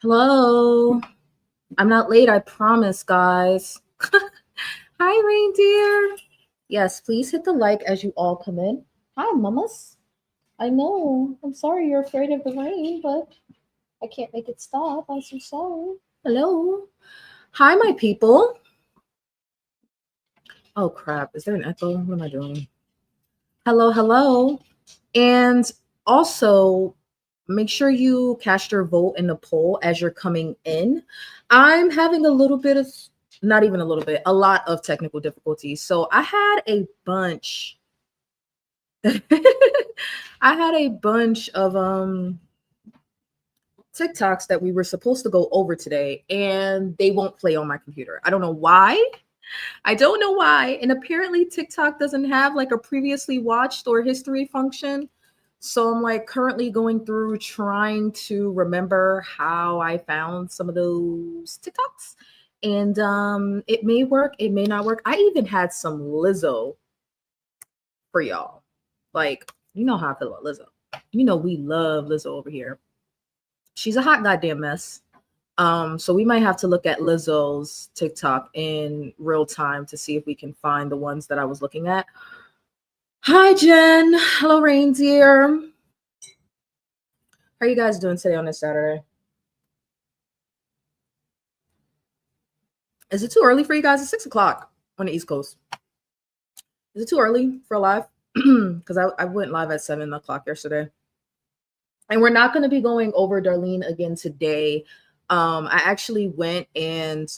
Hello. I'm not late, I promise, guys. Hi, reindeer. Yes, please hit the like as you all come in. Hi, mamas. I know. I'm sorry you're afraid of the rain, but I can't make it stop. I'm so sorry. Hello. Hi, my people. Oh, crap. Is there an echo? What am I doing? Hello, hello. And also, make sure you cast your vote in the poll as you're coming in. I'm having a little bit of, not even a little bit, a lot of technical difficulties. So I had a bunch. I had a bunch of TikToks that we were supposed to go over today, and they won't play on my computer. I don't know why. I don't know why. And apparently TikTok doesn't have like a previously watched or history function. So I'm like currently going through trying to remember how I found some of those TikToks. And it may work, it may not work. I even had some Lizzo for y'all. Like, you know how I feel about Lizzo. You know we love Lizzo over here. She's a hot goddamn mess. So we might have to look at Lizzo's TikTok in real time to see if we can find the ones that I was looking at. Hi, Jen. Hello, reindeer. How are you guys doing today on this Saturday? Is it too early for you guys? It's 6 o'clock on the East Coast. Is it too early for a live? Because I went live at 7 o'clock yesterday. And we're not going to be going over Darlene again today. I actually went and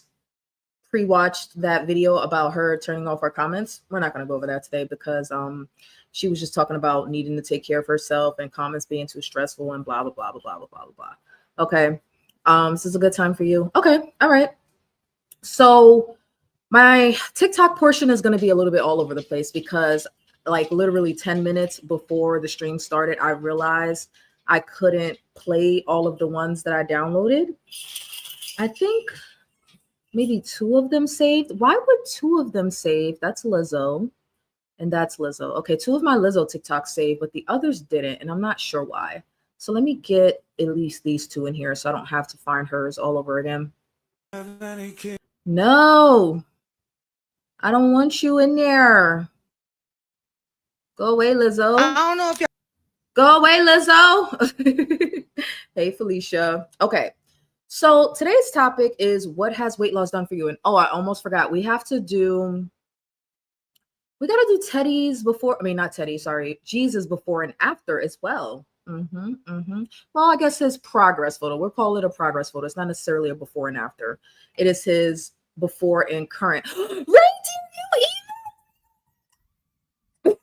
pre-watched that video about her turning off our comments. We're not going to go over that today because she was just talking about needing to take care of herself and comments being too stressful and blah blah blah blah blah blah blah blah. Okay. This is a good time for you. Okay. All right. So my TikTok portion is going to be a little bit all over the place because like literally 10 minutes before the stream started, I realized I couldn't play all of the ones that I downloaded. I think maybe two of them saved. Why would two of them save? That's Lizzo. And that's Lizzo. Okay, two of my Lizzo TikToks saved, but the others didn't. And I'm not sure why. So let me get at least these two in here so I don't have to find hers all over again. No, I don't want you in there. Go away, Lizzo. I don't know if y'all. Go away, Lizzo. Hey, Felicia. Okay. So today's topic is what has weight loss done for you? And oh, I almost forgot. We got to do Teddy's before. I mean, not Teddy, sorry. Jesus before and after as well. Well, I guess his progress photo. We'll call it a progress photo. It's not necessarily a before and after. It is his before and current. Reindeer, you even?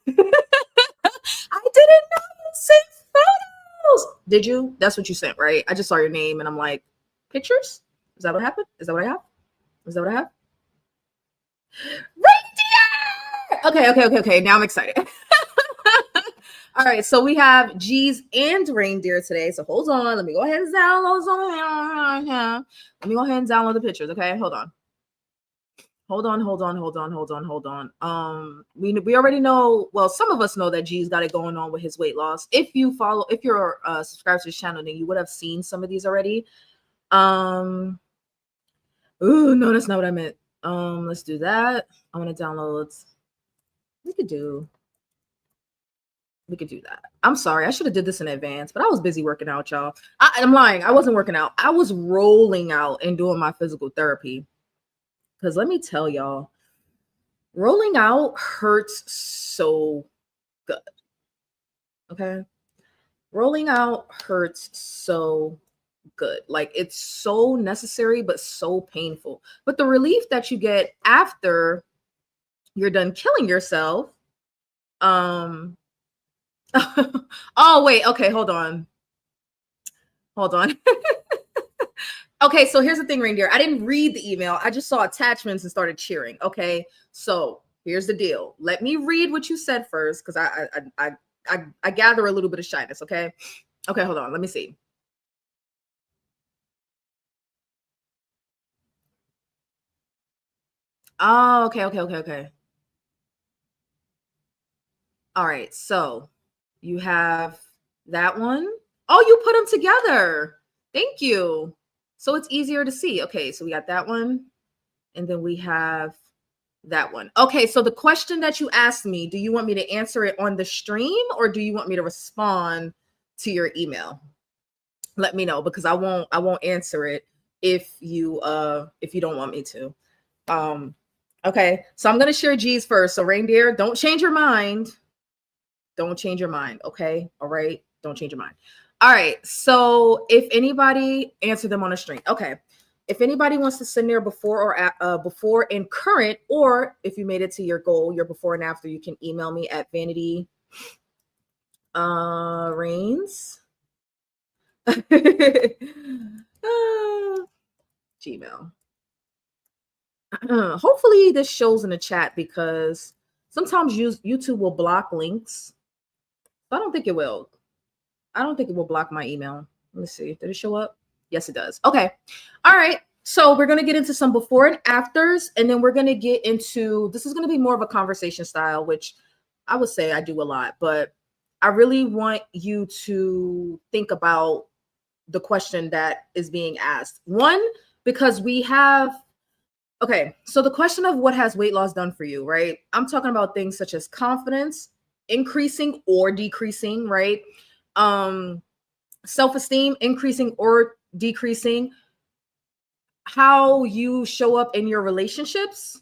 I didn't know you sent photos. Did you? That's what you sent, right? I just saw your name and I'm like, pictures? Is that what happened? Is that what I have? Is that what I have? Reindeer! Okay. Now I'm excited. All right, so we have G's and reindeer today. So hold on. Let me go ahead and download some. Let me go ahead and download the pictures. Okay, hold on. We already know. Well, some of us know that G's got it going on with his weight loss. If you're subscribed to this channel, then you would have seen some of these already. Ooh, no, that's not what I meant. Let's do that. I want to download. We could do that. I'm sorry. I should have did this in advance, but I was busy working out, y'all. I'm lying. I wasn't working out. I was rolling out and doing my physical therapy. Because let me tell y'all, rolling out hurts so good. Okay? Rolling out hurts so good. Like it's so necessary, but so painful. But the relief that you get after you're done killing yourself, oh wait, okay, hold on. Okay, so here's the thing, reindeer. I didn't read the email. I just saw attachments and started cheering. Okay, so here's the deal. Let me read what you said first, because I gather a little bit of shyness. Okay, hold on. Let me see. Oh, okay. All right, so you have that one. Oh, you put them together. Thank you. so it's easier to see. Okay, so we got that one, and then we have that one. Okay, so the question that you asked me, do you want me to answer it on the stream or do you want me to respond to your email? Let me know, because I won't answer it if you don't want me to. Okay, so I'm gonna share G's first. So reindeer, don't change your mind. Don't change your mind. Okay, all right, don't change your mind. All right, so if anybody, answer them on the stream. Okay, if anybody wants to send their before or before and current, or if you made it to your goal, your before and after, you can email me at vanity Reigns Gmail. Hopefully this shows in the chat, because sometimes YouTube will block links. I don't think it will. I don't think it will block my email. Let me see. Did it show up? Yes, it does. Okay. All right. So we're going to get into some before and afters, and then we're going to get into, this is going to be more of a conversation style, which I would say I do a lot, but I really want you to think about the question that is being asked. One, because we have, okay, so the question of what has weight loss done for you, right? I'm talking about things such as confidence, increasing or decreasing, right? Self-esteem, increasing or decreasing, how you show up in your relationships.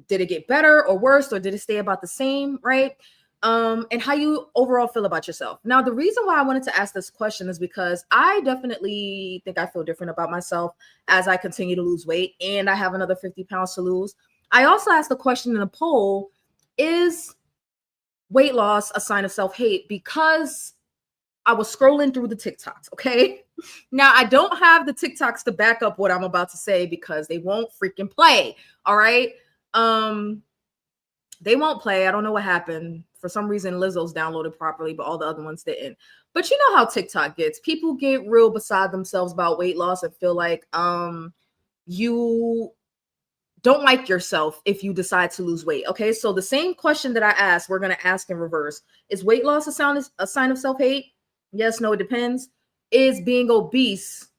Did it get better or worse, or did it stay about the same, right? And how you overall feel about yourself. Now, the reason why I wanted to ask this question is because I definitely think I feel different about myself as I continue to lose weight, and I have another 50 pounds to lose. I also asked the question in a poll, is weight loss a sign of self-hate? Because I was scrolling through the TikToks, okay? Now, I don't have the TikToks to back up what I'm about to say because they won't freaking play, all right? They won't play. I don't know what happened. For some reason, Lizzo's downloaded properly, but all the other ones didn't. But you know how TikTok gets. People get real beside themselves about weight loss and feel like you don't like yourself if you decide to lose weight. Okay, so the same question that I asked, we're going to ask in reverse. Is weight loss a sign of self-hate? Yes, no, it depends. Is being obese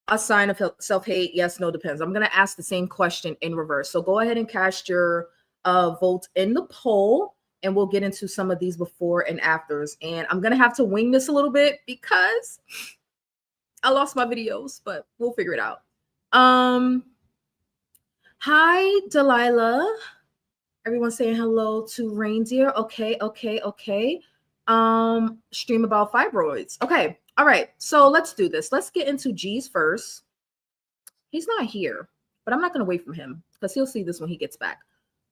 a sign of self-hate? Yes, no, depends. I'm going to ask the same question in reverse. So go ahead and cast your vote in the poll, and we'll get into some of these before and afters. And I'm going to have to wing this a little bit because I lost my videos, but we'll figure it out. Hi, Delilah. Everyone's saying hello to Reindeer. Okay. Stream about fibroids. Okay. All right. So let's do this. Let's get into G's first. He's not here, but I'm not going to wait for him because he'll see this when he gets back.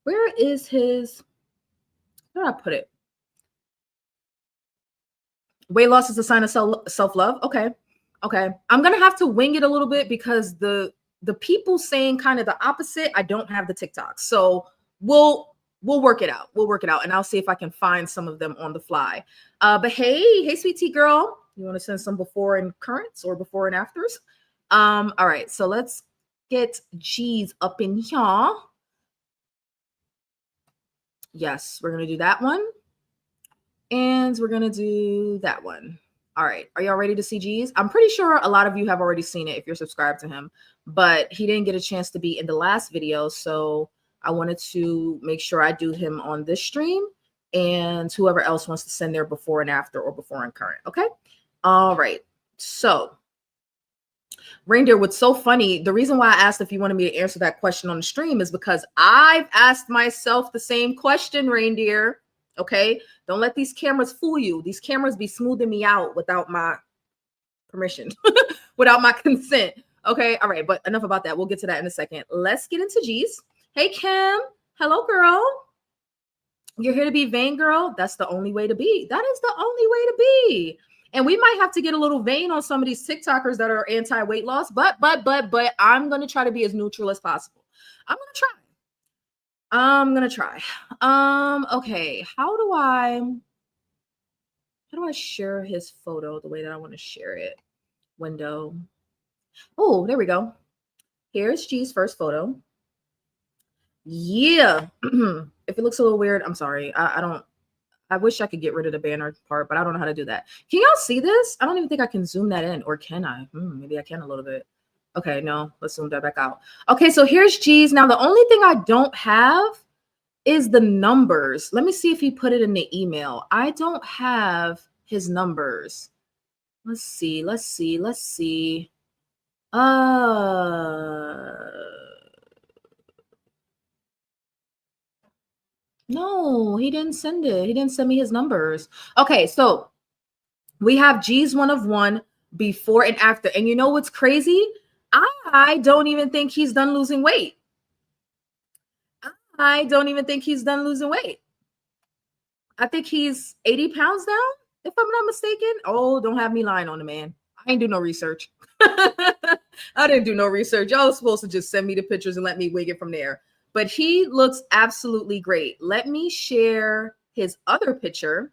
Where is his, where did I put it? Weight loss is a sign of self-love. Okay. I'm going to have to wing it a little bit because the people saying kind of the opposite, I don't have the TikTok. So we'll work it out. And I'll see if I can find some of them on the fly. But hey, sweet tea girl, you want to send some before and currents or before and afters? All right. So let's get G's up in here. Yes, we're going to do that one. And we're going to do that one. All right. Are y'all ready to see G's? I'm pretty sure a lot of you have already seen it if you're subscribed to him, but he didn't get a chance to be in the last video. So I wanted to make sure I do him on this stream, and whoever else wants to send their before and after or before and current. Okay. All right. So Reindeer, what's so funny, the reason why I asked if you wanted me to answer that question on the stream is because I've asked myself the same question, Reindeer. Okay. Don't let these cameras fool you. These cameras be smoothing me out without my permission, without my consent. Okay. All right. But enough about that. We'll get to that in a second. Let's get into G's. Hey, Kim. Hello, girl. You're here to be vain, girl. That's the only way to be. That is the only way to be. And we might have to get a little vain on some of these TikTokers that are anti-weight loss, but I'm going to try to be as neutral as possible. I'm going to try. Okay. How do I share his photo the way that I want to share it? Window. Oh, there we go. Here's G's first photo. Yeah. If it looks a little weird, I'm sorry. I I wish I could get rid of the banner part, but I don't know how to do that. Can y'all see this? I don't even think I can zoom that in, or can I? Maybe I can a little bit. Okay, no, let's zoom that back out. Okay, so here's G's. Now, the only thing I don't have is the numbers. Let me see if he put it in the email. I don't have his numbers. Let's see. No, he didn't send it. He didn't send me his numbers. Okay, so we have G's 1 of 1 before and after. And you know what's crazy? I don't even think he's done losing weight. I don't even think he's done losing weight. I think he's 80 pounds now, if I'm not mistaken. Oh, don't have me lying on the man. I ain't do no research. I didn't do no research. Y'all was supposed to just send me the pictures and let me wig it from there. But he looks absolutely great. Let me share his other picture.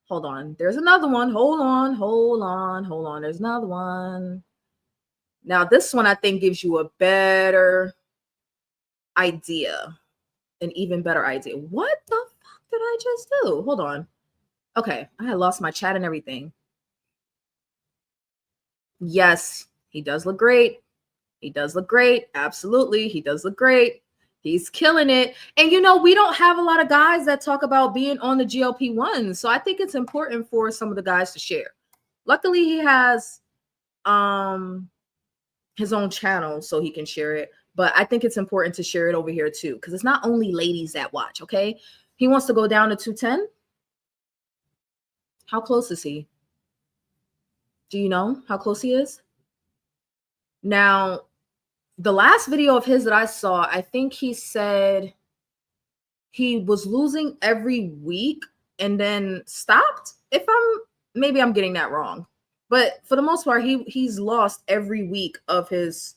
Hold on. There's another one. Hold on. There's another one. Now, this one I think gives you a better idea. An even better idea. What the fuck did I just do? Hold on. Okay. I had lost my chat and everything. Yes, he does look great. He does look great. Absolutely. He does look great. He's killing it. And, you know, we don't have a lot of guys that talk about being on the GLP-1s. So I think it's important for some of the guys to share. Luckily, he has his own channel so he can share it. But I think it's important to share it over here, too, because it's not only ladies that watch. OK, he wants to go down to 210. How close is he? Do you know how close he is? Now, the last video of his that I saw, I think he said he was losing every week and then stopped. Maybe I'm getting that wrong, but for the most part, he's lost every week of his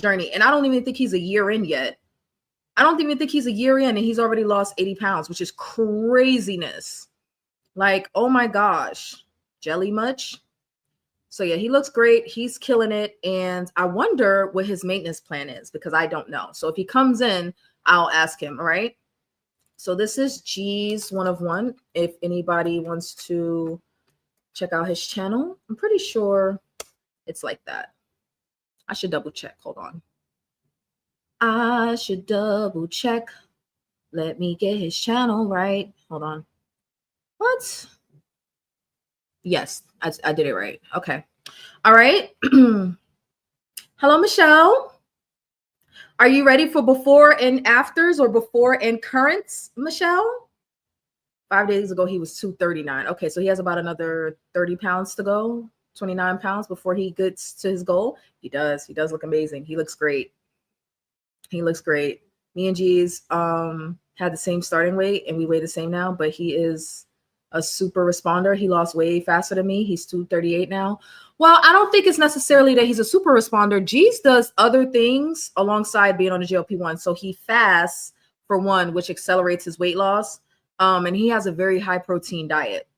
journey. And I don't even think he's a year in yet. I don't even think he's a year in and he's already lost 80 pounds, which is craziness. Like, oh my gosh, jelly much? So yeah, he looks great. He's killing it. And I wonder what his maintenance plan is because I don't know. So if he comes in, I'll ask him. All right. So this is G's 1 of 1. If anybody wants to check out his channel, I'm pretty sure it's like that. I should double check. Hold on. I should double check. Let me get his channel right. Hold on. What? Yes, I did it right. Okay. All right. Hello, Michelle. Are you ready for before and afters or before and currents, Michelle? 5 days ago, he was 239. Okay, so he has about another 30 pounds to go, 29 pounds before he gets to his goal. He does. He does look amazing. He looks great. He looks great. Me and G's had the same starting weight and we weigh the same now, but he is a super responder. He lost way faster than me. He's 238 now. Well, I don't think it's necessarily that he's a super responder. G's does other things alongside being on the GLP-1. So he fasts for one, which accelerates his weight loss. And he has a very high protein diet.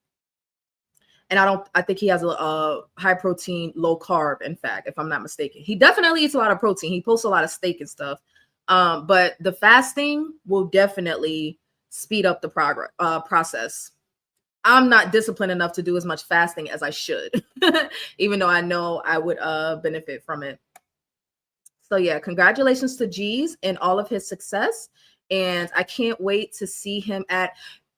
And I think he has a high protein, low carb, in fact, if I'm not mistaken. He definitely eats a lot of protein. He posts a lot of steak and stuff. But the fasting will definitely speed up the process. I'm not disciplined enough to do as much fasting as I should, even though I know I would benefit from it. So yeah, congratulations to G's and all of his success. And I can't wait to see him at,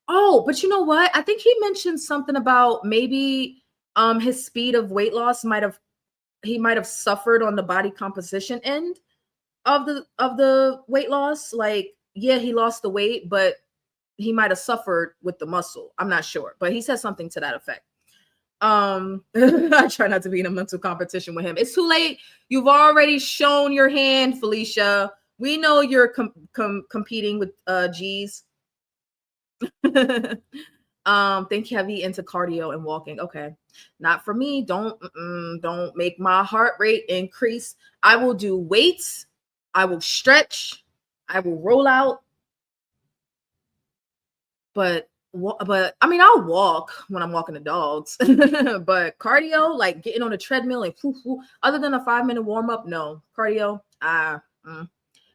oh, but you know what? I think he mentioned something about maybe his speed of weight loss might have suffered on the body composition end of the weight loss. Like, yeah, he lost the weight, but he might have suffered with the muscle. I'm not sure, but he said something to that effect. I try not to be in a mental competition with him. It's too late. You've already shown your hand, Felicia. We know you're competing with G's. Think heavy into cardio and walking. Okay, not for me. Don't make my heart rate increase. I will do weights. I will stretch. I will roll out. But I mean, I'll walk when I'm walking the dogs. But cardio, like getting on a treadmill and other than a 5-minute warm up, no cardio.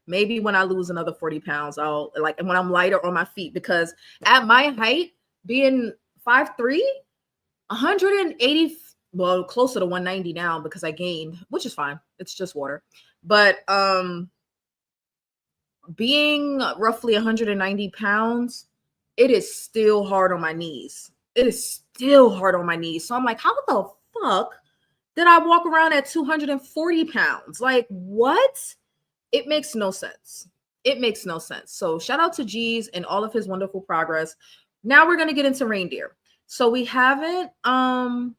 Maybe when I lose another 40 pounds, I'll like, and when I'm lighter on my feet, because at my height, being 5'3", 180, well, closer to 190 now because I gained, which is fine. It's just water. But being roughly 190 pounds, it is still hard on my knees. It is still hard on my knees. So I'm like, how the fuck did I walk around at 240 pounds? Like, what? It makes no sense. It makes no sense. So shout out to G's and all of his wonderful progress. Now we're going to get into reindeer. So we haven't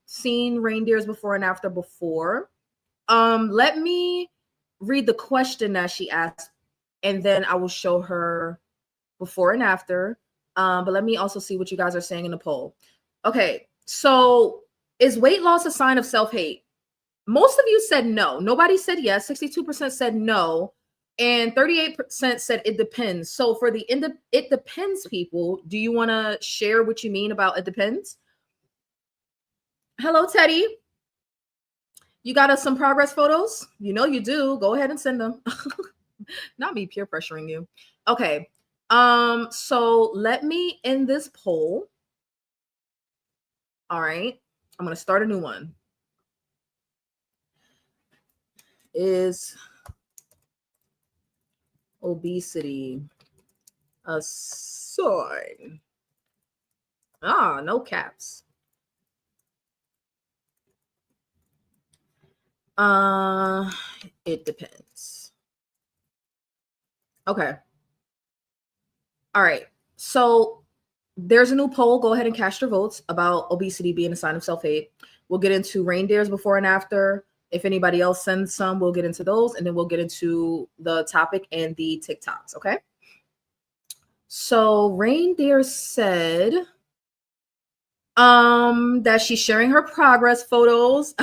seen reindeers before and after before. Let me read the question that she asked, and then I will show her before and after. But let me also see what you guys are saying in the poll. Okay, so is weight loss a sign of self-hate? Most of you said no. Nobody said yes. 62% said no. And 38% said it depends. So for the it depends people, do you want to share what you mean about it depends? Hello, Teddy. You got us some progress photos? You know you do. Go ahead and send them. Not me peer pressuring you. Okay. So let me end this poll. All right. I'm going to start a new one. Is obesity a sign? Ah, no caps. It depends. Okay. All right. So there's a new poll. Go ahead and cast your votes about obesity being a sign of self-hate. We'll get into reindeers before and after. If anybody else sends some, we'll get into those, and then we'll get into the topic and the TikToks. Okay. So reindeer said that she's sharing her progress photos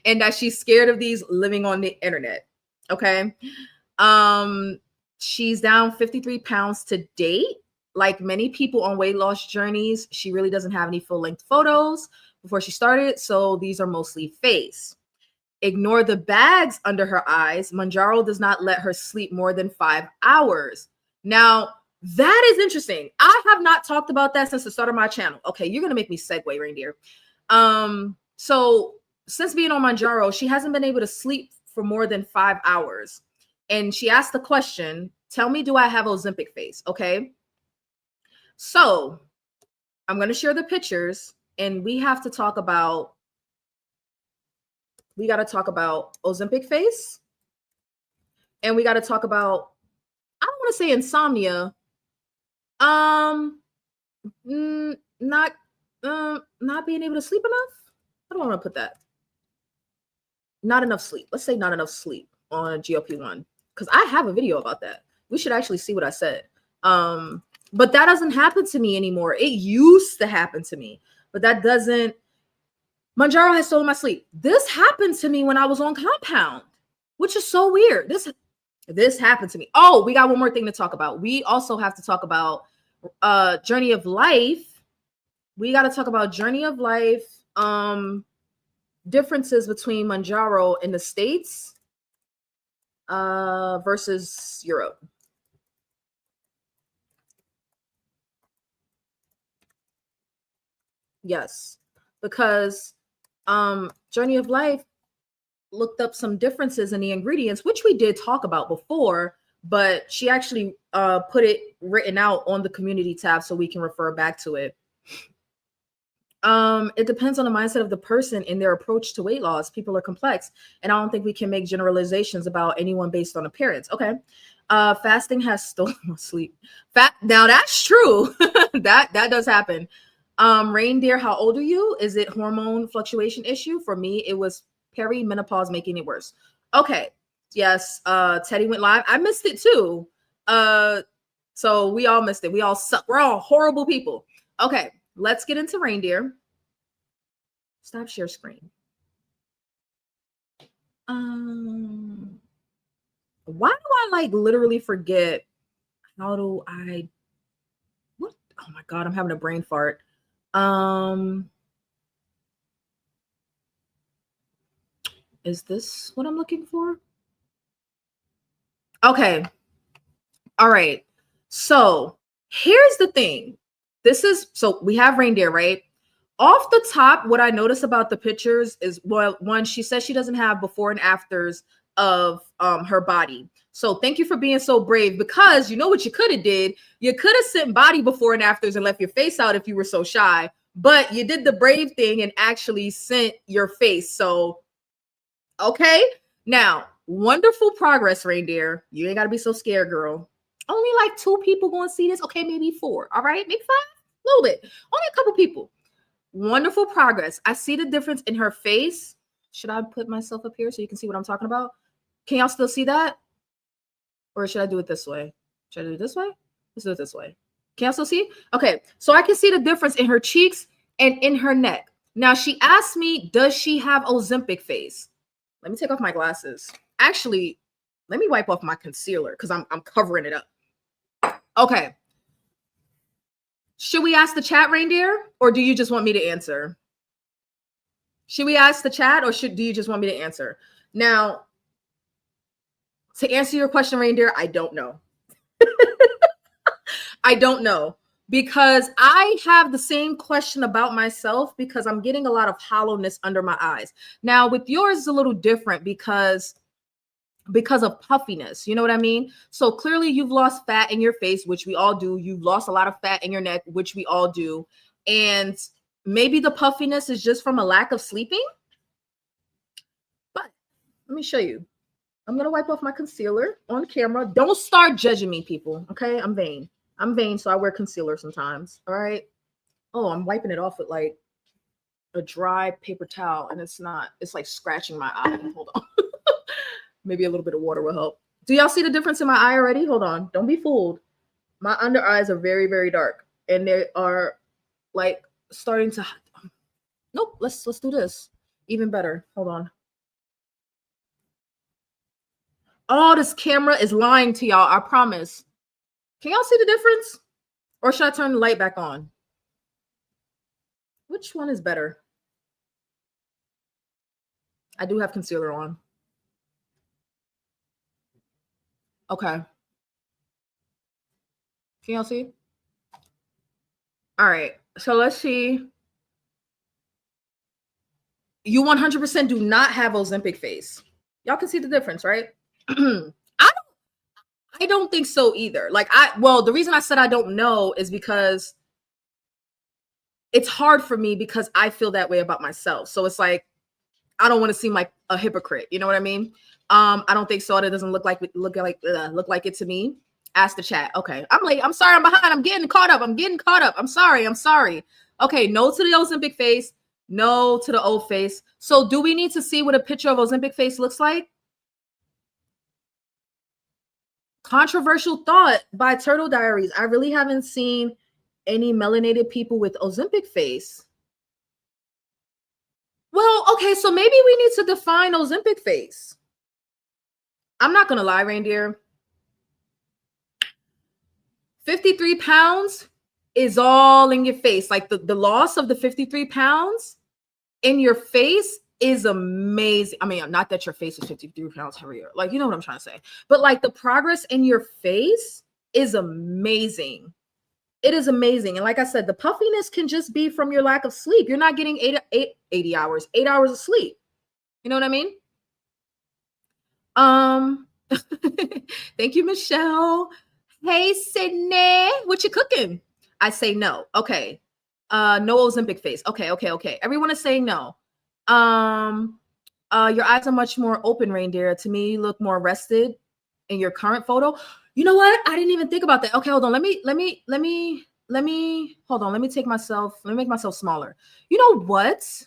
and that she's scared of these living on the internet. Okay. She's down 53 pounds to date. Like many people on weight loss journeys, she really doesn't have any full-length photos before she started, so these are mostly face. Ignore the bags under her eyes. Mounjaro does not let her sleep more than 5 hours. Now, that is interesting. I have not talked about that since the start of my channel. Okay, you're gonna make me segue, reindeer. So since being on Mounjaro, she hasn't been able to sleep for more than 5 hours. And she asked the question, tell me, do I have Ozempic face? Okay. So I'm going to share the pictures, and we got to talk about Ozempic face. And we got to talk about, I don't want to say insomnia. Not being able to sleep enough. I don't want to put that. Not enough sleep. Let's say not enough sleep on GLP-1, because I have a video about that. We should actually see what I said. But that doesn't happen to me anymore. It used to happen to me, but that doesn't. Mounjaro has stolen my sleep. This happened to me when I was on compound, which is so weird. This happened to me. Oh, we got one more thing to talk about. We also have to talk about journey of life. We got to talk about journey of life, differences between Mounjaro in the States versus Europe. Yes, because Journey of Life looked up some differences in the ingredients, which we did talk about before, but she actually put it written out on the community tab so we can refer back to it. It depends on the mindset of the person and their approach to weight loss. People are complex, and I don't think we can make generalizations about anyone based on appearance. Okay. Fasting has stolen my sleep. Now that's true. that does happen. Reindeer, how old are you? Is it hormone fluctuation issue? For me, it was perimenopause making it worse. Okay. Yes. Teddy went live. I missed it too. So we all missed it. We all suck. We're all horrible people. Okay. Let's get into reindeer. Stop share screen. Why do I like literally forget? How do I? What? Oh my God, I'm having a brain fart. Is this what I'm looking for? Okay. All right. So here's the thing. So we have reindeer, right? Off the top, what I notice about the pictures is, well, one, she says she doesn't have before and afters of her body. So thank you for being so brave, because you know what you could have did? You could have sent body before and afters and left your face out if you were so shy. But you did the brave thing and actually sent your face. So okay. Now, wonderful progress, reindeer. You ain't got to be so scared, girl. Only like 2 people going to see this. Okay, maybe 4. All right, maybe 5. A little bit. Only a couple people. Wonderful progress. I see the difference in her face. Should I put myself up here so you can see what I'm talking about? Can y'all still see that? Or should I do it this way? Should I do it this way? Let's do it this way. Can y'all still see? Okay, so I can see the difference in her cheeks and in her neck. Now, she asked me, does she have Ozempic face? Let me take off my glasses. Actually, let me wipe off my concealer because I'm covering it up. Okay. Should we ask the chat, reindeer, or do you just want me to answer? Should we ask the chat, or do you just want me to answer? Now, to answer your question, reindeer, I don't know. I don't know, because I have the same question about myself, because I'm getting a lot of hollowness under my eyes. Now, with yours, it's a little different because of puffiness. You know what I mean? So clearly you've lost fat in your face, which we all do. You've lost a lot of fat in your neck, which we all do. And maybe the puffiness is just from a lack of sleeping. But let me show you. I'm going to wipe off my concealer on camera. Don't start judging me, people. Okay? I'm vain. So I wear concealer sometimes. All right? Oh, I'm wiping it off with like a dry paper towel, and it's like scratching my eye. Hold on. Maybe a little bit of water will help. Do y'all see the difference in my eye already? Hold on. Don't be fooled. My under eyes are very, very dark, and they are like starting to. Nope. Let's do this. Even better. Hold on. Oh, this camera is lying to y'all. I promise. Can y'all see the difference? Or should I turn the light back on? Which one is better? I do have concealer on. Okay. Can y'all see? All right. So let's see. You 100% do not have Ozempic face. Y'all can see the difference, right? I don't think so either. The reason I said I don't know is because it's hard for me, because I feel that way about myself. So it's like, I don't want to seem like a hypocrite. You know what I mean? I don't think so. It doesn't look like it to me. Ask the chat. Okay. I'm late. I'm sorry. I'm behind. I'm getting caught up. I'm sorry. Okay. No to the Ozempic face. No to the old face. So do we need to see what a picture of Ozempic face looks like? Controversial thought by Turtle Diaries. I really haven't seen any melanated people with Ozempic face. Well, okay, so maybe we need to define Ozempic face. I'm not going to lie, reindeer. 53 pounds is all in your face. Like the loss of the 53 pounds in your face is amazing. I mean, not that your face is 53 pounds heavier. Like, you know what I'm trying to say. But like the progress in your face is amazing. It is amazing. And like I said, the puffiness can just be from your lack of sleep. You're not getting 8 hours of sleep. You know what I mean? Thank you, Michelle. Hey, Sydney, what you cooking? I say no. Okay. No Ozempic face. Okay. Everyone is saying no. Your eyes are much more open, reindeer. To me, you look more rested in your current photo. You know what? I didn't even think about that. Okay, hold on. Let me hold on. Let me make myself smaller. You know what?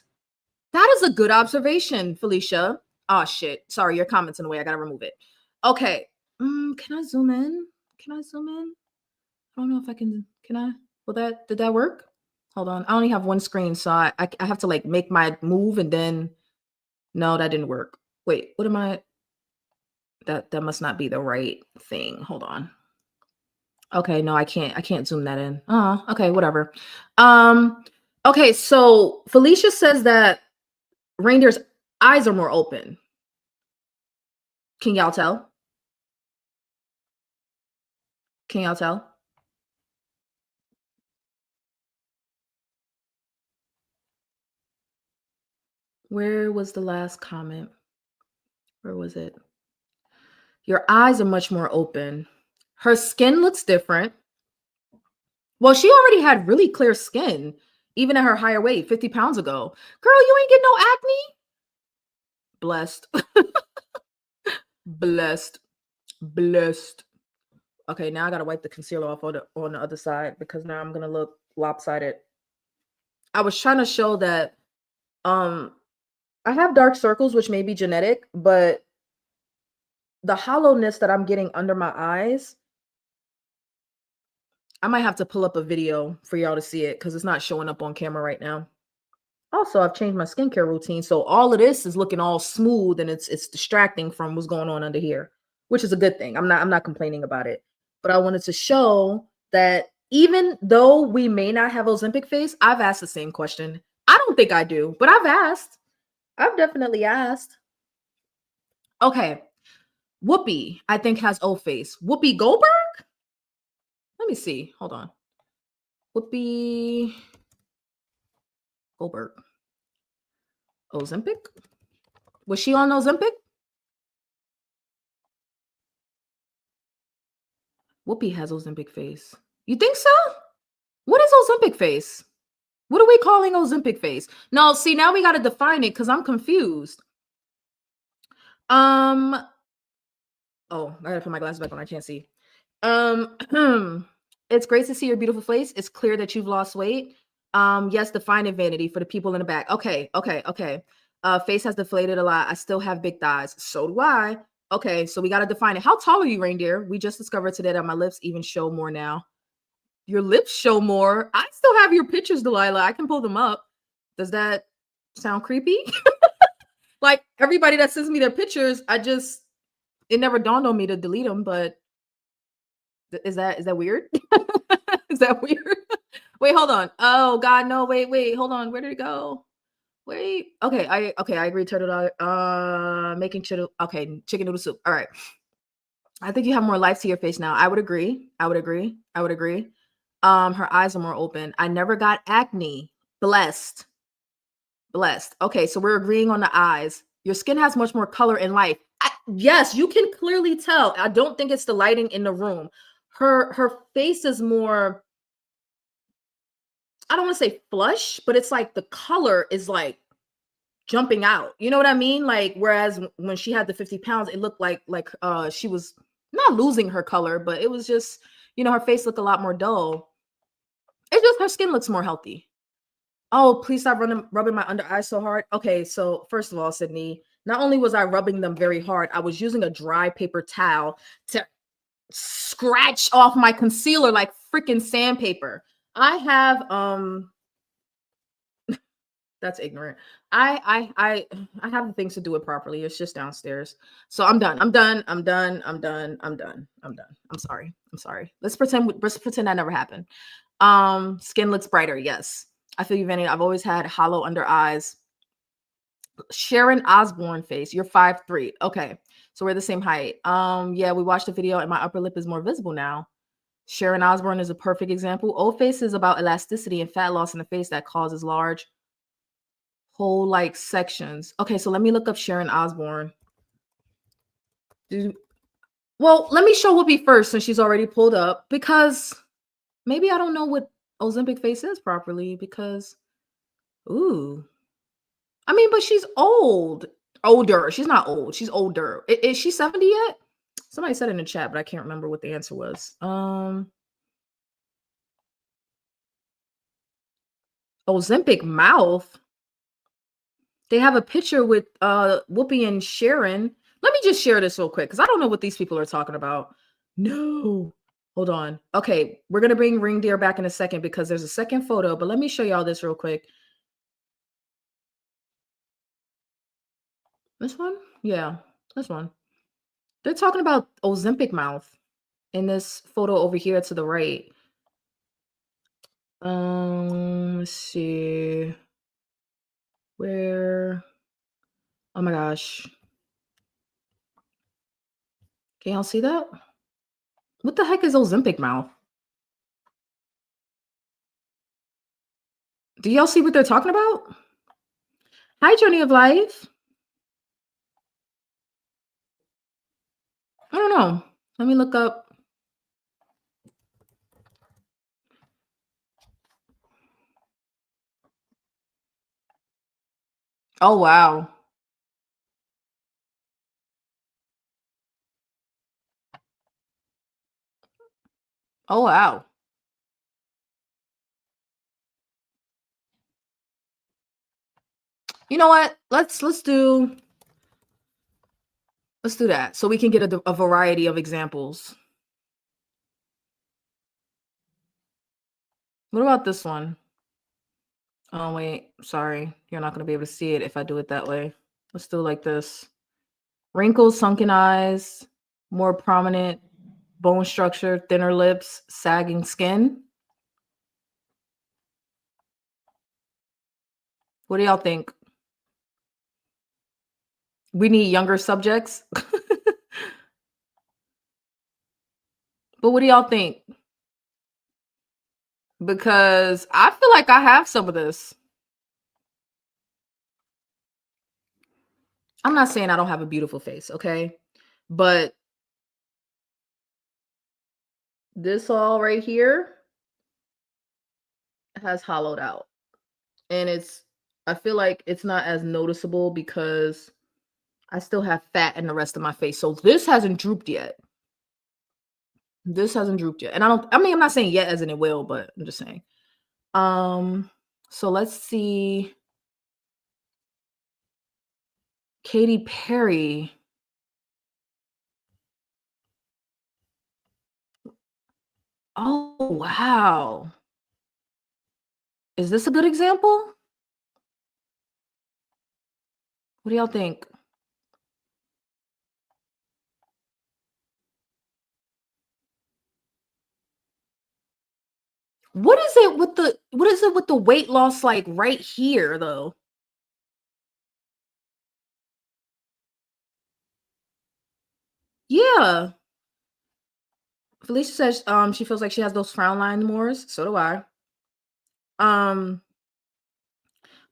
That is a good observation, Felicia. Oh shit. Sorry, your comment's in the way. I gotta remove it. Okay. Can I zoom in? I don't know if I can. Did that work? Hold on. I only have one screen, so I have to like make my move, and then no, that didn't work. Wait, what am I? That must not be the right thing. Hold on. Okay, no, I can't zoom that in. Oh, okay, whatever. Okay, so Felicia says that reindeer's eyes are more open. Can y'all tell? Can y'all tell? Where was the last comment? Where was it? Your eyes are much more open. Her skin looks different. Well, she already had really clear skin, even at her higher weight, 50 pounds ago. Girl, you ain't get no acne? Blessed. Blessed. Blessed. Okay, now I gotta wipe the concealer off on the other side because now I'm gonna look lopsided. I was trying to show that um I have dark circles, which may be genetic, but the hollowness that I'm getting under my eyes, I might have to pull up a video for y'all to see it because it's not showing up on camera right now. Also, I've changed my skincare routine, so all of this is looking all smooth and it's distracting from what's going on under here, which is a good thing. I'm not complaining about it. But I wanted to show that even though we may not have Ozempic face, I've asked the same question. I don't think I do, but I've asked. I've definitely asked. Okay. Whoopi, I think, has O face. Whoopi Goldberg? Let me see. Hold on. Whoopi Goldberg. Ozempic? Was she on Ozempic? Whoopi has Ozempic face. You think so? What is Ozempic face? What are we calling Ozempic face? No, see, now we got to define it because I'm confused. Oh, I gotta put my glasses back on. I can't see. It's great to see your beautiful face. It's clear that you've lost weight. Yes, define it, vanity, for the people in the back. Okay. Face has deflated a lot. I still have big thighs. So do I. Okay, so we got to define it. How tall are you, reindeer? We just discovered today that my lips even show more now. Your lips show more. I still have your pictures, Delilah. I can pull them up. Does that sound creepy? Like everybody that sends me their pictures, it never dawned on me to delete them, but is that weird? Is that weird? Wait, hold on. Oh God, no, wait, hold on. Where did it go? Wait. Okay, I agree, turtle dog. Making chicken noodle soup. All right. I think you have more life to your face now. I would agree. Her eyes are more open. I never got acne. Blessed. Okay, so we're agreeing on the eyes. Your skin has much more color and life. Yes, you can clearly tell. I don't think it's the lighting in the room. Her face is more, I don't want to say flush, but it's like the color is like jumping out. You know what I mean? Like whereas when she had the 50 pounds, it looked like she was not losing her color, but it was just, her face looked a lot more dull. It's just her skin looks more healthy. Oh, please stop rubbing my under eyes so hard. Okay, so first of all, Sydney, not only was I rubbing them very hard, I was using a dry paper towel to scratch off my concealer like freaking sandpaper. I have that's ignorant. I have the things to do it properly. It's just downstairs. So I'm done. I'm sorry. Let's pretend that never happened. Skin looks brighter. Yes. I feel you, Vanny. I've always had hollow under eyes. Sharon Osbourne face. You're 5'3". Okay. So we're the same height. Yeah, we watched the video and my upper lip is more visible now. Sharon Osbourne is a perfect example. Old face is about elasticity and fat loss in the face that causes large whole like sections. Okay, so let me look up Sharon Osbourne. Well, let me show Whoopi first since she's already pulled up because maybe I don't know what Ozempic face is properly because, ooh. I mean, but she's older. She's not old. She's older. Is she 70 yet? Somebody said in the chat, but I can't remember what the answer was. Ozempic mouth. They have a picture with Whoopi and Sharon. Let me just share this real quick because I don't know what these people are talking about. No. Hold on. Okay, we're going to bring Reindeer back in a second because there's a second photo, but let me show y'all this real quick. This one? Yeah, this one. They're talking about Ozempic mouth in this photo over here to the right. Let's see. Where? Oh my gosh. Can y'all see that? What the heck is Ozempic mouth? Do y'all see what they're talking about? Hi, Journey of Life. I don't know. Let me look up. Oh, wow. Oh, wow. You know what? Let's do that so we can get a variety of examples. What about this one? Oh, wait. Sorry. You're not going to be able to see it if I do it that way. Let's do it like this. Wrinkles, sunken eyes, more prominent bone structure, thinner lips, sagging skin. What do y'all think? We need younger subjects. But what do y'all think? Because I feel like I have some of this. I'm not saying I don't have a beautiful face, okay? But this all right here has hollowed out. And I feel like it's not as noticeable because I still have fat in the rest of my face. So this hasn't drooped yet. This hasn't drooped yet. And I'm not saying yet as in it will, but I'm just saying. So let's see. Katy Perry. Oh, wow. Is this a good example? What do y'all think? What is it with the weight loss like right here though? Yeah. Felicia says she feels like she has those frown line mores. So do I. Um,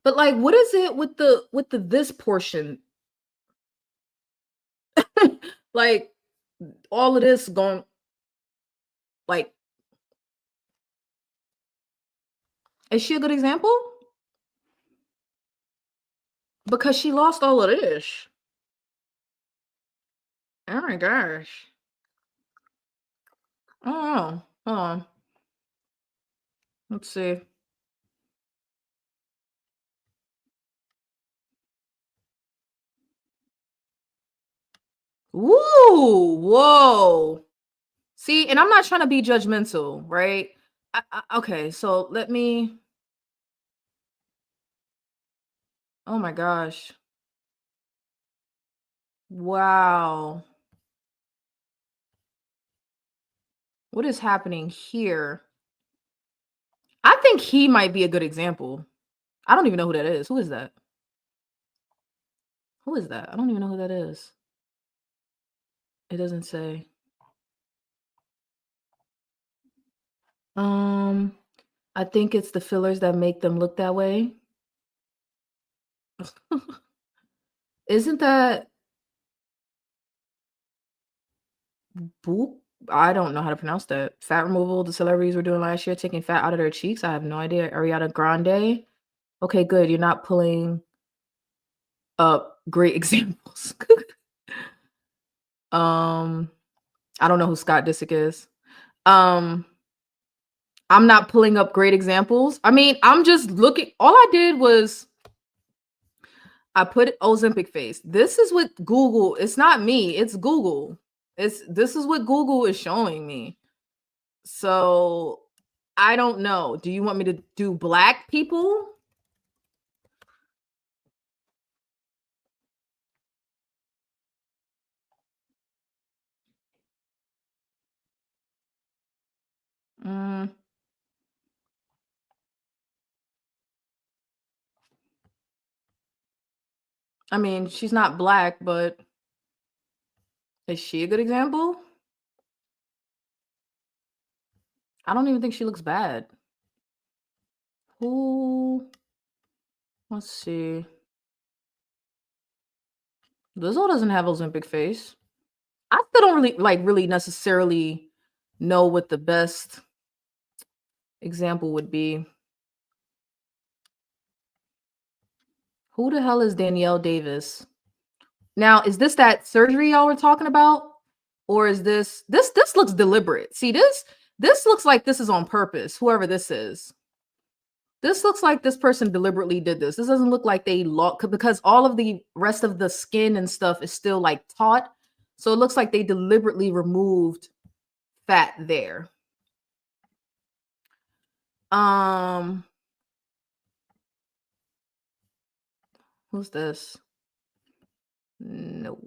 but like what is it with the this portion? Like all of this going like is she a good example? Because she lost all of this. Oh my gosh. Oh, hold on. Let's see. Woo! Whoa. See, and I'm not trying to be judgmental, right? Okay, so let me. Oh my gosh. Wow. What is happening here? I think he might be a good example. I don't even know who that is. Who is that? Who is that? I don't even know who that is. It doesn't say. Um, I think it's the fillers that make them look that way. Isn't that Boop? I don't know how to pronounce that. Fat removal the celebrities were doing last year, taking fat out of their cheeks. I have no idea. Ariana Grande. Okay, good. You're not pulling up great examples. um, I don't know who Scott Disick is. Um, I'm not pulling up great examples. I mean, I'm just looking. All I did was I put Ozempic face. This is what Google. It's not me. It's Google. This is what Google is showing me. So I don't know. Do you want me to do black people? Mm, I mean, she's not black, but is she a good example? I don't even think she looks bad. Who? Let's see. Lizzo doesn't have Ozempic face. I still don't really necessarily know what the best example would be. Who the hell is Danielle Davis? Now, is this that surgery y'all were talking about? Or is this looks deliberate? See, this looks like this is on purpose, whoever this is. This looks like this person deliberately did this. This doesn't look like they lost, because all of the rest of the skin and stuff is still like taut. So it looks like they deliberately removed fat there. Who's this? No.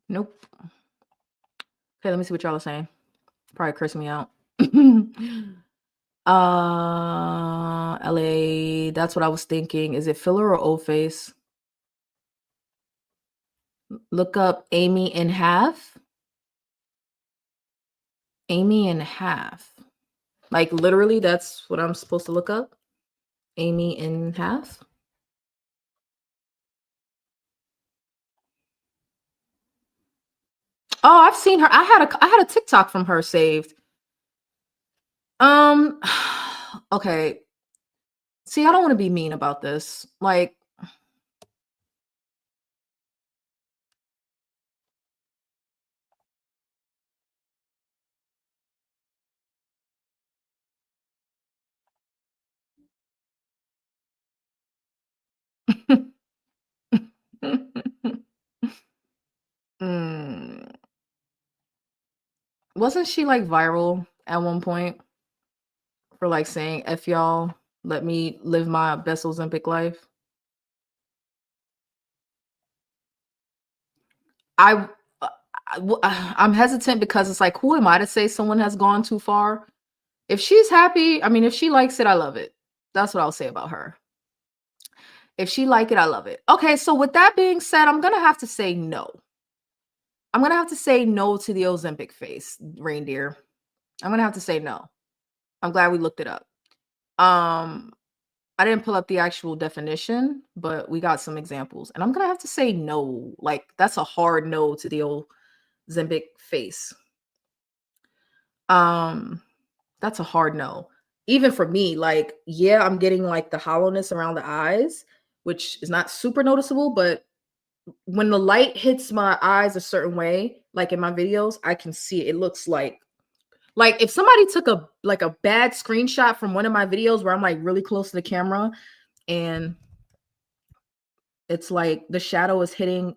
Nope. Okay, let me see what y'all are saying. Probably curse me out. LA, that's what I was thinking. Is it filler or old face? Look up Amy in half. Amy in half. Like literally, that's what I'm supposed to look up. Amy in half. Oh, I've seen her. I had a TikTok from her saved. Okay. See, I don't want to be mean about this. Like, wasn't she like viral at one point for like saying F y'all, let me live my best Ozempic life? I'm hesitant because it's like, who am I to say someone has gone too far? If she's happy, I mean, if she likes it, I love it. That's what I'll say about her. If she like it, I love it. Okay, so with that being said, I'm gonna have to say no. I'm gonna have to say no to the Ozempic face, reindeer. I'm gonna have to say no. I'm glad we looked it up. I didn't pull up the actual definition, but we got some examples, and I'm gonna have to say no. Like that's a hard no to the Ozempic face. That's a hard no. Even for me, like, yeah, I'm getting like the hollowness around the eyes, which is not super noticeable, but when the light hits my eyes a certain way, like in my videos, I can see it. It looks like if somebody took a bad screenshot from one of my videos where I'm like really close to the camera and it's like the shadow is hitting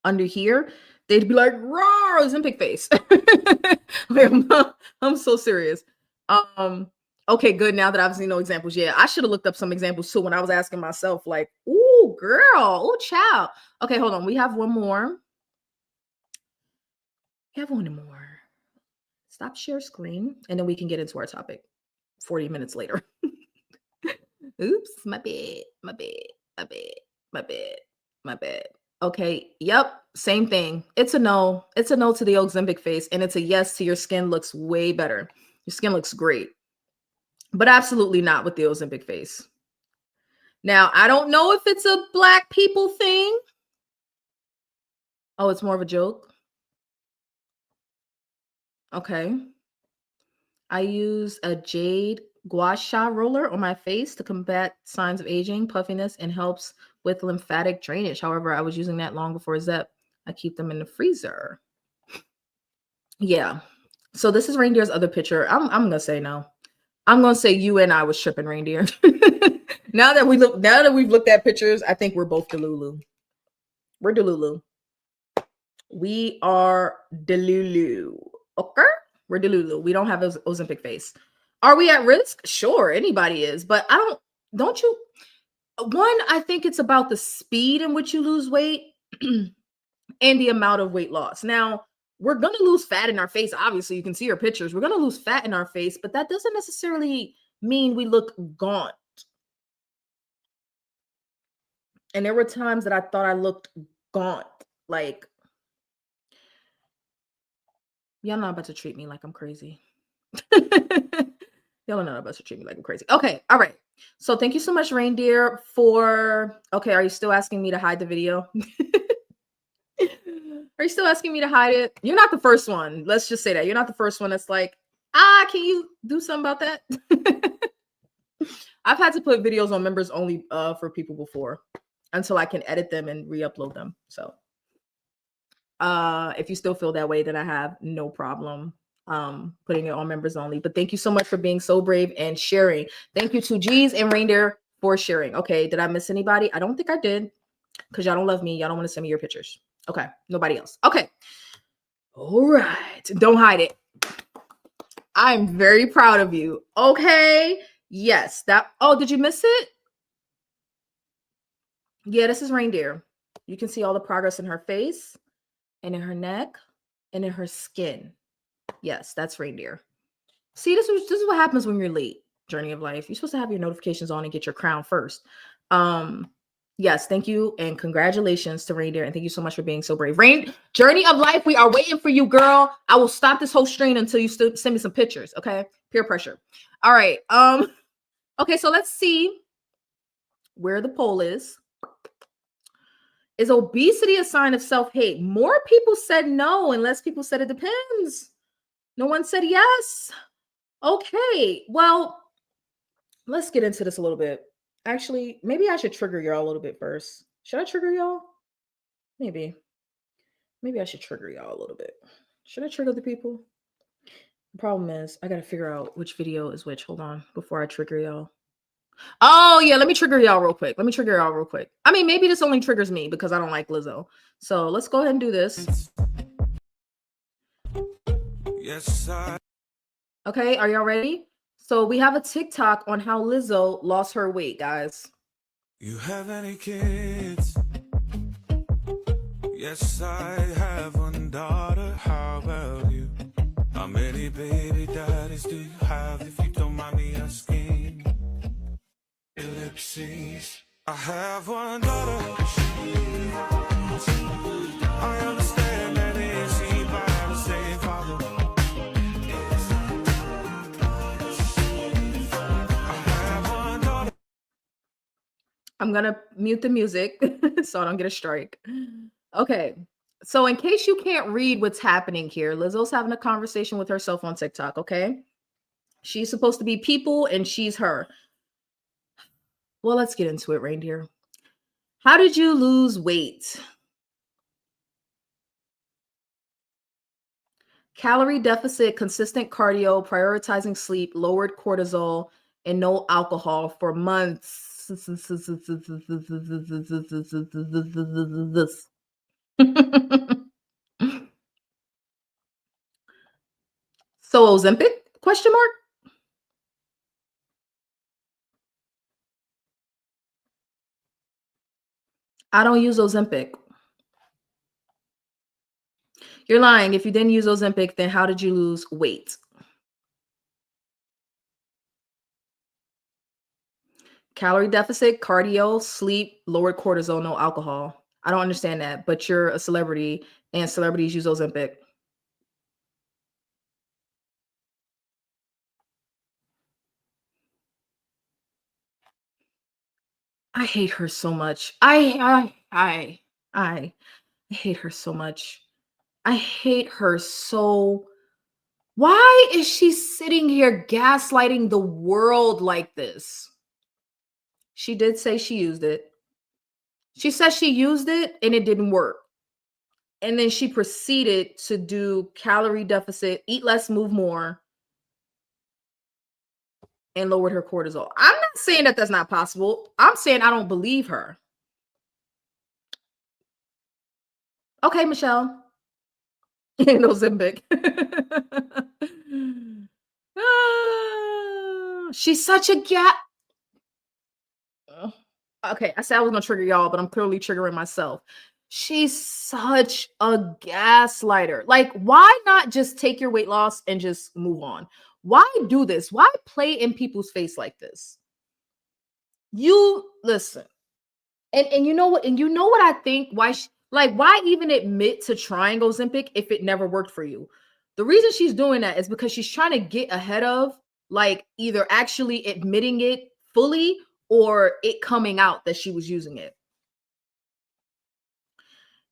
under here, they'd be like, raw Ozempic face. Like, I'm so serious. Okay, good. Now that I've seen no examples, yeah, I should have looked up some examples too when I was asking myself, like, ooh, girl, ooh, child. Okay, hold on. We have one more. Stop share screen, and then we can get into our topic 40 minutes later. Oops, my bad. Okay, yep, same thing. It's a no. It's a no to the Ozempic face, and it's a yes to your skin looks way better. Your skin looks great, but absolutely not with the Ozempic face. Now, I don't know if it's a Black people thing. Oh, it's more of a joke. Okay. I use a jade gua sha roller on my face to combat signs of aging, puffiness, and helps with lymphatic drainage. However, I was using that long before Zep. I keep them in the freezer. Yeah. So this is Reindeer's other picture. I'm gonna say no. I'm gonna say you and I was tripping, Reindeer. Now that we've looked at pictures, I think we're both Delulu. We're Delulu. We are Delulu. Okay? We're Delulu. We don't have Ozempic face. Are we at risk? Sure, anybody is. But don't you? One, I think it's about the speed in which you lose weight and the amount of weight loss. Now, we're going to lose fat in our face. Obviously, you can see our pictures. We're going to lose fat in our face, but that doesn't necessarily mean we look gaunt. And there were times that I thought I looked gaunt. Like, y'all not about to treat me like I'm crazy. Y'all are not about to treat me like I'm crazy. Okay, all right. So thank you so much, Reindeer, for... Okay, are you still asking me to hide the video? Are you still asking me to hide it? You're not the first one. Let's just say that. You're not the first one that's like, can you do something about that? I've had to put videos on members only for people before until I can edit them and re-upload them. So if you still feel that way, then I have no problem putting it on members only. But thank you so much for being so brave and sharing. Thank you to G's and Reindeer for sharing. Okay, did I miss anybody? I don't think I did, because y'all don't love me. Y'all don't want to send me your pictures. Okay, nobody else. Okay. All right. Don't hide it. I'm very proud of you. Okay. Yes. Oh, did you miss it? Yeah, this is Reindeer. You can see all the progress in her face and in her neck and in her skin. Yes, that's Reindeer. See, this is what happens when you're late. Journey of life. You're supposed to have your notifications on and get your crown first. Yes, thank you and congratulations to Reindeer, and thank you so much for being so brave. Journey of life, we are waiting for you, girl. I will stop this whole stream until you send me some pictures, okay? Peer pressure. All right. Okay, so let's see where the poll is. Is obesity a sign of self-hate? More people said no, and less people said it depends. No one said yes. Okay, well, let's get into this a little bit. Actually, maybe I should trigger y'all a little bit first. Should I trigger y'all? Maybe I should trigger y'all a little bit. Should I trigger the people? The problem is I got to figure out which video is which. Hold on, before I trigger y'all. Oh, yeah, let me trigger y'all real quick. I mean, maybe this only triggers me because I don't like Lizzo. So let's go ahead and do this. Yes, okay, are y'all ready? So we have a TikTok on how Lizzo lost her weight, guys. You have any kids? Yes, I have one daughter. How about you? How many baby daddies do you have, if you don't mind me asking? Ellipses. I have one daughter. I understand that it's she by the same father. I'm gonna mute the music so I don't get a strike. Okay, so in case you can't read what's happening here, Lizzo's having a conversation with herself on TikTok, okay? She's supposed to be people and she's her. Well, let's get into it, Reindeer. How did you lose weight? Calorie deficit, consistent cardio, prioritizing sleep, lowered cortisol, and no alcohol for months. So Ozempic? Question mark? I don't use Ozempic. You're lying. If you didn't use Ozempic, then how did you lose weight? Calorie deficit, cardio, sleep, lowered cortisol, no alcohol. I don't understand that, but you're a celebrity and celebrities use Ozempic. I hate her so much. I hate her so much. I hate her so. Why is she sitting here gaslighting the world like this? She did say she used it. She says she used it and it didn't work. And then she proceeded to do calorie deficit, eat less, move more, and lowered her cortisol. I'm not saying that that's not possible. I'm saying I don't believe her. Okay, Michelle. No Ozempic. She's such a okay, I said I was gonna trigger y'all, but I'm clearly triggering myself. She's such a gaslighter. Like, why not just take your weight loss and just move on? Why do this? Why play in people's face like this? You listen, and you know what? And you know what I think? Why? Like, why even admit to trying Ozempic if it never worked for you? The reason she's doing that is because she's trying to get ahead of, like, either actually admitting it fully or it coming out that she was using it.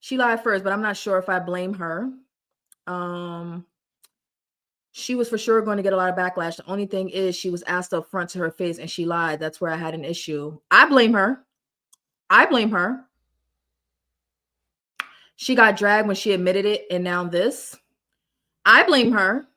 She lied first, but I'm not sure if I blame her. She was for sure going to get a lot of backlash. The only thing is she was asked up front to her face and she lied. That's where I had an issue. I blame her. I blame her. She got dragged when she admitted it, and now this. I blame her.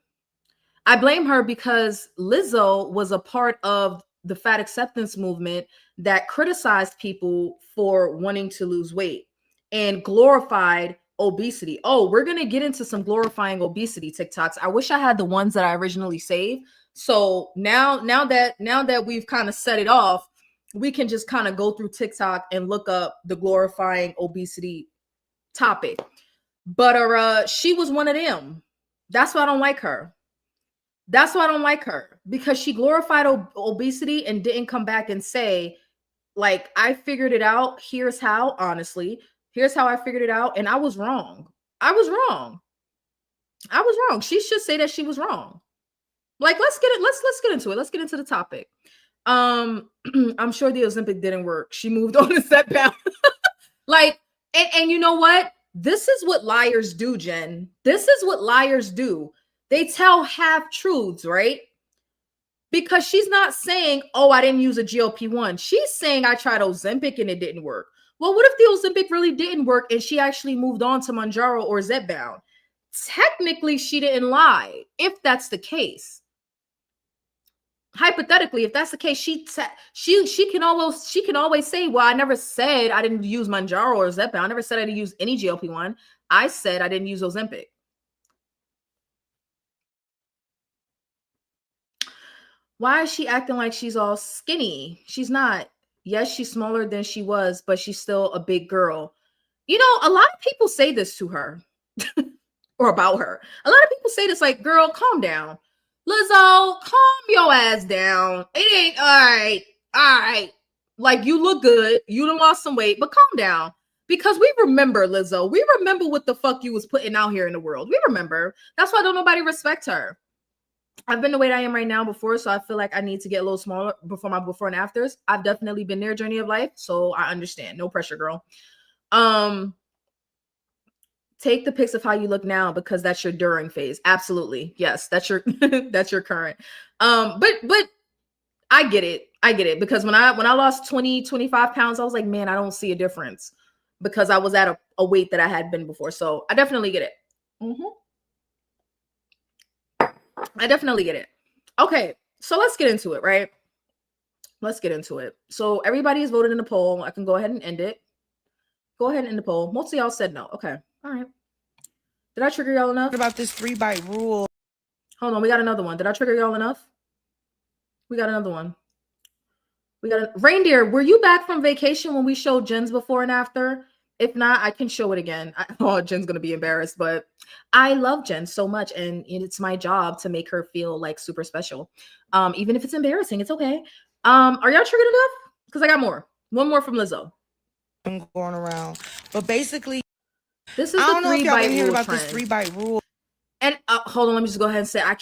I blame her because Lizzo was a part of the fat acceptance movement that criticized people for wanting to lose weight and glorified obesity. Oh, we're going to get into some glorifying obesity TikToks. I wish I had the ones that I originally saved. So now that we've kind of set it off, we can just kind of go through TikTok and look up the glorifying obesity topic. But she was one of them. That's why I don't like her. That's why I don't like her, because she glorified obesity and didn't come back and say, like, I figured it out. Here's how, honestly, here's how I figured it out. And I was wrong. I was wrong. I was wrong. She should say that she was wrong. Like, let's get into it. Let's get into the topic. I'm sure the Ozempic didn't work. She moved on to zepbound. Like, and you know what? This is what liars do, Jen. This is what liars do. They tell half truths, right? Because she's not saying, oh, I didn't use a GLP-1. She's saying I tried Ozempic and it didn't work. Well, what if the Ozempic really didn't work and she actually moved on to Mounjaro or Zepbound? Technically, she didn't lie, if that's the case. Hypothetically, if that's the case, she can always say, well, I never said I didn't use Mounjaro or Zepbound. I never said I didn't use any GLP-1. I said I didn't use Ozempic. Why is she acting like she's all skinny? She's not. Yes, she's smaller than she was, but she's still a big girl. You know, a lot of people say this to her or about her. A lot of people say this, like, girl, calm down. Lizzo, calm your ass down. It ain't all right. All right. Like, you look good. You done lost some weight, but calm down. Because we remember, Lizzo. We remember what the fuck you was putting out here in the world. We remember. That's why don't nobody respect her. I've been the weight I am right now before, so I feel like I need to get a little smaller before my before and afters. I've definitely been their journey of life, so I understand. No pressure, girl. Take the pics of how you look now because that's your during phase. Absolutely. Yes, that's your that's your current. But I get it. I get it, because when I lost 25 pounds, I was like, man, I don't see a difference because I was at a weight that I had been before. So I definitely get it. I definitely get it. Okay, so let's get into it, right? Let's get into it. So everybody's voted in the poll. I can go ahead and end it. Go ahead and end the poll. Most of y'all said no. Okay. All right. Did I trigger y'all enough? What about this 3-bite rule? Hold on. We got another one. Did I trigger y'all enough? We got another one. We got a reindeer. Were you back from vacation when we showed Jen's before and after? If not, I can show it again. Jen's going to be embarrassed, but I love Jen so much. And it's my job to make her feel like super special. Even if it's embarrassing, it's okay. Are y'all triggered enough? Because I got more. One more from Lizzo. I'm going around. But basically, this is the 3-bite rule about trend. This 3-bite rule. And hold on, let me just go ahead and say I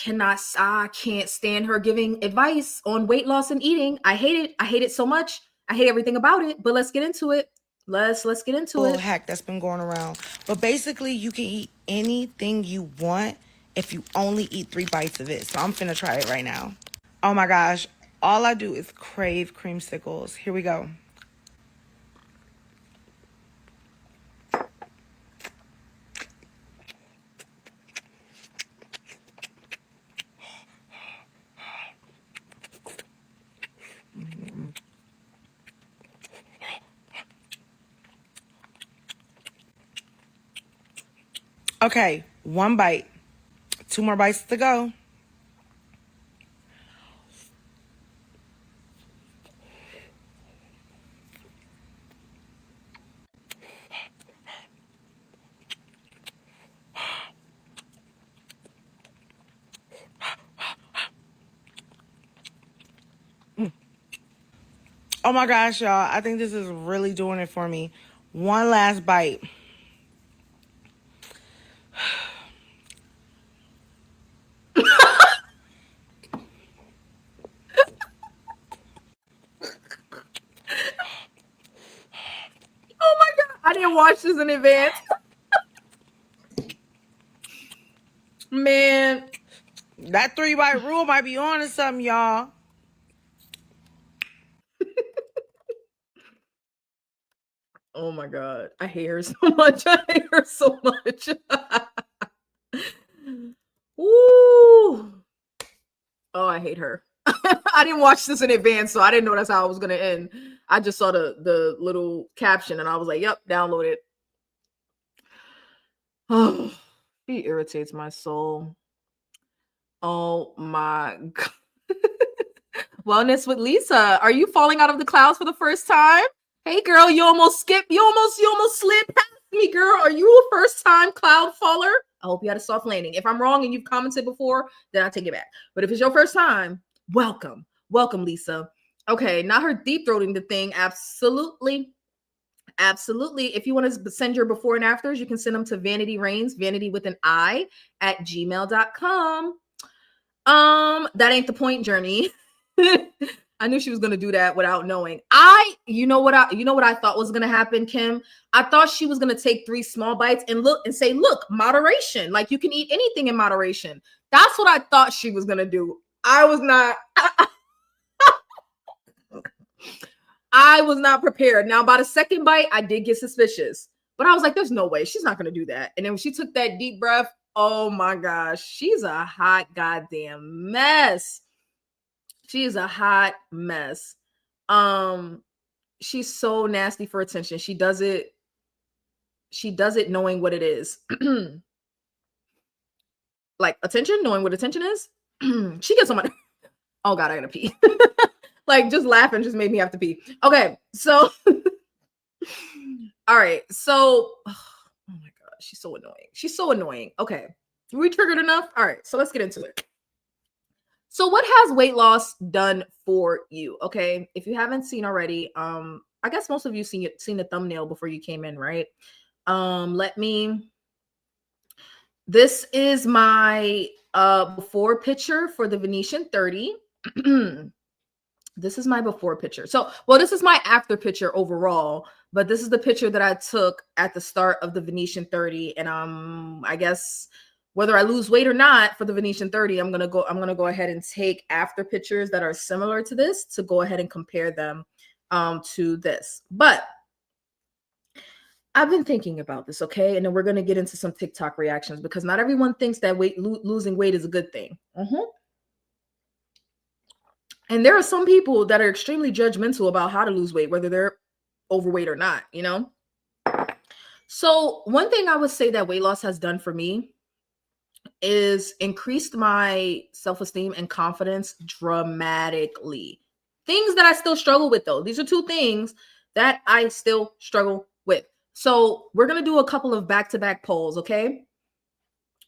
can't stand her giving advice on weight loss and eating. I hate it. I hate it so much. I hate everything about it. But let's get into it. Let's get into it. Hack that's been going around. But basically, you can eat anything you want if you only eat 3 bites of it. So I'm finna try it right now. Oh my gosh. All I do is crave creamsicles. Here we go. Okay, 1 bite. 2 more bites to go. Oh my gosh, y'all. I think this is really doing it for me. 1 last bite. didn't watch this in advance. Man. That 3-bite rule might be on to something, y'all. Oh my God. I hate her so much. I hate her so much. Ooh. Oh, I hate her. I didn't watch this in advance, so I didn't know that's how it was gonna end. I just saw the little caption and I was like, yep, download it. Oh, she irritates my soul. Oh my God. Wellness with Lisa. Are you falling out of the clouds for the first time? Hey girl, you almost skipped. You almost slid past me, girl. Are you a first time cloud faller? I hope you had a soft landing. If I'm wrong and you've commented before, then I take it back. But if it's your first time, welcome. Welcome, Lisa. Okay, not her deep throating the thing. Absolutely. Absolutely. If you want to send your before and afters, you can send them to Vanity Reigns, vanity with an I, at gmail.com. That ain't the point, Journey. I knew she was gonna do that without knowing. You know what I thought was gonna happen, Kim? I thought she was gonna take 3 small bites and say, look, moderation. Like you can eat anything in moderation. That's what I thought she was gonna do. I was not. I was not prepared. Now, by the second bite, I did get suspicious, but I was like, there's no way she's not gonna do that. And then when she took that deep breath, oh my gosh, she's a hot goddamn mess. She is a hot mess. She's so nasty for attention. She does it knowing what it is. Like attention, knowing what attention is. She gets somebody. Oh God, I gotta pee. Like just laughing just made me have to pee. Okay, so all right. So oh my God, she's so annoying. She's so annoying. Okay. We triggered enough? All right, so let's get into it. So what has weight loss done for you? Okay. If you haven't seen already, I guess most of you seen the thumbnail before you came in, right? This is my before picture for the Venetian 30. This is my before picture. So, well, this is my after picture overall, but this is the picture that I took at the start of the Venetian 30. And I guess whether I lose weight or not for the Venetian 30, I'm gonna go ahead and take after pictures that are similar to this to go ahead and compare them to this. But I've been thinking about this, okay? And then we're gonna get into some TikTok reactions because not everyone thinks that losing weight is a good thing. And there are some people that are extremely judgmental about how to lose weight, whether they're overweight or not, you know? So one thing I would say that weight loss has done for me is increased my self-esteem and confidence dramatically. Things that I still struggle with, though. These are 2 things that I still struggle with. So we're going to do a couple of back-to-back polls, okay?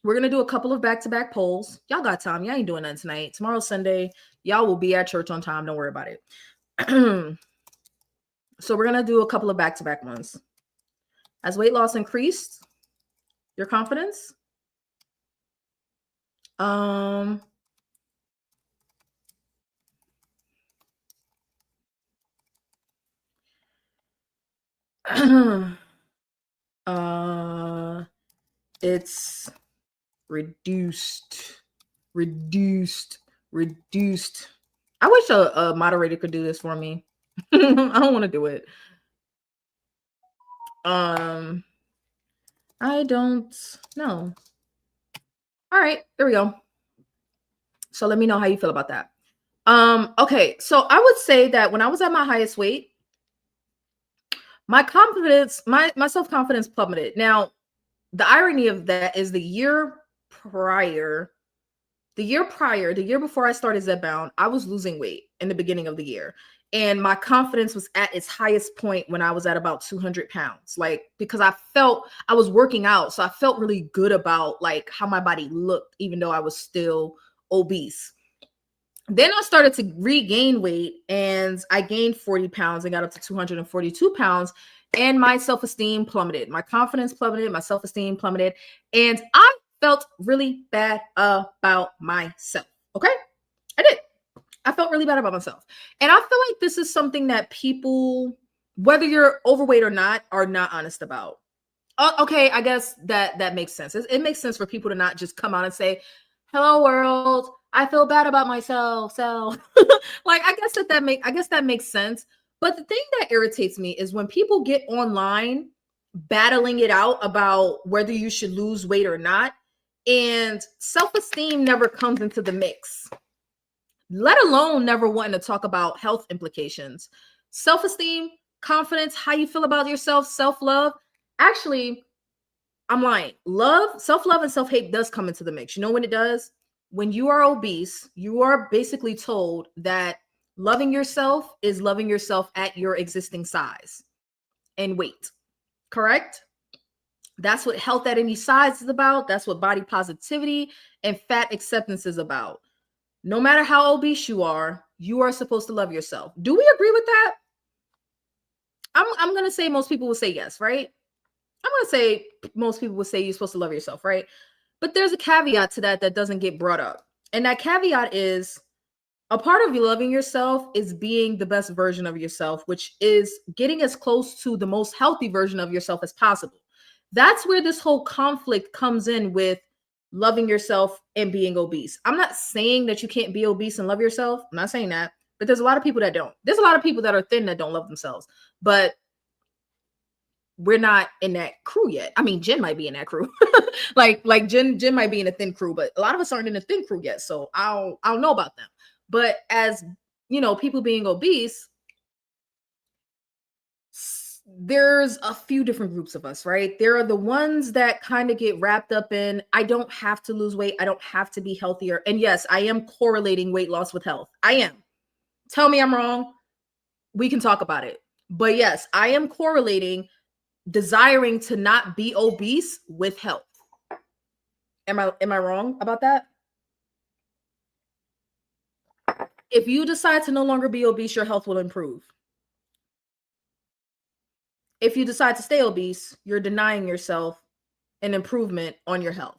We're going to do a couple of back-to-back polls. Y'all got time. Y'all ain't doing nothing tonight. Tomorrow's Sunday. Y'all will be at church on time. Don't worry about it. So we're going to do a couple of back-to-back ones. Has weight loss increased your confidence? It's reduced. I wish a moderator could do this for me. I don't want to do it. I don't know. All right, there we go. So let me know how you feel about that. Okay, so I would say that when I was at my highest weight, my confidence, my self-confidence plummeted. Now, the irony of that is the year before I started zepbound, I was losing weight in the beginning of the year. And my confidence was at its highest point when I was at about 200 pounds. Like, because I was working out. So I felt really good about like how my body looked, even though I was still obese. Then I started to regain weight and I gained 40 pounds and got up to 242 pounds. And my self-esteem plummeted. My confidence plummeted. My self-esteem plummeted. And I felt really bad about myself. Okay? I did. I felt really bad about myself. And I feel like this is something that people whether you're overweight or not, are not honest about. Okay, I guess that makes sense. It makes sense for people to not just come out and say, "Hello, world. I feel bad about myself." So, like, I guess that makes sense. But the thing that irritates me is when people get online battling it out about whether you should lose weight or not, and self-esteem never comes into the mix, let alone never wanting to talk about health implications. Self-esteem, confidence, how you feel about yourself, self-love. Actually, I'm lying. Self-love and self-hate does come into the mix. You know when it does? When you are obese, you are basically told that loving yourself is loving yourself at your existing size and weight. Correct? That's what health at any size is about. That's what body positivity and fat acceptance is about. No matter how obese you are supposed to love yourself. Do we agree with that? I'm going to say most people will say yes, right? I'm going to say most people would say you're supposed to love yourself, right? But there's a caveat to that doesn't get brought up. And that caveat is a part of you loving yourself is being the best version of yourself, which is getting as close to the most healthy version of yourself as possible. That's where this whole conflict comes in with loving yourself and being obese. I'm not saying that you can't be obese and love yourself. I'm not saying that, but there's a lot of people that don't. There's a lot of people that are thin that don't love themselves, but we're not in that crew yet. I mean, Jen might be in that crew. like Jen might be in a thin crew, but a lot of us aren't in a thin crew yet. So I don't know about them. But as you know, people being obese, there's a few different groups of us, right? There are the ones that kind of get wrapped up in, I don't have to lose weight. I don't have to be healthier. And yes, I am correlating weight loss with health. I am. Tell me I'm wrong. We can talk about it. But yes, I am correlating desiring to not be obese with health. Am I wrong about that? If you decide to no longer be obese, your health will improve. If you decide to stay obese, you're denying yourself an improvement on your health.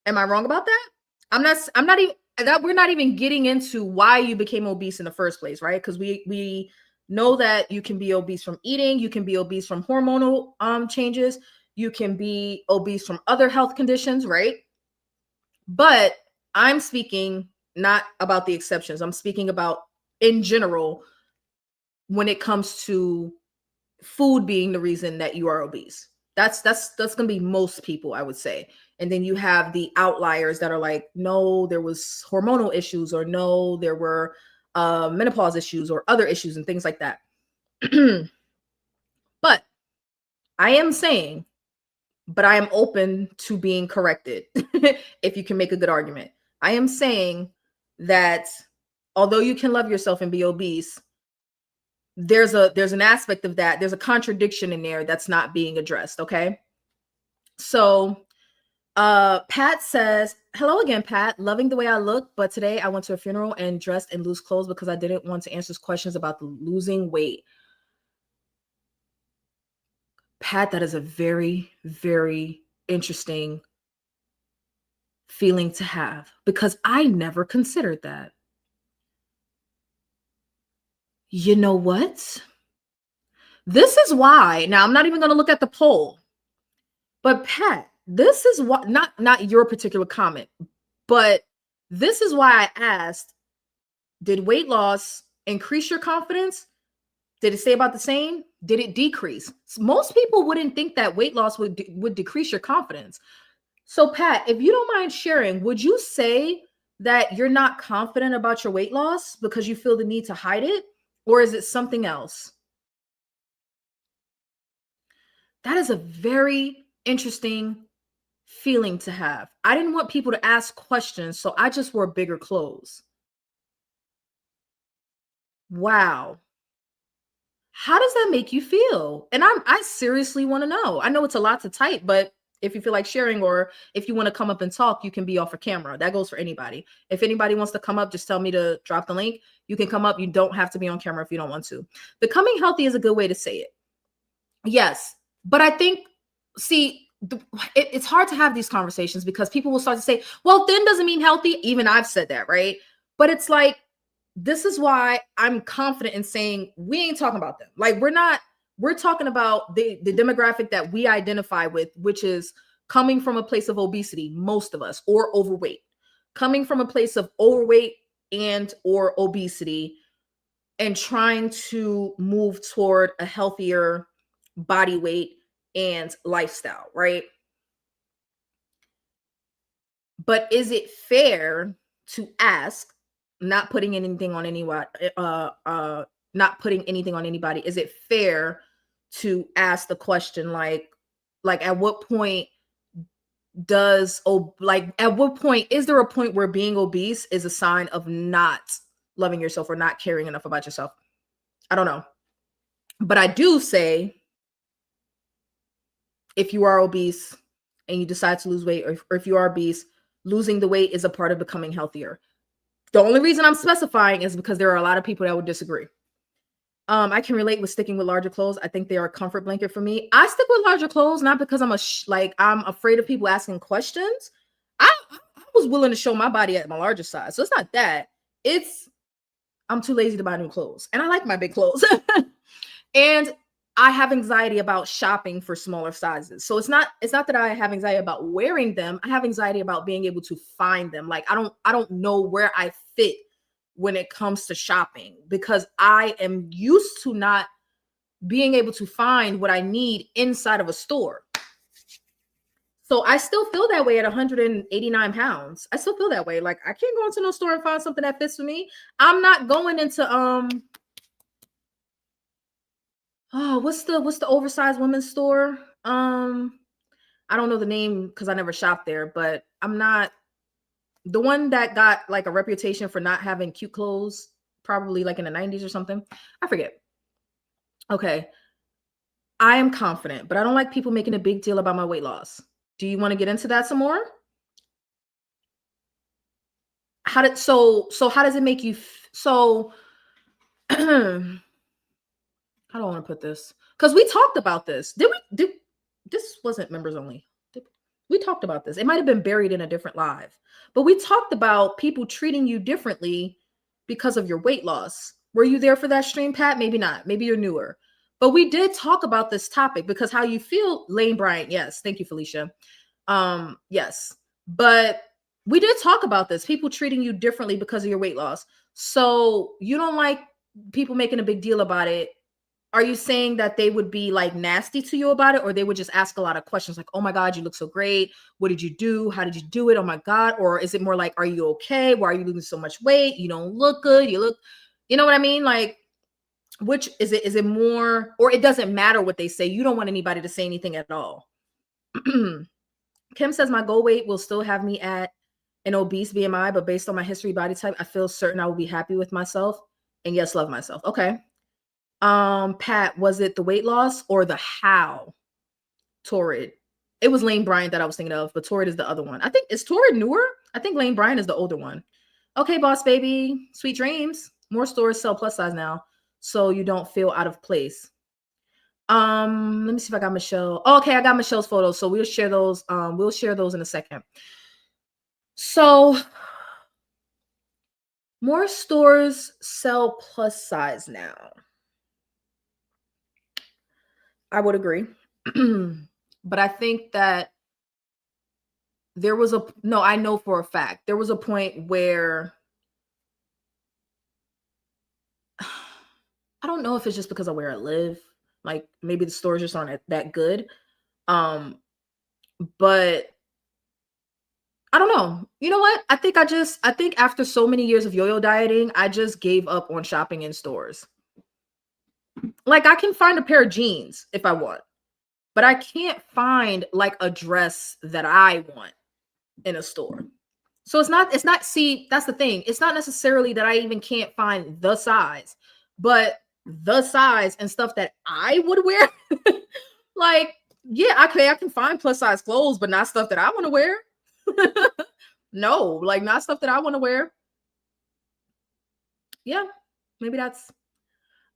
Am I wrong about that? I'm not even that we're not even getting into why you became obese in the first place, right? Because we know that you can be obese from eating, you can be obese from hormonal changes, you can be obese from other health conditions, right? But I'm speaking not about the exceptions. I'm speaking about in general when it comes to food being the reason that you are obese. That's going to be most people, I would say. And then you have the outliers that are like, no, there was hormonal issues, or no, there were menopause issues or other issues and things like that. But I am saying, but I am open to being corrected if you can make a good argument. I am saying that although you can love yourself and be obese, there's an aspect of that. There's a contradiction in there that's not being addressed. Okay. So Pat says, hello again, Pat. Loving the way I look, but today I went to a funeral and dressed in loose clothes because I didn't want to answer questions about the losing weight. Pat, that is a very, very interesting feeling to have because I never considered that. You know what? This is why. Now, I'm not even going to look at the poll. But Pat, this is what not your particular comment, but this is why I asked, did weight loss increase your confidence? Did it stay about the same? Did it decrease? Most people wouldn't think that weight loss would decrease your confidence. So Pat, if you don't mind sharing, would you say that you're not confident about your weight loss because you feel the need to hide it? Or is it something else? That is a very interesting feeling to have. I didn't want people to ask questions, so I just wore bigger clothes. Wow. How does that make you feel? And I seriously want to know. I know it's a lot to type, but if you feel like sharing or if you want to come up and talk, you can be off a camera. That goes for anybody. If anybody wants to come up, just tell me to drop the link. You can come up. You don't have to be on camera if you don't want to. Becoming healthy is a good way to say it. Yes. But I think, see, it's hard to have these conversations because people will start to say, well, thin doesn't mean healthy. Even I've said that, right? But it's like, this is why I'm confident in saying we ain't talking about them. Like we're not We're talking about the demographic that we identify with, which is coming from a place of obesity, most of us, or overweight, coming from a place of overweight and or obesity, and trying to move toward a healthier body weight and lifestyle, right? But is it fair to ask, not putting anything on anyone, not putting anything on anybody, is it fair to ask the question like at what point at what point is there a point where being obese is a sign of not loving yourself or not caring enough about yourself? I don't know. But I do say, if you are obese and you decide to lose weight, or if you are obese, losing the weight is a part of becoming healthier. The only reason I'm specifying is because there are a lot of people that would disagree. I can relate with sticking with larger clothes. I think they are a comfort blanket for me. I stick with larger clothes, not because I'm I'm afraid of people asking questions. I was willing to show my body at my larger size. So it's not that. It's I'm too lazy to buy new clothes. And I like my big clothes. And I have anxiety about shopping for smaller sizes. So it's not that I have anxiety about wearing them. I have anxiety about being able to find them. Like I don't know where I fit when it comes to shopping, because I am used to not being able to find what I need inside of a store. So I still feel that way at 189 pounds. I still feel that way. Like I can't go into no store and find something that fits for me. I'm not going into what's the oversized women's store? I don't know the name because I never shopped there, but I'm not the one that got like a reputation for not having cute clothes, probably like in the 90s or something. I forget. Okay. I am confident, but I don't like people making a big deal about my weight loss. Do you want to get into that some more? So how does it make you so how do I want to put this? Because we talked about this. Did this wasn't members only. We talked about this. It might have been buried in a different live, but we talked about people treating you differently because of your weight loss. Were you there for that stream, Pat? Maybe not. Maybe you're newer. But we did talk about this topic because how you feel, Lane Bryant. Yes. Thank you, Felicia. Yes. But we did talk about this. People treating you differently because of your weight loss. So you don't like people making a big deal about it. Are you saying that they would be like nasty to you about it, or they would just ask a lot of questions like, oh my God, you look so great. What did you do? How did you do it? Oh my God. Or is it more like, are you okay? Why are you losing so much weight? You don't look good. You know what I mean? Like, which is it? Is it more, or it doesn't matter what they say? You don't want anybody to say anything at all. Kim says my goal weight will still have me at an obese BMI, but based on my history body type, I feel certain I will be happy with myself and yes, love myself. Okay. Pat, was it the weight loss or the how? Torrid. It was Lane Bryant that I was thinking of, but Torrid is the other one. I think, is Torrid newer? I think Lane Bryant is the older one. Okay, boss baby. Sweet dreams. More stores sell plus size now, so you don't feel out of place. Let me see if I got Michelle. Oh, okay, I got Michelle's photos, so we'll share those. We'll share those in a second. So more stores sell plus size now. I would agree. But I think that there was I know for a fact, there was a point where I don't know if it's just because of where I live. Like maybe the stores just aren't that good. But I don't know. You know what? I think after so many years of yo-yo dieting, I just gave up on shopping in stores. Like I can find a pair of jeans if I want, but I can't find like a dress that I want in a store. So it's not, see, that's the thing. It's not necessarily that I even can't find the size, but the size and stuff that I would wear. Like, yeah, okay, I can find plus size clothes, but not stuff that I want to wear. No, like not stuff that I want to wear. Yeah, maybe that's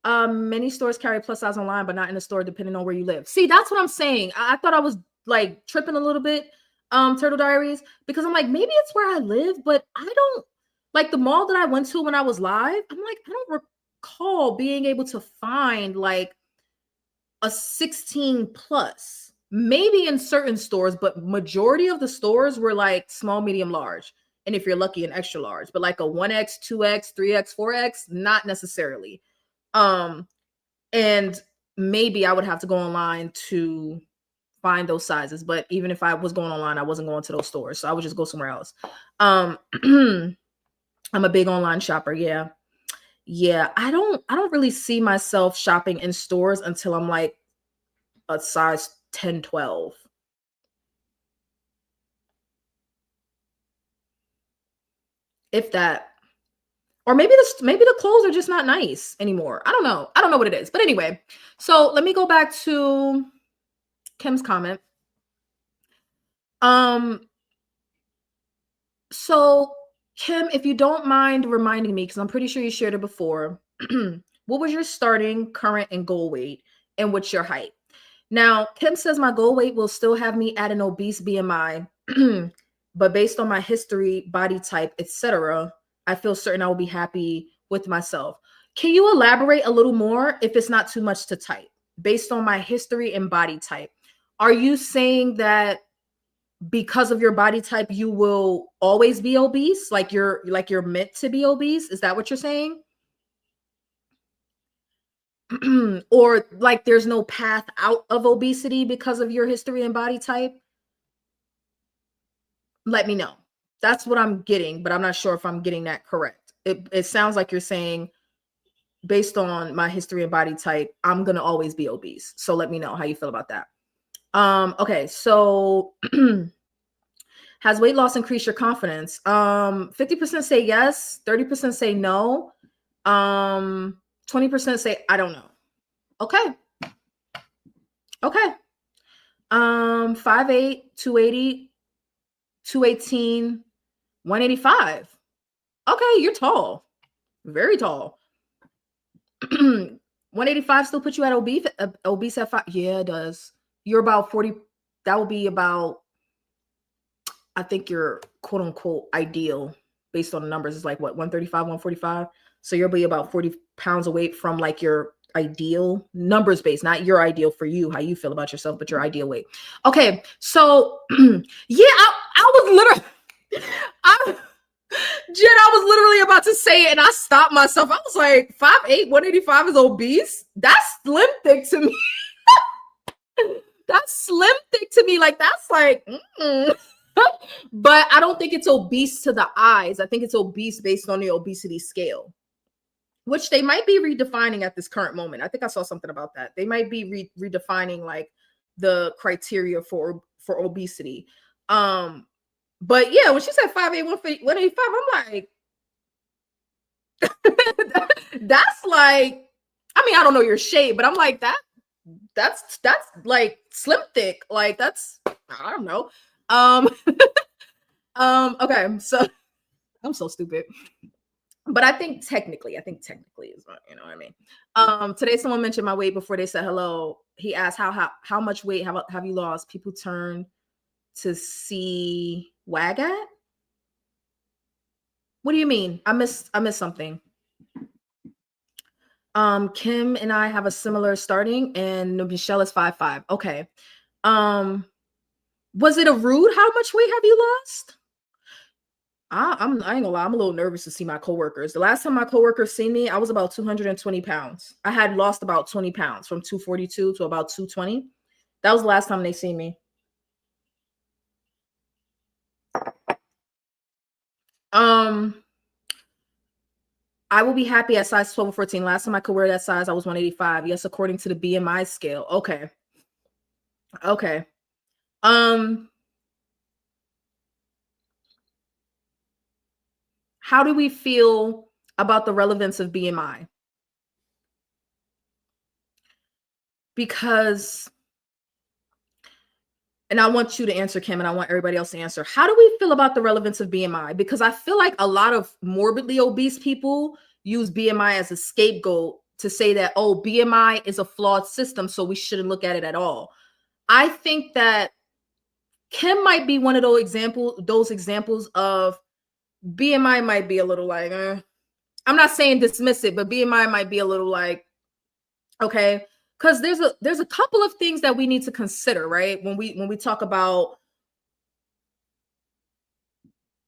many stores carry plus size online, but not in the store, depending on where you live. See, that's what I'm saying. I thought I was like tripping a little bit, Turtle Diaries, because I'm like, maybe it's where I live, but I don't like the mall that I went to when I was live. I'm like, I don't recall being able to find like a 16 plus, maybe in certain stores, but majority of the stores were like small, medium, large. And if you're lucky, an extra large, but like a 1X, 2X, 3X, 4X, not necessarily. And maybe I would have to go online to find those sizes. But even if I was going online, I wasn't going to those stores. So I would just go somewhere else. I'm a big online shopper. Yeah. Yeah. I don't really see myself shopping in stores until I'm like a size 10, 12. If that. Or maybe the clothes are just not nice anymore. I don't know. I don't know what it is. But anyway, so let me go back to Kim's comment. So Kim, if you don't mind reminding me, because I'm pretty sure you shared it before, what was your starting, current, and goal weight, and what's your height? Now, Kim says my goal weight will still have me at an obese BMI, but based on my history, body type, etc., I feel certain I will be happy with myself. Can you elaborate a little more if it's not too much to type? Based on my history and body type, are you saying that because of your body type you will always be obese, like you're meant to be obese? Is that what you're saying? Or like there's no path out of obesity because of your history and body type? Let me know. That's what I'm getting, but I'm not sure if I'm getting that correct. It sounds like you're saying based on my history and body type, I'm gonna always be obese. So let me know how you feel about that. Okay, so has weight loss increased your confidence? 50% say yes, 30% say no, 20% say I don't know. Okay. Okay. 5'8", 280, 218, 185. Okay, you're tall. Very tall. 185 still put you at obese at 5. Yeah, it does. You're about 40. That would be about, I think your quote unquote ideal based on the numbers is like what, 135, 145. So you'll be about 40 pounds away from like your ideal numbers based, not your ideal for you, how you feel about yourself, but your ideal weight. Okay. So yeah, I was literally, Jen, I was literally about to say it and I stopped myself. I was like, 5'8", 185 is obese? That's slim thick to me. That's slim thick to me. Like, that's like, but I don't think it's obese to the eyes. I think it's obese based on the obesity scale, which they might be redefining at this current moment. I think I saw something about that. They might be redefining like the criteria for obesity. But yeah, when she said 5'8", 185, I'm like, that's like, I mean, I don't know your shape, but I'm like, that's like slim thick. Like that's, I don't know. Okay, so I'm so stupid. But I think technically is what, you know what I mean. Today someone mentioned my weight before they said hello. He asked how much weight have you lost? People turn to see wag at. What do you mean? I missed something. Kim and I have a similar starting, and Michelle is 5'5". Okay. Was it a rude? How much weight have you lost? I ain't gonna lie, I'm a little nervous to see my coworkers. The last time my coworkers seen me, I was about 220 pounds. I had lost about 20 pounds from 242 to about 220. That was the last time they seen me. I will be happy at size 12 or 14. Last time I could wear that size, I was 185. Yes, according to the BMI scale. Okay. Okay. How do we feel about the relevance of BMI? Because, and I want you to answer, Kim, and I want everybody else to answer. How do we feel about the relevance of BMI? Because I feel like a lot of morbidly obese people use BMI as a scapegoat to say that, oh, BMI is a flawed system, so we shouldn't look at it at all. I think that Kim might be one of those examples of BMI might be a little like, I'm not saying dismiss it, but BMI might be a little like, okay, because there's a couple of things that we need to consider, right? When we talk about,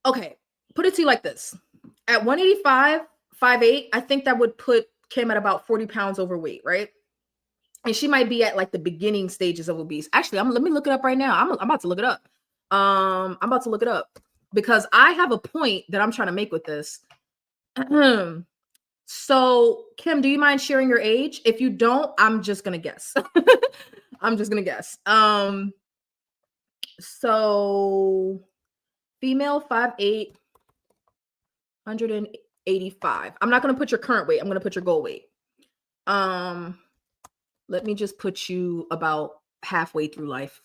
okay, put it to you like this. At 185, 5'8", I think that would put Kim at about 40 pounds overweight, right? And she might be at like the beginning stages of obese. Actually, let me look it up right now. I'm about to look it up. I'm about to look it up because I have a point that I'm trying to make with this. So, Kim, do you mind sharing your age? If you don't, I'm just gonna guess. I'm just gonna guess. So female 5'8", 185. I'm not gonna put your current weight. I'm gonna put your goal weight. Let me just put you about halfway through life.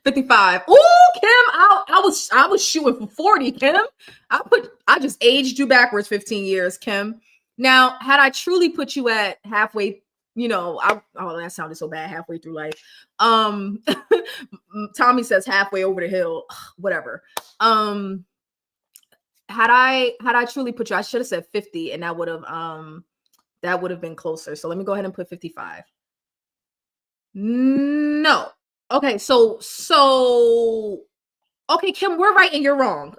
55. Oh, Kim, I was shooting for 40, Kim. I just aged you backwards 15 years, Kim. Now, had I truly put you at halfway, that sounded so bad, halfway through life. Tommy says halfway over the hill, whatever. Had I truly put you, I should have said 50, and that would have been closer. So let me go ahead and put 55. No. Okay, so okay, Kim, we're right and you're wrong.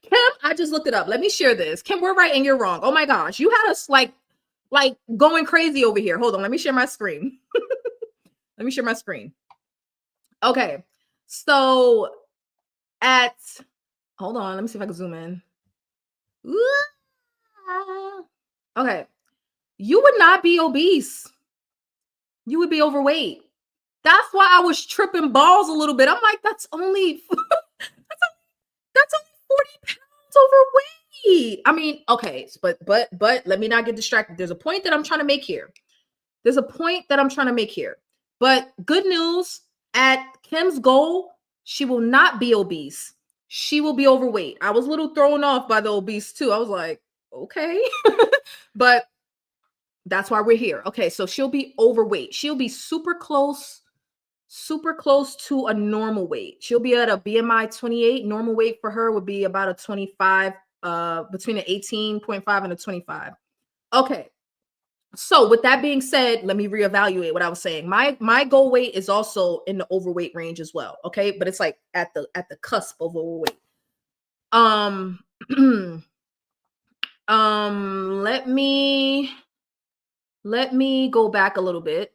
Kim, I just looked it up. Let me share this. Kim, we're right and you're wrong. Oh my gosh, you had us like going crazy over here. Hold on, let me share my screen. Let me share my screen. Okay, so hold on, let me see if I can zoom in. Okay, you would not be obese. You would be overweight. That's why I was tripping balls a little bit. I'm like, that's only 40 pounds overweight. I mean, okay, but let me not get distracted. There's a point that I'm trying to make here. But good news, at Kim's goal, she will not be obese. She will be overweight. I was a little thrown off by the obese too. I was like, okay. But that's why we're here. Okay, so she'll be overweight. She'll be super close to a normal weight. She'll be at a BMI 28. Normal weight for her would be about a 25, between an 18.5 and a 25. Okay. So with that being said, let me reevaluate what I was saying. My goal weight is also in the overweight range as well. Okay, but it's like at the cusp of overweight. Let me go back a little bit.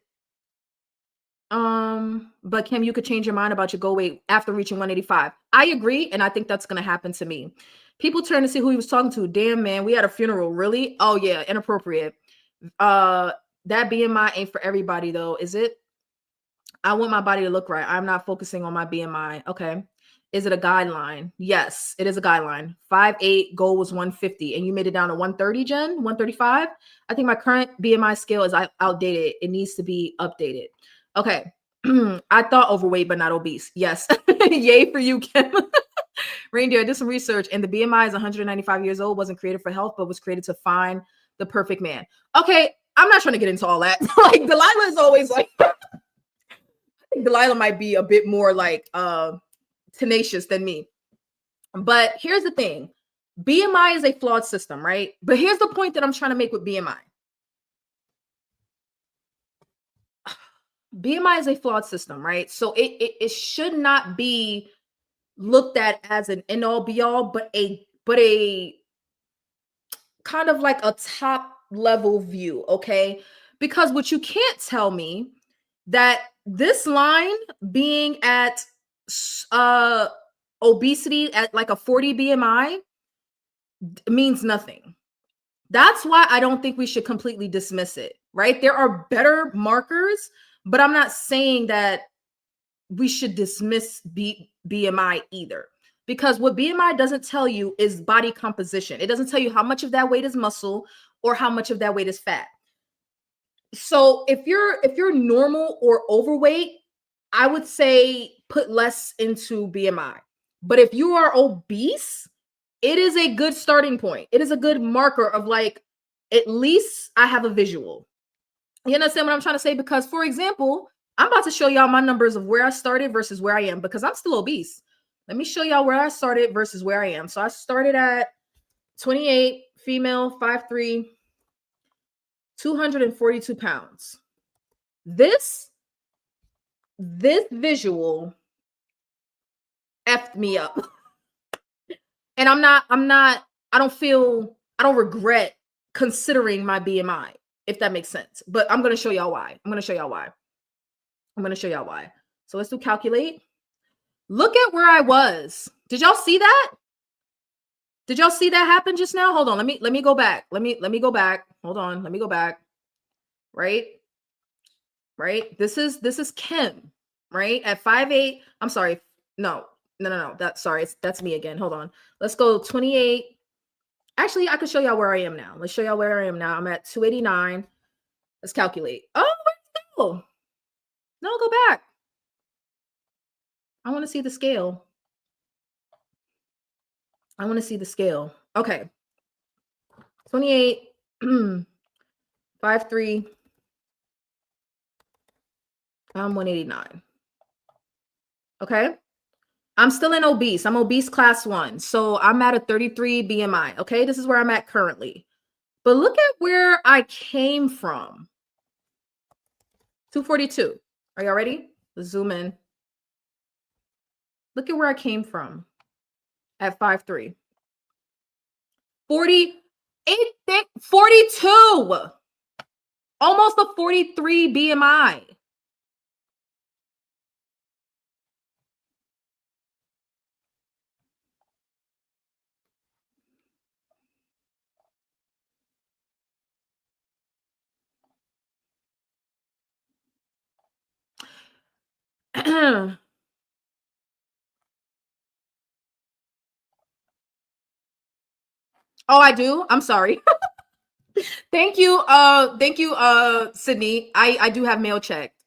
But Kim, you could change your mind about your goal weight after reaching 185. I agree, and I think that's gonna happen to me. People turn to see who he was talking to. Damn, man, we had a funeral. Really? Oh yeah, inappropriate. That BMI ain't for everybody though, is it? I want my body to look right. I'm not focusing on my BMI. Okay. Is it a guideline? Yes, it is a guideline. 5'8", goal was 150, and you made it down to 130, Jen? 135? I think my current BMI scale is outdated. It needs to be updated. Okay. I thought overweight, but not obese. Yes. Yay for you, Kim. Reindeer, I did some research, and the BMI is 195 years old, wasn't created for health, but was created to find the perfect man. Okay, I'm not trying to get into all that. Like, Delilah is always like, I think Delilah might be a bit more like tenacious than me. But here's the thing. BMI is a flawed system, right? But here's the point that I'm trying to make with BMI. BMI is a flawed system, right? So it should not be looked at as an end all be all, but a kind of like a top level view, okay? Because what you can't tell me that this line being at obesity at like a 40 BMI means nothing. That's why I don't think we should completely dismiss it, right? There are better markers, but I'm not saying that we should dismiss BMI either. Because what BMI doesn't tell you is body composition. It doesn't tell you how much of that weight is muscle or how much of that weight is fat. So if you're normal or overweight, I would say put less into BMI. But if you are obese, it is a good starting point. It is a good marker of like, at least I have a visual. You understand what I'm trying to say? Because, for example, I'm about to show y'all my numbers of where I started versus where I am because I'm still obese. Let me show y'all where I started versus where I am. So I started at 28, female, 5'3". 242 pounds. This visual effed me up. And I don't regret considering my BMI, if that makes sense. But I'm going to show y'all why. So let's do calculate. Look at where I was. Did y'all see that? Did y'all see that happen just now? Hold on. Let me go back. Let me go back. Hold on. Let me go back. Right? This is Kim, right? At 5'8". I'm sorry. No. That's me again. Hold on. Let's go 28. Actually, I could show y'all where I am now. Let's show y'all where I am now. I'm at 289. Let's calculate. Oh, where'd it go? No, go back. I want to see the scale. Okay. 28, 5'3". I'm 189. Okay. I'm still in obese. I'm obese class 1. So I'm at a 33 BMI. Okay. This is where I'm at currently. But look at where I came from. 242. Are y'all ready? Let's zoom in. Look at where I came from at 5'3". 42. Almost a 43 BMI. Oh, I do. I'm sorry. Thank you, Sydney. I do have mail checked.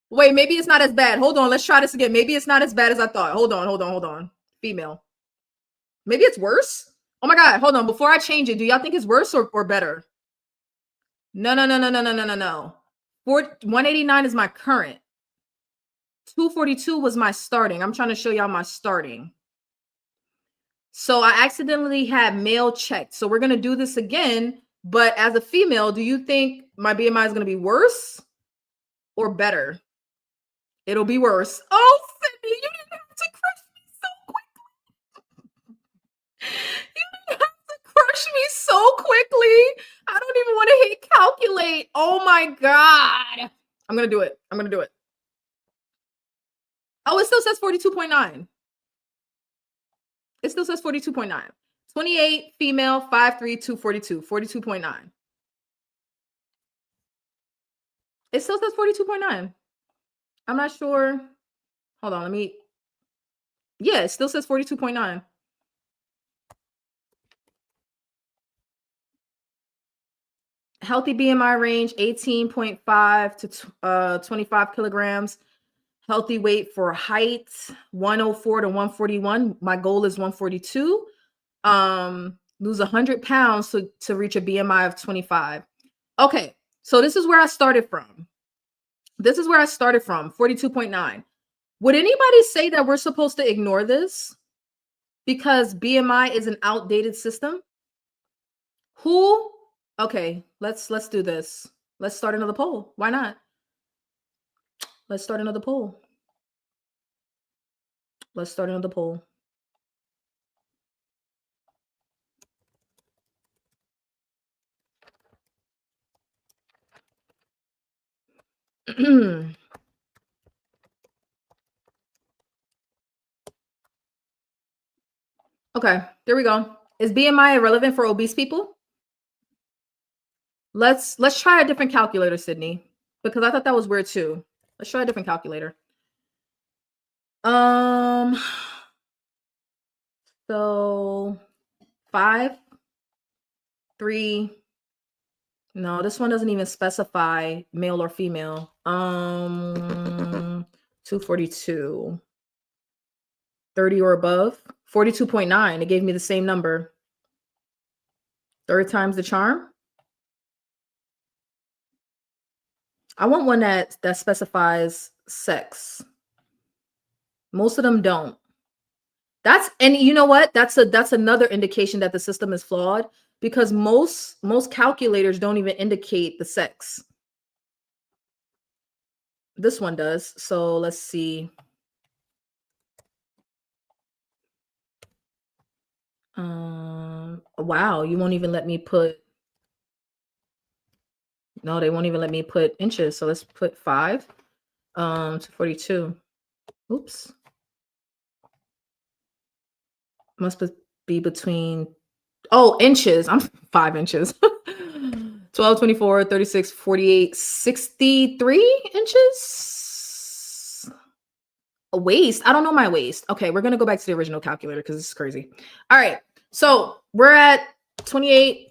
Wait, maybe it's not as bad. Hold on, let's try this again. Maybe it's not as bad as I thought. Hold on. Female. Maybe it's worse. Oh my God, hold on. Before I change it, do y'all think it's worse or better? No. 189 is my current. 242 was my starting. I'm trying to show y'all my starting. So I accidentally had male checked. So we're going to do this again. But as a female, do you think my BMI is going to be worse or better? It'll be worse. Oh, Sydney, you didn't have to crush me so quickly. I don't even want to hit calculate. Oh my God. I'm going to do it. Oh, it still says 42.9. It still says 42.9. 28, female, 5'3", 242, 42.9. It still says 42.9. I'm not sure. Hold on, yeah, it still says 42.9. Healthy BMI range, 18.5 to 25 kilograms. Healthy weight for height, 104 to 141. My goal is 142. Lose 100 pounds to reach a BMI of 25. Okay, so this is where I started from. 42.9. Would anybody say that we're supposed to ignore this because BMI is an outdated system? Who? Okay, let's do this. Let's start another poll. Why not? Let's start another poll. Okay, there we go. Is BMI irrelevant for obese people? Let's try a different calculator, Sydney, because I thought that was weird too. Let's try a different calculator. So 5, 3. No, this one doesn't even specify male or female. 242. 30 or above. 42.9. It gave me the same number. Third time's the charm. I want one that specifies sex. Most of them don't. And you know what? That's another indication that the system is flawed, because most calculators don't even indicate the sex. This one does. So let's see. Wow, you won't even let me put. No, they won't even let me put inches. So let's put 5 to 42. Oops. Must be between, inches. I'm 5 inches. 12, 24, 36, 48, 63 inches. A waist. I don't know my waist. Okay, we're going to go back to the original calculator because this is crazy. All right. So we're at 28.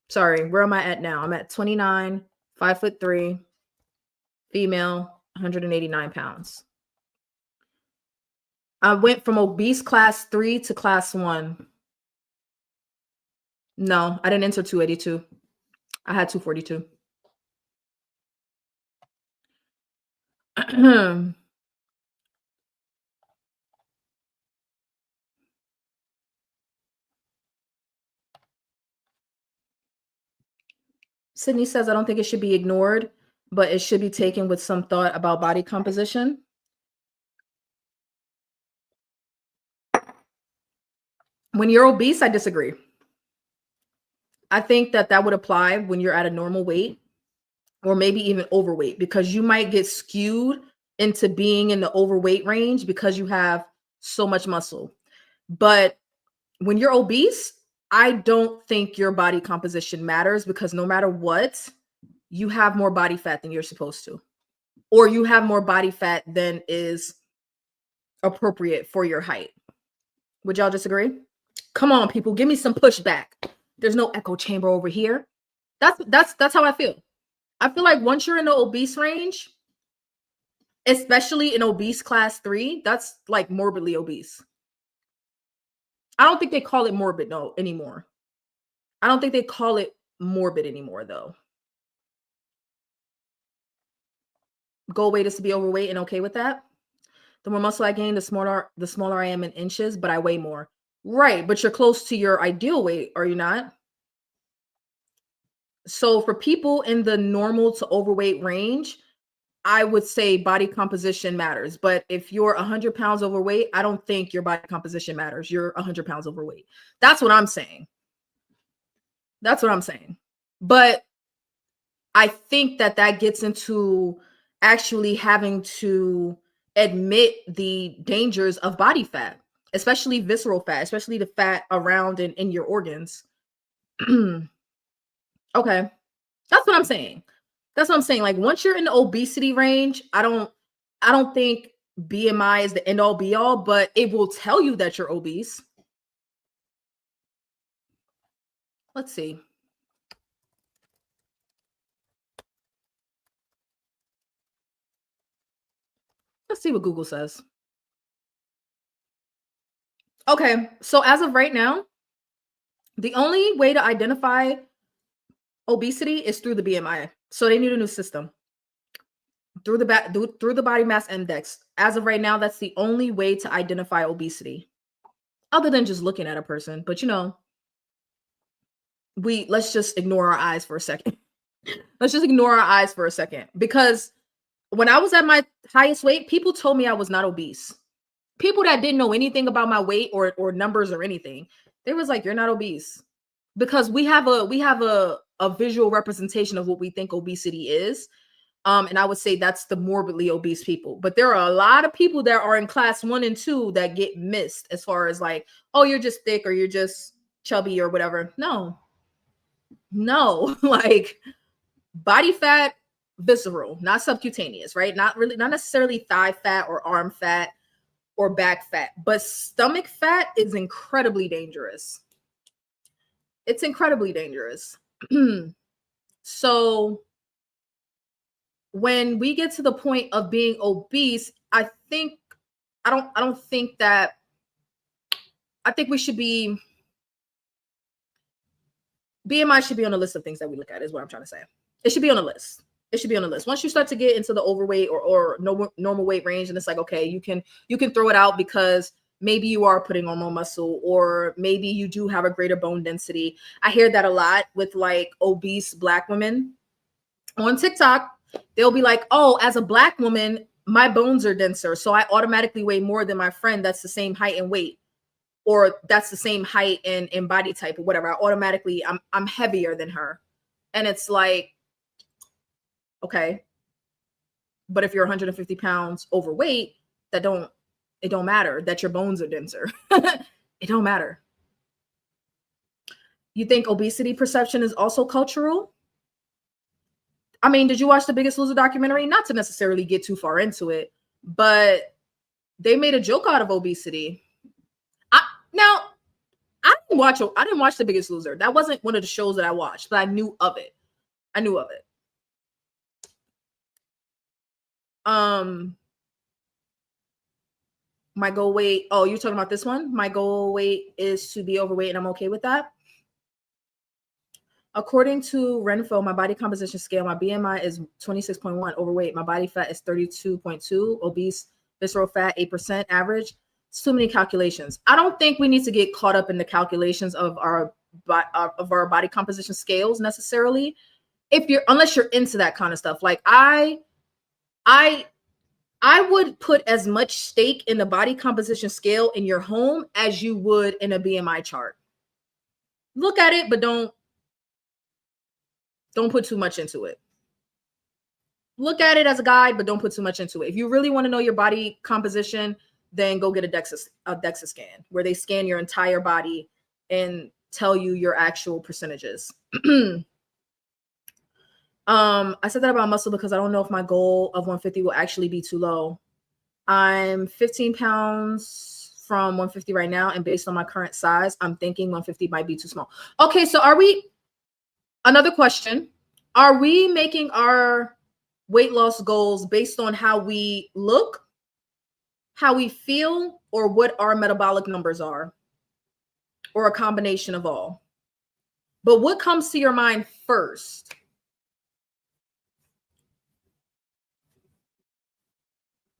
Sorry, where am I at now? I'm at 29, 5'3", female, 189 pounds. I went from obese class 3 to class 1. No, I didn't enter 282. I had 242. Sydney says, I don't think it should be ignored, but it should be taken with some thought about body composition. When you're obese, I disagree. I think that would apply when you're at a normal weight or maybe even overweight, because you might get skewed into being in the overweight range because you have so much muscle. But when you're obese, I don't think your body composition matters, because no matter what, you have more body fat than you're supposed to, or you have more body fat than is appropriate for your height. Would y'all disagree? Come on, people, give me some pushback. There's no echo chamber over here. That's how I feel. I feel like once you're in the obese range, especially in obese class 3, that's like morbidly obese. I don't think they call it morbid anymore. I don't think they call it morbid anymore, though. Goal weight is to be overweight and okay with that. The more muscle I gain, the smaller I am in inches, but I weigh more. Right, but you're close to your ideal weight, are you not? So for people in the normal to overweight range, I would say body composition matters. But if you're 100 pounds overweight, I don't think your body composition matters. You're 100 pounds overweight. That's what I'm saying. That's what I'm saying. But I think that gets into actually having to admit the dangers of body fat, especially visceral fat, especially the fat around and in your organs. Okay. That's what I'm saying. That's what I'm saying. Like, once you're in the obesity range, I don't think BMI is the end all be all, but it will tell you that you're obese. Let's see. Let's see what Google says. Okay, so as of right now, the only way to identify obesity is through the BMI. So they need a new system. Through the body mass index. As of right now, that's the only way to identify obesity, other than just looking at a person. But let's just ignore our eyes for a second. Let's just ignore our eyes for a second, because when I was at my highest weight, people told me I was not obese. People that didn't know anything about my weight or numbers or anything, they was like, "You're not obese," because we have a visual representation of what we think obesity is. And I would say that's the morbidly obese people. But there are a lot of people that are in class 1 and 2 that get missed as far as like, oh, you're just thick or you're just chubby or whatever. No, like body fat, visceral, not subcutaneous, right? Not necessarily thigh fat or arm fat or back fat, but stomach fat is incredibly dangerous. It's incredibly dangerous. So when we get to the point of being obese, I think we should be, BMI should be on the list of things that we look at, is what I'm trying to say. It should be on the list. It should be on the list. Once you start to get into the overweight or normal weight range, and it's like, okay, you can throw it out because maybe you are putting on more muscle, or maybe you do have a greater bone density. I hear that a lot with like obese Black women on TikTok. They'll be like, oh, as a Black woman, my bones are denser, so I automatically weigh more than my friend that's the same height and weight, or that's the same height and body type or whatever. I automatically, I'm heavier than her. And it's like, okay, but if you're 150 pounds overweight, it don't matter that your bones are denser. It don't matter. You think obesity perception is also cultural? I mean, did you watch the Biggest Loser documentary? Not to necessarily get too far into it, but they made a joke out of obesity. I didn't watch The Biggest Loser. That wasn't one of the shows that I watched, but I knew of it. My goal weight. Oh, you're talking about this one? My goal weight is to be overweight, and I'm okay with that. According to Renfo, my body composition scale, my BMI is 26.1. Overweight. My body fat is 32.2. Obese. Visceral fat 8%. Average. It's too many calculations. I don't think we need to get caught up in the calculations of our body composition scales necessarily. Unless you're into that kind of stuff. Like I would put as much stake in the body composition scale in your home as you would in a BMI chart. Look at it, but don't put too much into it. Look at it as a guide, but don't put too much into it. If you really want to know your body composition, then go get a DEXA scan where they scan your entire body and tell you your actual percentages. I said that about muscle because I don't know if my goal of 150 will actually be too low. I'm 15 pounds from 150 right now, and based on my current size, I'm thinking 150 might be too small. Okay, so another question, are we making our weight loss goals based on how we look, how we feel, or what our metabolic numbers are, or a combination of all? But what comes to your mind first?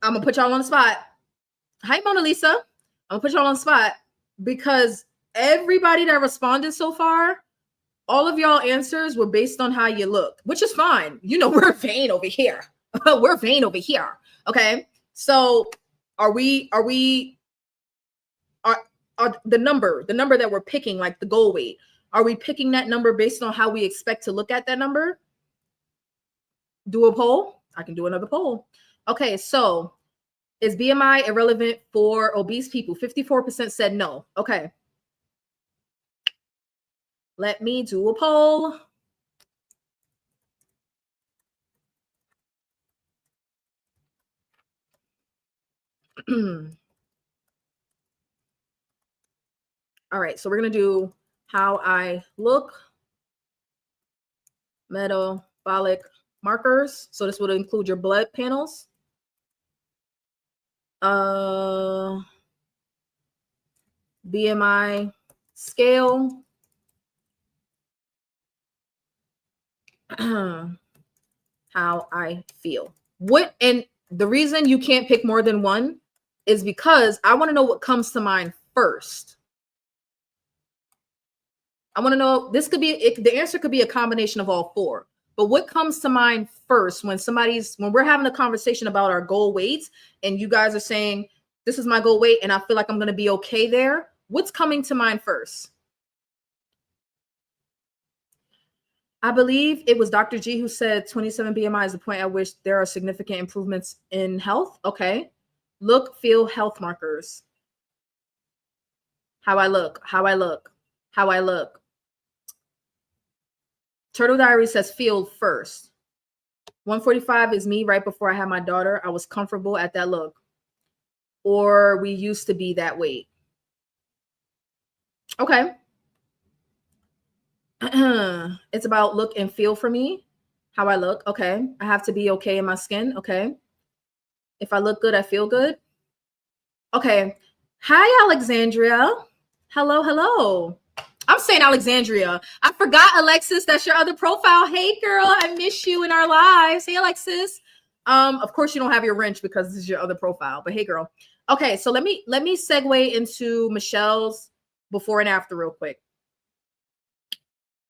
I'm gonna put y'all on the spot. Hi, Mona Lisa. I'm gonna put y'all on the spot because everybody that responded so far, all of y'all answers were based on how you look, which is fine. You know, we're vain over here. We're vain over here. Okay. So are the number that we're picking, like the goal weight, are we picking that number based on how we expect to look at that number? Do a poll. I can do another poll. Okay, so is BMI irrelevant for obese people? 54% said no. Okay. Let me do a poll. All right, so we're going to do how I look, metabolic markers. So this would include your blood panels. BMI scale. How I feel. And the reason you can't pick more than one is because I want to know what comes to mind first. I want to know, the answer could be a combination of all four, but what comes to mind first when we're having a conversation about our goal weights and you guys are saying, this is my goal weight and I feel like I'm going to be okay there. What's coming to mind first? I believe it was Dr. G who said 27 BMI is the point at which there are significant improvements in health. Okay. Look, feel, health markers. How I look. Turtle Diary says feel first. 145 is me right before I had my daughter. I was comfortable at that look. Or we used to be that weight. Okay. It's about look and feel for me. How I look. Okay. I have to be okay in my skin. Okay. If I look good, I feel good. Okay. Hi, Alexandria. Hello. I'm saying Alexandria. I forgot, Alexis. That's your other profile. Hey, girl. I miss you in our lives. Hey, Alexis. Of course, you don't have your wrench because this is your other profile. But hey, girl. Okay, so let me segue into Michelle's before and after real quick.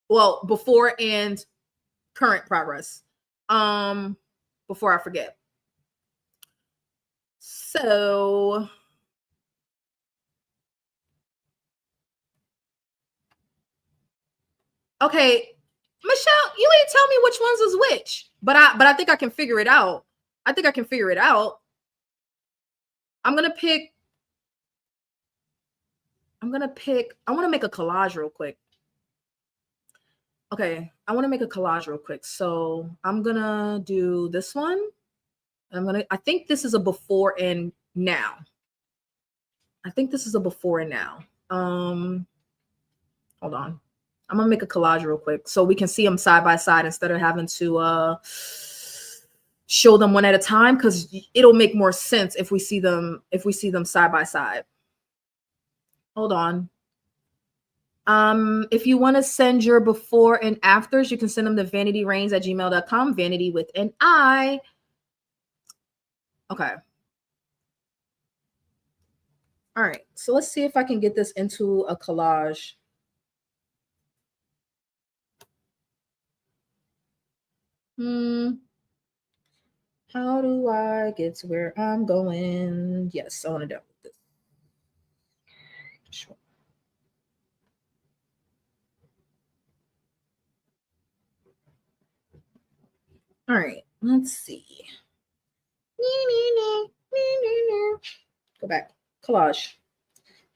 Well, before and current progress. Before I forget. So okay, Michelle, you ain't tell me which ones is which, but I think I can figure it out. I think I can figure it out. I'm gonna pick. I want to make a collage real quick. Okay, I want to make a collage real quick. So I'm gonna do this one. I think this is a before and now. I think this is a before and now. Hold on. I'm gonna make a collage real quick so we can see them side by side instead of having to show them one at a time, because it'll make more sense if we see them side by side. Hold on. If you want to send your before and afters, you can send them to vanityreigns@gmail.com, vanity with an I. Okay. All right. So let's see if I can get this into a collage. How do I get to where I'm going? Yes, I want to do this. Sure. All right, let's see. Go back. Collage.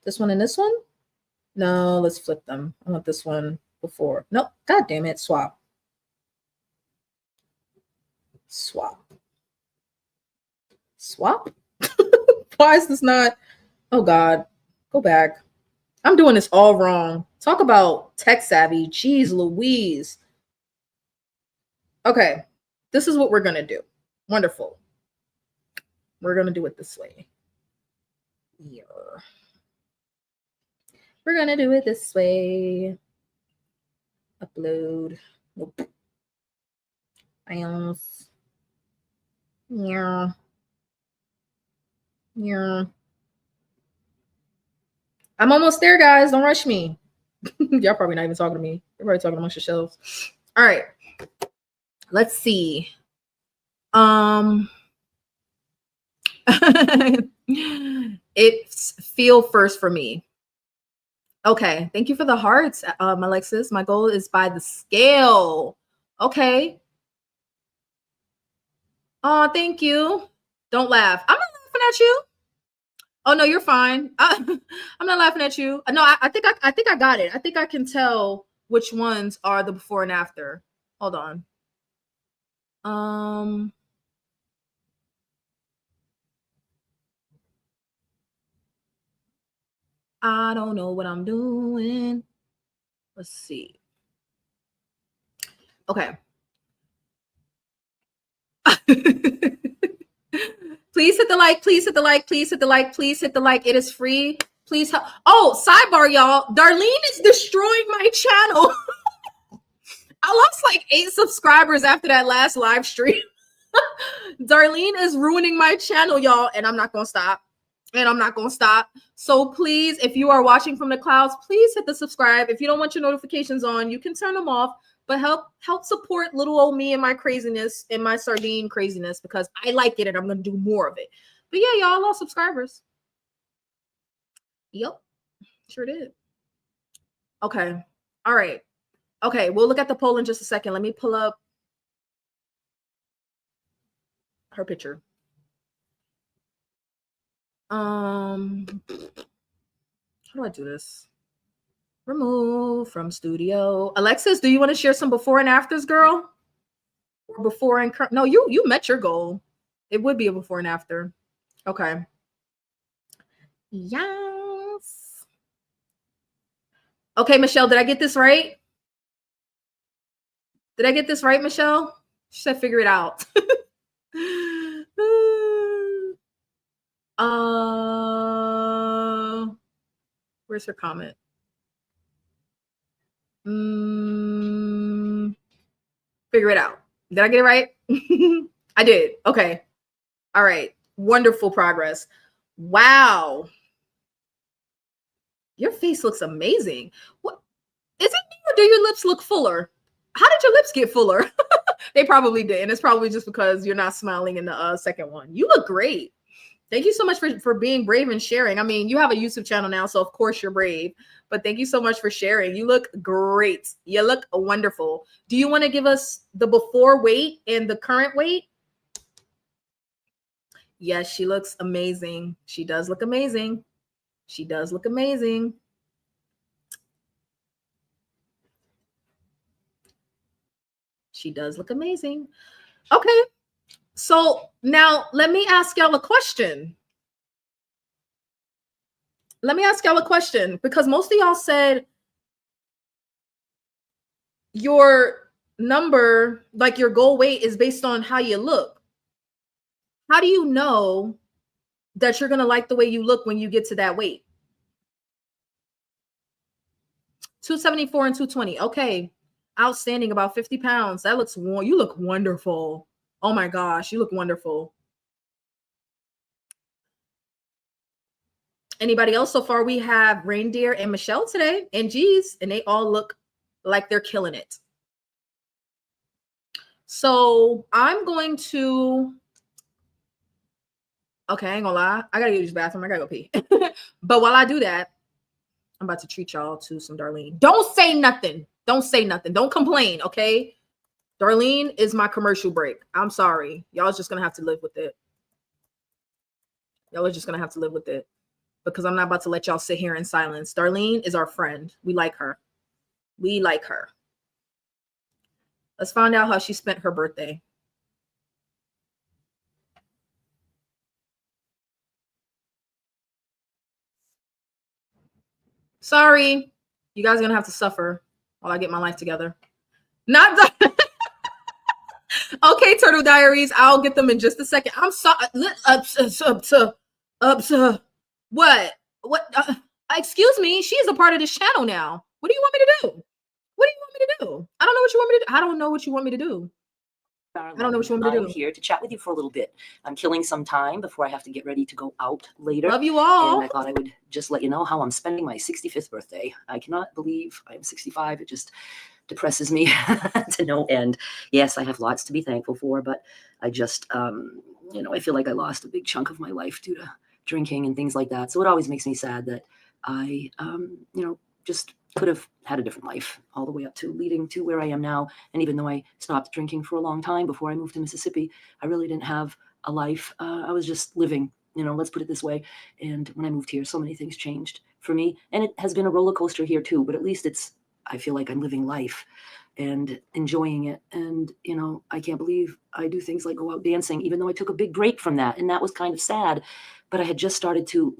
This one and this one? No, let's flip them. I want this one before. Nope. God damn it. Swap. Swap. Swap? Why is this not? Oh, God. Go back. I'm doing this all wrong. Talk about tech savvy. Jeez Louise. Okay. This is what we're going to do. Wonderful. We're going to do it this way. Yeah. We're going to do it this way. Upload. Nope. Files. Yeah. Yeah. I'm almost there, guys. Don't rush me. Y'all probably not even talking to me. You're probably talking amongst yourselves. All right. Let's see. It's feel first for me. Okay. Thank you for the hearts, Alexis. My goal is by the scale. Okay. Oh, thank you. Don't laugh. I'm not laughing at you. Oh no, you're fine. I'm not laughing at you. No, I think I got it. I think I can tell which ones are the before and after. Hold on. I don't know what I'm doing. Let's see. Okay. Please hit the like. Please hit the like. Please hit the like. Please hit the like. It is free. Please help. Oh, sidebar, y'all. Darlene is destroying my channel. I lost like 8 subscribers after that last live stream. Darlene is ruining my channel, y'all, and I'm not gonna stop. So please, if you are watching from the clouds, please hit the subscribe. If you don't want your notifications on, you can turn them off. But help support little old me and my craziness and my sardine craziness, because I like it and I'm gonna do more of it. But yeah, y'all lost subscribers. Yep, sure did. Okay, all right. Okay, we'll look at the poll in just a second. Let me pull up her picture. How do I do this? Remove from studio. Alexis, do you want to share some before and afters, girl? Or before and no, you met your goal. It would be a before and after. Okay. Yes. Okay, Michelle, did I get this right? Did I get this right, Michelle? She said figure it out. Where's her comment? Figure it out. Did I get it right? I did. Okay. All right. Wonderful progress. Wow. Your face looks amazing. What is it me or do your lips look fuller? How did your lips get fuller? They probably did. And it's probably just because you're not smiling in the second one. You look great. Thank you so much for being brave and sharing. I mean, you have a YouTube channel now, so of course you're brave. But thank you so much for sharing. You look great. You look wonderful. Do you want to give us the before weight and the current weight? Yes, she looks amazing. She does look amazing. She does look amazing. She does look amazing. Okay. So now let me ask y'all a question. Let me ask y'all a question because most of y'all said your number, like your goal weight, is based on how you look. How do you know that you're going to like the way you look when you get to that weight? 274 and 220. Okay. Outstanding. About 50 pounds. That looks warm. You look wonderful. Oh my gosh. You look wonderful. Anybody else? So far, we have Reindeer and Michelle today, and G's, and they all look like they're killing it. So I'm going to, okay, I ain't gonna lie. I gotta use the bathroom. I gotta go pee. But while I do that, I'm about to treat y'all to some Darlene. Don't say nothing. Don't say nothing. Don't complain, okay? Darlene is my commercial break. I'm sorry. Y'all just gonna have to live with it. Y'all are just gonna have to live with it because I'm not about to let y'all sit here in silence. Darlene is our friend. We like her. We like her. Let's find out how she spent her birthday. Sorry. You guys are going to have to suffer while I get my life together. Not done. Okay, Turtle Diaries. I'll get them in just a second. I'm sorry. What? What? Excuse me. She's a part of this channel now. What do you want me to do? What do you want me to do? I don't know what you want me to do. I don't know what you want me to do. Darling, I don't know what you want me to do. I'm here to chat with you for a little bit. I'm killing some time before I have to get ready to go out later. Love you all. And I thought I would just let you know how I'm spending my 65th birthday. I cannot believe I'm 65. It just depresses me to no end. Yes, I have lots to be thankful for, but I just, I feel like I lost a big chunk of my life due to drinking and things like that. So it always makes me sad that I, just could have had a different life all the way up to leading to where I am now. And even though I stopped drinking for a long time before I moved to Mississippi, I really didn't have a life. I was just living, let's put it this way. And when I moved here, so many things changed for me. And it has been a roller coaster here too, but at least I feel like I'm living life and enjoying it. And, I can't believe I do things like go out dancing, even though I took a big break from that. And that was kind of sad, but I had just started to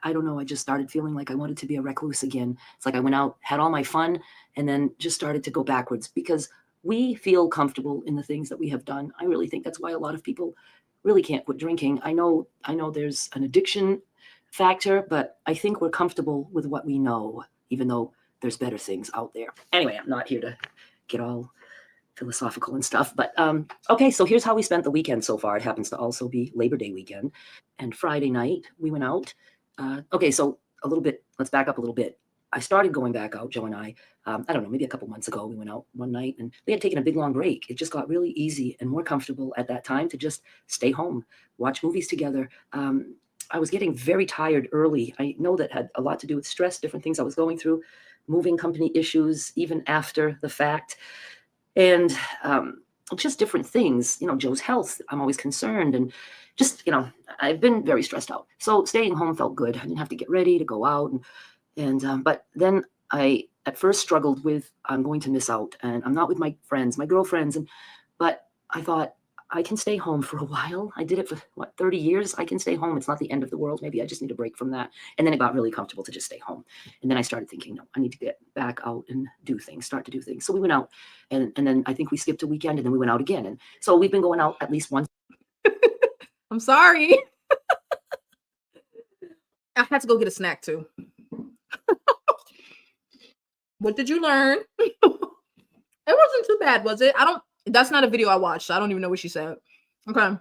I don't know. I just started feeling like I wanted to be a recluse again. It's like I went out, had all my fun, and then just started to go backwards because we feel comfortable in the things that we have done. I really think that's why a lot of people really can't quit drinking. I know there's an addiction factor, but I think we're comfortable with what we know, even though there's better things out there. Anyway, I'm not here to get all philosophical and stuff, but okay, so here's how we spent the weekend so far. It happens to also be Labor Day weekend, and Friday night we went out. Okay, so let's back up a little bit. I started going back out, Joe and I don't know, maybe a couple months ago. We went out one night and we had taken a big long break. It just got really easy and more comfortable at that time to just stay home, watch movies together. I was getting very tired early. I know that had a lot to do with stress, different things I was going through, moving company issues, even after the fact. And just different things, Joe's health, I'm always concerned. And just, I've been very stressed out. So staying home felt good. I didn't have to get ready to go out. But then I at first struggled with, I'm going to miss out and I'm not with my friends, my girlfriends. But I thought I can stay home for a while. I did it for 30 years. I can stay home. It's not the end of the world. Maybe I just need a break from that. And then it got really comfortable to just stay home. And then I started thinking, no, I need to get back out and start to do things. So we went out and then I think we skipped a weekend and then we went out again. And so we've been going out at least once. I'm sorry. I had to go get a snack too. What did you learn? It wasn't too bad, was it? That's not a video I watched. So I don't even know what she said. Okay.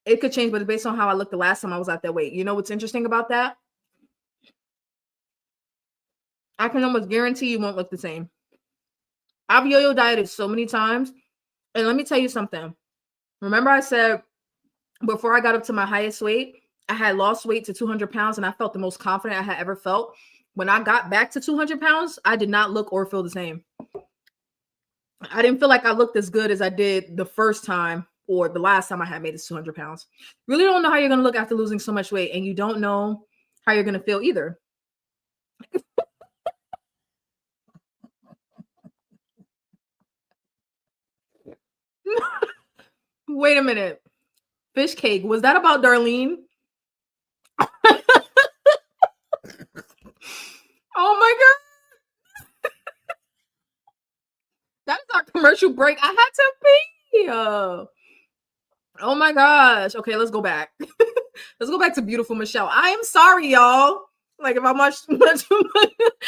It could change, but it's based on how I looked the last time I was at that weight. You know what's interesting about that? I can almost guarantee you won't look the same. I've yo-yo dieted so many times. And let me tell you something. Remember I said before I got up to my highest weight, I had lost weight to 200 pounds and I felt the most confident I had ever felt. When I got back to 200 pounds, I did not look or feel the same. I didn't feel like I looked as good as I did the first time or the last time I had made it 200 pounds. Really don't know how you're going to look after losing so much weight, and you don't know how you're going to feel either. Wait a minute. Fish cake. Was that about Darlene? Oh my God. That's our commercial break. I had to pee. Oh my gosh. Okay, let's go back. Let's go back to beautiful Michelle. I am sorry, y'all. Like if I watch too much,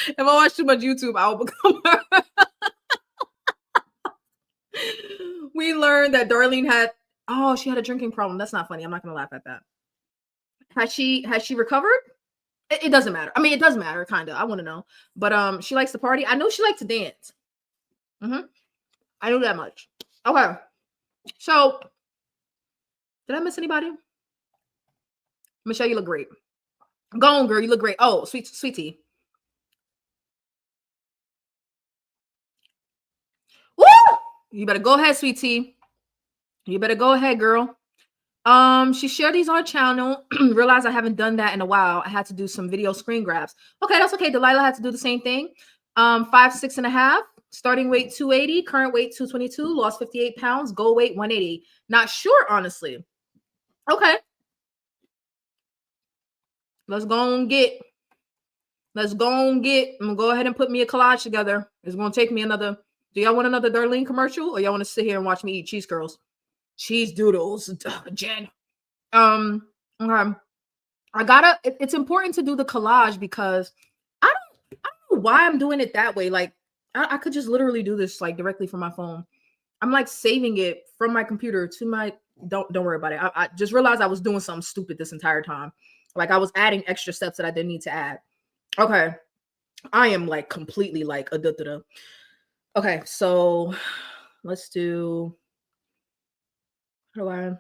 if I watch too much YouTube, I will become her. We learned that Darlene she had a drinking problem. That's not funny. I'm not gonna laugh at that. Has she recovered? It doesn't matter. I mean, it does matter, kind of. I want to know. But she likes to party. I know she likes to dance. I know that much. Okay. So, did I miss anybody? Michelle, you look great. Go on, girl. You look great. Oh, sweetie. Woo! You better go ahead, sweetie. You better go ahead, girl. She shared these on her channel. Realized I haven't done that in a while. I had to do some video screen grabs. Okay, that's okay. Delilah had to do the same thing. 5'6.5", starting weight 280, current weight 222, lost 58 pounds, goal weight 180. Not sure, honestly. Okay. Let's go and get. I'm gonna go ahead and put me a collage together. It's gonna take me another. Do y'all want another Darlene commercial, or y'all want to sit here and watch me eat cheese curls? Cheese doodles, Jen. Okay. It's important to do the collage because I don't know why I'm doing it that way. Like I could just literally do this like directly from my phone. I'm like saving it from my computer to my, don't worry about it. I just realized I was doing something stupid this entire time. Like I was adding extra steps that I didn't need to add. Okay. I am like completely like a Okay, so let's do, oh,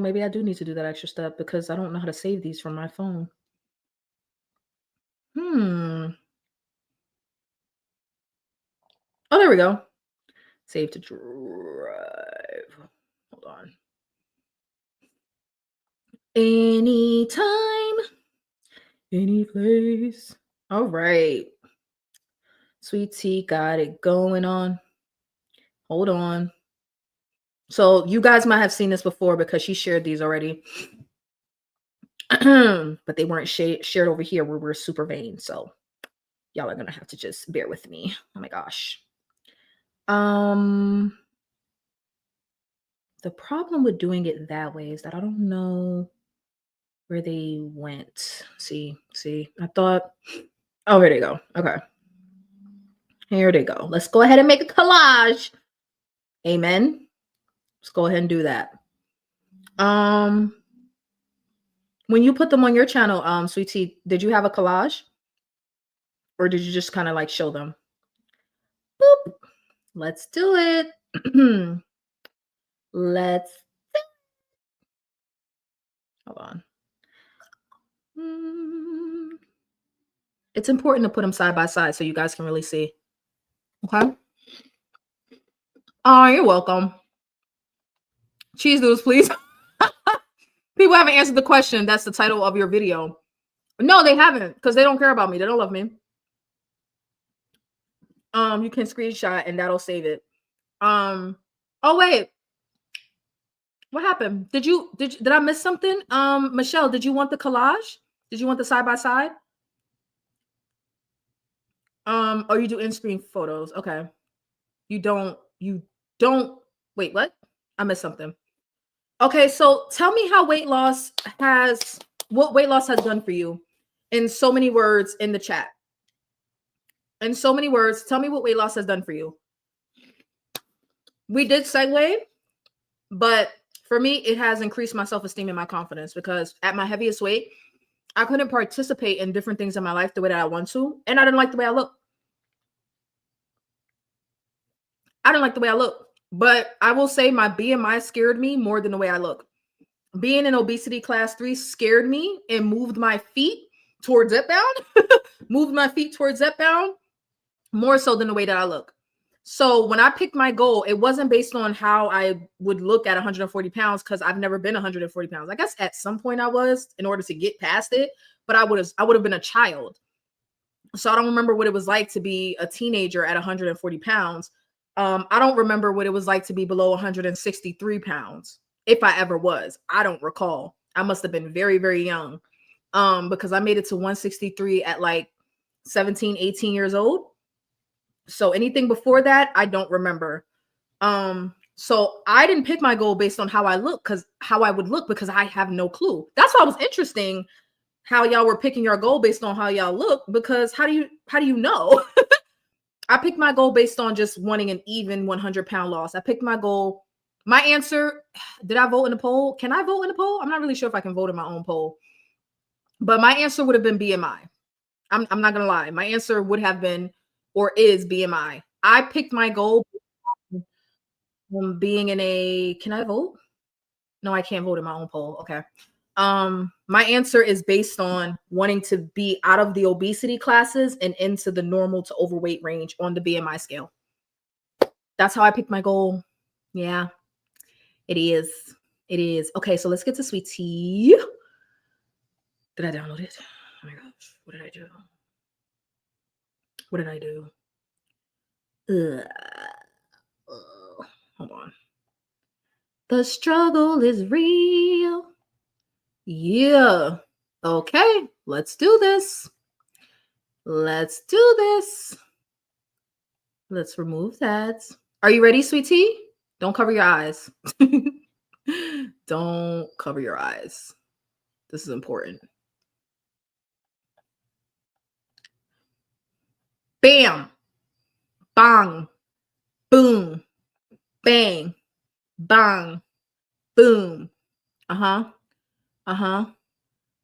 maybe I do need to do that extra step because I don't know how to save these from my phone. Oh, there we go. Save to drive. Hold on. Anytime, any place. All right. Sweet tea got it going on. Hold on. So you guys might have seen this before because she shared these already. But they weren't shared over here where we're super vain. So y'all are going to have to just bear with me. Oh my gosh. The problem with doing it that way is that I don't know where they went. See, I thought, oh, here they go. Okay. Here they go. Let's go ahead and make a collage. Amen. Let's go ahead and do that. When you put them on your channel, Sweet Tea, did you have a collage? Or did you just kind of like show them? Boop. Let's do it. Let's. Hold on. It's important to put them side by side so you guys can really see. Okay. Oh, you're welcome. Cheese doodles, please. People haven't answered the question. That's the title of your video. No, they haven't because they don't care about me. They don't love me. You can screenshot and that'll save it. Oh wait. What happened? Did I miss something? Michelle, did you want the collage? Did you want the side by side? Or you do in-screen photos. Okay. You don't wait, what? I missed something. Okay, so tell me how what weight loss has done for you in so many words in the chat. In so many words, tell me what weight loss has done for you. We did segue, but For me, it has increased my self-esteem and my confidence because at my heaviest weight, I couldn't participate in different things in my life the way that I want to. And I didn't like the way I look. I didn't like the way I look. But I will say my BMI scared me more than the way I look. Being in obesity class 3 scared me and moved my feet towards zepbound. Moved my feet towards zepbound more so than the way that I look. So when I picked my goal, it wasn't based on how I would look at 140 pounds because I've never been 140 pounds. I guess at some point I was in order to get past it, but I would have been a child. So I don't remember what it was like to be a teenager at 140 pounds. I don't remember what it was like to be below 163 pounds. If I ever was, I don't recall. I must have been very, very young. Because I made it to 163 at like 17, 18 years old. So anything before that, I don't remember. So I didn't pick my goal based on how I would look because I have no clue. That's why it was interesting how y'all were picking your goal based on how y'all look, because how do you know? I picked my goal based on just wanting an even 100-pound loss. I picked my goal. My answer, did I vote in the poll? Can I vote in the poll? I'm not really sure if I can vote in my own poll. But my answer would have been BMI. I'm not going to lie. My answer would have been or is BMI. I picked my goal from being in a, can I vote? No, I can't vote in my own poll. Okay. My answer is based on wanting to be out of the obesity classes and into the normal to overweight range on the BMI scale. That's how I picked my goal. Yeah, it is. It is. Okay, so let's get to sweet tea. Did I download it? Oh my gosh, what did I do? What did I do? Hold on. The struggle is real. Yeah. Okay, let's do this. Let's do this. Let's remove that. Are you ready, sweet tea? Don't cover your eyes. Don't cover your eyes. This is important. Bam. Bang. Boom. Bang. Bang. Boom. Uh-huh. Uh-huh.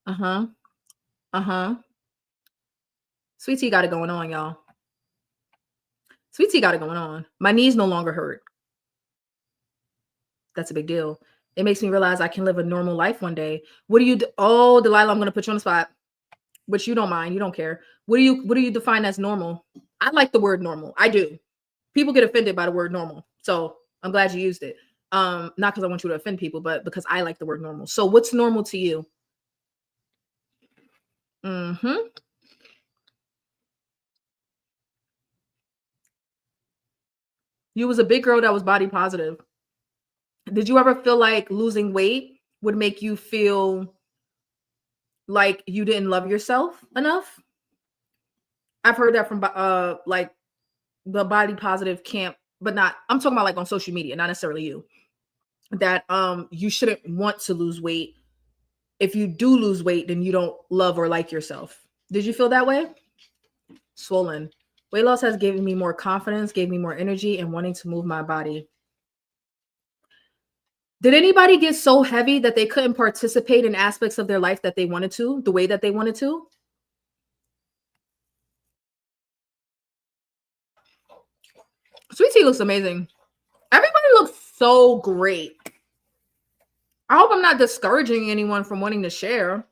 Uh-huh. Uh-huh. Sweet tea got it going on, y'all. Sweet tea got it going on. My knees no longer hurt. That's a big deal. It makes me realize I can live a normal life one day. What do you do? Oh, Delilah, I'm going to put you on the spot, which you don't mind. You don't care. What do you define as normal? I like the word normal. I do. People get offended by the word normal. So I'm glad you used it. Not because I want you to offend people, but because I like the word normal. So what's normal to you? Mm-hmm. You was a big girl that was body positive. Did you ever feel like losing weight would make you feel like you didn't love yourself enough? I've heard that from like the body positive camp, but not, I'm talking about like on social media, not necessarily you, that you shouldn't want to lose weight. If you do lose weight, then you don't love or like yourself. Did you feel that way? Swollen. Weight loss has given me more confidence, gave me more energy, and wanting to move my body. Did anybody get so heavy that they couldn't participate in aspects of their life that they wanted to, the way that they wanted to? Sweet tea looks amazing. Everybody looks so great. I hope I'm not discouraging anyone from wanting to share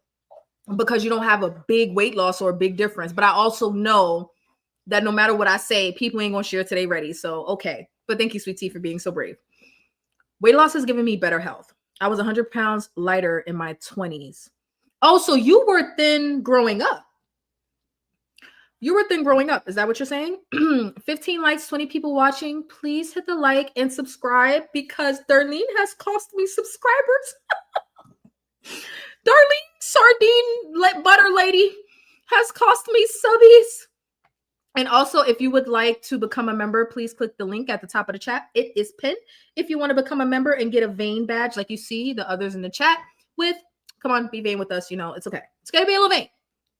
because you don't have a big weight loss or a big difference. But I also know that no matter what I say, people ain't going to share today ready. So, okay. But thank you, sweet tea, for being so brave. Weight loss has given me better health. I was 100 pounds lighter in my 20s. Oh, so you were thin growing up. You were thin growing up. Is that what you're saying? 15 likes, 20 people watching. Please hit the like and subscribe because Darlene has cost me subscribers. Darlene, sardine butter lady, has cost me subbies. And also, if you would like to become a member, please click the link at the top of the chat. It is pinned. If you want to become a member and get a vein badge like you see the others in the chat with, come on, be vain with us. You know, it's okay. It's okay to be a little vain.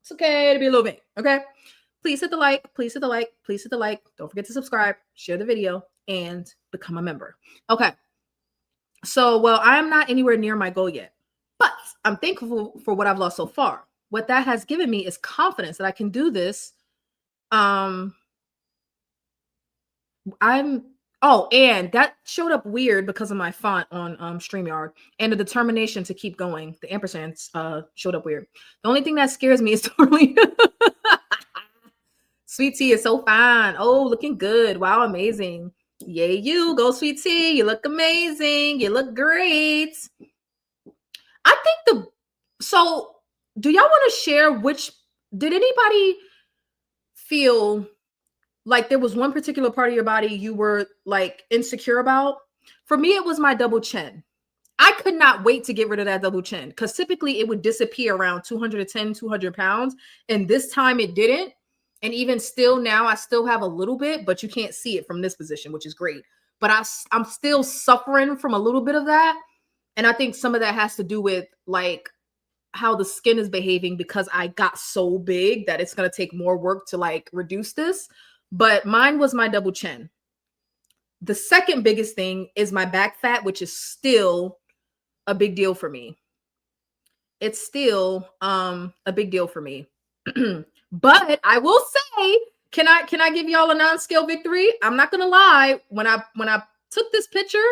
It's okay to be a little vain. Okay. Please hit the like. Please hit the like. Please hit the like. Don't forget to subscribe, share the video, and become a member. Okay. So, well, I am not anywhere near my goal yet, but I'm thankful for what I've lost so far. What that has given me is confidence that I can do this. Um, I'm Oh, and that showed up weird because of my font on StreamYard and the determination to keep going. The ampersands showed up weird. The only thing that scares me is totally Sweet Tea is so fine. Oh, looking good. Wow, amazing. Yay, you go, Sweet Tea. You look amazing. You look great. I think so do y'all want to share did anybody feel like there was one particular part of your body you were like insecure about? For me, it was my double chin. I could not wait to get rid of that double chin because typically it would disappear around 210, 200 pounds. And this time it didn't. And even still now, I still have a little bit, but you can't see it from this position, which is great. But I'm still suffering from a little bit of that. And I think some of that has to do with like how the skin is behaving because I got so big that it's going to take more work to like reduce this. But mine was my double chin. The second biggest thing is my back fat, which is still a big deal for me. It's still a big deal for me. But I will say, can I give y'all a non-scale victory? I'm not gonna lie. When I took this picture,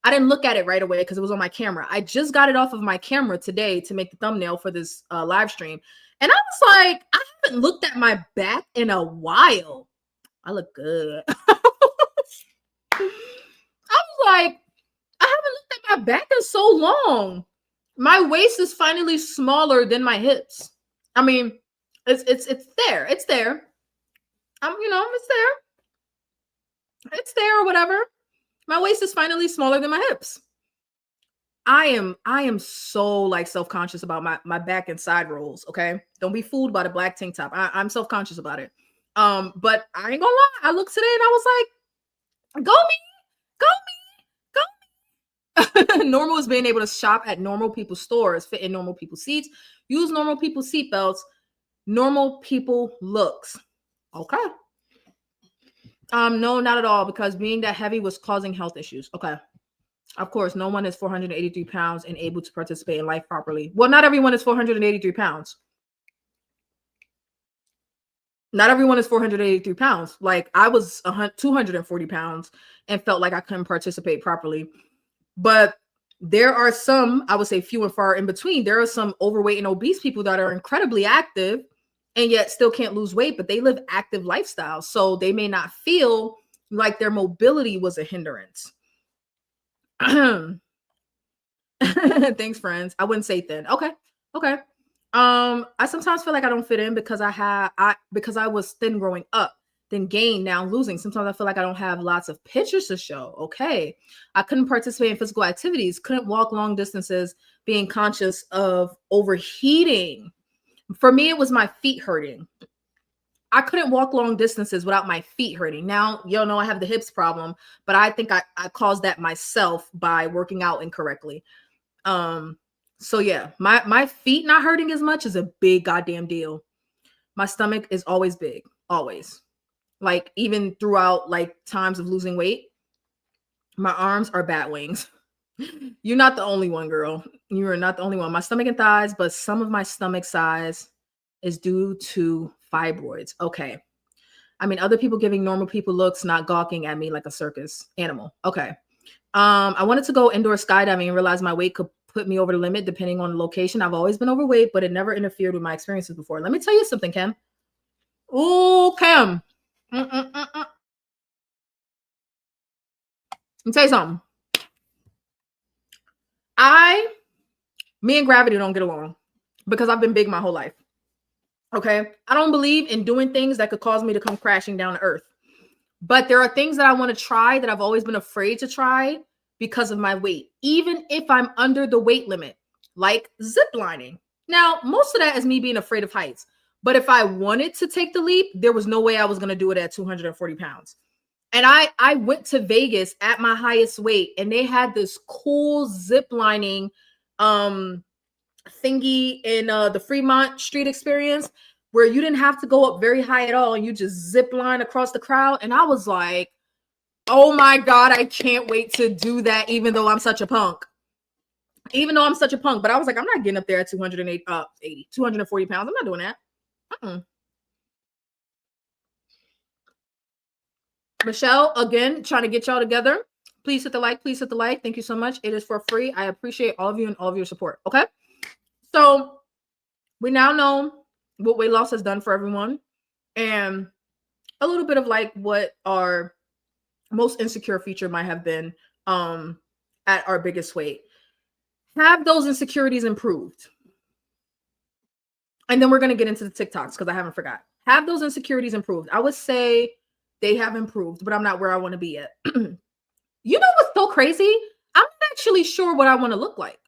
I didn't look at it right away because it was on my camera. I just got it off of my camera today to make the thumbnail for this live stream. And I was like, I haven't looked at my back in a while. I look good. I was like, I haven't looked at my back in so long. My waist is finally smaller than my hips. I mean, it's there. It's there. It's there. It's there or whatever. My waist is finally smaller than my hips. I am so like self-conscious about my back and side rolls. Okay. Don't be fooled by the black tank top. I'm self-conscious about it. But I ain't gonna lie. I looked today and I was like, go me. Normal is being able to shop at normal people's stores, fit in normal people's seats, use normal people's seatbelts, normal people looks. Okay. No, not at all, because being that heavy was causing health issues. Okay. Of course, no one is 483 pounds and able to participate in life properly. Well, not everyone is 483 pounds. Not everyone is 483 pounds. Like I was 240 pounds and felt like I couldn't participate properly. But there are some, I would say few and far in between. There are some overweight and obese people that are incredibly active and yet still can't lose weight, but they live active lifestyles. So they may not feel like their mobility was a hindrance. Thanks, friends. I wouldn't say thin. Okay. I sometimes feel like I don't fit in because because I was thin growing up, then gain, now losing. Sometimes I feel like I don't have lots of pictures to show. Okay. I couldn't participate in physical activities, couldn't walk long distances, being conscious of overheating. For me, it was my feet hurting. I couldn't walk long distances without my feet hurting. Now, y'all know I have the hips problem, but I think I caused that myself by working out incorrectly. So yeah, my feet not hurting as much is a big goddamn deal. My stomach is always big, always. Like even throughout like times of losing weight, my arms are bat wings. You're not the only one, girl. You are not the only one. My stomach and thighs, but some of my stomach size is due to fibroids. Okay. I mean, other people giving normal people looks, not gawking at me like a circus animal. Okay. I wanted to go indoor skydiving and realized my weight could put me over the limit depending on the location. I've always been overweight, but it never interfered with my experiences before. Let me tell you something, Kim. Oh, Kim. Let me tell you something. Me and gravity don't get along because I've been big my whole life. Okay. I don't believe in doing things that could cause me to come crashing down to earth. But there are things that I want to try that I've always been afraid to try because of my weight, even if I'm under the weight limit, like zip lining. Now, most of that is me being afraid of heights. But if I wanted to take the leap, there was no way I was going to do it at 240 pounds. And I went to Vegas at my highest weight, and they had this cool zip lining thingy in the Fremont Street experience where you didn't have to go up very high at all and you just zip line across the crowd. And I was like, Oh my God, I can't wait to do that, even though I'm such a punk. Even though I'm such a punk, but I was like, I'm not getting up there at 240 pounds. I'm not doing that. Michelle, again, trying to get y'all together. Please hit the like. Please hit the like. Thank you so much. It is for free. I appreciate all of you and all of your support. Okay. So we now know what weight loss has done for everyone and a little bit of like what our most insecure feature might have been at our biggest weight. Have those insecurities improved? And then we're going to get into the TikToks because I haven't forgot. Have those insecurities improved? I would say they have improved, but I'm not where I want to be yet. You know what's so crazy? I'm not actually sure what I want to look like.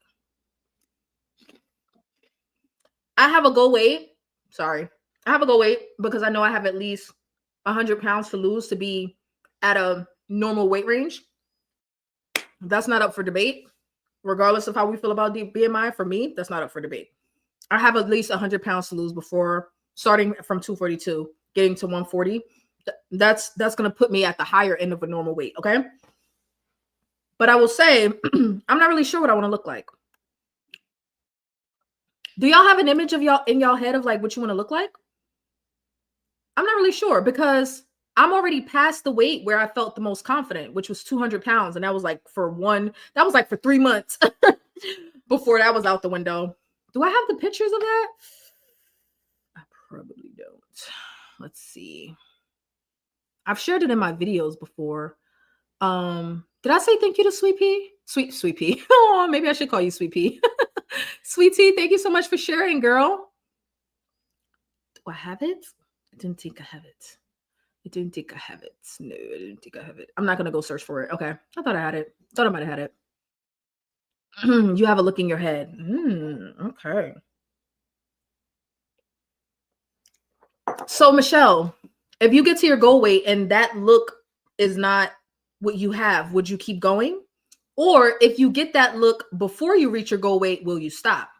I have a goal weight. Sorry. I have a goal weight because I know I have at least 100 pounds to lose to be at a normal weight range. That's not up for debate. Regardless of how we feel about BMI, for me, that's not up for debate. I have at least 100 pounds to lose before starting from 242, getting to 140. That's going to put me at the higher end of a normal weight. Okay. But I will say, I'm not really sure what I want to look like. Do y'all have an image of y'all in y'all head of like what you want to look like? I'm not really sure because I'm already past the weight where I felt the most confident, which was 200 pounds. And that was like for 3 months before that was out the window. Do I have the pictures of that? I probably don't. Let's see. I've shared it in my videos before. Did I say thank you to Sweet Pea? Sweet Pea. Oh, maybe I should call you Sweet Pea. Sweet Tea, thank you so much for sharing, girl. Do I have it? I didn't think I have it. I didn't think I have it. No, I didn't think I have it. I'm not going to go search for it. Okay. I thought I had it. Thought I might have had it. You have a look in your head. Okay. So, Michelle, if you get to your goal weight and that look is not what you have, would you keep going? Or if you get that look before you reach your goal weight, will you stop?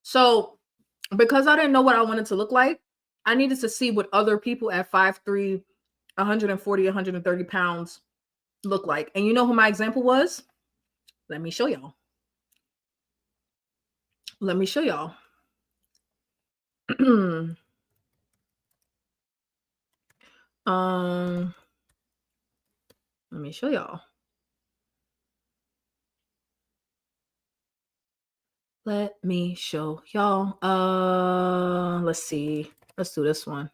So, because I didn't know what I wanted to look like, I needed to see what other people at 5'3", 140, 130 pounds look like. And you know who my example was? Let me show y'all. Let me show y'all. Let me show y'all. Let me show y'all. Let's see. Let's do this one.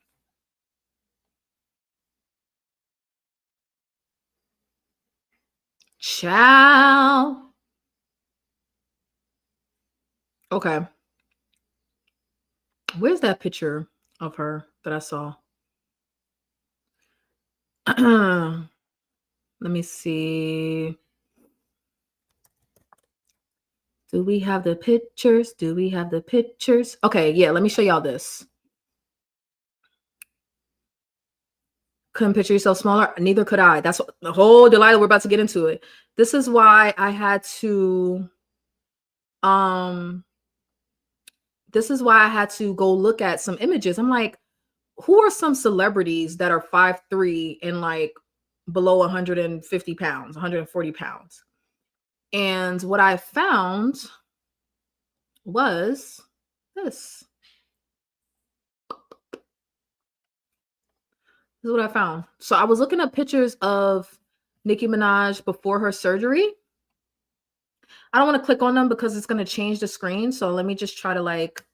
Ciao. Okay. Where's that picture of her that I saw? Let me see. Do we have the pictures? Do we have the pictures? Okay, yeah, let me show y'all this. Couldn't picture yourself smaller? Neither could I. That's what, the whole Delilah, we're about to get into it. This is why I had to go look at some images. I'm like, who are some celebrities that are 5'3" and like below 150 pounds, 140 pounds? And what I found was this. This is what I found. So I was looking at pictures of Nicki Minaj before her surgery. I don't want to click on them because it's going to change the screen. So let me just try to like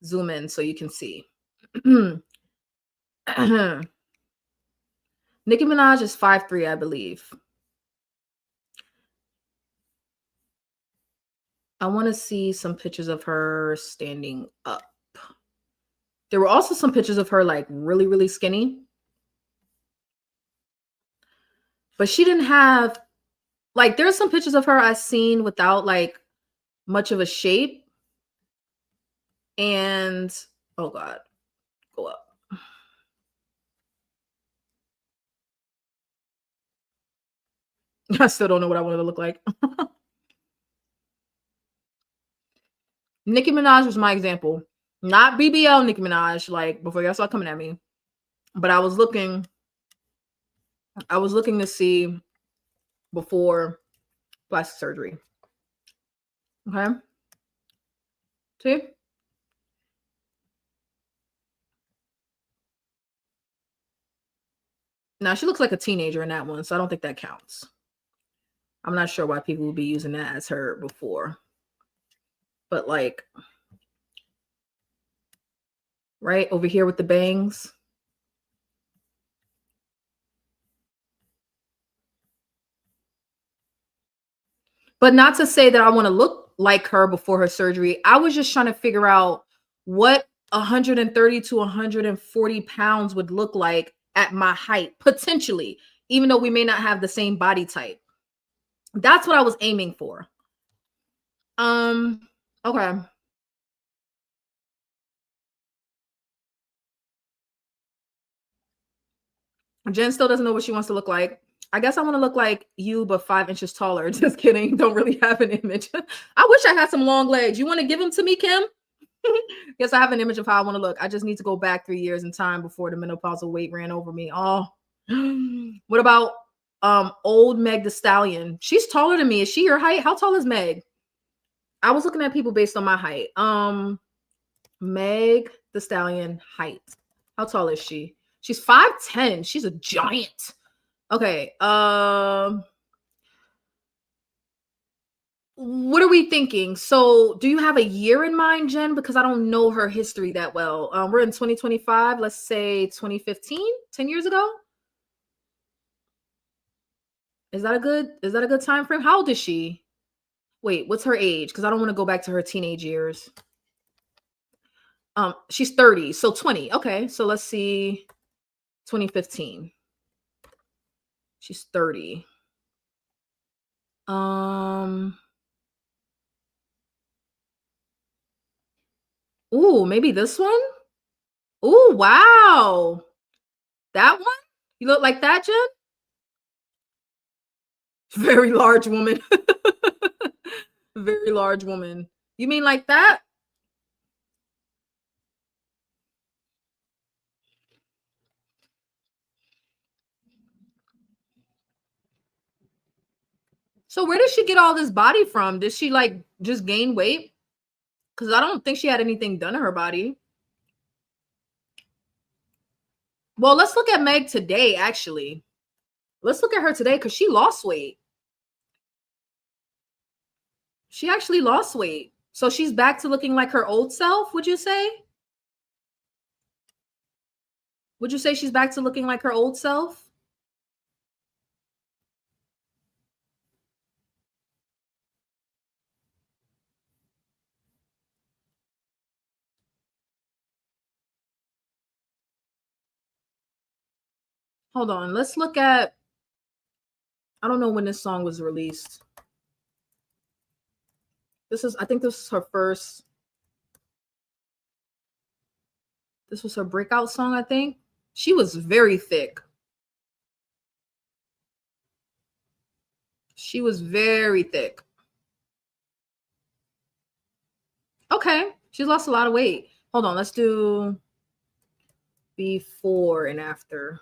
zoom in so you can see. Nicki Minaj is 5'3", I believe. I want to see some pictures of her standing up. There were also some pictures of her like really, really skinny. But she didn't have, like, there's some pictures of her I've seen without like much of a shape. And, oh God, go up. I still don't know what I wanted to look like. Nicki Minaj was my example. Not BBL Nicki Minaj, like before y'all start coming at me. But I was looking to see before plastic surgery. Okay. See? Now she looks like a teenager in that one, so I don't think that counts. I'm not sure why people would be using that as her before. But like right over here with the bangs. But not to say that I want to look like her before her surgery. I was just trying to figure out what 130 to 140 pounds would look like at my height, potentially, even though we may not have the same body type. That's what I was aiming for. Okay. Jen still doesn't know what she wants to look like. I guess I want to look like you, but 5 inches taller. Just kidding. Don't really have an image. I wish I had some long legs. You want to give them to me, Kim? Yes, I have an image of how I want to look. I just need to go back 3 years in time before the menopausal weight ran over me. Oh, what about old Meg the Stallion? She's taller than me. Is she your height? How tall is Meg? I was looking at people based on my height. Meg the Stallion height. How tall is she? She's 5'10". She's a giant. Okay. What are we thinking? So do you have a year in mind, Jen? Because I don't know her history that well. We're in 2025. Let's say 2015, 10 years ago. Is that a good time frame? How old is she? Wait, what's her age? Because I don't want to go back to her teenage years. She's 30, so 20. Okay, so let's see. 2015. She's 30. Ooh, maybe this one? Ooh, wow. That one? You look like that, Jen? Very large woman. Very large woman. You mean like that? So where did she get all this body from? Did she like just gain weight? Because I don't think she had anything done to her body. Well, let's look at Meg today, actually. Let's look at her today because she lost weight. She actually lost weight. So she's back to looking like her old self, would you say? Would you say she's back to looking like her old self? Hold on. Let's look at, I don't know when this song was released. I think this is her first. This was her breakout song, I think. She was very thick. She was very thick. Okay. She's lost a lot of weight. Hold on. Let's do before and after.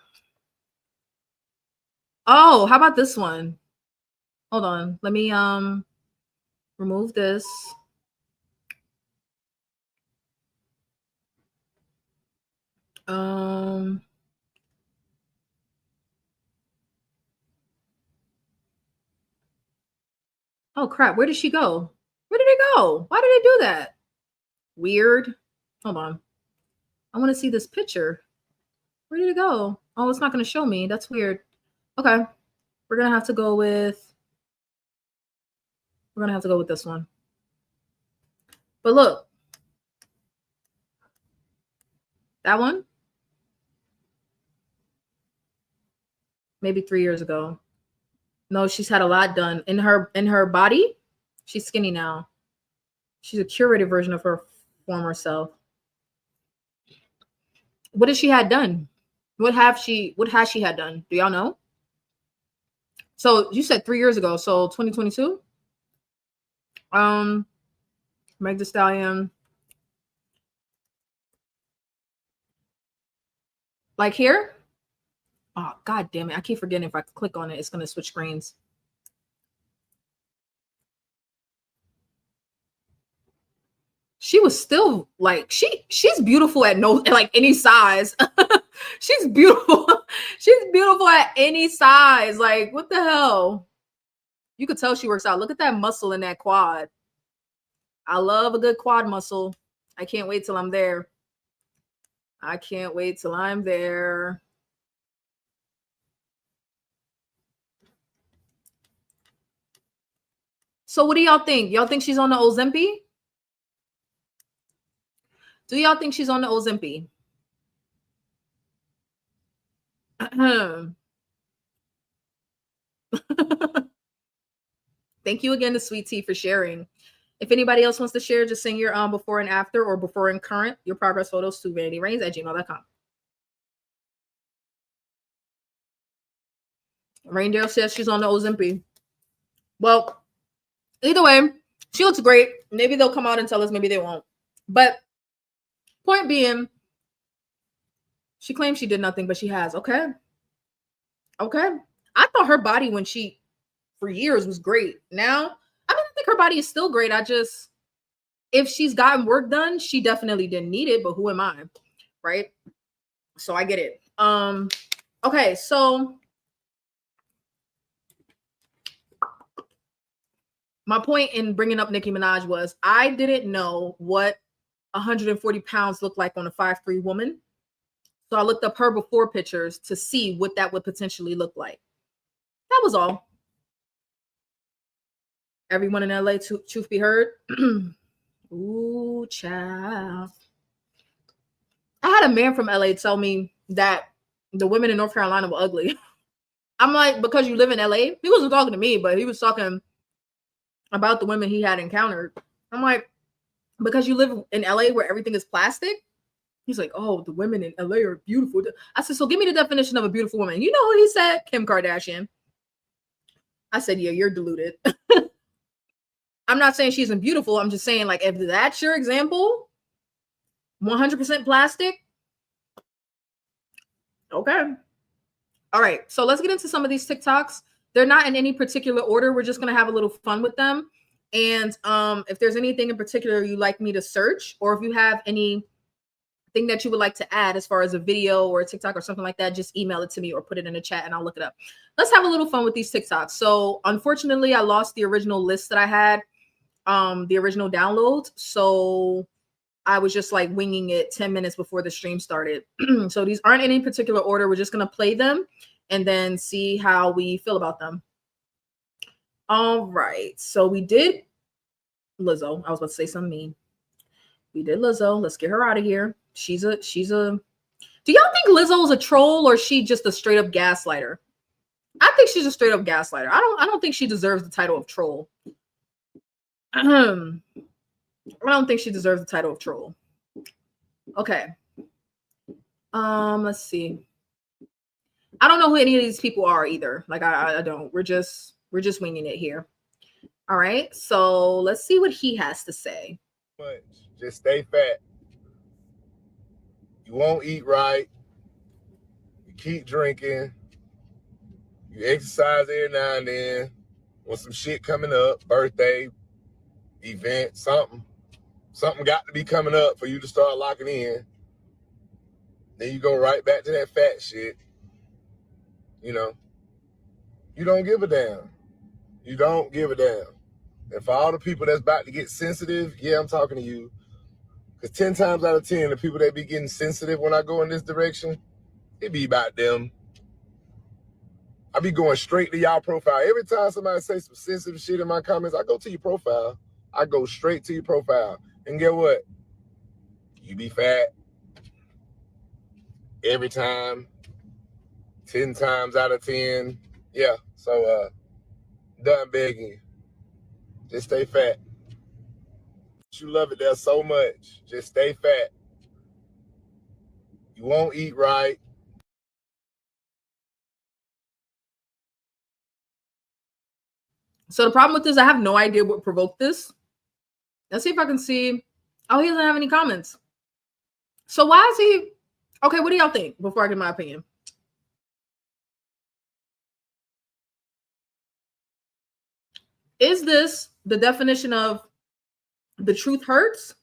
Oh, how about this one? Hold on. Let me remove this. Oh crap, where did she go? Where did it go? Why did it do that? Weird. Hold on. I want to see this picture. Where did it go? Oh, it's not going to show me. That's weird. Okay. We're going to have to go with this one. But look. That one? Maybe 3 years ago. No, she's had a lot done in her body. She's skinny now. She's a curated version of her former self. What has she had done? What has she had done? Do y'all know? So you said 3 years ago. So 2022. Meg Thee Stallion. Like here? Oh, God damn it. I keep forgetting if I click on it, it's going to switch screens. She was still like, she's beautiful at no, like any size. She's beautiful. She's beautiful at any size. Like, what the hell? You could tell she works out. Look at that muscle in that quad. I love a good quad muscle. I can't wait till I'm there. I can't wait till I'm there. So what do y'all think? Y'all think she's on the Ozempic? Do y'all think she's on the Ozempic? Thank you again to Sweet Tea for sharing. If anybody else wants to share, just send your before and after or before and current, your progress photos to vanityrains@gmail.com. Raindale says she's on the Ozempic. Well, either way, she looks great. Maybe they'll come out and tell us, maybe they won't. But point being, she claims she did nothing, but she has. Okay. I thought her body when she, for years, was great. Now, I mean, I think her body is still great. If she's gotten work done, she definitely didn't need it, but who am I? Right? So I get it. Okay, so my point in bringing up Nicki Minaj was I didn't know what 140 pounds looked like on a 5'3" woman. So I looked up her before pictures to see what that would potentially look like. That was all. Everyone in LA, truth be heard. Ooh, child. I had a man from LA tell me that the women in North Carolina were ugly. I'm like, because you live in LA? He wasn't talking to me, but he was talking about the women he had encountered. I'm like, because you live in LA where everything is plastic? He's like, oh, the women in LA are beautiful. I said, so give me the definition of a beautiful woman. You know what he said? Kim Kardashian. I said, yeah, you're deluded. I'm not saying she isn't beautiful. I'm just saying, like, if that's your example, 100% plastic. Okay. All right. So let's get into some of these TikToks. They're not in any particular order. We're just going to have a little fun with them. And if there's anything in particular you'd like me to search, or if you have anything that you would like to add as far as a video or a TikTok or something like that, just email it to me or put it in the chat and I'll look it up. Let's have a little fun with these TikToks. So unfortunately, I lost the original list that I had, the original downloads. So I was just like winging it 10 minutes before the stream started. So these aren't in any particular order. We're just going to play them and then see how we feel about them. All right. So we did Lizzo. I was about to say something mean. We did Lizzo. Let's get her out of here. Do y'all think Lizzo is a troll or is she just a straight up gaslighter? I think she's a straight up gaslighter. I don't think she deserves the title of troll. I don't think she deserves the title of troll. Okay. Let's see. I don't know who any of these people are either. Like I don't. We're just winging it here. All right. So let's see what he has to say. Just stay fat. You won't eat right. You keep drinking. You exercise every now and then. When some shit coming up, birthday, event, something got to be coming up for you to start locking in. Then you go right back to that fat shit. You know, you don't give a damn. You don't give a damn. And for all the people that's about to get sensitive, yeah, I'm talking to you. Because 10 times out of 10, the people that be getting sensitive when I go in this direction, it be about them. I be going straight to y'all profile. Every time somebody say some sensitive shit in my comments, I go to your profile. I go straight to your profile. And get what? You be fat. Every time. 10 times out of 10. Yeah. So, done begging you. Just stay fat. You love it there so much. Just stay fat. You won't eat right. So the problem with this, I have no idea what provoked this. Let's see if I can see. Oh, he doesn't have any comments. So why is he? Okay, what do y'all think before I give my opinion? Is this the definition of the truth hurts?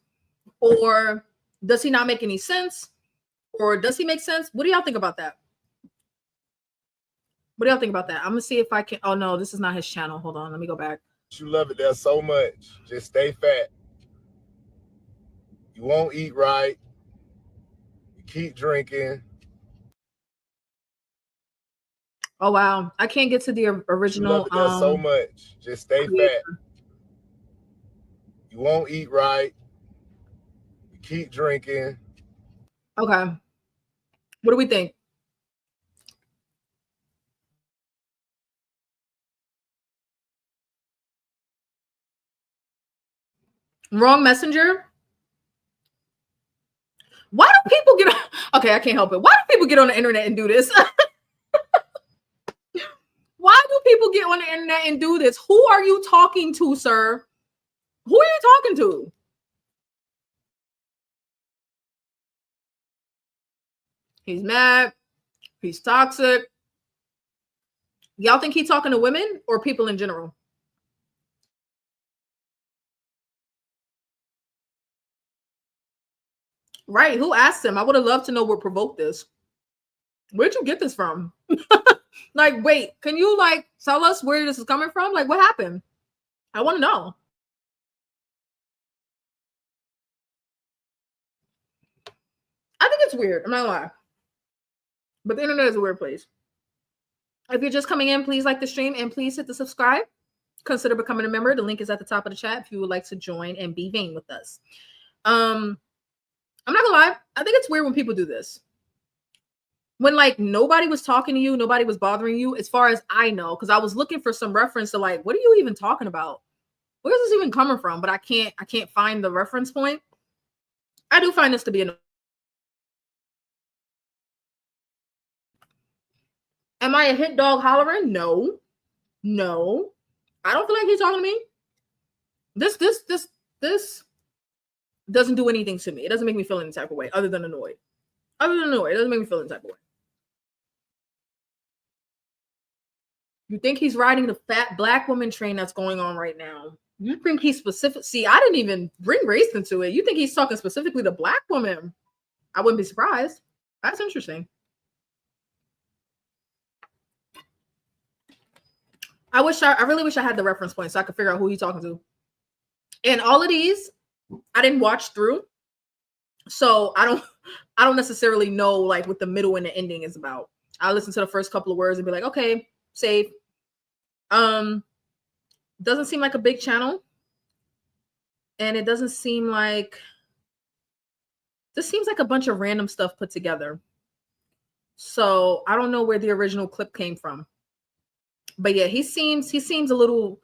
Or does he not make any sense? Or does he make sense? What do y'all think about that? What do y'all think about that? I'm gonna see if I can. Oh no, this is not his channel. Hold on, let me go back. You love it there so much. Just stay fat. You won't eat right. You keep drinking. Oh wow, I can't get to the original. You love it there so much. Just stay fat. You won't eat right. You keep drinking. Okay. What do we think? Wrong messenger? Why do people get okay, I can't help it. Why do people get on the internet and do this? Why do people get on the internet and do this? Who are you talking to, sir? Who are you talking to? He's mad. He's toxic. Y'all think he's talking to women or people in general? Right. Who asked him? I would have loved to know what provoked this. Where'd you get this from? Like, wait, can you like tell us where this is coming from? Like, what happened? I want to know. I think it's weird. I'm not gonna lie. But the internet is a weird place. If you're just coming in, please like the stream and please hit the subscribe. Consider becoming a member. The link is at the top of the chat if you would like to join and be vain with us. I'm not gonna lie. I think it's weird when people do this. When like nobody was talking to you, nobody was bothering you, as far as I know, because I was looking for some reference to like, what are you even talking about? Where's this even coming from? But I can't find the reference point. I do find this to be annoying. Am I a hit dog hollering? No. I don't feel like he's talking to me. This doesn't do anything to me. It doesn't make me feel any type of way other than annoyed. It doesn't make me feel any type of way. You think he's riding the fat black woman train that's going on right now? You think he's specific? See, I didn't even bring race into it. You think he's talking specifically to black women? I wouldn't be surprised. That's interesting. I really wish I had the reference point so I could figure out who he's talking to. And all of these, I didn't watch through. So I don't necessarily know like what the middle and the ending is about. I'll listen to the first couple of words and be like, okay, save. Doesn't seem like a big channel. And it doesn't seem like, this seems like a bunch of random stuff put together. So I don't know where the original clip came from. But yeah, he seems a little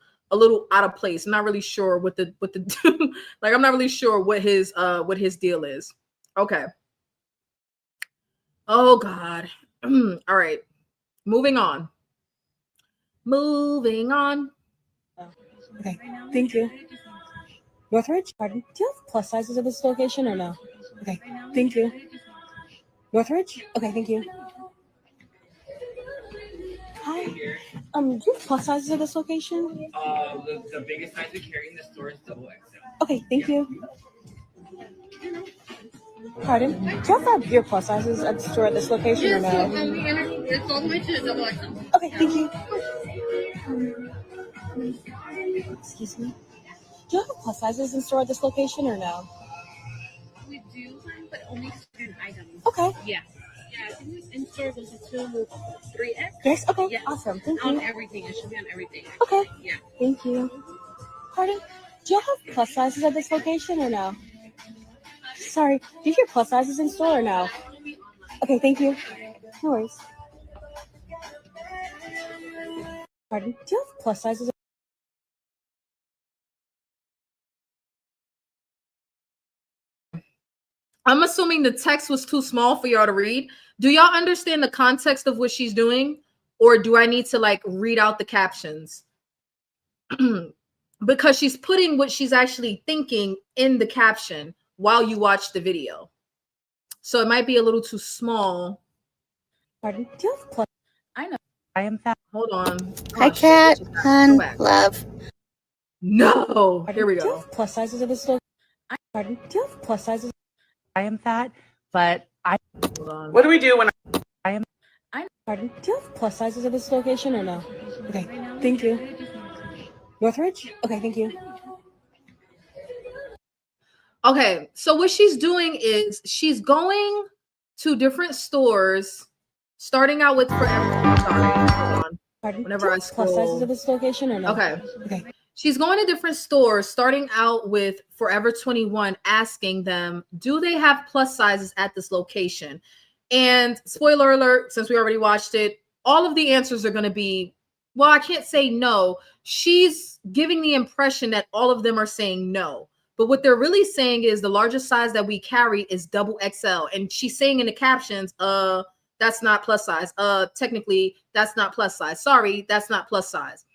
out of place. I'm not really sure what the like I'm not really sure what his deal is. Okay. Oh God. All right. Moving on. Okay, thank you. Northridge, pardon. Do you have plus sizes at this location or no? Okay, thank you. Northridge? Okay, thank you. Hi. Do you have plus sizes at this location? The biggest size we carry in the store is double XL. Okay, thank you. Pardon? Do you have your plus sizes at the store at this location or no? It's all the way to double XL. Okay, thank you. Excuse me. Do you have plus sizes in store at this location or no? We do, but only certain items. Okay. Yeah. Yeah, I think in store goes to 3X. Yes, okay. Yes. Awesome. Thank On you. everything. It should be on everything. Okay. Yeah. Thank you. Pardon? Do you have plus sizes at this location or no? Sorry, do you hear plus sizes in store or no? Okay, thank you. No worries. Pardon? Do you have plus sizes? I'm assuming the text was too small for y'all to read. Do y'all understand the context of what she's doing? Or do I need to like read out the captions? because she's putting what she's actually thinking in the caption while you watch the video. So it might be a little too small. Pardon? Do you have plus? I know. I am fat. Hold on. Hi, Oh, shit, Cat. this is back. Go Hun. back. Love. No. Pardon? Here we Do you go. have plus sizes of this location? Pardon? Do you have plus sizes? I am fat, but I. Hold on. What do we do when I am. Pardon? Do you have plus sizes of this location or no? Okay. Thank you. Northridge? Okay. Thank you. Okay, so what she's doing is she's going to different stores, starting out with Forever. Sorry, hold on. Pardon? Whenever Do you I have plus sizes scroll. of this location or no? Okay. Okay. She's going to different stores, starting out with Forever 21, asking them, do they have plus sizes at this location? And spoiler alert, since we already watched it, all of the answers are going to be, well, I can't say no. She's giving the impression that all of them are saying no. But what they're really saying is the largest size that we carry is double XL. And she's saying in the captions, that's not plus size. Technically, that's not plus size. Sorry, that's not plus size.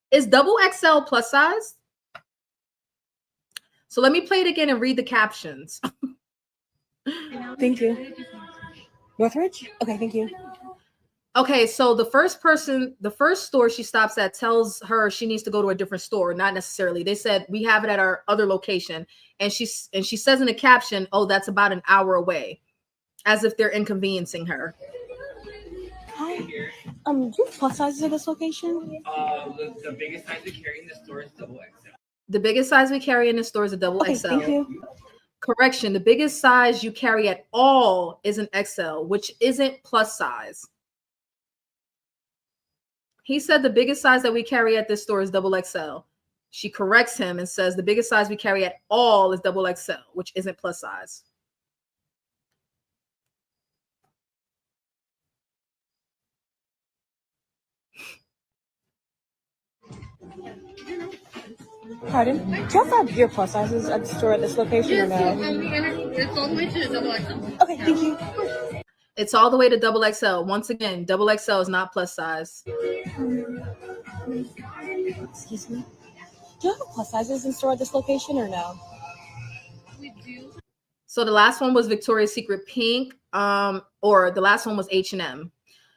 Is double XL plus size? So let me play it again and read the captions. Thank you. Northridge? Okay, thank you. Okay, so the first store she stops at tells her she needs to go to a different store. Not necessarily. They said we have it at our other location, and she says in the caption, "Oh, that's about an hour away," as if they're inconveniencing her. Hi. Do you have plus sizes of this location? The biggest size we carry in the store is double XL. The biggest size we carry in the store is a double Okay, XL. thank you. Correction: the biggest size you carry at all is an XL, which isn't plus size. He said the biggest size that we carry at this store is double XL. She corrects him and says the biggest size we carry at all is double XL, which isn't plus size. Pardon? Do you have your plus sizes at the store at this location or no? It's all the way to double XL. Okay, thank you. It's all the way to double XL. Once again, double XL is not plus size. Excuse me. Do you have plus sizes in store at this location or no? We do. So the last one was Victoria's Secret Pink, or the last one was H&M.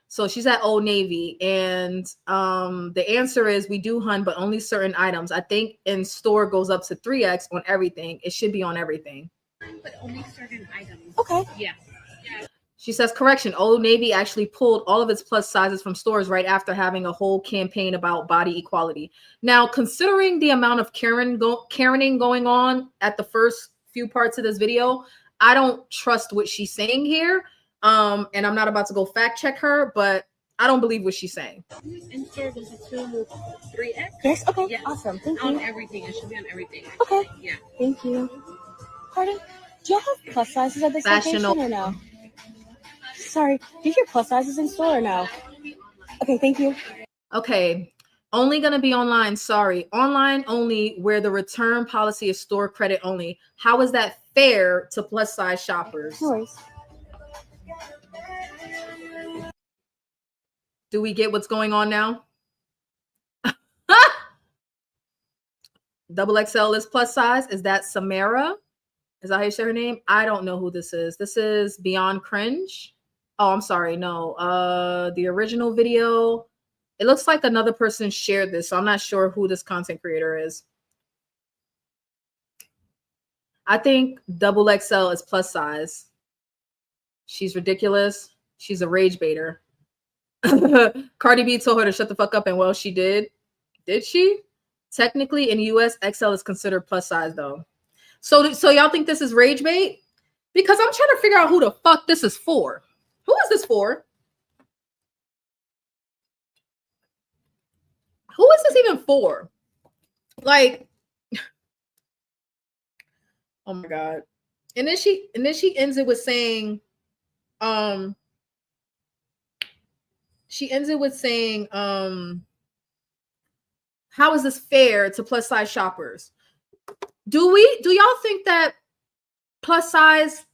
So she's at Old Navy, and the answer is we do, hun, but only certain items. I think in store goes up to 3X on everything. It should be on everything. But only certain items. Okay. Yes. She says, correction, Old Navy actually pulled all of its plus sizes from stores right after having a whole campaign about body equality. Now, considering the amount of Karening going on at the first few parts of this video, I don't trust what she's saying here. And I'm not about to go fact check her, but I don't believe what she's saying. In store goes to 3X. Yes, okay. Yes. Awesome. Thank On you. everything. It should be on everything. Okay. Yeah. Thank you. Pardon? Do you have plus sizes at this Fashion location or no? Sorry, do you have your plus sizes in store or no? Okay, thank you. Okay, only gonna be online. Sorry, online only, where the return policy is store credit only. How is that fair to plus size shoppers? No worries. Do we get what's going on now? Double XL is plus size. Is that Samara? Is that how you say her name? I don't know who this is. This is Beyond Cringe. Oh, I'm sorry. No, the original video. It looks like another person shared this, so I'm not sure who this content creator is. I think double XL is plus size. She's ridiculous. She's a rage baiter. Cardi B told her to shut the fuck up, and well, she did. Did she? Technically, in the US, XL is considered plus size, though. So y'all think this is rage bait? Because I'm trying to figure out who the fuck this is for. Who is this for? Who is this even for? Like, oh my god. And then she ends it with saying, how is this fair to plus size shoppers? Do y'all think that plus size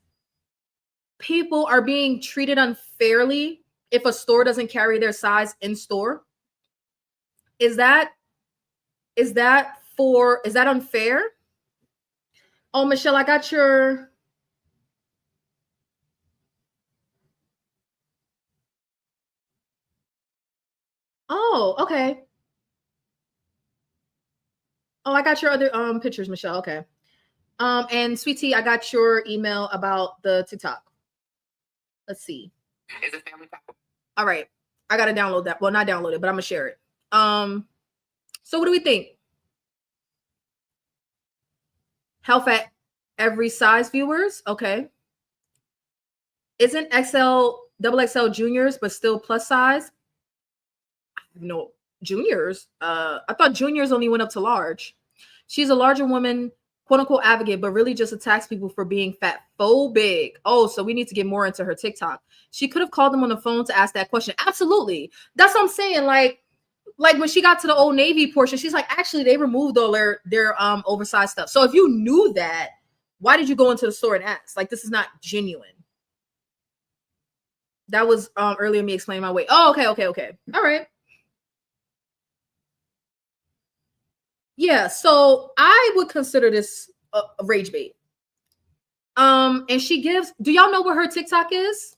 people are being treated unfairly if a store doesn't carry their size in store? Is that is that unfair? Oh, Michelle, I got your. Oh, okay. Oh, I got your other pictures, Michelle. Okay. And Sweetie, I got your email about the TikTok. Let's see. Is it family couple? All right. I gotta download that. Well, not download it, but I'm gonna share it. So what do we think? Health at every size viewers. Okay. Isn't XL double XL juniors, but still plus size? No, juniors. I thought juniors only went up to large. She's a larger woman, quote unquote advocate, but really just attacks people for being fat phobic. Oh, so we need to get more into her TikTok. She could have called them on the phone to ask that question. Absolutely. That's what I'm saying. Like when she got to the Old Navy portion, she's like, actually, they removed all their oversized stuff. So if you knew that, why did you go into the store and ask? Like, this is not genuine. That was earlier me explaining my way. Oh, okay. All right. Yeah, so I would consider this a rage bait. And she gives. Do y'all know what her TikTok is?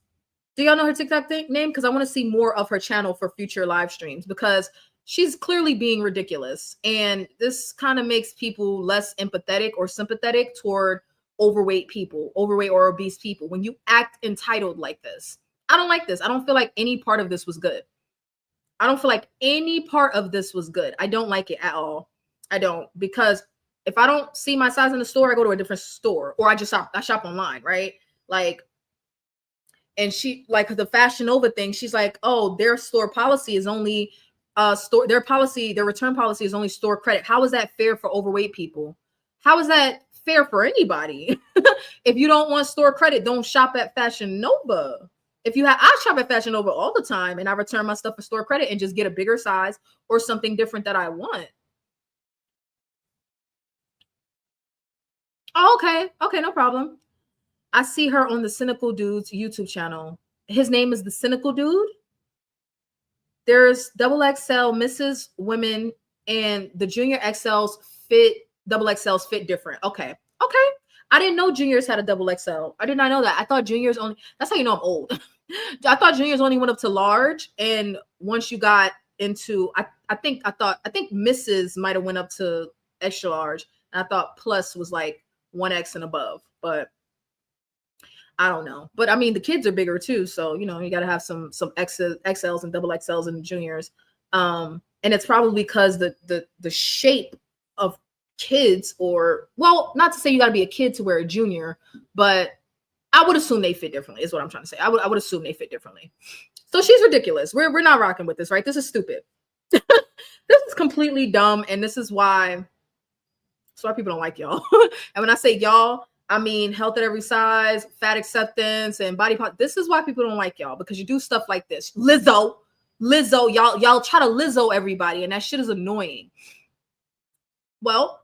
Do y'all know her TikTok name? Because I want to see more of her channel for future live streams, because she's clearly being ridiculous, and this kind of makes people less empathetic or sympathetic toward overweight people, overweight or obese people. When you act entitled like this, I don't like this. I don't feel like any part of this was good. I don't feel like any part of this was good. I don't like it at all. I don't, because if I don't see my size in the store, I go to a different store, or I shop online, right? Like, and she, like, the Fashion Nova thing, she's like, oh, their store policy is only their return policy is only store credit. How is that fair for overweight people? How is that fair for anybody? If you don't want store credit, don't shop at Fashion Nova. I shop at Fashion Nova all the time, and I return my stuff for store credit and just get a bigger size or something different that I want. Oh, okay, no problem. I see her on the Cynical Dude's YouTube channel. His name is the Cynical Dude. There's double XL Mrs. Women, and the junior XLs fit, double XLs fit different. Okay. I didn't know juniors had a double XL. I did not know that. I thought juniors only, that's how you know I'm old. I thought juniors only went up to large, and once you got into, I think Mrs. might have went up to extra large, and I thought plus was like 1X and above, but I don't know. But I mean, the kids are bigger too, so you know, you got to have some XLs and double XLs in the juniors. And it's probably because the shape of kids, or, well, not to say you got to be a kid to wear a junior, but I would assume they fit differently is what I'm trying to say. I would assume they fit differently. So she's ridiculous. We're not rocking with this, right? This is stupid. This is completely dumb, and this is why people don't like y'all. And when I say y'all, I mean health at every size, fat acceptance, and body positive. This is why people don't like y'all, because you do stuff like this. Lizzo, y'all try to Lizzo everybody, and that shit is annoying. Well,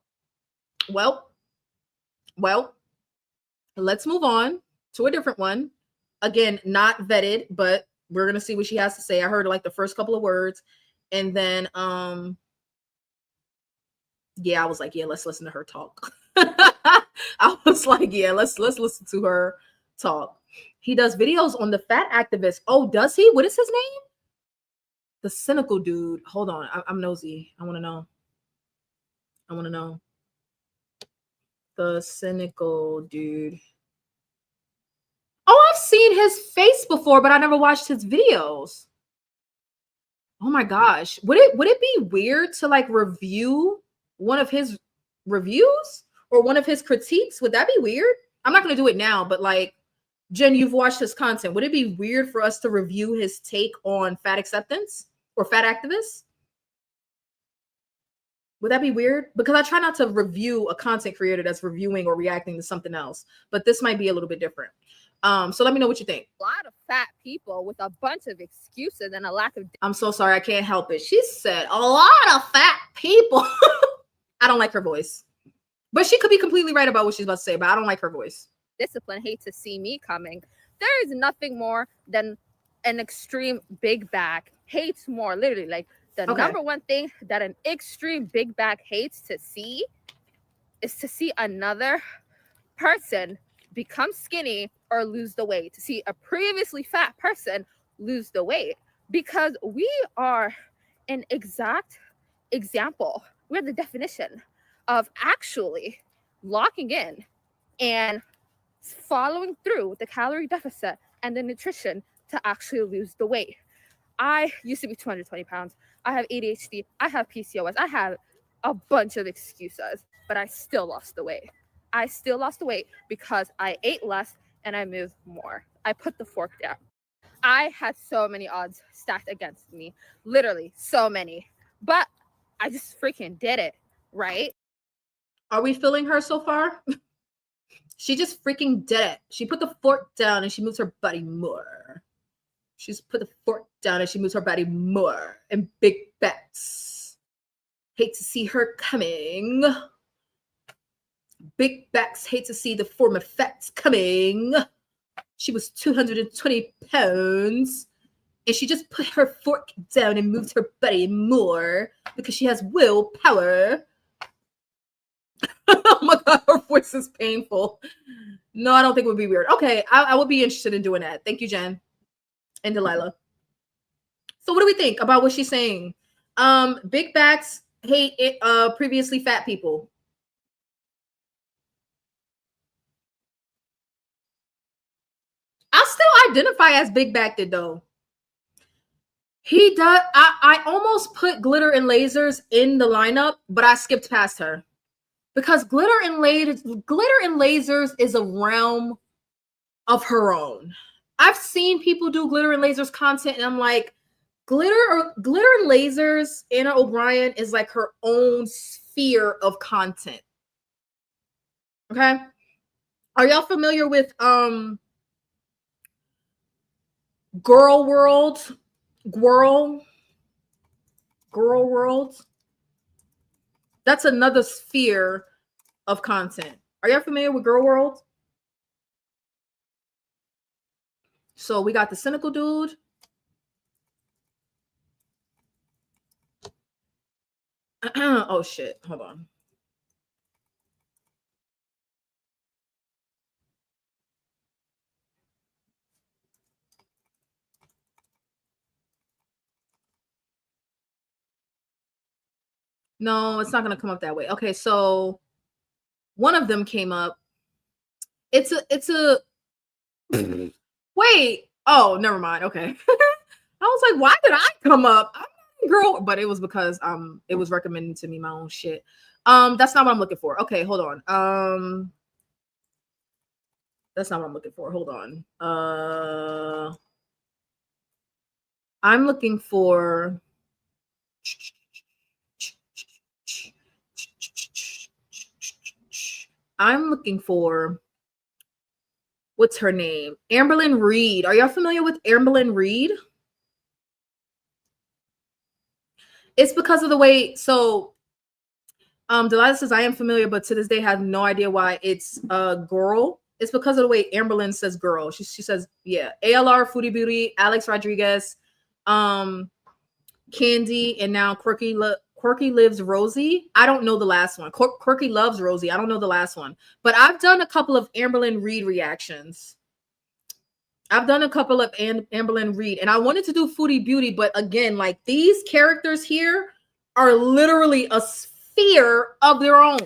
let's move on to a different one. Again, not vetted, but we're gonna see what she has to say. I heard like the first couple of words, and then yeah, I was like, yeah, let's listen to her talk. I was like, yeah, let's listen to her talk. He does videos on the fat activist. Oh, does he? What is his name? The Cynical Dude. Hold on, I'm nosy. I want to know. The Cynical Dude. Oh, I've seen his face before, but I never watched his videos. Oh my gosh. Would it be weird to like review one of his reviews or one of his critiques? Would that be weird? I'm not going to do it now, but like, Jen, you've watched his content. Would it be weird for us to review his take on fat acceptance or fat activists? Would that be weird? Because I try not to review a content creator that's reviewing or reacting to something else, but this might be a little bit different. So let me know what you think. A lot of fat people with a bunch of excuses and a lack of. I'm so sorry, I can't help it. She said a lot of fat people. I don't like her voice, but she could be completely right about what she's about to say, but I don't like her voice. Discipline hate to see me coming. There is nothing more than an extreme big back. Hates more, literally, like The Okay. number one thing that an extreme big back hates to see is to see another person become skinny or lose the weight, to see a previously fat person lose the weight, because we are an exact example. We're the definition of actually locking in and following through with the calorie deficit and the nutrition to actually lose the weight. I used to be 220 pounds. I have ADHD. I have PCOS. I have a bunch of excuses, but I still lost the weight. I still lost the weight because I ate less and I moved more. I put the fork down. I had so many odds stacked against me, literally so many, but I just freaking did it, right? Are we feeling her so far? She just freaking did it. She put the fork down and she moves her body more. She's put the fork down and she moves her body more. And big backs. Hate to see her coming. Big backs hate to see the form of fats coming. She was 220 pounds. And she just put her fork down and moved her body more because she has willpower. Oh my God, her voice is painful. No, I don't think it would be weird. Okay, I would be interested in doing that. Thank you, Jen and Delilah. So what do we think about what she's saying? Big backs hate it, previously fat people. I still identify as big backed though. He does. I almost put Glitter and Lasers in the lineup, but I skipped past her. Because glitter and lasers is a realm of her own. I've seen people do glitter and lasers content, and I'm like, glitter and lasers, Anna O'Brien is like her own sphere of content. Okay, are y'all familiar with Girl World? Girl World? That's another sphere of content. Are y'all familiar with Girl World? So we got the cynical dude. Oh shit, hold on. No, it's not going to come up that way. Okay, so one of them came up. It's a wait. Oh, never mind. Okay. I was like, why did I come up? I'm not a girl, but it was because it was recommended to me my own shit. That's not what I'm looking for. Okay, hold on. That's not what I'm looking for. Hold on. I'm looking for what's her name? Amberlyn Reed. Are y'all familiar with Amberlyn Reed? It's because of the way, so Delilah says, I am familiar, but to this day have no idea why it's a girl. It's because of the way Amberlyn says girl. She says, yeah, ALR, Foodie Beauty, Alex Rodriguez, Candy, and now Quirky Lives Rosie. I don't know the last one. Quirky Loves Rosie. I don't know the last one. But I've done a couple of Amberlyn Reed reactions. Amberlyn Reed. And I wanted to do Foodie Beauty, but again, like these characters here are literally a sphere of their own.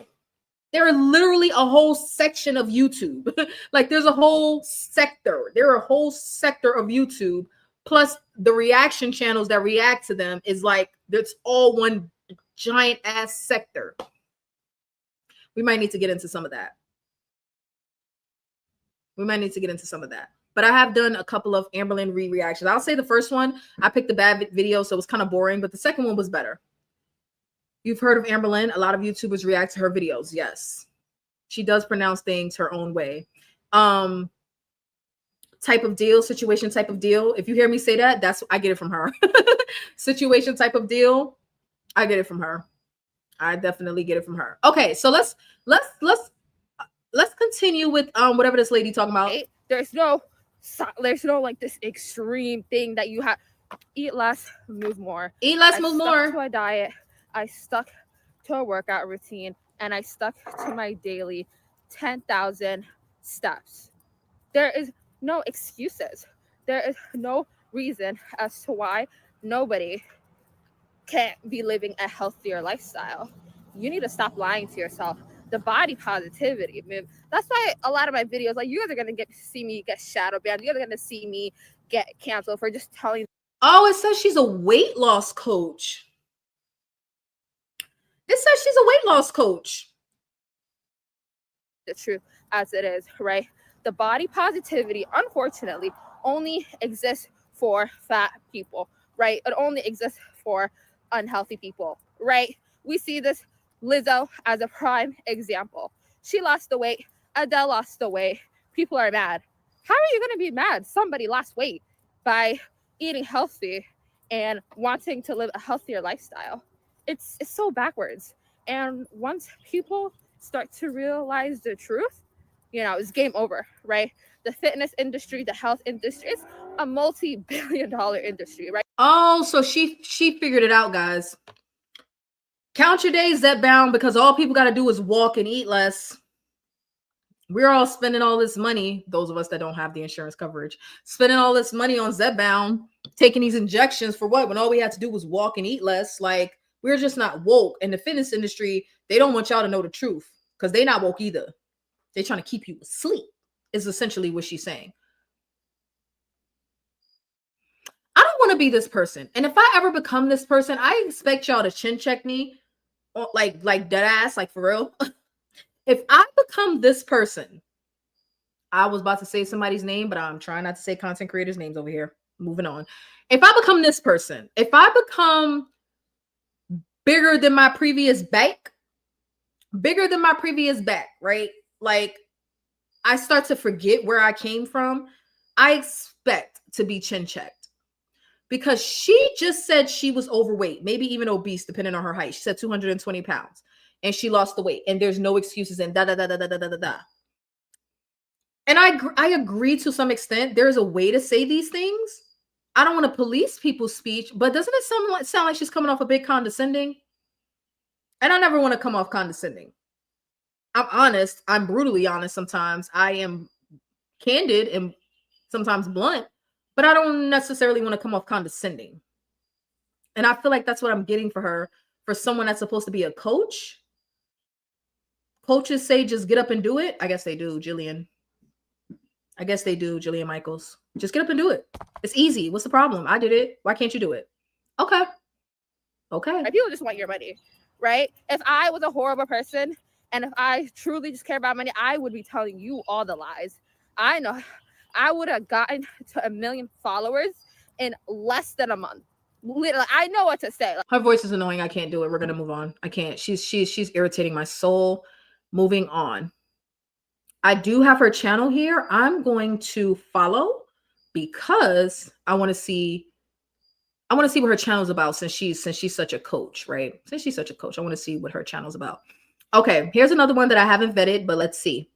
They're literally a whole section of YouTube. Like there's a whole sector. They're a whole sector of YouTube. Plus the reaction channels that react to them is like, that's all one giant ass sector. We might need to get into some of that. But I have done a couple of Amberlyn Reed reactions. I'll say the first one, I picked a bad video, so it was kind of boring, but the second one was better. You've heard of Amberlyn. A lot of YouTubers react to her videos. Yes. She does pronounce things her own way. Type of deal, situation type of deal. If you hear me say that, I get it from her. Situation type of deal, I get it from her. I definitely get it from her. Okay, so let's continue with whatever this lady talking about. There's no like this extreme thing that you have. eat less, move more. Eat less, I move stuck more. to a diet. I stuck to a workout routine, and I stuck to my daily 10,000 steps. There is no excuses. There is no reason as to why nobody can't be living a healthier lifestyle. You need to stop lying to yourself. The body positivity, man. That's why a lot of my videos, like, you guys are gonna get to see me get shadow banned. You guys are gonna see me get canceled for just telling. Oh, it says she's a weight loss coach. It says she's a weight loss coach. The truth as it is, right? The body positivity, unfortunately, only exists for fat people, right? It only exists for unhealthy people, right? We see this Lizzo as a prime example. She lost the weight. Adele lost the weight. People are mad. How are you going to be mad? Somebody lost weight by eating healthy and wanting to live a healthier lifestyle. It's so backwards. And once people start to realize the truth, it's game over, right? The fitness industry, the health industry, it's a multi-billion-dollar industry, right? Oh, so she figured it out, guys. Count your days, zepbound, because all people got to do is walk and eat less. We're all spending all this money, those of us that don't have the insurance coverage, spending all this money on zepbound, taking these injections for what? When all we had to do was walk and eat less. Like, we're just not woke. And the fitness industry, they don't want y'all to know the truth because they're not woke either. They're trying to keep you asleep, is essentially what she's saying. I don't want to be this person. And if I ever become this person, I expect y'all to chin check me, like dead ass, like for real. If I become this person, I was about to say somebody's name, but I'm trying not to say content creators' names over here. Moving on. If I become this person, if I become bigger than my previous back, right? Like, I start to forget where I came from. I expect to be chin checked because she just said she was overweight, maybe even obese, depending on her height. She said 220 pounds and she lost the weight, and there's no excuses and da da da da da da da da. And I agree to some extent. There's a way to say these things. I don't want to police people's speech, but doesn't it sound like she's coming off a bit condescending? And I never want to come off condescending. I'm honest. I'm brutally honest sometimes. I am candid and sometimes blunt, but I don't necessarily want to come off condescending. And I feel like that's what I'm getting for her, for someone that's supposed to be a coach. Coaches say just get up and do it. I guess they do, Jillian. I guess they do, Jillian Michaels. Just get up and do it. It's easy. What's the problem? I did it. Why can't you do it? Okay. People just want your money, right? If I was a horrible person and if I truly just care about money, I would be telling you all the lies. I know I would have gotten to 1 million followers in less than a month. Literally, I know what to say. Her voice is annoying. I can't do it. We're gonna move on. I can't. She's irritating my soul. Moving on. I do have her channel here. I'm going to follow because I want to see what her channel's about since she's such a coach, right? Since she's such a coach, I want to see what her channel's about. Okay, here's another one that I haven't vetted, but let's see.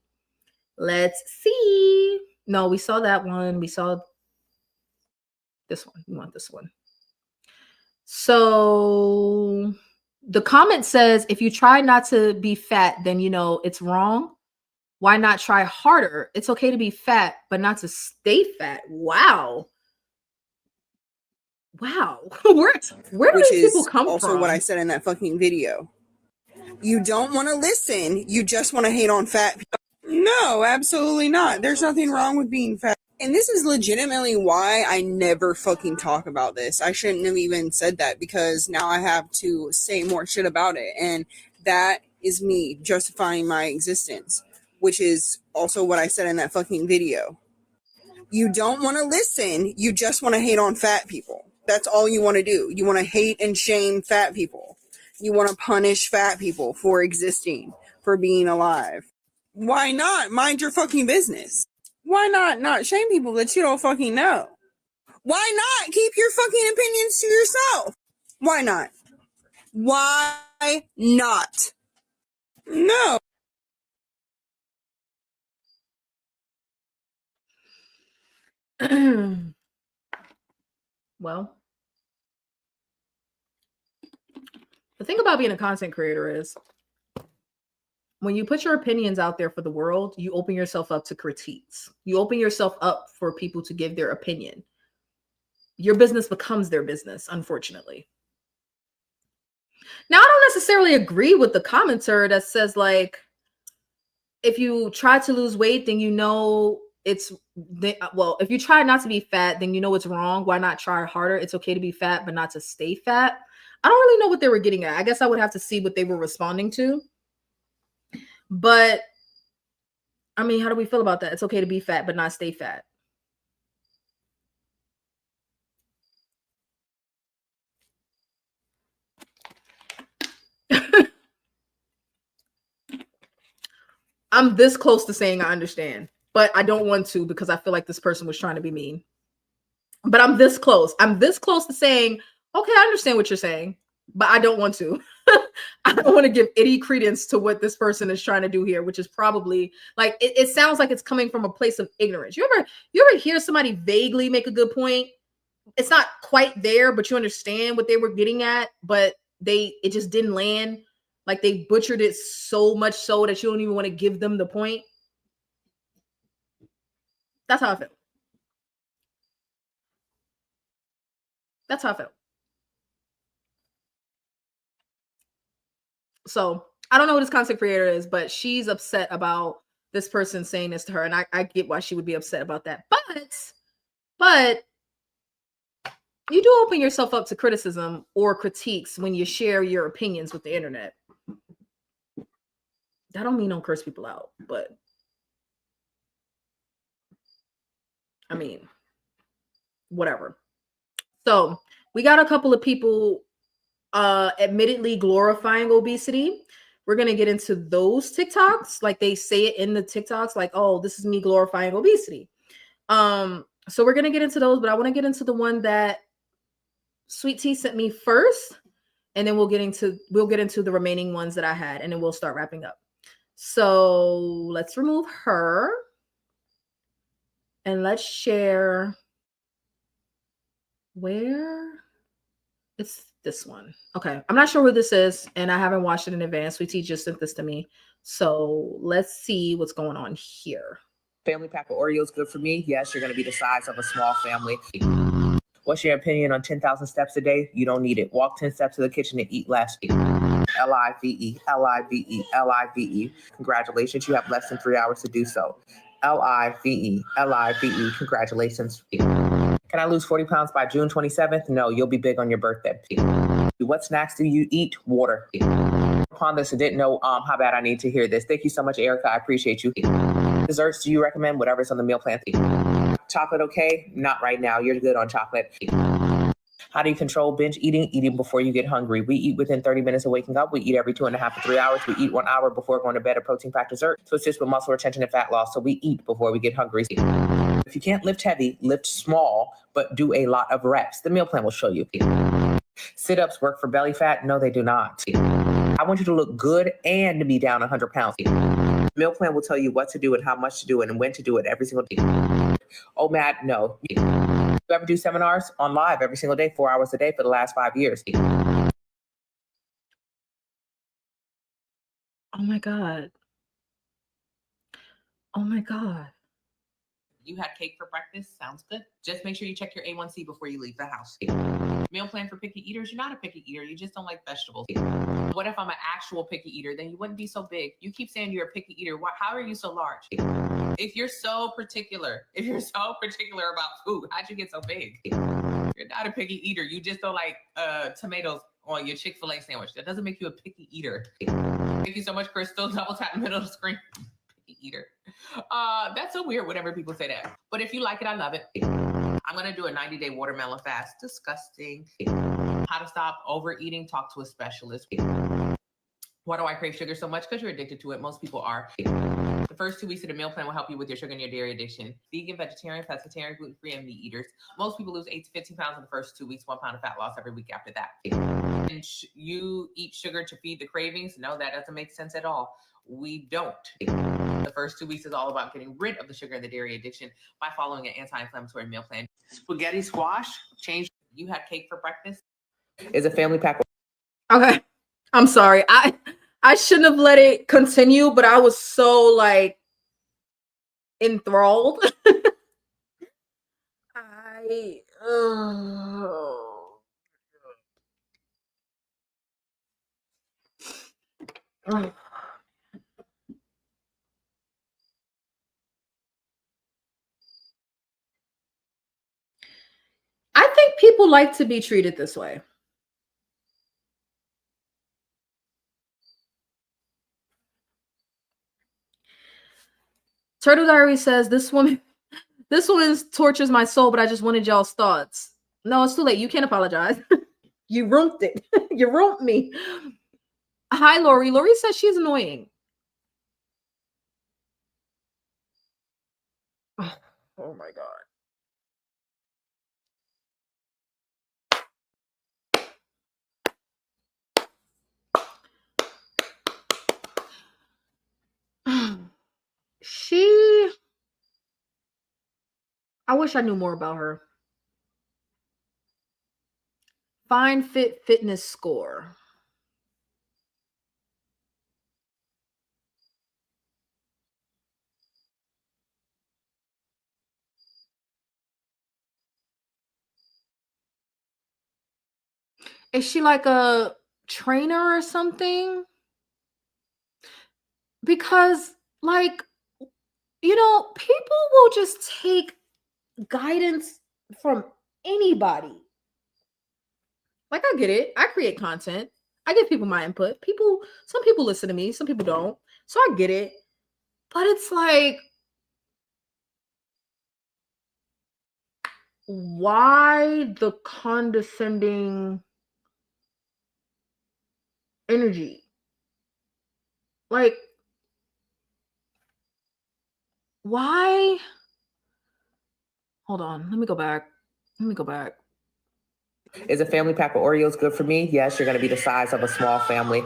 No, we saw that one. We saw this one. We want this one. So the comment says, if you try not to be fat, then it's wrong. Why not try harder? It's okay to be fat, but not to stay fat. Wow. Where do these people come from? Also what I said in that fucking video. You don't want to listen. You just want to hate on fat people. No, absolutely not. There's nothing wrong with being fat. And this is legitimately why I never fucking talk about this. I shouldn't have even said that because now I have to say more shit about it. And that is me justifying my existence, which is also what I said in that fucking video. You don't want to listen. You just want to hate on fat people. That's all you want to do. You want to hate and shame fat people. You want to punish fat people for existing, for being alive. Why not? Mind your fucking business. Why not shame people that you don't fucking know? Why not keep your fucking opinions to yourself? Why not? Why not? No. Well, thing about being a content creator is when you put your opinions out there for the world, you open yourself up to critiques. You open yourself up for people to give their opinion. Your business becomes their business, unfortunately. Now, I don't necessarily agree with the commenter that says, like, if you try to lose weight, then you know it's, well, if you try not to be fat, then you know it's wrong. Why not try harder? It's okay to be fat, but not to stay fat. I don't really know what they were getting at. I guess I would have to see what they were responding to. But, I mean, how do we feel about that? It's okay to be fat, but not stay fat. I'm this close to saying I understand, but I don't want to because I feel like this person was trying to be mean. But I'm this close. I'm this close to saying, okay, I understand what you're saying, but I don't want to. I don't want to give any credence to what this person is trying to do here, which is probably like, it sounds like it's coming from a place of ignorance. You ever hear somebody vaguely make a good point? It's not quite there, but you understand what they were getting at, but it just didn't land. Like they butchered it so much so that you don't even want to give them the point. That's how I feel. That's how I feel. So I don't know who this content creator is, but she's upset about this person saying this to her. And I get why she would be upset about that. But you do open yourself up to criticism or critiques when you share your opinions with the internet. I don't mean don't curse people out, but I mean, whatever. So we got a couple of people admittedly glorifying obesity. We're going to get into those TikToks. Like they say it in the TikToks, like, oh, this is me glorifying obesity. So we're going to get into those, but I want to get into the one that Sweet Tea sent me first, and then we'll get into the remaining ones that I had, and then we'll start wrapping up. So let's remove her and let's share where it's this one. Okay. I'm not sure who this is, and I haven't watched it in advance. Sweet Tea just sent this to me. So let's see what's going on here. Family pack of Oreos good for me? Yes, you're going to be the size of a small family. What's your opinion on 10,000 steps a day? You don't need it. Walk 10 steps to the kitchen and eat less. L-I-V-E, L-I-V-E, L-I-V-E. Congratulations, you have less than 3 hours to do so. L-I-V-E, L-I-V-E. Congratulations. Can I lose 40 pounds by June 27th? No, you'll be big on your birthday. What snacks do you eat? Water. Upon this, I didn't know how bad I need to hear this. Thank you so much, Erica. I appreciate you. Desserts do you recommend? Whatever's on the meal plan. Chocolate okay? Not right now. You're good on chocolate. How do you control binge eating? Eating before you get hungry. We eat within 30 minutes of waking up. We eat every 2.5 to 3 hours. We eat 1 hour before going to bed, a protein-packed dessert to assist with muscle retention and fat loss. So we eat before we get hungry. If you can't lift heavy, lift small, but do a lot of reps. The meal plan will show you. Sit-ups work for belly fat? No, they do not. I want you to look good and to be down 100 pounds. Meal plan will tell you what to do and how much to do it and when to do it every single day. Oh, Matt, no. You ever do seminars on live every single day, 4 hours a day for the last 5 years? Oh my God. Oh my God. You had cake for breakfast? Sounds good. Just make sure you check your A1C before you leave the house. Meal plan for picky eaters? You're not a picky eater. You just don't like vegetables. What if I'm an actual picky eater? Then you wouldn't be so big. You keep saying you're a picky eater. How are you so large? If you're so particular about food, how'd you get so big? You're not a picky eater. You just don't like tomatoes on your Chick-fil-A sandwich. That doesn't make you a picky eater. Thank you so much, Crystal. Double tap in the middle of the screen. Picky eater. That's so weird whenever people say that. But if you like it, I love it. I'm going to do a 90-day watermelon fast. Disgusting. How to stop overeating? Talk to a specialist. Why do I crave sugar so much? Because you're addicted to it. Most people are. The first 2 weeks of the meal plan will help you with your sugar and your dairy addiction. Vegan, vegetarian, pescatarian, gluten-free, and meat eaters. Most people lose 8 to 15 pounds in the first 2 weeks, 1 pound of fat loss every week after that. And you eat sugar to feed the cravings? No, that doesn't make sense at all. We don't. The first 2 weeks is all about getting rid of the sugar and the dairy addiction by following an anti-inflammatory meal plan. Spaghetti squash, change. You had cake for breakfast? Is a family pack. Okay. I'm sorry. I shouldn't have let it continue, but I was so like enthralled. I I think people like to be treated this way. Turtle Diary says this woman tortures my soul, but I just wanted y'all's thoughts. No, it's too late. You can't apologize. You ruined it. You ruined me. Hi, Lori. Lori says she's annoying. Oh my God. I wish I knew more about her. Fine Fit Fitness Score. Is she like a trainer or something? Because, like, you know, people will just take guidance from anybody. Like, I get it. I create content. I give people my input. Some people listen to me, some people don't. So I get it. But it's like, why the condescending energy? Like, why? Hold on. Let me go back. Is a family pack of Oreos good for me? Yes, you're going to be the size of a small family.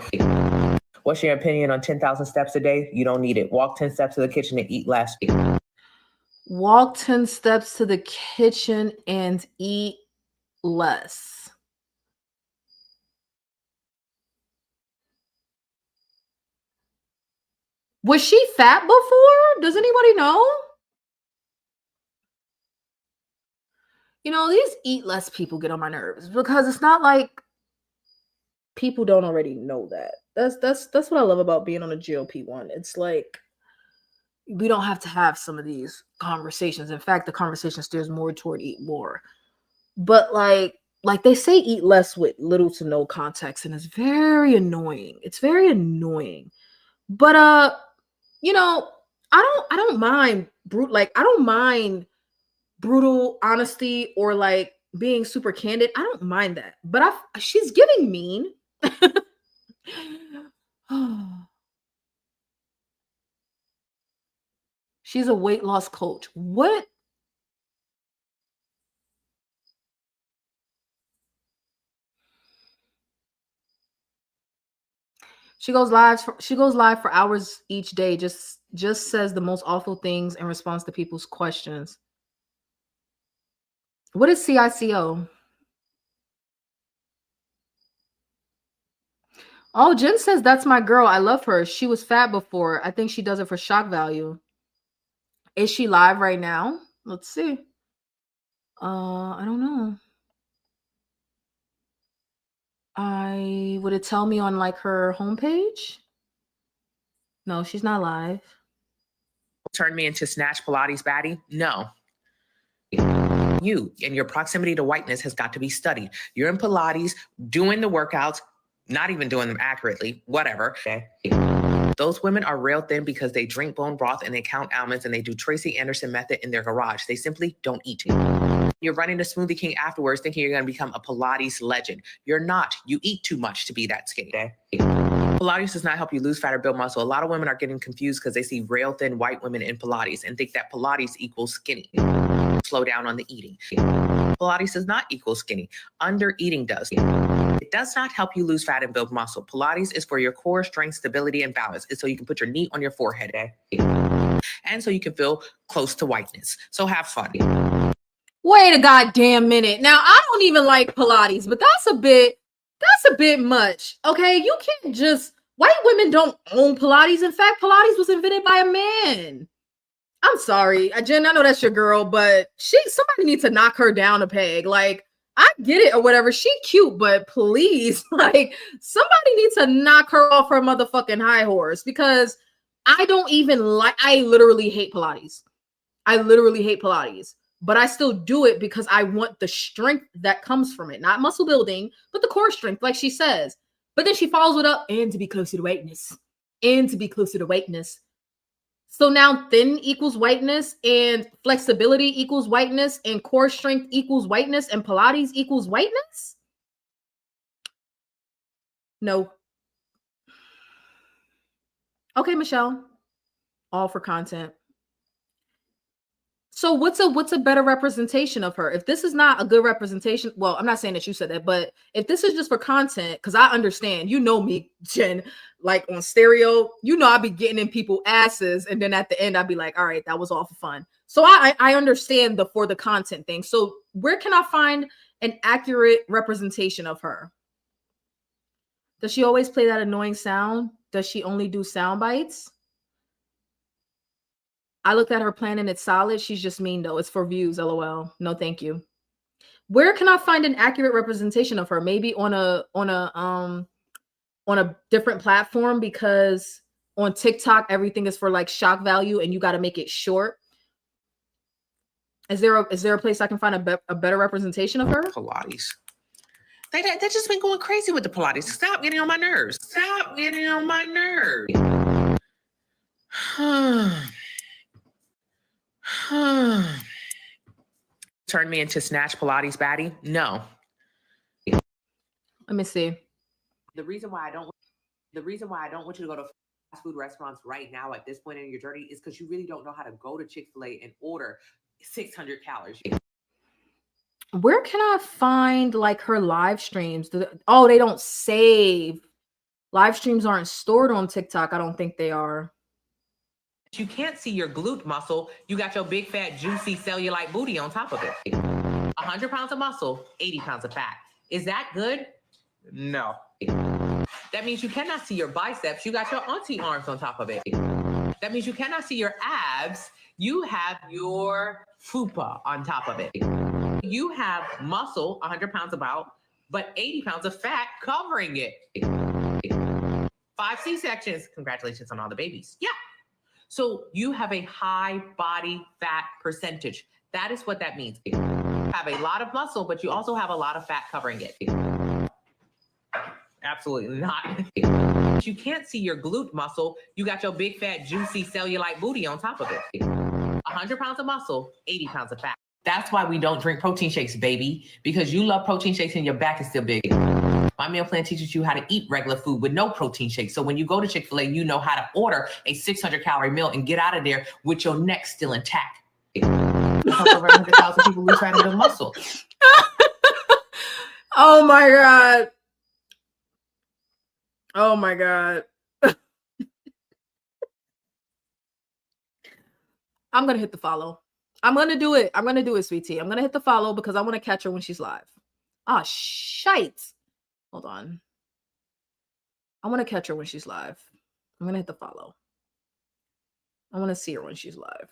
What's your opinion on 10,000 steps a day? You don't need it. Walk 10 steps to the kitchen and eat less. Walk 10 steps to the kitchen and eat less. Was she fat before? Does anybody know? You know, these eat less people get on my nerves because it's not like people don't already know that. That's what I love about being on a GLP-1. It's like we don't have to have some of these conversations. In fact, the conversation steers more toward eat more. But like they say eat less with little to no context, and it's very annoying. It's very annoying. But you know, I don't mind I don't mind brutal honesty or like being super candid. I don't mind that. But she's giving mean. She's a weight loss coach. What? She goes live for hours each day. Just says the most awful things in response to people's questions. What is CICO? Oh, Jen says that's my girl. I love her. She was fat before. I think she does it for shock value. Is she live right now? Let's see. I don't know. Would it tell me on like her homepage? No, she's not live. Turn me into Snatch Pilates baddie? No. You and your proximity to whiteness has got to be studied. You're in Pilates, doing the workouts, not even doing them accurately, whatever. Okay. Those women are real thin because they drink bone broth and they count almonds and they do Tracy Anderson method in their garage. They simply don't eat. You're running to Smoothie King afterwards thinking you're going to become a Pilates legend. You're not. You eat too much to be that skinny. Okay? Pilates does not help you lose fat or build muscle. A lot of women are getting confused because they see rail thin white women in Pilates and think that Pilates equals skinny. Slow down on the eating. Pilates does not equal skinny. Under eating does. It does not help you lose fat and build muscle. Pilates is for your core strength, stability, and balance. It's so you can put your knee on your forehead. And so you can feel close to whiteness. So have fun. Wait a goddamn minute. Now, I don't even like Pilates, but that's a bit That's a bit much. Okay, you can't just white women don't own Pilates. In fact, Pilates was invented by a man. I'm sorry, Jen. I know that's your girl, but somebody needs to knock her down a peg. Like, I get it or whatever. She cute, but please, like, somebody needs to knock her off her motherfucking high horse because I literally hate Pilates. I literally hate Pilates, but I still do it because I want the strength that comes from it, not muscle building, but the core strength, like she says. But then she follows it up and to be closer to whiteness, and to be closer to whiteness. So now thin equals whiteness, and flexibility equals whiteness, and core strength equals whiteness, and Pilates equals whiteness? No. Okay, Michelle. All for content. So what's a better representation of her? If this is not a good representation, well, I'm not saying that you said that, but if this is just for content, because I understand, you know me, Jen, like on stereo, you know, I'll be getting in people's asses, and then at the end, I'll be like, all right, that was all for fun. So I understand for the content thing. So where can I find an accurate representation of her? Does she always play that annoying sound? Does she only do sound bites? I looked at her plan and it's solid. She's just mean though. It's for views, LOL. No, thank you. Where can I find an accurate representation of her? Maybe on a different platform, because on TikTok everything is for like shock value and you got to make it short. Is there a place I can find a better representation of her? Pilates. They just been going crazy with the Pilates. Stop getting on my nerves. Stop getting on my nerves. Turn me into Snatch Pilates baddie? No. Let me see. The reason why I don't want you to go to fast food restaurants right now at this point in your journey is because you really don't know how to go to Chick-fil-A and order 600 calories. Where can I find like her live streams? They don't save. Live streams aren't stored on TikTok. I don't think they are. You can't see your glute muscle. You got your big, fat, juicy cellulite booty on top of it. 100 pounds of muscle, 80 pounds of fat. Is that good? No. That means you cannot see your biceps. You got your auntie arms on top of it. That means you cannot see your abs. You have your fupa on top of it. You have muscle, 100 pounds about, but 80 pounds of fat covering it. 5 C-sections. Congratulations on all the babies. Yeah. So you have a high body fat percentage. That is what that means. You have a lot of muscle, but you also have a lot of fat covering it. Absolutely not. You can't see your glute muscle. You got your big, fat, juicy cellulite booty on top of it. 100 pounds of muscle, 80 pounds of fat. That's why we don't drink protein shakes, baby, because you love protein shakes and your back is still big. My meal plan teaches you how to eat regular food with no protein shakes. So when you go to Chick-fil-A, you know how to order a 600-calorie meal and get out of there with your neck still intact. Over 100,000 people lose fat and build muscle. Oh my God. Oh my God. I'm going to hit the follow. I'm going to do it. I'm going to do it, sweetie. I'm going to hit the follow because I want to catch her when she's live. Ah, shite. Hold on. I want to catch her when she's live. I'm going to hit the follow. I want to see her when she's live.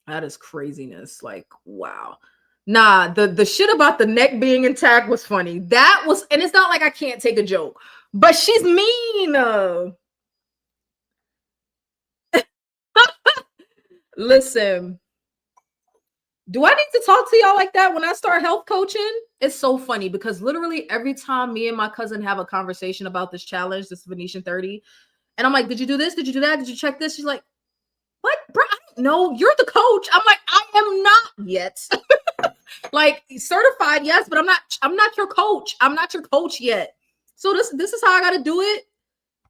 That is craziness. Like, wow. Nah, the shit about the neck being intact was funny. That was, and it's not like I can't take a joke, but she's mean. Listen, do I need to talk to y'all like that when I start health coaching? It's so funny because literally every time me and my cousin have a conversation about this challenge, this Venetian 30, and I'm like, did you do this? Did you do that? Did you check this? She's like, what? Bro, I don't know. You're the coach. I'm like, I am not yet. Like, certified, yes, but I'm not your coach. I'm not your coach yet. So this is how I gotta do it.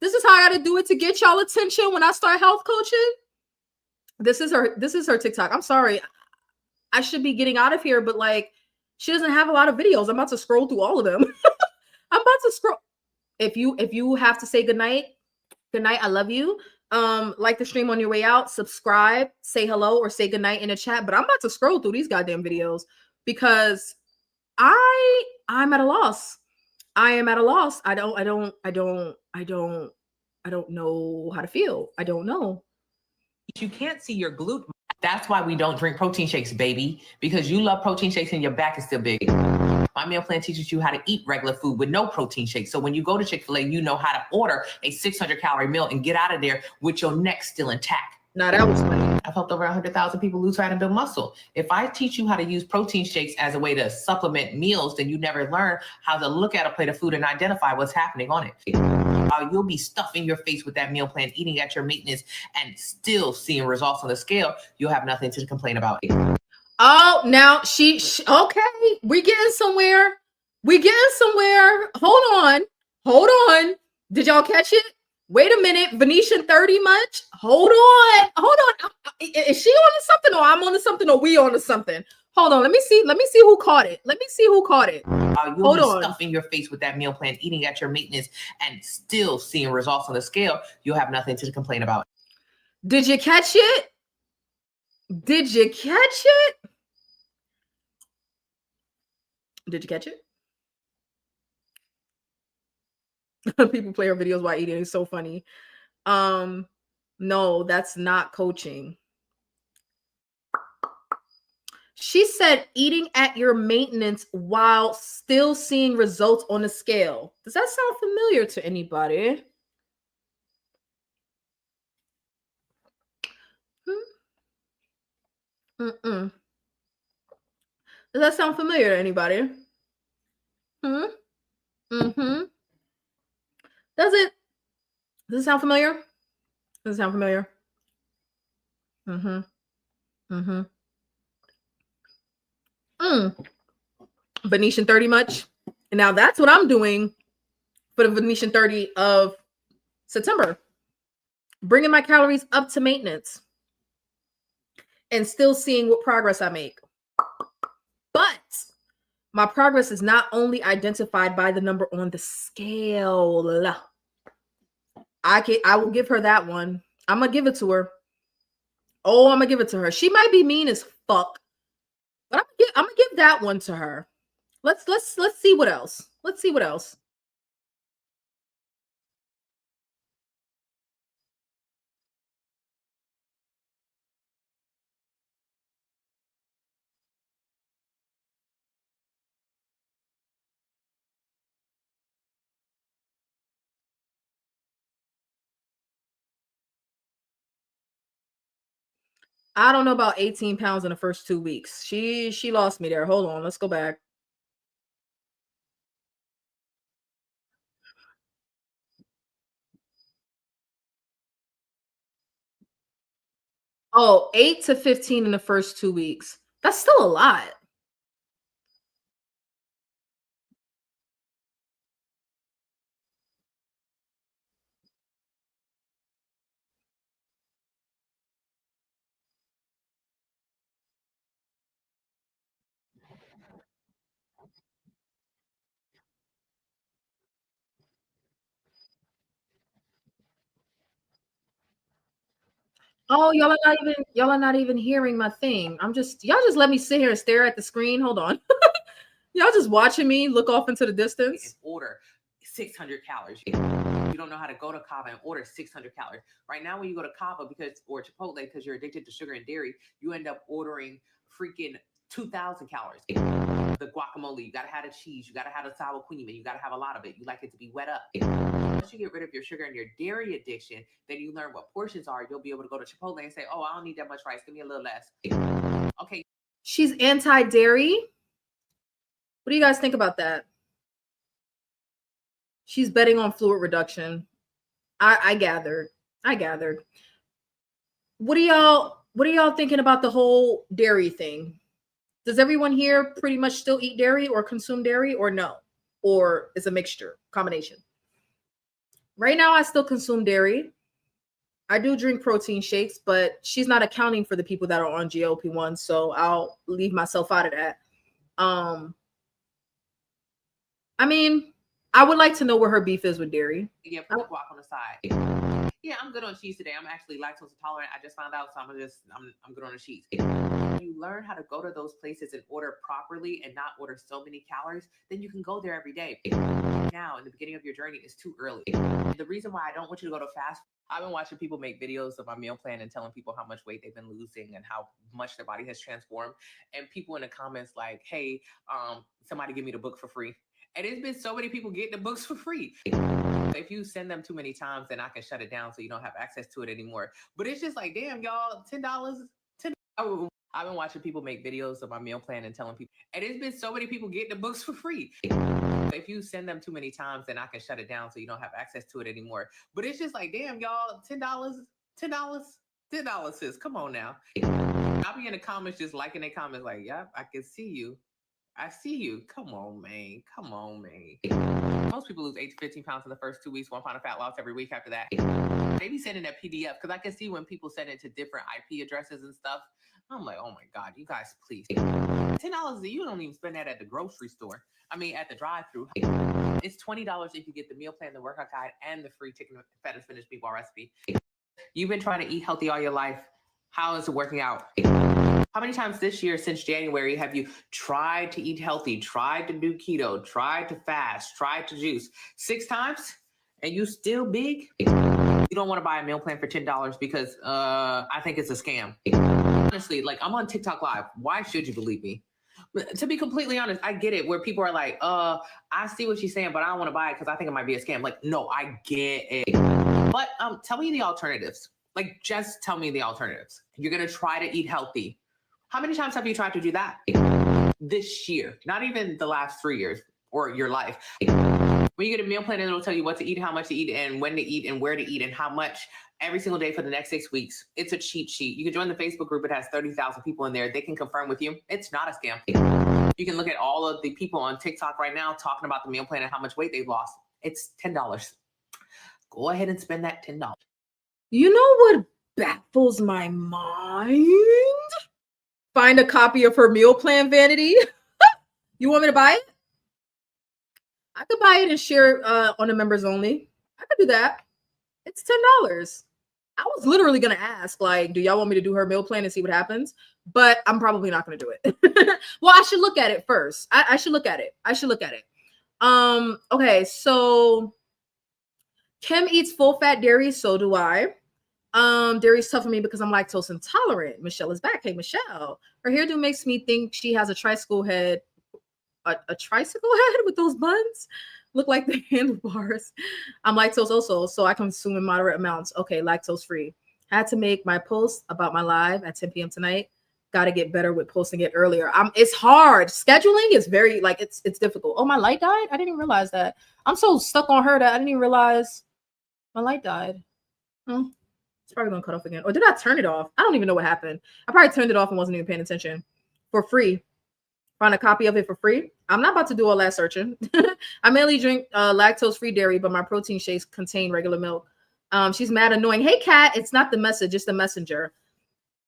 This is how I gotta do it to get y'all attention when I start health coaching. This is her TikTok. I'm sorry. I should be getting out of here, but like, she doesn't have a lot of videos. I'm about to scroll through all of them. I'm about to scroll. If you have to say goodnight, I love you. Like the stream on your way out, subscribe, say hello, or say goodnight in the chat. But I'm about to scroll through these goddamn videos because I'm at a loss. I am at a loss. I don't know how to feel. I don't know. You can't see your glute. That's why we don't drink protein shakes, baby, because you love protein shakes and your back is still big. My meal plan teaches you how to eat regular food with no protein shakes. So when you go to Chick-fil-A, you know how to order a 600-calorie meal and get out of there with your neck still intact. Now that was funny. I've helped over 100,000 people lose fat and build muscle. If I teach you how to use protein shakes as a way to supplement meals, then you never learn how to look at a plate of food and identify what's happening on it. You'll be stuffing your face with that meal plan, eating at your maintenance, and still seeing results on the scale. You'll have nothing to complain about. Oh, now okay. We getting somewhere. Hold on. Did y'all catch it? Wait a minute. Venetian 30 much? Hold on. Is she on to something, or I'm on to something, or we on to something? Hold on. Let me see who caught it. You'll be stuffing your face with that meal plan, eating at your maintenance, and still seeing results on the scale. You'll have nothing to complain about. Did you catch it? Did you catch it? People play our videos while eating. It's so funny. No, that's not coaching. She said eating at your maintenance while still seeing results on the scale. Does that sound familiar to anybody? Does that sound familiar to anybody? Does it sound familiar? Venetian 30 much? And now that's what I'm doing for the Venetian 30 of September. Bringing my calories up to maintenance and still seeing what progress I make. But my progress is not only identified by the number on the scale. I will give her that one. I'm gonna give it to her. Oh, I'm gonna give it to her. She might be mean as fuck, but I'm gonna give that one to her. Let's see what else. I don't know about 18 pounds in the first 2 weeks. She lost me there. Hold on. Let's go back. Oh, 8 to 15 in the first 2 weeks. That's still a lot. Oh, y'all are not even hearing my thing. Y'all just let me sit here and stare at the screen. Hold on. Y'all just watching me look off into the distance. Order 600 calories. You don't know how to go to Kava and order 600 calories. Right now, when you go to Kava or Chipotle because you're addicted to sugar and dairy, you end up ordering freaking 2,000 calories. The guacamole, you gotta have the cheese, you gotta have the sour cream, and you gotta have a lot of it. You like it to be wet up. Once you get rid of your sugar and your dairy addiction, then you learn what portions are. You'll be able to go to Chipotle and say, oh, I don't need that much rice. Give me a little less. Okay. She's anti-dairy. What do you guys think about that? She's betting on fluid reduction. I gathered. What are y'all thinking about the whole dairy thing? Does everyone here pretty much still eat dairy or consume dairy, or no? Or it's a mixture, combination? Right now, I still consume dairy. I do drink protein shakes, but she's not accounting for the people that are on GLP-1, so I'll leave myself out of that. I mean, I would like to know where her beef is with dairy. Yeah, put guac on the side. Yeah, I'm good on cheese today. I'm actually lactose intolerant. I just found out, so I'm good on the cheese. When you learn how to go to those places and order properly and not order so many calories, then you can go there every day. Now, in the beginning of your journey, it's too early. The reason why I don't want you to go to fast, I've been watching people make videos of my meal plan and telling people how much weight they've been losing and how much their body has transformed. And people in the comments like, hey, somebody give me the book for free. And there's been so many people getting the books for free. If you send them too many times, then I can shut it down so you don't have access to it anymore. But it's just like, damn, y'all, $10. I've been watching people make videos of my meal plan and telling people, and there's been so many people getting the books for free. If you send them too many times, then I can shut it down so you don't have access to it anymore. But it's just like, damn, y'all, $10, sis. Come on now. I'll be in the comments just liking their comments like, yep, I can see you. I see you. Come on, man. Come on, man. Most people lose 8 to 15 pounds in the first 2 weeks, 1 pound of fat loss every week after that. They be sending that PDF because I can see when people send it to different IP addresses and stuff. I'm like, oh my God, you guys, please. $10, you don't even spend that at the grocery store. I mean, at the drive-thru. It's $20 if you get the meal plan, the workout guide, and the free chicken fat and spinach meatball recipe. You've been trying to eat healthy all your life. How is it working out? How many times this year since January have you tried to eat healthy, tried to do keto, tried to fast, tried to juice? 6 times? And you still big? You don't want to buy a meal plan for $10 because I think it's a scam. Honestly, like I'm on TikTok Live. Why should you believe me? To be completely honest, I get it where people are like, I see what she's saying, but I don't want to buy it because I think it might be a scam. Like, no, I get it. But tell me the alternatives. Like, just tell me the alternatives. You're going to try to eat healthy. How many times have you tried to do that this year? Not even the last 3 years or your life. When you get a meal plan, it'll tell you what to eat, how much to eat, and when to eat, and where to eat, and how much every single day for the next 6 weeks. It's a cheat sheet. You can join the Facebook group. It has 30,000 people in there. They can confirm with you. It's not a scam. You can look at all of the people on TikTok right now talking about the meal plan and how much weight they've lost. It's $10. Go ahead and spend that $10. You know what baffles my mind? Find a copy of her meal plan, Vanity. You want me to buy it? I could buy it and share it on the members only. I could do that. It's $10. I was literally going to ask, like, do y'all want me to do her meal plan and see what happens? But I'm probably not going to do it. Well, I should look at it first. I should look at it. Okay, so Kim eats full-fat dairy. So do I. Dairy's tough for me because I'm lactose intolerant. Michelle is back. Hey, Michelle. Her hairdo makes me think she has a tricycle head. A tricycle head with those buns? Look like the handlebars. I'm lactose also, so I consume in moderate amounts. Okay, lactose free. Had to make my post about my live at 10 p.m. tonight. Got to get better with posting it earlier. It's hard. Scheduling is very, like, it's difficult. Oh, my light died? I didn't even realize that. I'm so stuck on her that I didn't even realize my light died. It's probably gonna cut off again. Or did I turn it off? I don't even know what happened. I probably turned it off and wasn't even paying attention. For free. Find a copy of it for free. I'm not about to do all that searching. I mainly drink lactose-free dairy, but my protein shakes contain regular milk. She's mad annoying. Hey, Kat, it's not the message, it's the messenger.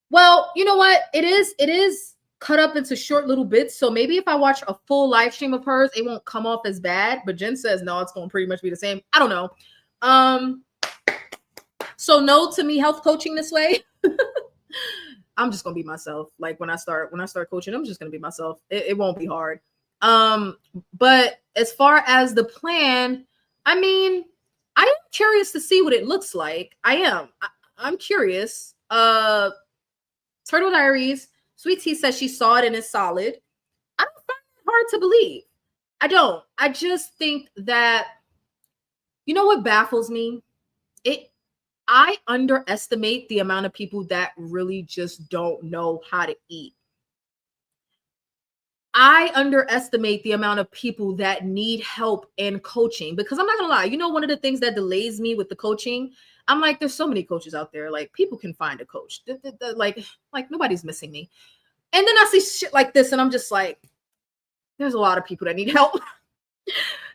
Well, you know what? It is cut up into short little bits. So maybe if I watch a full live stream of hers, it won't come off as bad. But Jen says, no, it's going to pretty much be the same. I don't know. So no to me health coaching this way. I'm just gonna be myself. Like when I start coaching, I'm just gonna be myself. It won't be hard. But as far as the plan, I mean, I am curious to see what it looks like. I'm curious. Turtle Diaries. Sweet Tea says she saw it and it's solid. I don't find it hard to believe. I don't. I just think that, you know what baffles me? I underestimate the amount of people that really just don't know how to eat. I underestimate the amount of people that need help in coaching, because I'm not gonna lie, you know, one of the things that delays me with the coaching, I'm like, there's so many coaches out there. Like, people can find a coach. Like nobody's missing me. And then I see shit like this, and I'm just like, there's a lot of people that need help.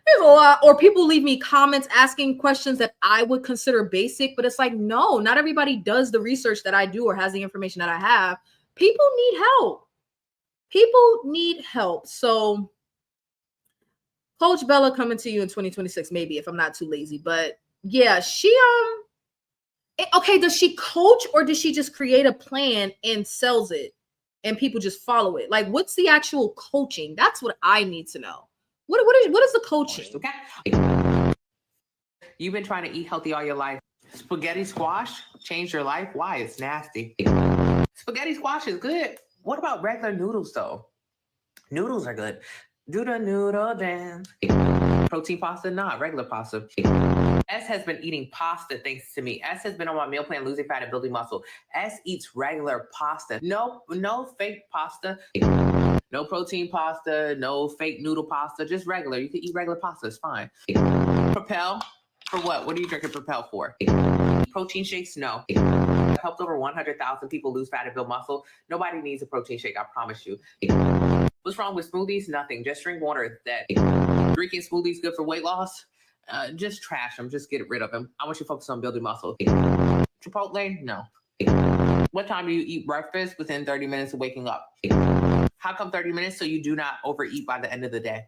There's a lot. Or people leave me comments asking questions that I would consider basic, but it's like, no, not everybody does the research that I do or has the information that I have. People need help. So Coach Bella coming to you in 2026, maybe, if I'm not too lazy. But yeah, she okay, does she coach or does she just create a plan and sells it and people just follow it? Like, what's the actual coaching? That's what I need to know. What is the coaching? Okay. You've been trying to eat healthy all your life. Spaghetti squash changed your life? Why? It's nasty. Spaghetti squash is good. What about regular noodles though? Noodles are good. Do the noodle dance. Protein pasta, not regular pasta. S has been eating pasta thanks to me. S has been on my meal plan, losing fat and building muscle. S eats regular pasta. No fake pasta. No protein pasta, no fake noodle pasta, just regular. You can eat regular pasta, it's fine. Propel, for what? What are you drinking Propel for? Protein shakes? No. I've helped over 100,000 people lose fat and build muscle. Nobody needs a protein shake, I promise you. What's wrong with smoothies? Nothing. Just drink water. That drinking smoothies good for weight loss? Just trash them. Just get rid of them. I want you to focus on building muscle. Chipotle? No. What time do you eat breakfast? Within 30 minutes of waking up. How come 30 minutes? So you do not overeat by the end of the day.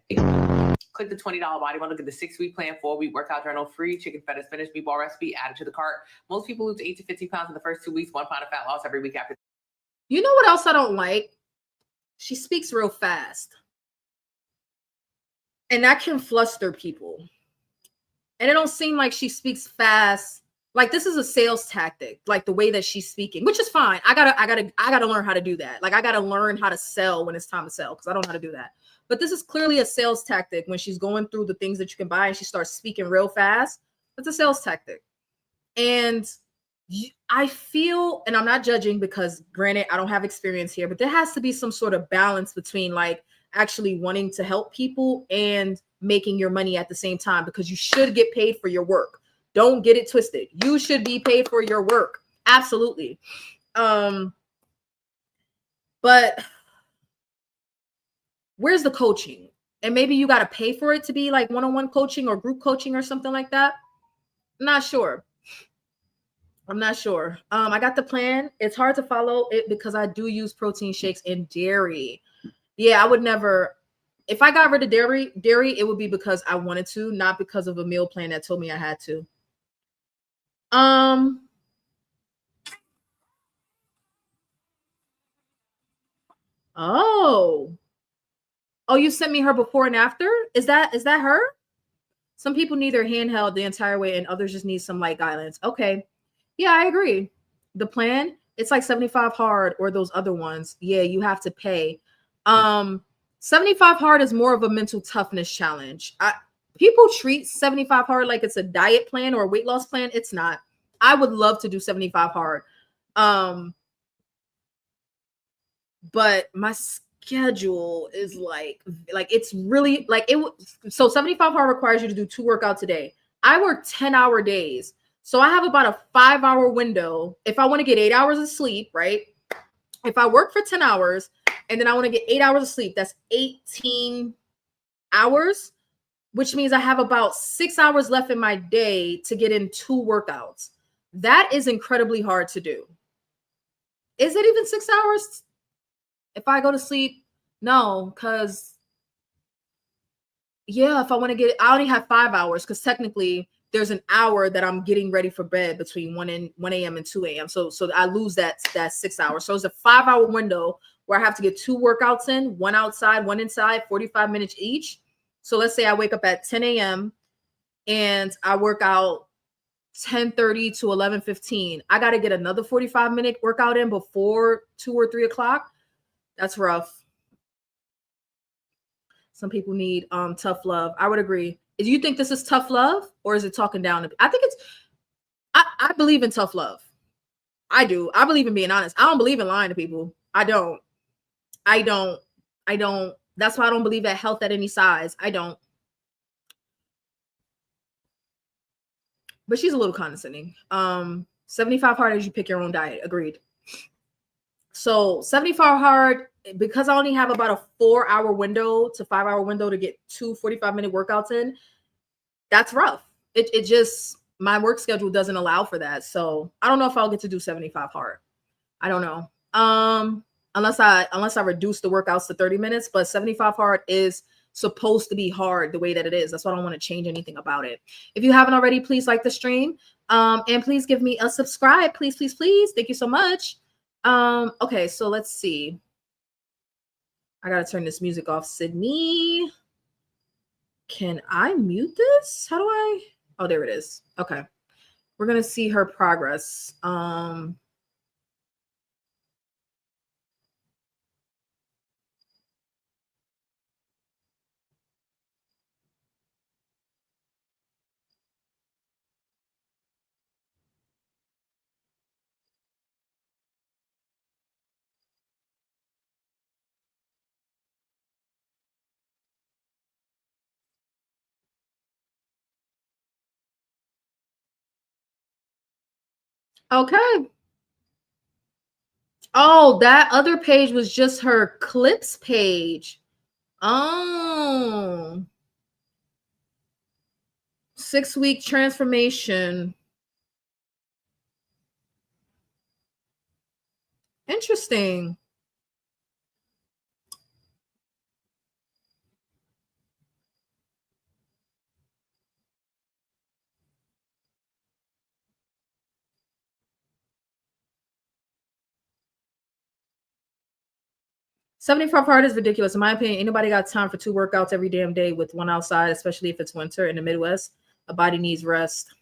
Click the $20 body bundle, get the 6-week plan, 4-week workout journal, free chicken feta spinach meatball recipe added to the cart. Most people lose 8 to 15 pounds in the first 2 weeks, 1 pound of fat loss every week after. You know what else I don't like? She speaks real fast. And that can fluster people. And it don't seem like she speaks fast. Like this is a sales tactic, like the way that she's speaking, which is fine. I gotta learn how to do that. Like I gotta learn how to sell when it's time to sell because I don't know how to do that. But this is clearly a sales tactic when she's going through the things that you can buy and she starts speaking real fast. It's a sales tactic. And I feel, and I'm not judging because granted, I don't have experience here, but there has to be some sort of balance between like actually wanting to help people and making your money at the same time, because you should get paid for your work. Don't get it twisted. You should be paid for your work. Absolutely. But where's the coaching? And maybe you got to pay for it to be like one-on-one coaching or group coaching or something like that. I'm not sure. I got the plan. It's hard to follow it because I do use protein shakes and dairy. Yeah, I would never. If I got rid of dairy, it would be because I wanted to, not because of a meal plan that told me I had to. Oh, you sent me her before and after? Is that her? Some people need their handheld the entire way and others just need some light guidance. Okay. Yeah, I agree. The plan, it's like 75 hard or those other ones. Yeah, you have to pay. 75 hard is more of a mental toughness challenge. People treat 75 hard like it's a diet plan or a weight loss plan. It's not. I would love to do 75 hard. But my schedule is like it's really like it. So 75 hard requires you to do 2 workouts a day. I work 10-hour days. So I have about a 5-hour window. If I want to get 8 hours of sleep, right? If I work for 10 hours and then I want to get 8 hours of sleep, that's 18 hours, which means I have about 6 hours left in my day to get in 2 workouts. That is incredibly hard to do. Is it even 6 hours? If I go to sleep, no, because yeah, if I want to get, I only have 5 hours because technically there's an hour that I'm getting ready for bed between 1 a.m. and 2 a.m. So I lose that 6 hours. So it's a 5-hour window where I have to get 2 workouts in, 1 outside, 1 inside, 45 minutes each. So let's say I wake up at 10 a.m. and I work out 10:30 to 11:15. I got to get another 45-minute workout in before 2 or 3 o'clock. That's rough. Some people need tough love. I would agree. Do you think this is tough love or is it talking down? I think it's, I believe in tough love. I do. I believe in being honest. I don't believe in lying to people. I don't. That's why I don't believe that health at any size. I don't. But she's a little condescending. 75 hard as you pick your own diet. Agreed. So 75 hard, because I only have about a 4-hour window to 5-hour window to get 2 45-minute workouts in, that's rough. It just, my work schedule doesn't allow for that. So I don't know if I'll get to do 75 hard. I don't know. Unless I reduce the workouts to 30 minutes, but 75 hard is supposed to be hard the way that it is. That's why I don't want to change anything about it. If you haven't already, please like the stream. And please give me a subscribe. Please, please, please. Thank you so much. Okay, so let's see. I gotta turn this music off, Sydney. Can I mute this? How do I? Oh, there it is. Okay. We're gonna see her progress. Okay. Oh, that other page was just her clips page. Oh. 6-week transformation. Interesting. $75 hard is ridiculous. In my opinion, anybody got time for 2 workouts every damn day with 1 outside, especially if it's winter in the Midwest? A body needs rest.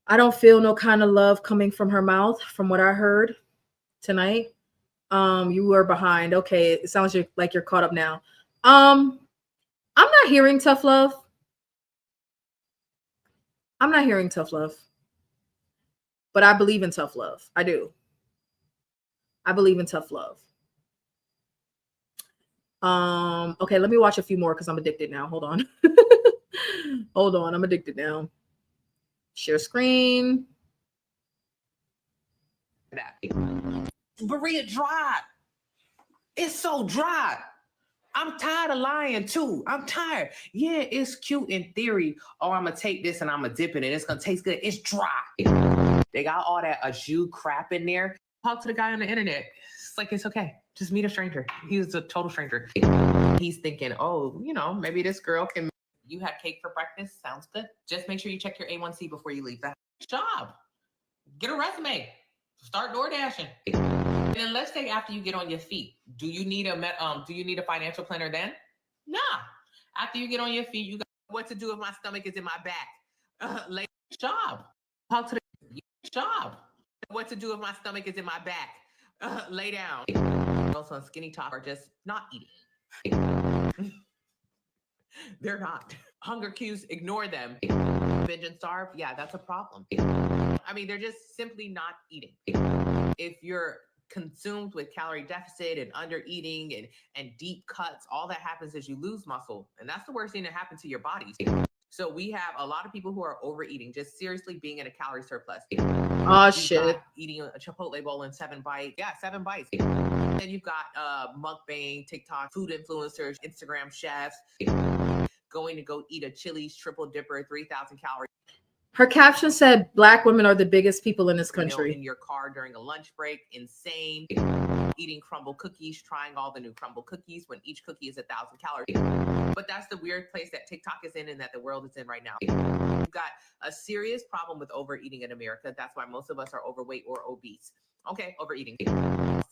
I don't feel no kind of love coming from her mouth from what I heard tonight. You were behind. Okay, it sounds like you're caught up now. I'm not hearing tough love. I'm not hearing tough love. But I believe in tough love. I do. I believe in tough love. Okay, let me watch a few more because I'm addicted now. Hold on. Hold on, I'm addicted now. Share screen. Berea dry. It's so dry. I'm tired of lying too. I'm tired. Yeah, it's cute in theory. Oh, I'm gonna take this and I'm gonna dip it and it's gonna taste good. It's dry. They got all that a Jew crap in there. Talk to the guy on the internet. It's like, it's okay. Just meet a stranger. He's a total stranger. He's thinking, oh, you know, maybe this girl can. You had cake for breakfast. Sounds good. Just make sure you check your A1C before you leave the job. Get a resume. Start door dashing. And then let's say after you get on your feet, do you need a financial planner then? Nah. After you get on your feet, you got what to do if my stomach is in my back. Lay job. Talk to the job. What to do if my stomach is in my back. Lay down. Also on Skinny Talk are just not eating. They're not. Hunger cues, ignore them. Binge and starve, yeah, that's a problem. I mean, they're just simply not eating. If you're consumed with calorie deficit and under eating and deep cuts, all that happens is you lose muscle. And that's the worst thing that happened to your body. So we have a lot of people who are overeating, just seriously being in a calorie surplus. Oh, shit. Eating a Chipotle bowl in 7 bites. Yeah, 7 bites. Then you've got mukbang, TikTok, food influencers, Instagram chefs, going to go eat a Chili's triple dipper, 3,000 calories. Her caption said, Black women are the biggest people in this country. In your car during a lunch break, insane. Eating crumble cookies, trying all the new crumble cookies when each cookie is 1,000 calories. But that's the weird place that TikTok is in and that the world is in right now. We've got a serious problem with overeating in America. That's why most of us are overweight or obese. Okay, overeating.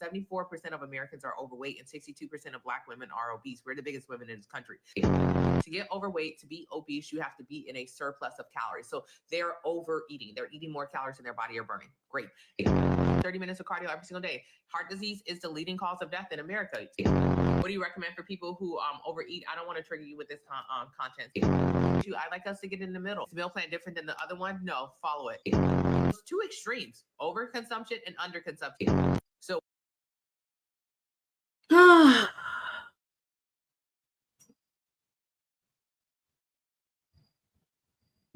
74% of Americans are overweight and 62% of Black women are obese. We're the biggest women in this country. To get overweight, to be obese, you have to be in a surplus of calories. So they're overeating. They're eating more calories than their body are burning. Great. 30 minutes of cardio every single day. Heart disease is the leading cause of death in America. What do you recommend for people who overeat? I don't want to trigger you with this content. I'd like us to get in the middle. Is the meal plan different than the other one? No, follow it. It's 2 extremes, overconsumption and underconsumption. So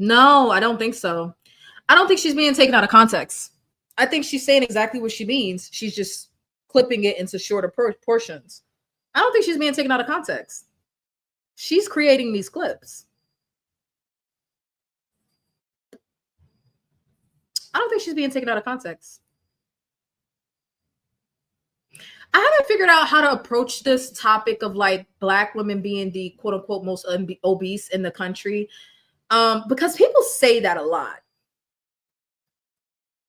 No, I don't think so. I don't think she's being taken out of context. I think she's saying exactly what she means. She's just clipping it into shorter portions. I don't think she's being taken out of context. She's creating these clips. I don't think she's being taken out of context. I haven't figured out how to approach this topic of like Black women being the quote unquote most obese in the country, because people say that a lot.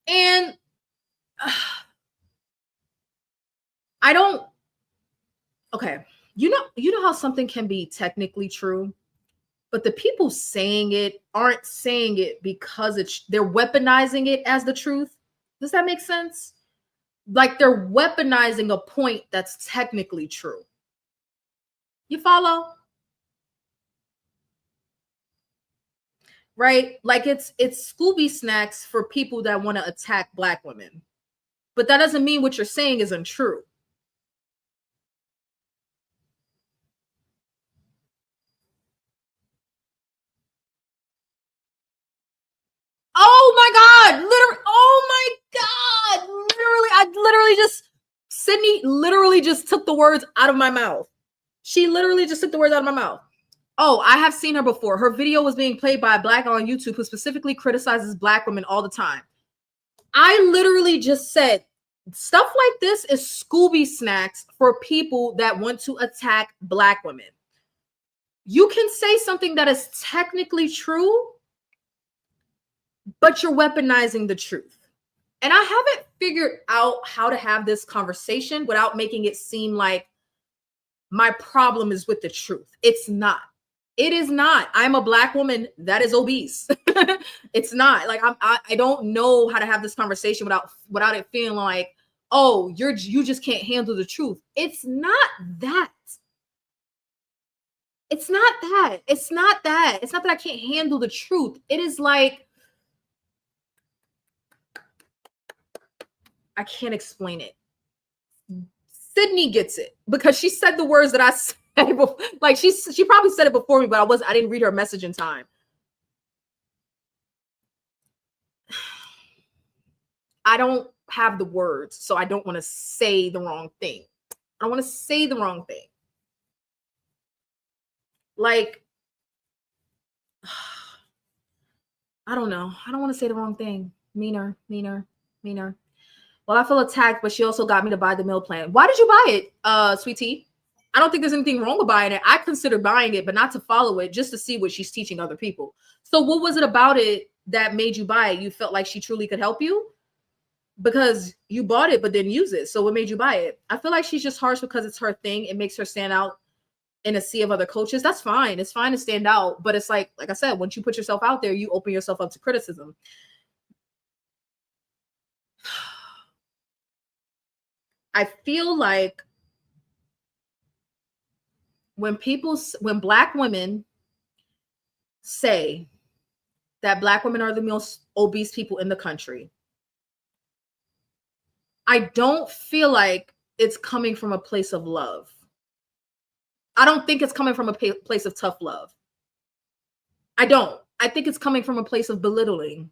And I don't, okay, you know how something can be technically true, but the people saying it aren't saying it because they're weaponizing it as the truth. Does that make sense? Like they're weaponizing a point that's technically true. You follow? Right? Like it's Scooby snacks for people that want to attack Black women. But that doesn't mean what you're saying is untrue. Oh my God. Literally. Oh my God. Literally, I literally just, Sydney literally just took the words out of my mouth. She literally just took the words out of my mouth. Oh, I have seen her before. Her video was being played by a Black on YouTube who specifically criticizes Black women all the time. I literally just said stuff like this is Scooby snacks for people that want to attack Black women. You can say something that is technically true, but you're weaponizing the truth. And I haven't figured out how to have this conversation without making it seem like my problem is with the truth. It's not. It is not. I'm a Black woman that is obese. It's not. Like I don't know how to have this conversation without it feeling like, oh, you just can't handle the truth. It's not that. It's not that. It's not that. It's not that I can't handle the truth. It is like I can't explain it. Sydney gets it because she said the words that I said before. Like she probably said it before me, but I didn't read her message in time. I don't have the words, so I don't want to say the wrong thing. I don't want to say the wrong thing. Like, I don't know. I don't want to say the wrong thing. Meaner. Well, I feel attacked, but she also got me to buy the meal plan. Why did you buy it, sweetie? I don't think there's anything wrong with buying it. I considered buying it, but not to follow it, just to see what she's teaching other people. So what was it about it that made you buy it? You felt like she truly could help you? Because you bought it but didn't use it. So what made you buy it? I feel like she's just harsh because it's her thing. It makes her stand out in a sea of other coaches. That's fine. It's fine to stand out. But it's like I said, once you put yourself out there, you open yourself up to criticism. I feel like when Black women say that Black women are the most obese people in the country, I don't feel like it's coming from a place of love. I don't think it's coming from a place of tough love. I don't. I think it's coming from a place of belittling.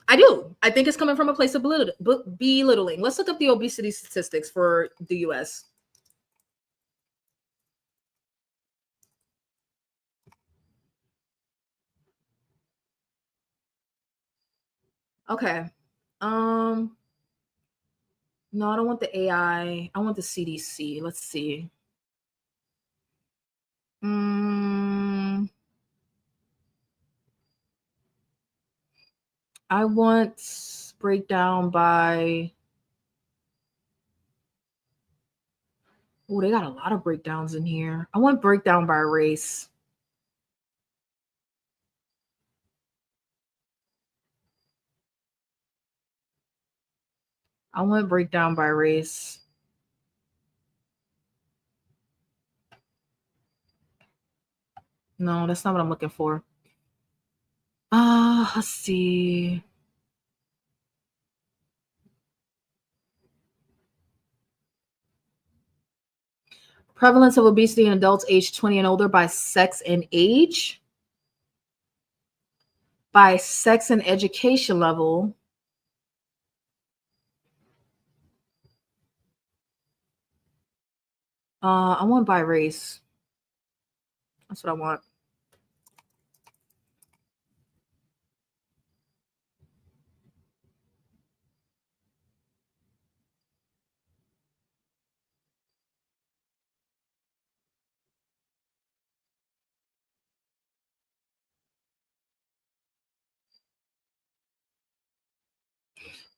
I do. I think it's coming from a place of belittling. Let's look up the obesity statistics for the US. Okay. No, I don't want the AI. I want the CDC. Let's see. I want breakdown by. Oh, they got a lot of breakdowns in here. I want breakdown by race. I want breakdown by race. No, that's not what I'm looking for. Let's see. Prevalence of obesity in adults aged 20 and older by sex and age. By sex and education level. I want by race. That's what I want.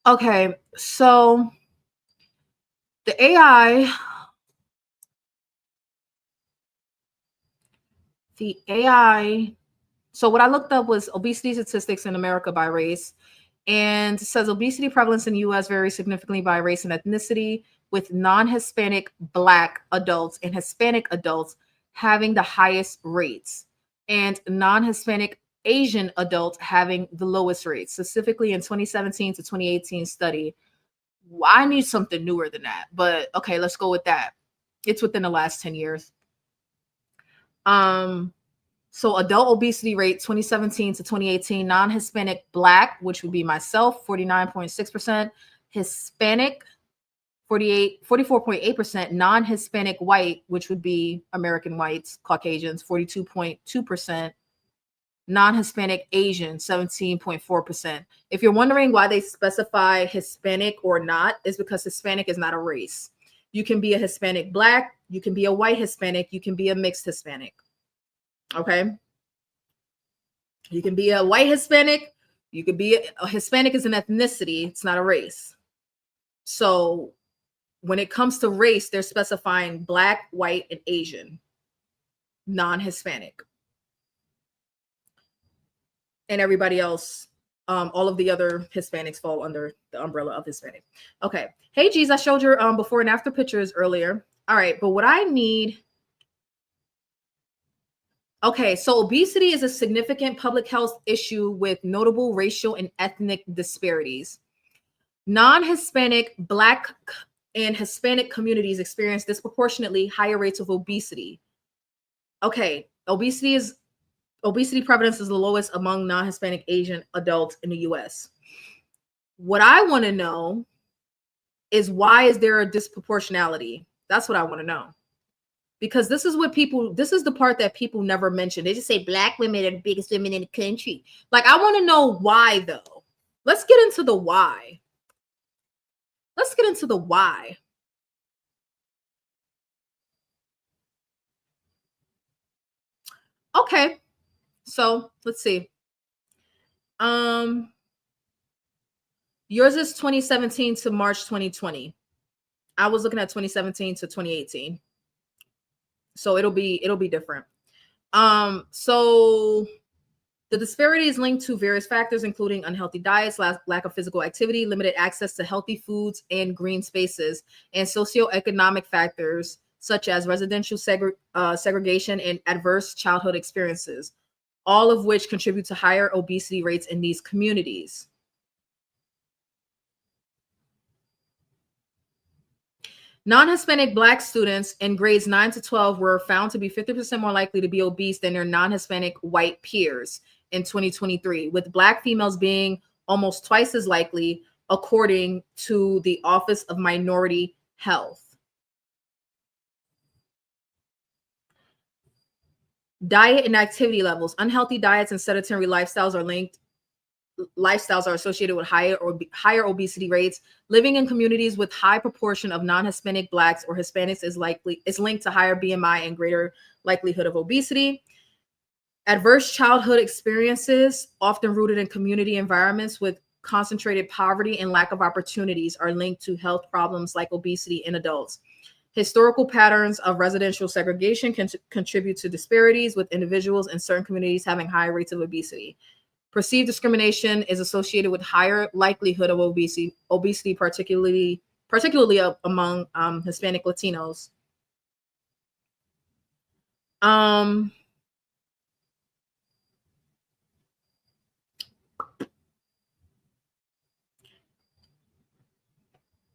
Okay, so the AI, so what I looked up was obesity statistics in America by race. And it says obesity prevalence in the US varies significantly by race and ethnicity, with non-Hispanic Black adults and Hispanic adults having the highest rates, and non-Hispanic Asian adults having the lowest rates. Specifically in 2017 to 2018 study. I need something newer than that, but okay, let's go with that. It's within the last 10 years. So adult obesity rate 2017 to 2018, non-Hispanic Black, which would be myself, 49.6%, Hispanic 44.8%, non-Hispanic White, which would be American whites, Caucasians, 42.2%, non-Hispanic Asian, 17.4%. If you're wondering why they specify Hispanic or not, is because Hispanic is not a race. You can be a Hispanic Black, you can be a white Hispanic, you can be a mixed Hispanic. Okay. You can be a white Hispanic. You could be a Hispanic is an ethnicity. It's not a race. So when it comes to race, they're specifying Black, white, and Asian, non-Hispanic. And everybody else, all of the other Hispanics fall under the umbrella of Hispanic. Okay. Hey, geez, I showed your before and after pictures earlier. All right. But what I need... Okay, so obesity is a significant public health issue with notable racial and ethnic disparities. Non-Hispanic, Black, and Hispanic communities experience disproportionately higher rates of obesity. Okay, obesity prevalence is the lowest among non-Hispanic Asian adults in the US. What I want to know is, why is there a disproportionality? That's what I want to know. Because this is the part that people never mention. They just say Black women are the biggest women in the country. Like, I want to know why, though. Let's get into the why. Okay. So let's see. Yours is 2017 to March 2020. I was looking at 2017 to 2018. So it'll be different. So the disparity is linked to various factors, including unhealthy diets, lack of physical activity, limited access to healthy foods and green spaces, and socioeconomic factors such as residential segregation and adverse childhood experiences, all of which contribute to higher obesity rates in these communities. Non-Hispanic Black students in grades 9 to 12 were found to be 50% more likely to be obese than their non-Hispanic white peers in 2023, with Black females being almost twice as likely, according to the Office of Minority Health. Diet and activity levels. Unhealthy diets and sedentary lifestyles are associated with higher obesity rates. Living in communities with high proportion of non-Hispanic Blacks or Hispanics is linked to higher BMI and greater likelihood of obesity. Adverse childhood experiences, often rooted in community environments with concentrated poverty and lack of opportunities, are linked to health problems like obesity in adults. Historical patterns of residential segregation can contribute to disparities, with individuals in certain communities having high rates of obesity. Perceived discrimination is associated with higher likelihood of obesity, particularly among Hispanic Latinos.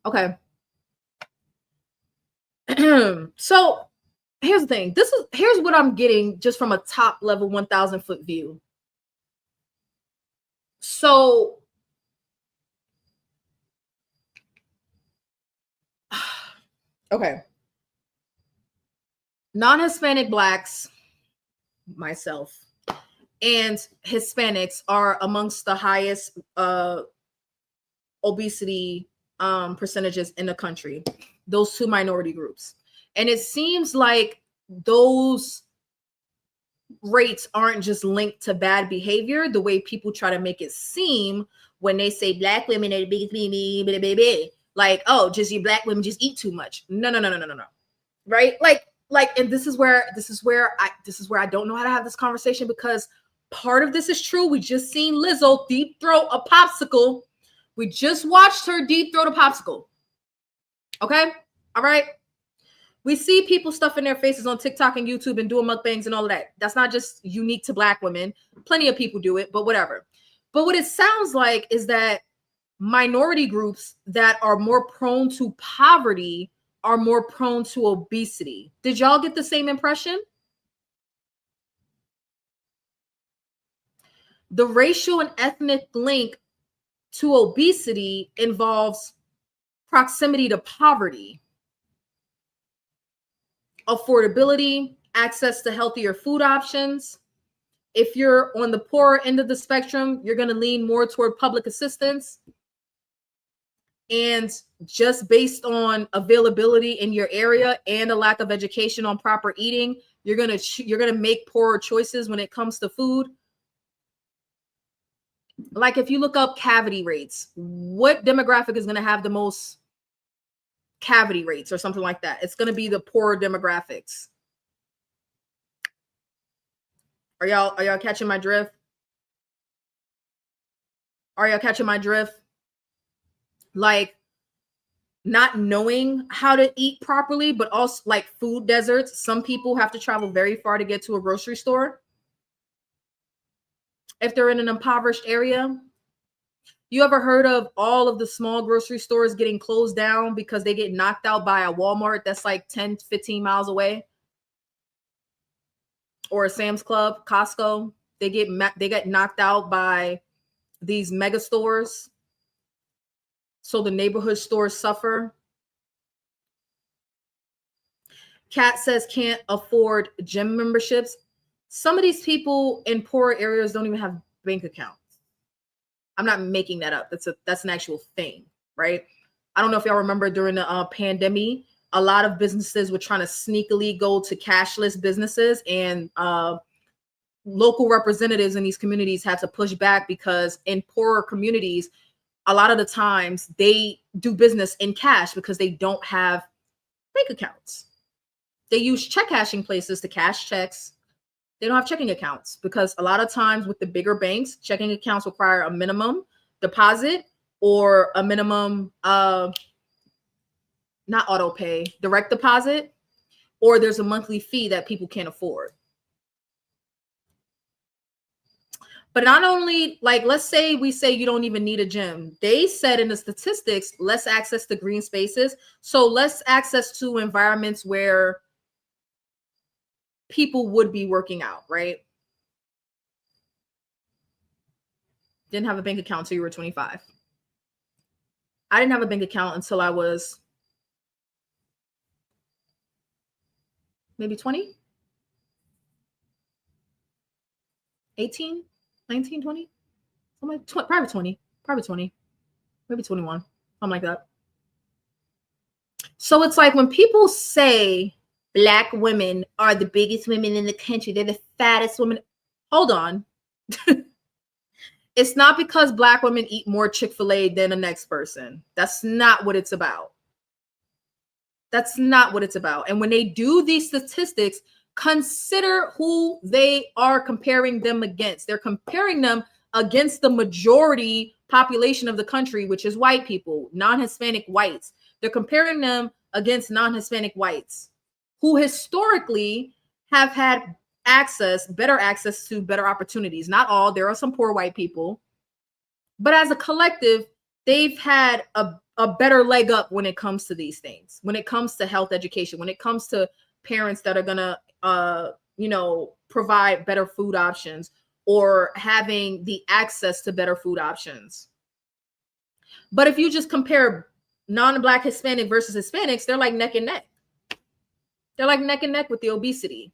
Okay. So here's the thing. Here's what I'm getting just from a top level 1,000 foot view. So okay. Non-Hispanic Blacks, myself, and Hispanics are amongst the highest obesity percentages in the country, those two minority groups. And it seems like those rates aren't just linked to bad behavior the way people try to make it seem, when they say black women are the biggest baby, like, oh, just you black women just eat too much. No. Right? Like, and this is where I don't know how to have this conversation, because part of this is true. We just seen Lizzo deep throat a popsicle. We just watched her deep throat a popsicle. Okay? All right. We see people stuffing their faces on TikTok and YouTube and doing mukbangs and all of that. That's not just unique to black women. Plenty of people do it, but whatever. But what it sounds like is that minority groups that are more prone to poverty are more prone to obesity. Did y'all get the same impression? The racial and ethnic link to obesity involves proximity to poverty, affordability, access to healthier food options. If you're on the poorer end of the spectrum, you're going to lean more toward public assistance. And just based on availability in your area and a lack of education on proper eating, you're going to make poorer choices when it comes to food. Like, if you look up cavity rates, what demographic is going to have the most cavity rates or something like that? It's going to be the poorer demographics. Are y'all catching my drift? Are y'all catching my drift? Like, not knowing how to eat properly, but also like food deserts. Some people have to travel very far to get to a grocery store if they're in an impoverished area. You ever heard of all of the small grocery stores getting closed down because they get knocked out by a Walmart that's like 10, 15 miles away? Or a Sam's Club, Costco? They get knocked out by these mega stores. So the neighborhood stores suffer. Kat says can't afford gym memberships. Some of these people in poor areas don't even have bank accounts. I'm not making that up. That's an actual thing, right? I don't know if y'all remember during the pandemic, a lot of businesses were trying to sneakily go to cashless businesses, and local representatives in these communities had to push back because in poorer communities, a lot of the times they do business in cash because they don't have bank accounts. They use check cashing places to cash checks. They don't have checking accounts because a lot of times with the bigger banks, checking accounts require a minimum deposit or a minimum, not auto pay, direct deposit, or there's a monthly fee that people can't afford. But not only, like, let's say we say you don't even need a gym. They said in the statistics, less access to green spaces. So less access to environments where people would be working out, right? Didn't have a bank account until you were 25. I didn't have a bank account until I was maybe 20, 18, 19, 20, something like probably 20, maybe 21, something like that. So it's like when people say Black women are the biggest women in the country, they're the fattest women. Hold on. It's not because Black women eat more Chick-fil-A than the next person. That's not what it's about. That's not what it's about. And when they do these statistics, consider who they are comparing them against. They're comparing them against the majority population of the country, which is white people, non-Hispanic whites. They're comparing them against non-Hispanic whites who historically have had better access to better opportunities. Not all, there are some poor white people, but as a collective, they've had a better leg up when it comes to these things, when it comes to health education, when it comes to parents that are gonna, provide better food options or having the access to better food options. But if you just compare non-Black Hispanic versus Hispanics, they're like neck and neck. They're like neck and neck with the obesity.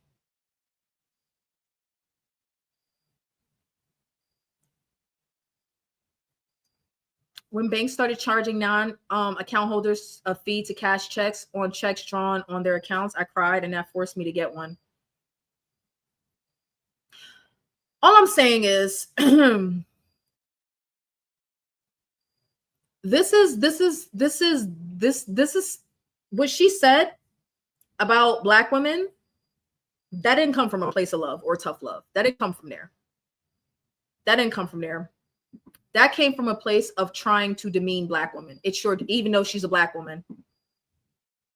When banks started charging non-account holders a fee to cash checks on checks drawn on their accounts, I cried, and that forced me to get one. All I'm saying is this is what she said about Black women. That didn't come from a place of love or tough love. That didn't come from there. That didn't come from there. That came from a place of trying to demean Black women. It sure, even though she's a Black woman,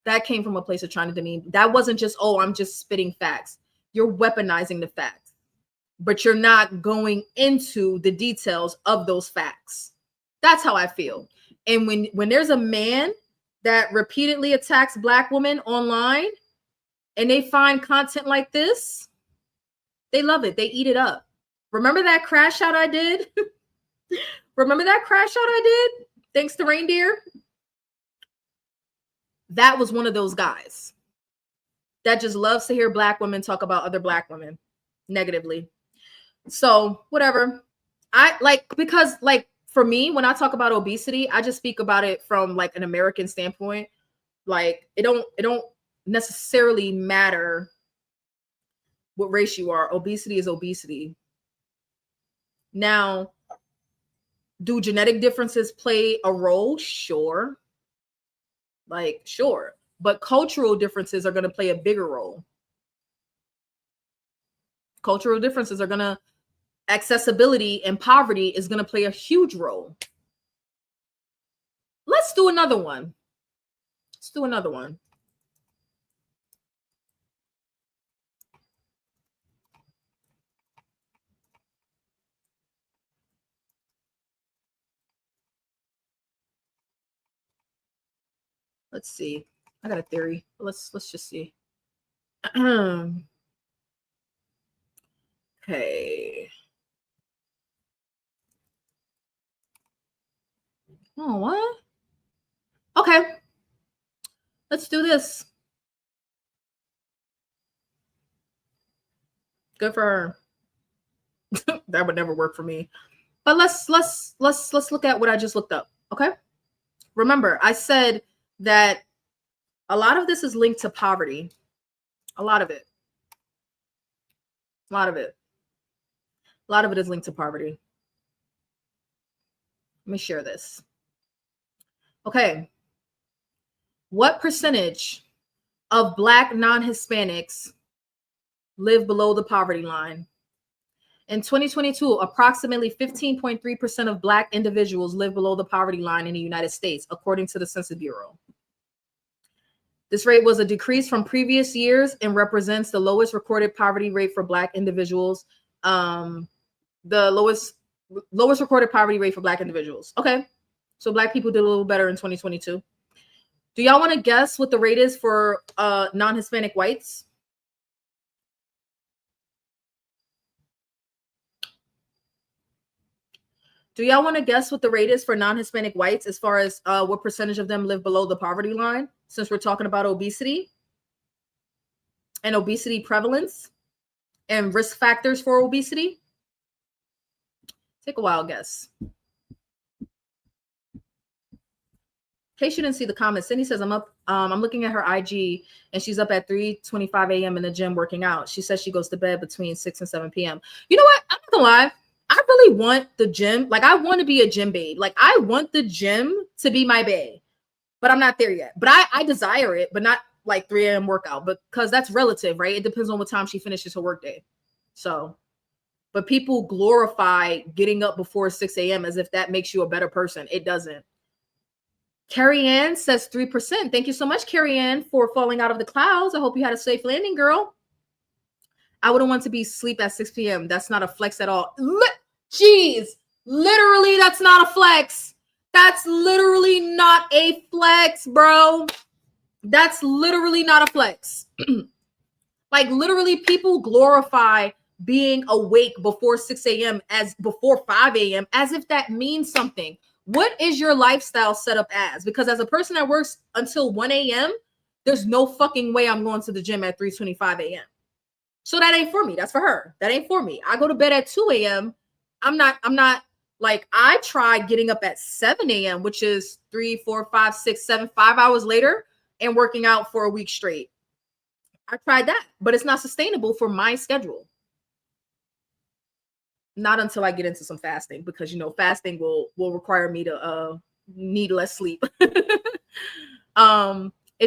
that came from a place of trying to demean. That wasn't just, oh, I'm just spitting facts. You're weaponizing the facts, but you're not going into the details of those facts. That's how I feel. And when there's a man that repeatedly attacks Black women online and they find content like this, they love it. They eat it up. Remember that crash out I did? Remember that crash out I did? Thanks to Reindeer? That was one of those guys that just loves to hear Black women talk about other Black women negatively. So whatever. I like, because like for me, when I talk about obesity, I just speak about it from like an American standpoint. Like it don't necessarily matter what race you are. Obesity is obesity. Now, do genetic differences play a role? Sure. Like, sure. But cultural differences are going to play a bigger role. Cultural differences are going to, accessibility and poverty is going to play a huge role. Let's do another one. Let's do another one. Let's see. I got a theory. Let's just see. Okay. Oh, what? Okay. Let's do this. Good for her. That would never work for me. But let's look at what I just looked up. Okay. Remember, I said that a lot of this is linked to poverty. A lot of it. A lot of it. A lot of it is linked to poverty. Let me share this. Okay. What percentage of Black non-Hispanics live below the poverty line? In 2022, approximately 15.3% of Black individuals live below the poverty line in the United States, according to the Census Bureau. This rate was a decrease from previous years and represents the lowest recorded poverty rate for Black individuals. The lowest recorded poverty rate for Black individuals. Okay, so Black people did a little better in 2022. Do y'all want to guess what the rate is for non-Hispanic whites? Do y'all want to guess what the rate is for non-Hispanic whites as far as what percentage of them live below the poverty line, since we're talking about obesity and obesity prevalence and risk factors for obesity? Take a wild guess. In case you didn't see the comments, Cindy says, I'm up. I'm looking at her IG and she's up at 3:25 a.m. in the gym working out. She says she goes to bed between 6 and 7 p.m. You know what? I'm not gonna lie. I really want the gym. Like, I want to be a gym babe. Like, I want the gym to be my bae, but I'm not there yet. But I desire it, but not like 3 a.m. workout, because that's relative, right? It depends on what time she finishes her workday. So, but people glorify getting up before 6 a.m. as if that makes you a better person. It doesn't. Carrie Ann says 3%. Thank you so much, Carrie Ann, for falling out of the clouds. I hope you had a safe landing, girl. I wouldn't want to be asleep at 6 p.m. That's not a flex at all. Jeez, literally, that's not a flex. That's literally not a flex, bro. That's literally not a flex. Like, literally, people glorify being awake before 6 a.m. as before 5 a.m. as if that means something. What is your lifestyle set up as? Because as a person that works until 1 a.m., there's no fucking way I'm going to the gym at 3:25 a.m. So that ain't for me. That's for her. That ain't for me. I go to bed at 2 a.m. I'm not like, I tried getting up at 7 a.m., which is 3, 4, 5, 6, 7, 5 hours later and working out for a week straight. I tried that, but it's not sustainable for my schedule. Not until I get into some fasting, because, you know, fasting will require me to need less sleep. It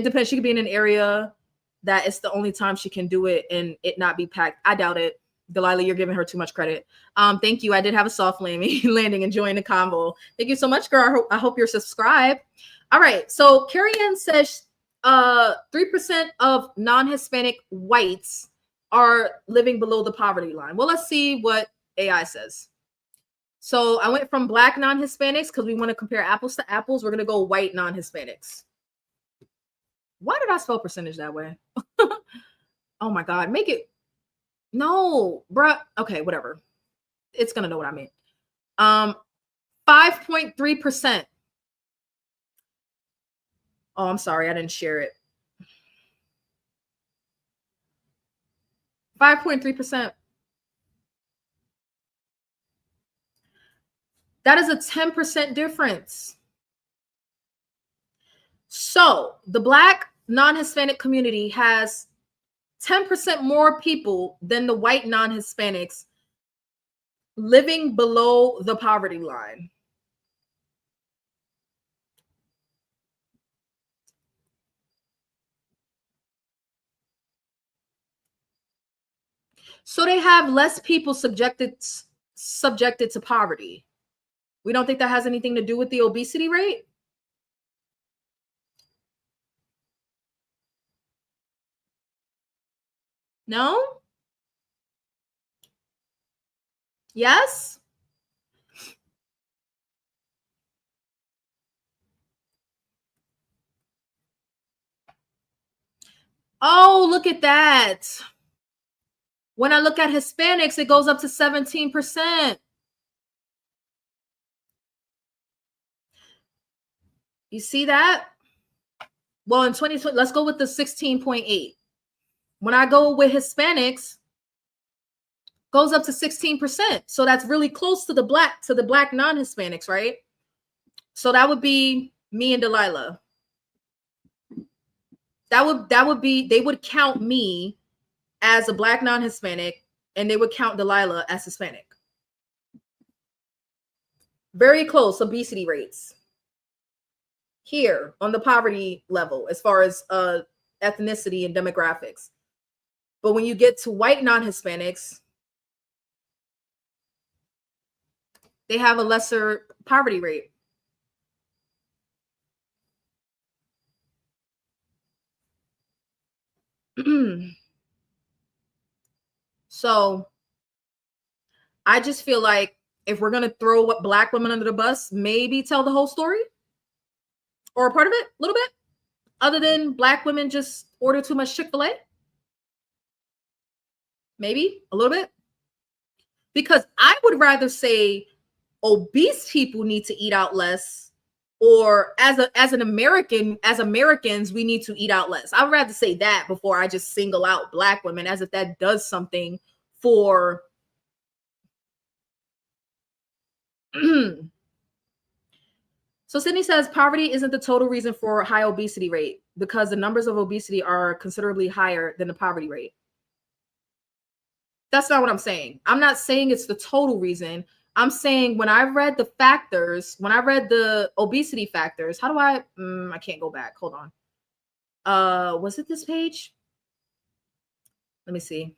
depends. She could be in an area that it's the only time she can do it and it not be packed. I doubt it. Delilah, you're giving her too much credit. Thank you. I did have a soft landing, enjoying the combo. Thank you so much, girl. I hope you're subscribed. All right. So Carrie Ann says 3% of non-Hispanic whites are living below the poverty line. Well, let's see what AI says. So I went from black non-Hispanics because we want to compare apples to apples. We're going to go white non-Hispanics. Why did I spell percentage that way? Oh my God. Make it. No, bruh. Okay, whatever. It's going to know what I mean. 5.3%. Oh, I'm sorry. I didn't share it. 5.3%. That is a 10% difference. So the black non-Hispanic community has 10% more people than the white non-Hispanics living below the poverty line. So they have less people subjected to poverty. We don't think that has anything to do with the obesity rate? No? Yes? Oh, look at that. When I look at Hispanics, it goes up to 17%. You see that? Well, in 2020, let's go with the 16.8. When I go with Hispanics, goes up to 16%. So that's really close to the black non-Hispanics, right? So that would be me and Delilah. That would be, they would count me as a black non-Hispanic and they would count Delilah as Hispanic. Very close obesity rates here on the poverty level as far as ethnicity and demographics. But when you get to white non-Hispanics, they have a lesser poverty rate. So I just feel like if we're going to throw black women under the bus, maybe tell the whole story or a part of it, a little bit, other than black women just order too much Chick-fil-A. Maybe a little bit. Because I would rather say obese people need to eat out less, or as Americans, we need to eat out less. I would rather say that before I just single out black women as if that does something for So Sydney says poverty isn't the total reason for high obesity rate because the numbers of obesity are considerably higher than the poverty rate. That's not what I'm saying. I'm not saying it's the total reason. I'm saying when I read the factors, when I read the obesity factors, how do I can't go back. Hold on. Was it this page? Let me see.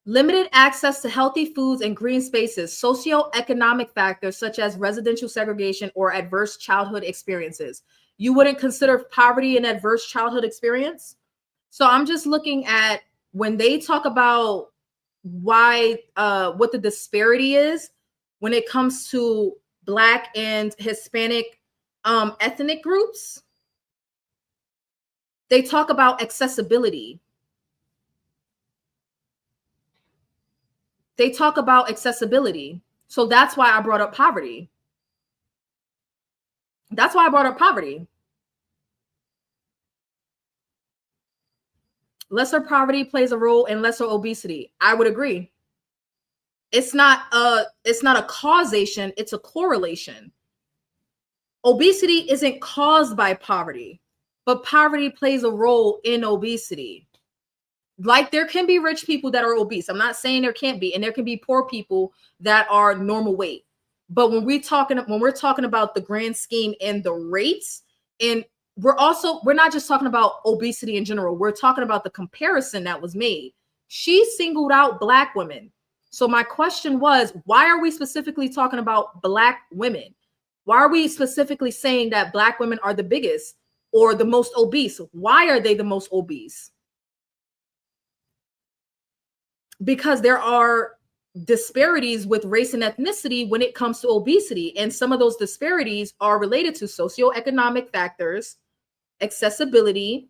Limited access to healthy foods and green spaces, socioeconomic factors such as residential segregation or adverse childhood experiences. You wouldn't consider poverty an adverse childhood experience? So I'm just looking at when they talk about why, what the disparity is when it comes to Black and Hispanic ethnic groups. They talk about accessibility. They talk about accessibility. So that's why I brought up poverty. That's why I brought up poverty. Lesser poverty plays a role in lesser obesity. I would agree. It's not a causation, it's a correlation. Obesity isn't caused by poverty, but poverty plays a role in obesity. Like there can be rich people that are obese. I'm not saying there can't be, and there can be poor people that are normal weight. But when we're talking about the grand scheme and the rates, and we're not just talking about obesity in general. We're talking about the comparison that was made. She singled out Black women. So my question was, why are we specifically talking about Black women? Why are we specifically saying that Black women are the biggest or the most obese? Why are they the most obese? Because there are disparities with race and ethnicity when it comes to obesity. And some of those disparities are related to socioeconomic factors, accessibility,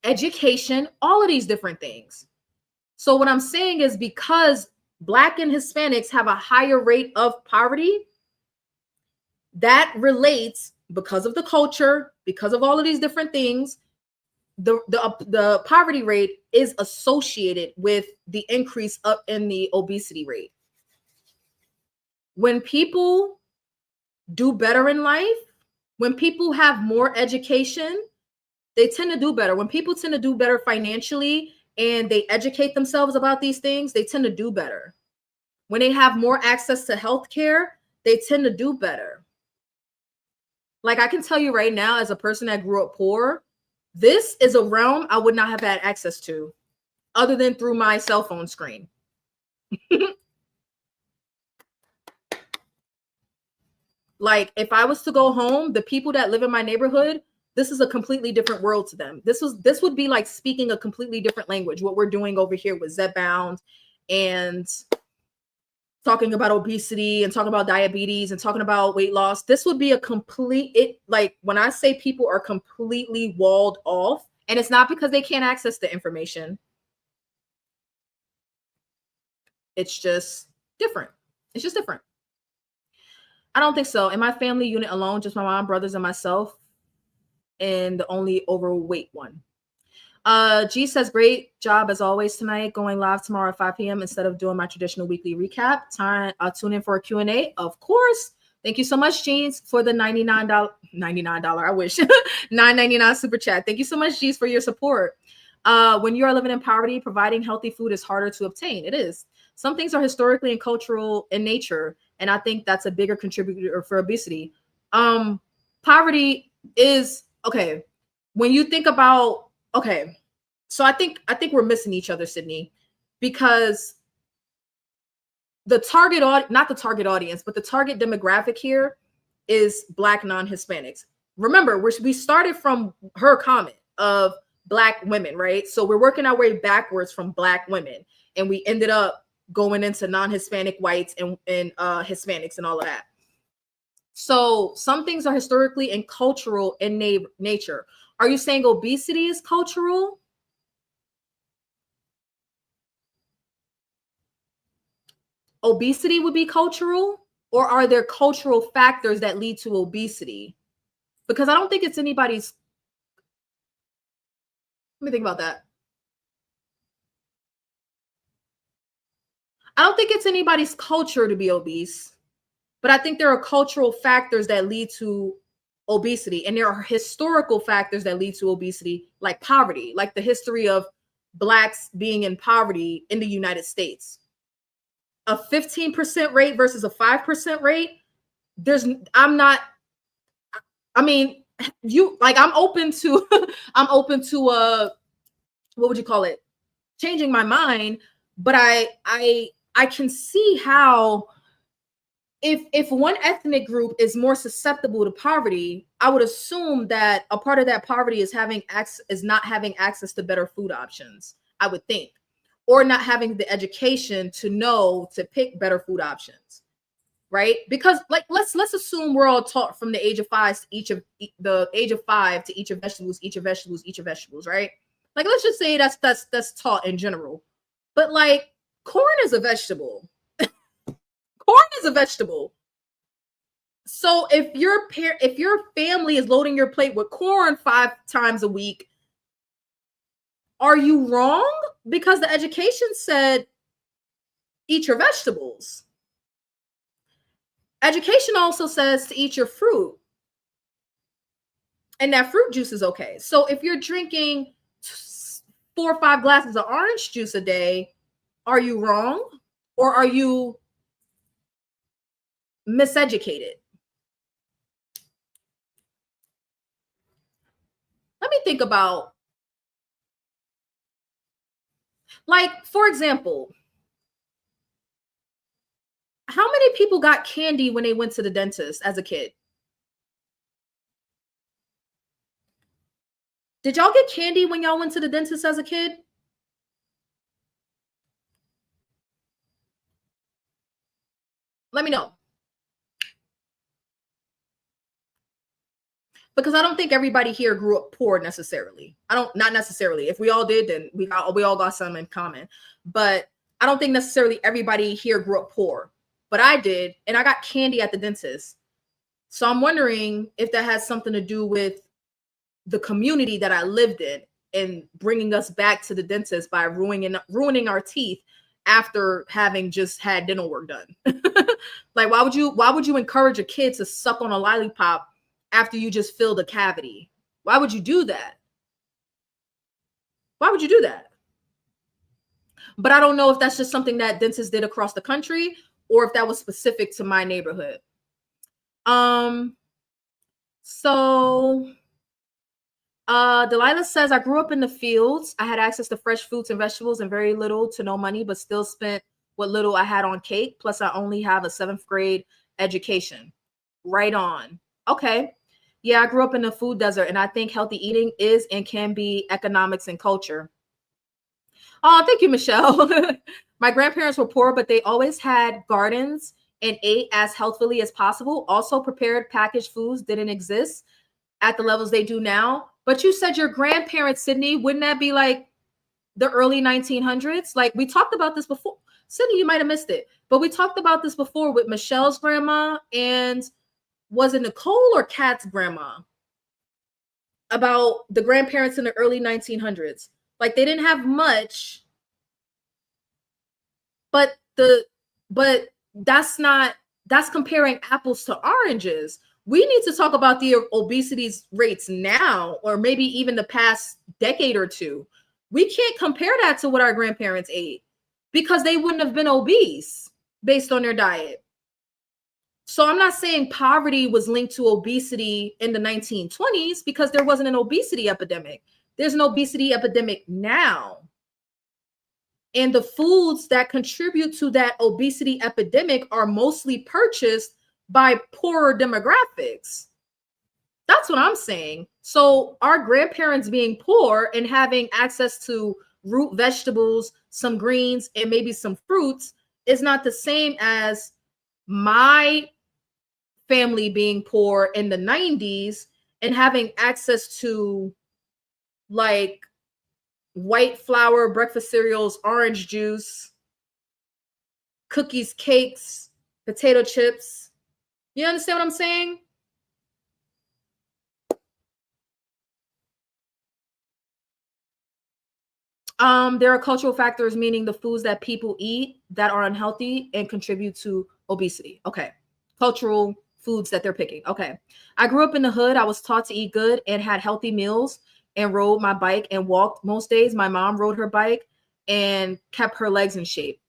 education, all of these different things. So what I'm saying is because Black and Hispanics have a higher rate of poverty, that relates because of the culture, because of all of these different things, the poverty rate is associated with the increase up in the obesity rate. When people do better in life, when people have more education, they tend to do better. When people tend to do better financially and they educate themselves about these things, they tend to do better. When they have more access to healthcare, they tend to do better. Like I can tell you right now, as a person that grew up poor, this is a realm I would not have had access to other than through my cell phone screen. Like if I was to go home, the people that live in my neighborhood, this is a completely different world to them. This would be like speaking a completely different language. What we're doing over here with zepbound and talking about obesity and talking about diabetes and talking about weight loss, this would be a like when I say people are completely walled off, and it's not because they can't access the information. It's just different. It's just different. I don't think so. In my family unit alone, just my mom, brothers, and myself, and the only overweight one. G says, great job as always tonight. Going live tomorrow at 5 p.m. instead of doing my traditional weekly recap. Tune in for a Q&A, of course. Thank you so much, Jeans, for the $99. I wish. $9.99 super chat. Thank you so much, Jeans, for your support. When you are living in poverty, providing healthy food is harder to obtain. It is. Some things are historically and cultural in nature, and I think that's a bigger contributor for obesity. Poverty is okay. When you think about so I think we're missing each other, Sydney, because the target not the target audience, but the target demographic here is Black non-Hispanics. Remember, we started from her comment of Black women, right? So we're working our way backwards from Black women, and we ended up going into non-Hispanic whites and Hispanics and all of that. So some things are historically and cultural in nature. Are you saying obesity is cultural? Obesity would be cultural, or are there cultural factors that lead to obesity? Because I don't think it's anybody's. Let me think about that. I don't think it's anybody's culture to be obese, but I think there are cultural factors that lead to obesity, and there are historical factors that lead to obesity, like poverty, like the history of Blacks being in poverty in the United States. A 15% rate versus a 5% rate. I'm open to what would you call it? Changing my mind, but I can see how if one ethnic group is more susceptible to poverty, I would assume that a part of that poverty is not having access to better food options, I would think, or not having the education to know to pick better food options, right? Because like let's assume we're all taught from the age of 5 to each of vegetables, right? Like let's just say that's taught in general, but like corn is a vegetable. Corn is a vegetable. So if your family is loading your plate with corn 5 times a week, are you wrong? Because the education said eat your vegetables. Education also says to eat your fruit. And that fruit juice is okay. So if you're drinking 4 or 5 glasses of orange juice a day, are you wrong? Or are you miseducated? Let me think about, like, for example, how many people got candy when they went to the dentist as a kid? Did y'all get candy when y'all went to the dentist as a kid? Let me know. Because I don't think everybody here grew up poor necessarily. Not necessarily. If we all did, then we all got some in common. But I don't think necessarily everybody here grew up poor. But I did, and I got candy at the dentist. So I'm wondering if that has something to do with the community that I lived in and bringing us back to the dentist by ruining our teeth after having just had dental work done. Like, why would you encourage a kid to suck on a lollipop after you just filled a cavity? Why would you do that? Why would you do that? But I don't know if that's just something that dentists did across the country or if that was specific to my neighborhood. So Delilah says, I grew up in the fields. I had access to fresh fruits and vegetables and very little to no money, but still spent what little I had on cake. Plus, I only have a 7th grade education. Right on. Okay. Yeah, I grew up in the food desert, and I think healthy eating is and can be economics and culture. Oh, thank you, Michelle. My grandparents were poor, but they always had gardens and ate as healthfully as possible. Also, prepared packaged foods didn't exist at the levels they do now. But you said your grandparents, Sydney, wouldn't that be like the early 1900s? Like, we talked about this before. Sydney, you might have missed it, but we talked about this before with Michelle's grandma and was it Nicole or Kat's grandma about the grandparents in the early 1900s? Like, they didn't have much, but that's comparing apples to oranges. We need to talk about the obesity rates now, or maybe even the past decade or two. We can't compare that to what our grandparents ate because they wouldn't have been obese based on their diet. So I'm not saying poverty was linked to obesity in the 1920s because there wasn't an obesity epidemic. There's an obesity epidemic now. And the foods that contribute to that obesity epidemic are mostly purchased by poorer demographics. That's what I'm saying. So our grandparents being poor and having access to root vegetables, some greens, and maybe some fruits is not the same as my family being poor in the 90s and having access to like white flour, breakfast cereals, orange juice, cookies, cakes, potato chips. You understand what I'm saying? There are cultural factors, meaning the foods that people eat that are unhealthy and contribute to obesity. Okay. Cultural foods that they're picking. Okay. I grew up in the hood. I was taught to eat good and had healthy meals and rode my bike and walked most days. My mom rode her bike and kept her legs in shape.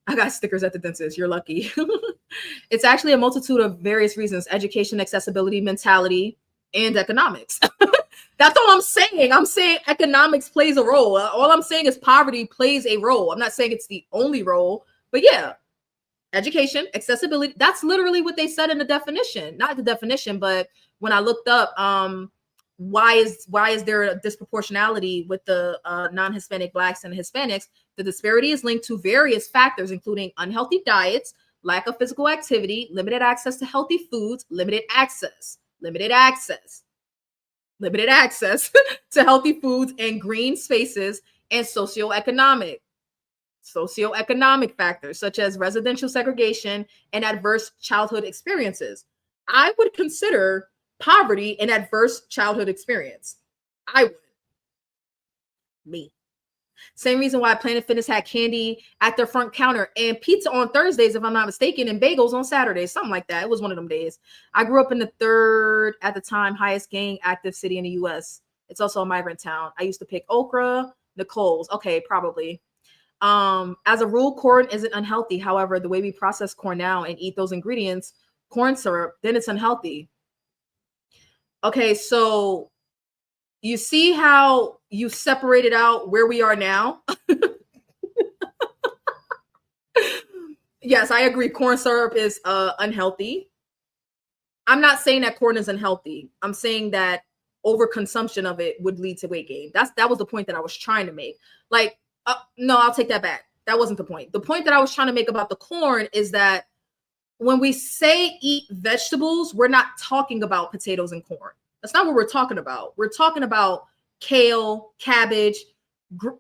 I got stickers at the dentist. You're lucky. It's actually a multitude of various reasons: education, accessibility, mentality, and economics. That's all I'm saying. I'm saying economics plays a role. All I'm saying is poverty plays a role. I'm not saying it's the only role, but yeah, education, accessibility. That's literally what they said in the definition. Not the definition, but when I looked up, why is there a disproportionality with the non-Hispanic Blacks and Hispanics? The disparity is linked to various factors, including unhealthy diets, lack of physical activity, limited access to healthy foods, limited access to healthy foods and green spaces, and socioeconomic factors such as residential segregation and adverse childhood experiences. I would consider poverty an adverse childhood experience. I would. Me. Same reason why Planet Fitness had candy at their front counter and pizza on Thursdays, if I'm not mistaken, and bagels on Saturdays, something like that. It was one of them days. I grew up in the 3rd, at the time, highest gang active city in the U.S. It's also a migrant town. I used to pick okra, Nicole's. Okay, probably. As a rule, corn isn't unhealthy. However, the way we process corn now and eat those ingredients, corn syrup, then it's unhealthy. Okay, so you see how you separated out where we are now? Yes, I agree. Corn syrup is unhealthy. I'm not saying that corn is unhealthy. I'm saying that overconsumption of it would lead to weight gain. That was the point that I was trying to make. Like, no, I'll take that back. That wasn't the point. The point that I was trying to make about the corn is that when we say eat vegetables, we're not talking about potatoes and corn. That's not what we're talking about. We're talking about kale, cabbage,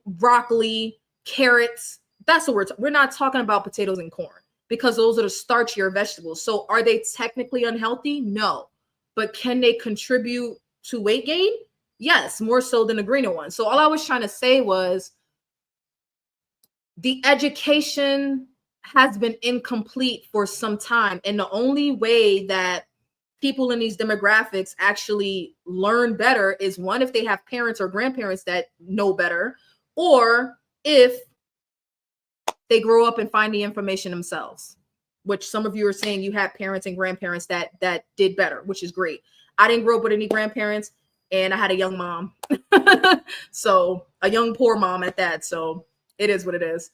broccoli, carrots. That's what we're not talking about potatoes and corn, because those are the starchier vegetables. So are they technically unhealthy? No. But can they contribute to weight gain? Yes, more so than the greener one. So all I was trying to say was the education has been incomplete for some time. And the only way that people in these demographics actually learn better is, one, if they have parents or grandparents that know better, or if they grow up and find the information themselves, which some of you are saying you had parents and grandparents that did better, which is great. I didn't grow up with any grandparents, and I had a young mom. So a young, poor mom at that. So it is what it is.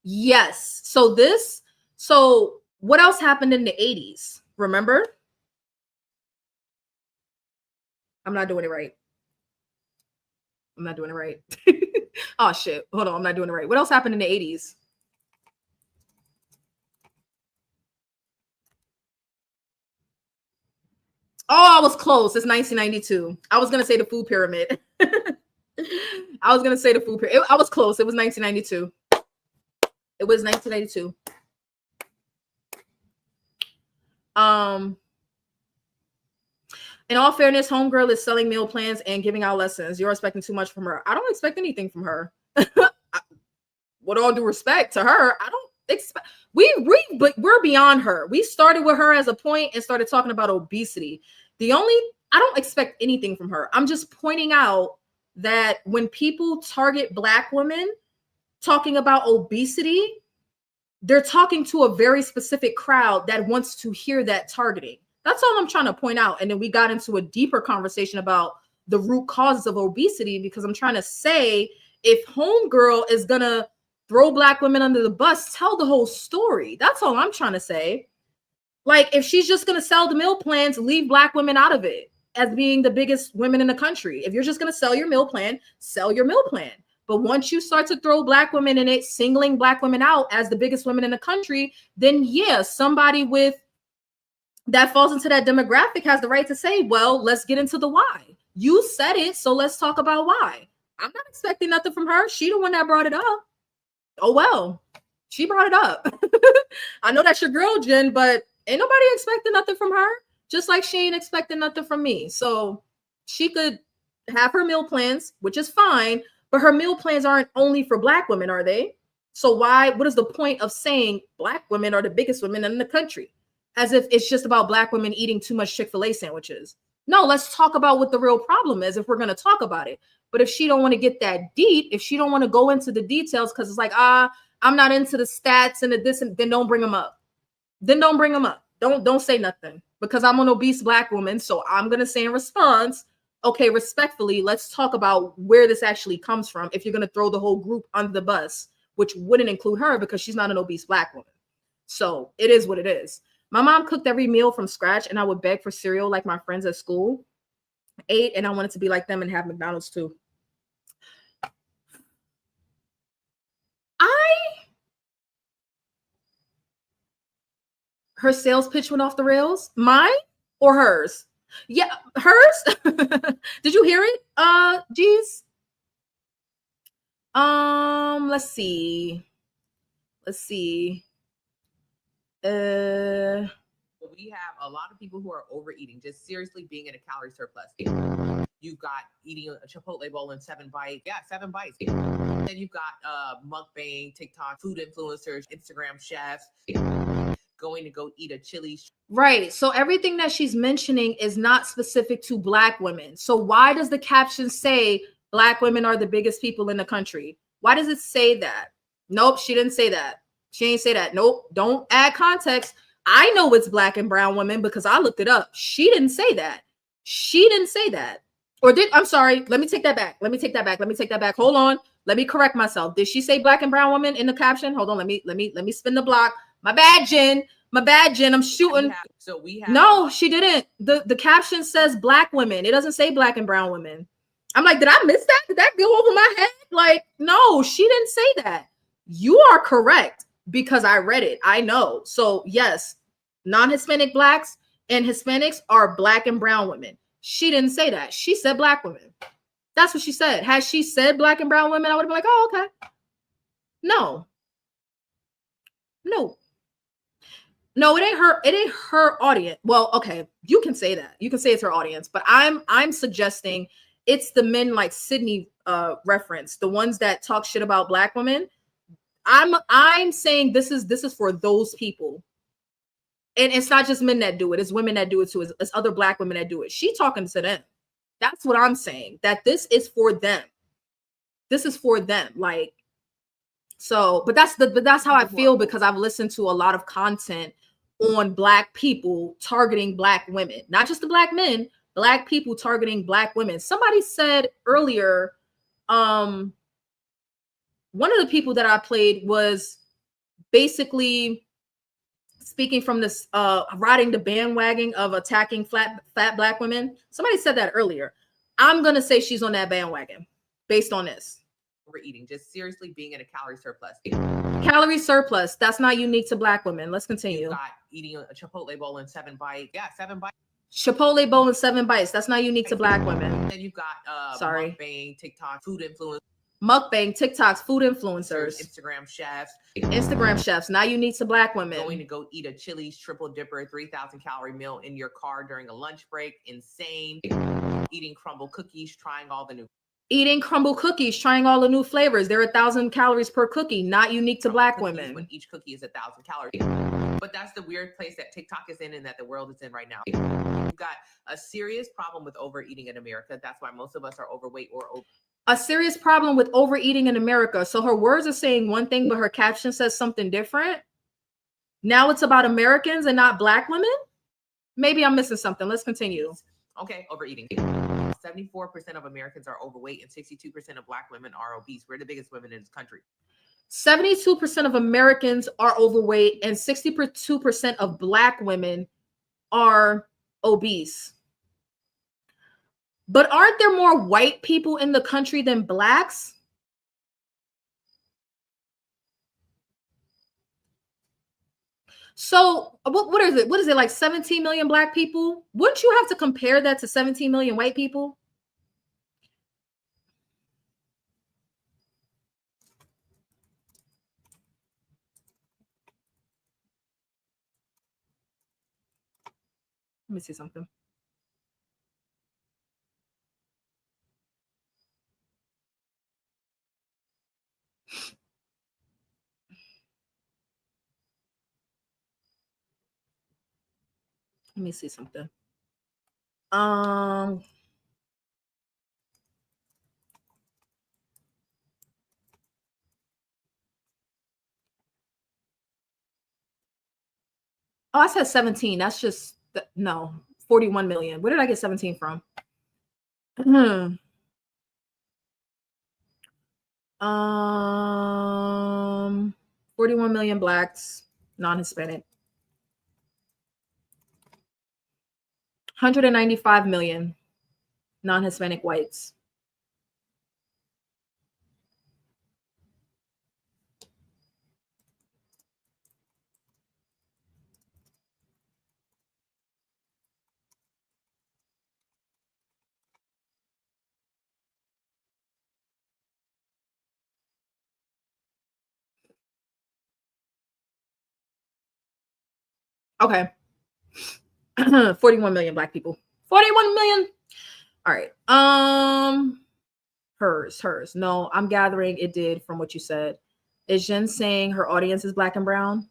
Yes. So what else happened in the 80s? Remember? I'm not doing it right. Oh, shit. Hold on. I'm not doing it right. What else happened in the 80s? Oh, I was close. It's 1992. I was going to say the food pyramid. I was close. It was 1992. It was 1992. In all fairness, homegirl is selling meal plans and giving out lessons. You're expecting too much from her. I don't expect anything from her. With all due respect to her, I don't expect. But we're beyond her. We started with her as a point and started talking about obesity. I don't expect anything from her. I'm just pointing out that when people target Black women talking about obesity, they're talking to a very specific crowd that wants to hear that targeting. That's all I'm trying to point out. And then we got into a deeper conversation about the root causes of obesity, because I'm trying to say, if homegirl is going to throw Black women under the bus, tell the whole story. That's all I'm trying to say. Like, if she's just going to sell the meal plans, leave Black women out of it as being the biggest women in the country. If you're just going to sell your meal plan, sell your meal plan. But once you start to throw Black women in it, singling Black women out as the biggest women in the country, then yeah, somebody with that falls into that demographic has the right to say, well, let's get into the why. You said it, so let's talk about why. I'm not expecting nothing from her. She the one that brought it up. Oh, well, she brought it up. I know that's your girl, Jen, but ain't nobody expecting nothing from her, just like she ain't expecting nothing from me. So she could have her meal plans, which is fine, but her meal plans aren't only for Black women, are they? So what is the point of saying Black women are the biggest women in the country? As if it's just about Black women eating too much Chick-fil-A sandwiches. No, let's talk about what the real problem is if we're going to talk about it. But if she don't want to get that deep, if she don't want to go into the details because it's like, I'm not into the stats and the this, and then don't bring them up. Don't say nothing, because I'm an obese Black woman. So I'm going to say in response, okay, respectfully, let's talk about where this actually comes from. If you're going to throw the whole group under the bus, which wouldn't include her because she's not an obese Black woman. So it is what it is. My mom cooked every meal from scratch, and I would beg for cereal like my friends at school ate, and I wanted to be like them and have McDonald's too. Her sales pitch went off the rails. Mine or hers? Yeah, hers. Did you hear it? Geez. Let's see. We have a lot of people who are overeating, just seriously being in a calorie surplus. You've got eating a Chipotle bowl in 7 bites. Yeah, 7 bites. Then you've got mukbang, TikTok, food influencers, Instagram chefs. going to go eat a Chili's. Right. So everything that she's mentioning is not specific to Black women. So why does the caption say Black women are the biggest people in the country? Why does it say that? Nope, she didn't say that. She ain't say that. Nope, don't add context. I know it's Black and brown women because I looked it up. She didn't say that. She didn't say that. Or I'm sorry, let me take that back. Let me take that back. Hold on. Let me correct myself. Did she say Black and brown women in the caption? Hold on. Let me spin the block. My bad, Jen. I'm shooting. No, she didn't. The caption says Black women. It doesn't say Black and brown women. I'm like, did I miss that? Did that go over my head? Like, no, she didn't say that. You are correct because I read it. I know. So yes, non-Hispanic Blacks and Hispanics are Black and brown women. She didn't say that. She said Black women. That's what she said. Had she said Black and brown women, I would have been like, oh, okay. No, it ain't her. It ain't her audience. Well, okay, you can say that. You can say it's her audience, but I'm suggesting it's the men like Sydney reference, the ones that talk shit about Black women. I'm saying this is for those people. And it's not just men that do it, it's women that do it too, it's other Black women that do it. She talking to them. That's what I'm saying. That this is for them. This is for them. Like, so, but that's how I feel because I've listened to a lot of content on Black people targeting Black women, not just the Black men, Black people targeting Black women. Somebody said earlier, one of the people that I played was basically speaking from this riding the bandwagon of attacking fat Black women. Somebody said that earlier. I'm gonna say she's on that bandwagon based on this. Overeating, just seriously being in a calorie surplus. Calorie surplus. That's not unique to Black women. Let's continue. You got eating a Chipotle bowl in 7 bites. Yeah, 7 bites. Chipotle bowl in 7 bites. That's not unique to Black women. Then you've got mukbang, TikTok, food influencers. Mukbang, TikToks, food influencers, Instagram chefs, not unique to Black women. Going to go eat a Chili's triple dipper, 3,000 calorie meal in your car during a lunch break. Insane. Eating crumble cookies, trying all the new flavors. They're 1,000 calories per cookie, not unique to Black women. When each cookie is 1,000 calories. But that's the weird place that TikTok is in and that the world is in right now. We've got a serious problem with overeating in America. That's why most of us are overweight or obese. A serious problem with overeating in America. So her words are saying one thing, but her caption says something different. Now it's about Americans and not Black women. Maybe I'm missing something. Let's continue. Okay, overeating. 74% of Americans are overweight and 62% of Black women are obese. We're the biggest women in this country. 72% of Americans are overweight and 62% of Black women are obese. But aren't there more white people in the country than Blacks? So what is it? What is it, like 17 million Black people? Wouldn't you have to compare that to 17 million white people? Let me see something. Let me see something. Oh, I said 17. That's just no, 41 million. Where did I get 17 from? 41 million Blacks, non-Hispanic. 195 million non-Hispanic whites. Okay. 41 million Black people. 41 million. All right. Hers. No, I'm gathering it did from what you said. Is Jen saying her audience is Black and brown?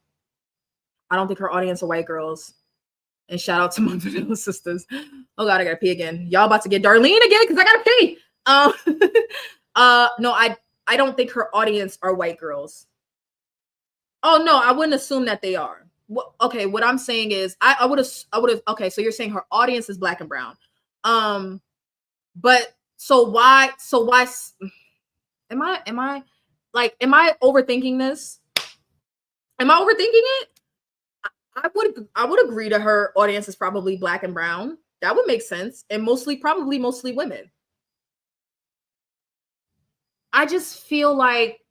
I don't think her audience are white girls. And shout out to my vanilla sisters. Oh God, I gotta pee again. Y'all about to get Darlene again because I gotta pee. No, I don't think her audience are white girls. Oh no, I wouldn't assume that they are. Okay, what I'm saying is I would have. Okay, so you're saying her audience is black and brown. But so why am I overthinking this? Am I overthinking it? I would agree that her audience is probably black and brown. That would make sense. And probably mostly women. I just feel like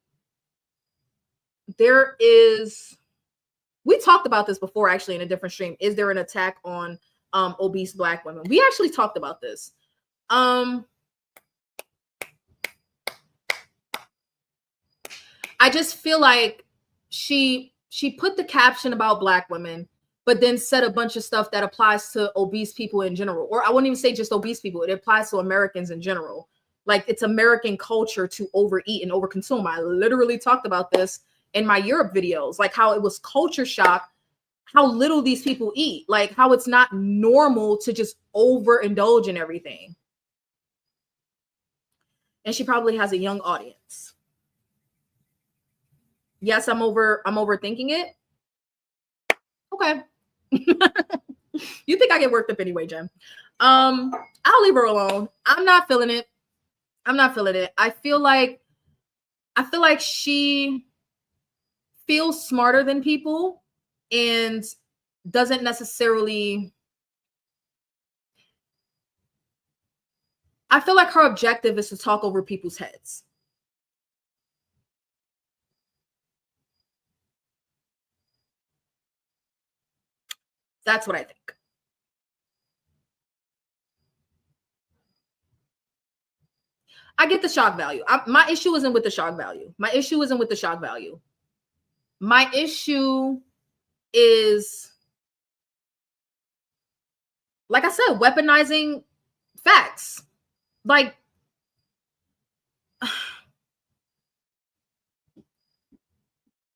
we talked about this before actually in a different stream. Is there an attack on obese black women? We actually talked about this. I just feel like she put the caption about black women, but then said a bunch of stuff that applies to obese people in general. Or I wouldn't even say just obese people. It applies to Americans in general. Like it's American culture to overeat and overconsume. I literally talked about this in my Europe videos, like how it was culture shock, how little these people eat, like how it's not normal to just overindulge in everything. And she probably has a young audience. Yes, I'm overthinking it. Okay. You think I get worked up anyway, Jen. I'll leave her alone. I'm not feeling it. I feel like she feels smarter than people and doesn't necessarily. I feel like her objective is to talk over people's heads. That's what I think. I get the shock value. My issue isn't with the shock value. My issue is, like I said, weaponizing facts. Like,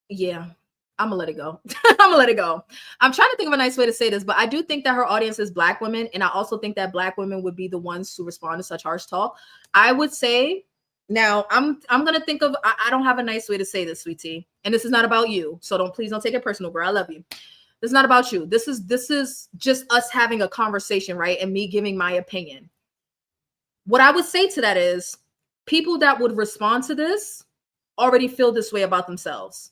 yeah, I'm gonna let it go. I'm trying to think of a nice way to say this, but I do think that her audience is black women, and I also think that black women would be the ones to respond to such harsh talk. I would say, now I'm gonna think of. I don't have a nice way to say this, sweetie, and this is not about you, so please don't take it personal, girl. I love you. This is not about you. This is just us having a conversation, right? And me giving my opinion. What I would say to that is, people that would respond to this already feel this way about themselves.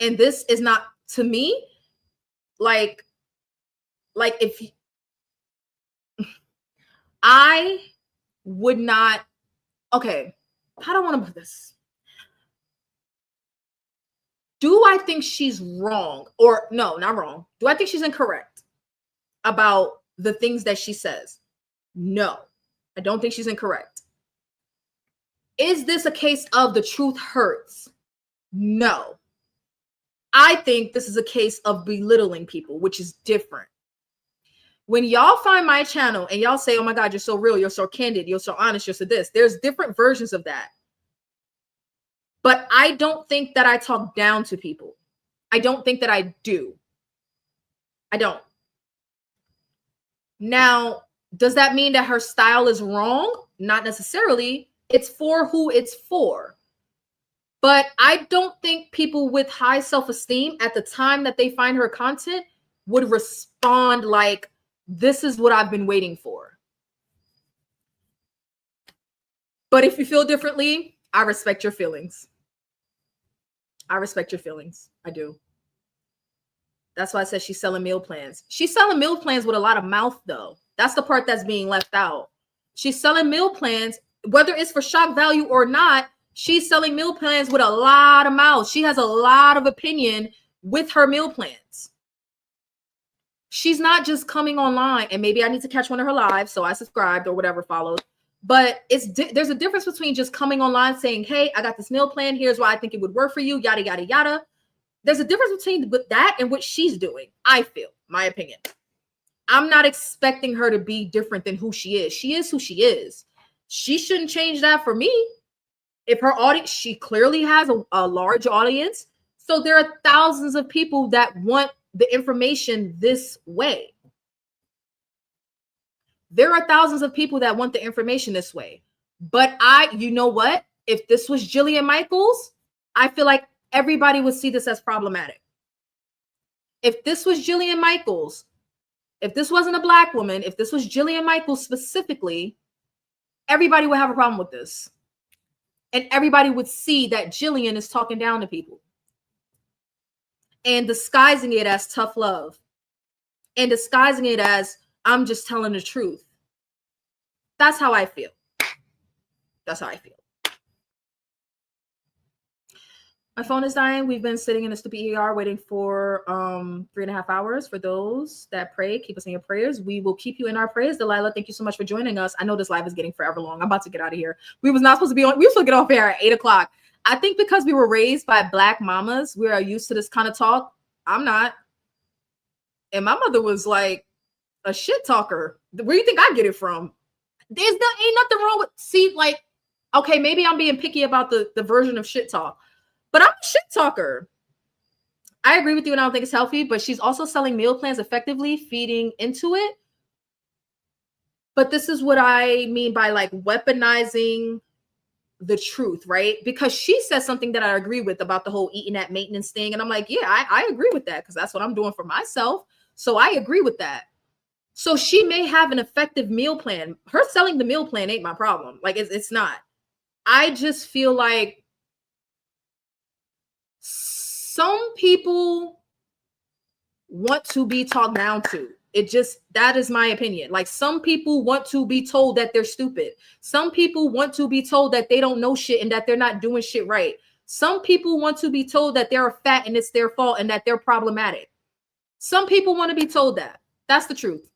And this is not, to me, like if I would not, okay, how do I want to put this? Do I think she's wrong? Or no, not wrong. Do I think she's incorrect about the things that she says? No, I don't think she's incorrect. Is this a case of the truth hurts? No. I think this is a case of belittling people, which is different. When y'all find my channel and y'all say, oh my God, you're so real, you're so candid, you're so honest, you're so this, there's different versions of that. But I don't think that I talk down to people. I don't think that I do. I don't. Now, does that mean that her style is wrong? Not necessarily. It's for who it's for. But I don't think people with high self-esteem at the time that they find her content would respond like, this is what I've been waiting for. But if you feel differently, I respect your feelings. I do. That's why I said she's selling meal plans. She's selling meal plans with a lot of mouth, though. That's the part that's being left out. She's selling meal plans, whether it's for shock value or not. She's selling meal plans with a lot of mouth. She has a lot of opinion with her meal plans. She's not just coming online, and maybe I need to catch one of her lives, so I subscribed or whatever followed. But there's a difference between just coming online saying, hey, I got this meal plan. Here's why I think it would work for you, yada, yada, yada. There's a difference between that and what she's doing, I feel, my opinion. I'm not expecting her to be different than who she is. She is who she is. She shouldn't change that for me. If her audience, she clearly has a large audience. So there are thousands of people that want the information this way. There are thousands of people that want the information this way. But you know what? If this was Jillian Michaels, I feel like everybody would see this as problematic. If this was Jillian Michaels, if this wasn't a Black woman, if this was Jillian Michaels specifically, everybody would have a problem with this. And everybody would see that Jillian is talking down to people and disguising it as tough love and disguising it as I'm just telling the truth. That's how I feel. That's how I feel. My phone is dying. We've been sitting in a stupid ER waiting for 3.5 hours. For those that pray, keep us in your prayers. We will keep you in our prayers. Delilah, thank you so much for joining us. I know this live is getting forever long. I'm about to get out of here. We was not supposed to be on. We were supposed to get off here at 8 o'clock. I think because we were raised by Black mamas, we are used to this kind of talk. I'm not. And my mother was like a shit talker. Where do you think I get it from? Ain't nothing wrong with, like, okay, maybe I'm being picky about the version of shit talk. But I'm a shit talker. I agree with you and I don't think it's healthy, but she's also selling meal plans effectively, feeding into it. But this is what I mean by like weaponizing the truth, right? Because she says something that I agree with about the whole eating at maintenance thing. And I'm like, yeah, I agree with that because that's what I'm doing for myself. So I agree with that. So she may have an effective meal plan. Her selling the meal plan ain't my problem. Like it's not. I just feel like some people want to be talked down to. That is my opinion. Like some people want to be told that they're stupid. Some people want to be told that they don't know shit and that they're not doing shit right. Some people want to be told that they're fat and it's their fault and that they're problematic. Some people want to be told that. That's the truth.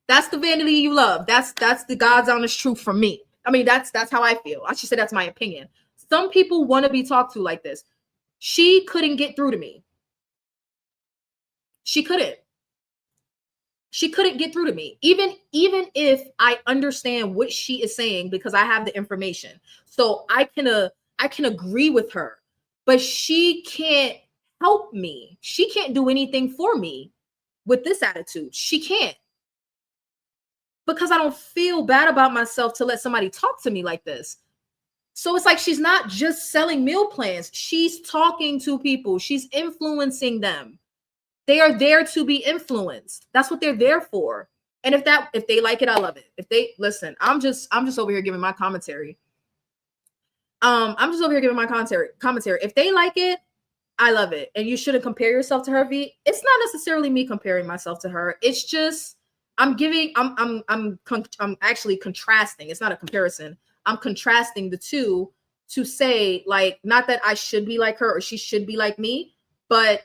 That's the vanity you love. That's the God's honest truth for me. I mean, that's how I feel. I should say that's my opinion. Some people want to be talked to like this. She couldn't get through to me. She couldn't get through to me. Even if I understand what she is saying because I have the information. So I can agree with her, but she can't help me. She can't do anything for me with this attitude. She can't. Because I don't feel bad about myself to let somebody talk to me like this. So it's like she's not just selling meal plans. She's talking to people. She's influencing them. They are there to be influenced. That's what they're there for. And if they like it, I love it. If they listen, I'm just over here giving my commentary. I'm just over here giving my commentary. If they like it, I love it. And you shouldn't compare yourself to her, V. It's not necessarily me comparing myself to her. It's just I'm actually contrasting. It's not a comparison. I'm contrasting the two to say, like, not that I should be like her or she should be like me, but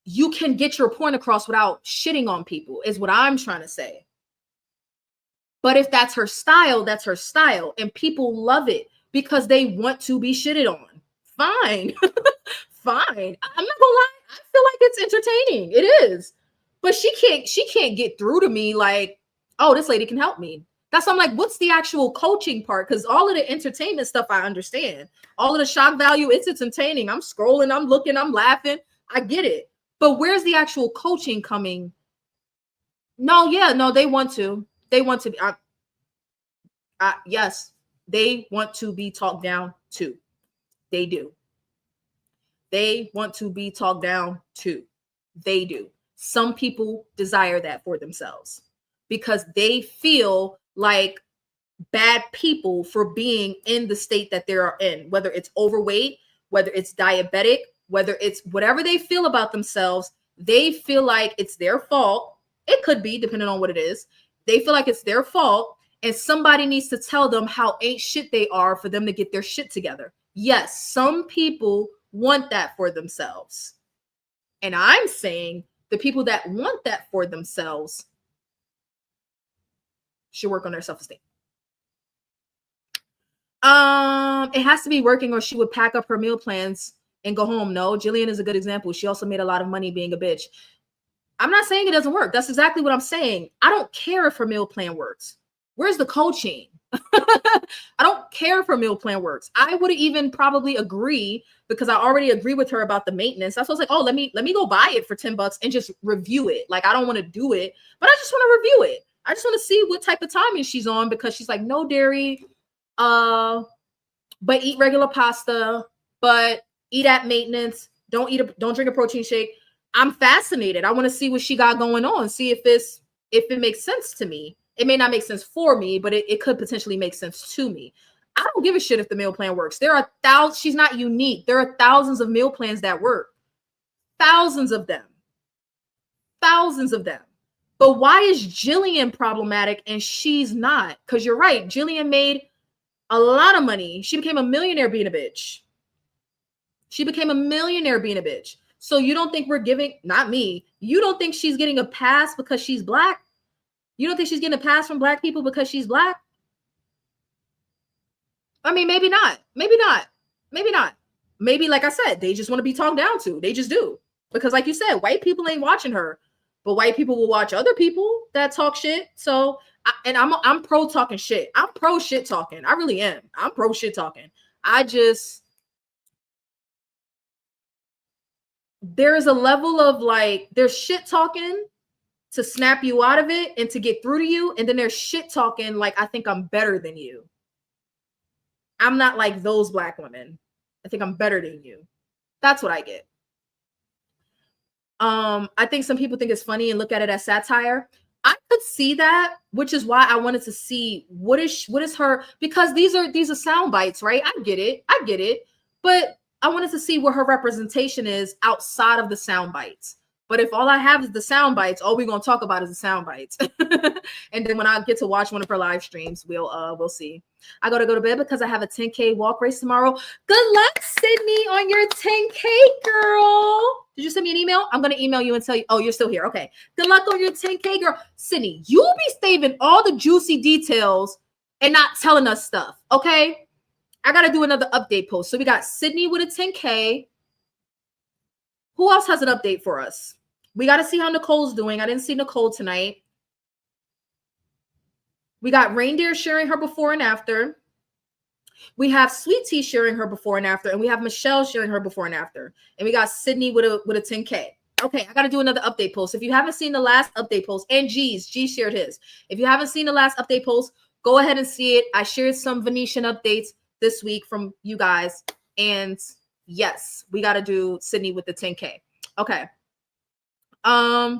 you can get your point across without shitting on people, is what I'm trying to say. But if that's her style, that's her style. And people love it because they want to be shitted on. Fine. Fine. I'm not gonna lie. I feel like it's entertaining. It is. But she can't get through to me like, oh, this lady can help me. That's why I'm like, what's the actual coaching part? Because all of the entertainment stuff I understand. All of the shock value, it's entertaining. I'm scrolling, I'm looking, I'm laughing. I get it. But where's the actual coaching coming? No, they want to. They want to be. Yes, they want to be talked down too. They do. They want to be talked down too. They do. Some people desire that for themselves because they feel like bad people for being in the state that they are in, whether it's overweight, whether it's diabetic, whether it's whatever they feel about themselves. They feel like it's their fault. It could be, depending on what it is. They feel like it's their fault, and somebody needs to tell them how ain't shit they are for them to get their shit together. Yes, some people want that for themselves. And I'm saying the people that want that for themselves should work on their self-esteem. It has to be working or she would pack up her meal plans and go home. No, Jillian is a good example. She also made a lot of money being a bitch. I'm not saying it doesn't work. That's exactly what I'm saying. I don't care if her meal plan works. Where's the coaching? I don't care if her meal plan works. I would even probably agree because I already agree with her about the maintenance. That's why I was like, oh, let me go buy it for $10 and just review it. Like, I don't want to do it, but I just want to review it. I just want to see what type of timing she's on because she's like, no dairy, but eat regular pasta, but eat at maintenance. Don't drink a protein shake. I'm fascinated. I want to see what she got going on. See if it makes sense to me. It may not make sense for me, but it could potentially make sense to me. I don't give a shit if the meal plan works. There are thousands. She's not unique. There are thousands of meal plans that work. Thousands of them. Thousands of them. But why is Jillian problematic and she's not? Because you're right. Jillian made a lot of money. She became a millionaire being a bitch. She became a millionaire being a bitch. So you don't think we're giving, not me, you don't think she's getting a pass because she's Black? You don't think she's getting a pass from Black people because she's Black? I mean, maybe not. Maybe not. Maybe not. Maybe, like I said, they just want to be talked down to. They just do. Because like you said, white people ain't watching her. But white people will watch other people that talk shit. So, I'm pro talking shit. I'm pro shit talking. I really am. I'm pro shit talking. There's a level of like, there's shit talking to snap you out of it and to get through to you. And then there's shit talking like, I think I'm better than you. I'm not like those Black women. I think I'm better than you. That's what I get. I think some people think it's funny and look at it as satire. I could see that, which is why I wanted to see what is her, because these are sound bites, right? I get it. But I wanted to see what her representation is outside of the sound bites. But if all I have is the sound bites, all we're gonna talk about is the sound bites. And then when I get to watch one of her live streams, we'll see. I gotta go to bed because I have a 10K walk race tomorrow. Good luck, Sydney, on your 10K, girl. Did you send me an email? I'm gonna email you and tell you. Oh, you're still here. Okay. Good luck on your 10K, girl. Sydney, you'll be saving all the juicy details and not telling us stuff. Okay. I gotta do another update post. So we got Sydney with a 10K. Who else has an update for us? We got to see how Nicole's doing. I didn't see Nicole tonight. We got Reindeer sharing her before and after. We have Sweet Tea sharing her before and after. And we have Michelle sharing her before and after. And we got Sydney with a 10K. Okay, I got to do another update post. If you haven't seen the last update post, and G shared his. If you haven't seen the last update post, go ahead and see it. I shared some Venetian updates this week from you guys. And yes, we got to do Sydney with the 10K. Okay. Where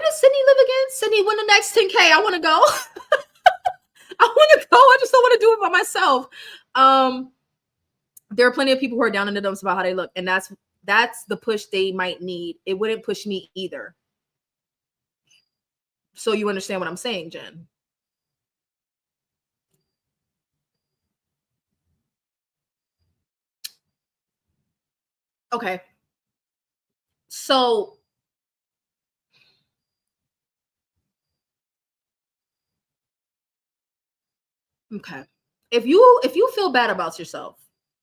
does Sydney live again? Sydney, when the next 10K? I want to go. I want to go. I just don't want to do it by myself. There are plenty of people who are down in the dumps about how they look, and that's the push they might need. It wouldn't push me either. So you understand what I'm saying, Jen? Okay. So okay. If you feel bad about yourself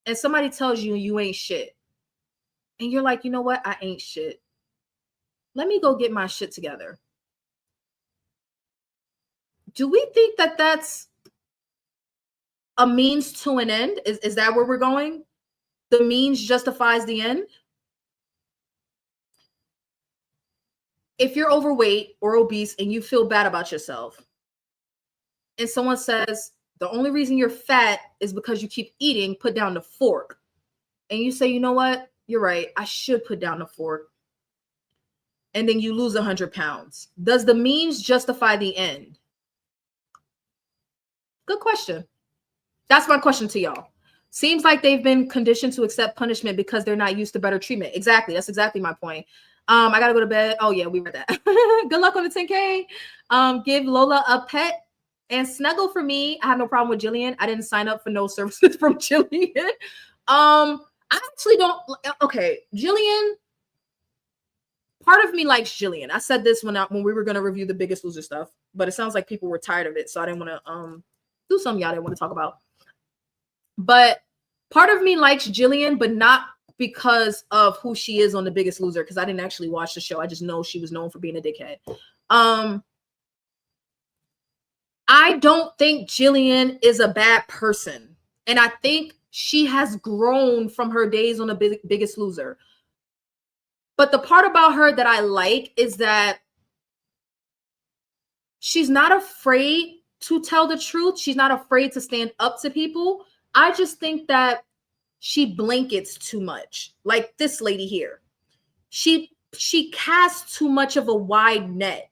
and somebody tells you you ain't shit and you're like, you know what? I ain't shit. Let me go get my shit together. Do we think that that's a means to an end? Is that where we're going? The means justifies the end? If you're overweight or obese and you feel bad about yourself and someone says, the only reason you're fat is because you keep eating, put down the fork. And you say, you know what? You're right. I should put down the fork. And then you lose 100 pounds. Does the means justify the end? Good question. That's my question to y'all. Seems like they've been conditioned to accept punishment because they're not used to better treatment. Exactly. That's exactly my point. I got to go to bed. Oh, yeah, we read that. Good luck on the 10K. Give Lola a pet and snuggle for me. I have no problem with Jillian. I didn't sign up for no services from Jillian. I actually don't. Okay, Jillian. Part of me likes Jillian. I said this when we were going to review the Biggest Loser stuff, but it sounds like people were tired of it. So I didn't want to do something y'all didn't want to talk about. But part of me likes Jillian, but not because of who she is on The Biggest Loser, because I didn't actually watch the show. I just know she was known for being a dickhead. I don't think Jillian is a bad person. And I think she has grown from her days on The Biggest Loser. But the part about her that I like is that she's not afraid to tell the truth. She's not afraid to stand up to people. I just think that she blankets too much. Like this lady here. She casts too much of a wide net.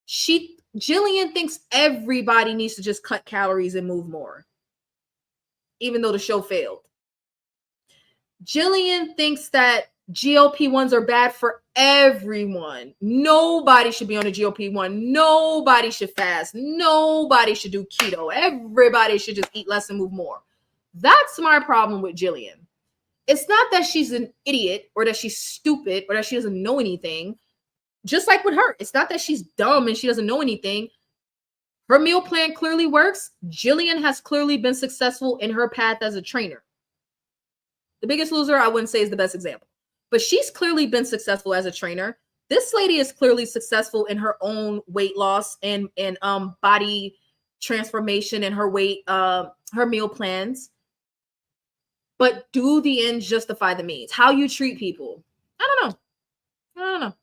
Jillian thinks everybody needs to just cut calories and move more, even though the show failed. Jillian thinks that GLP-1s are bad for everyone. Nobody should be on a GLP-1. Nobody should fast. Nobody should do keto. Everybody should just eat less and move more. That's my problem with Jillian. It's not that she's an idiot or that she's stupid or that she doesn't know anything. Just like with her, it's not that she's dumb and she doesn't know anything. Her meal plan clearly works. Jillian has clearly been successful in her path as a trainer. The Biggest Loser, I wouldn't say is the best example, but she's clearly been successful as a trainer. This lady is clearly successful in her own weight loss and body transformation and her weight, her meal plans. But do the ends justify the means? How you treat people? I don't know.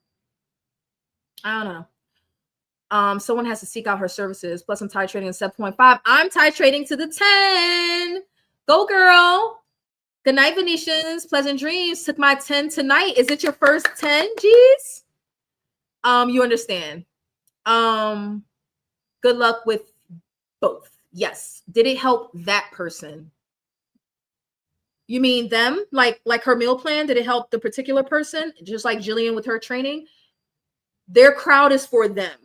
Someone has to seek out her services. Plus, I'm titrating at 7.5. I'm titrating to the 10. Go, girl. Good night, Venetians. Pleasant dreams. Took my 10 tonight. Is it your first 10, G's? You understand. Good luck with both. Yes. Did it help that person? You mean them? Like her meal plan? Did it help the particular person? Just like Jillian with her training? Their crowd is for them.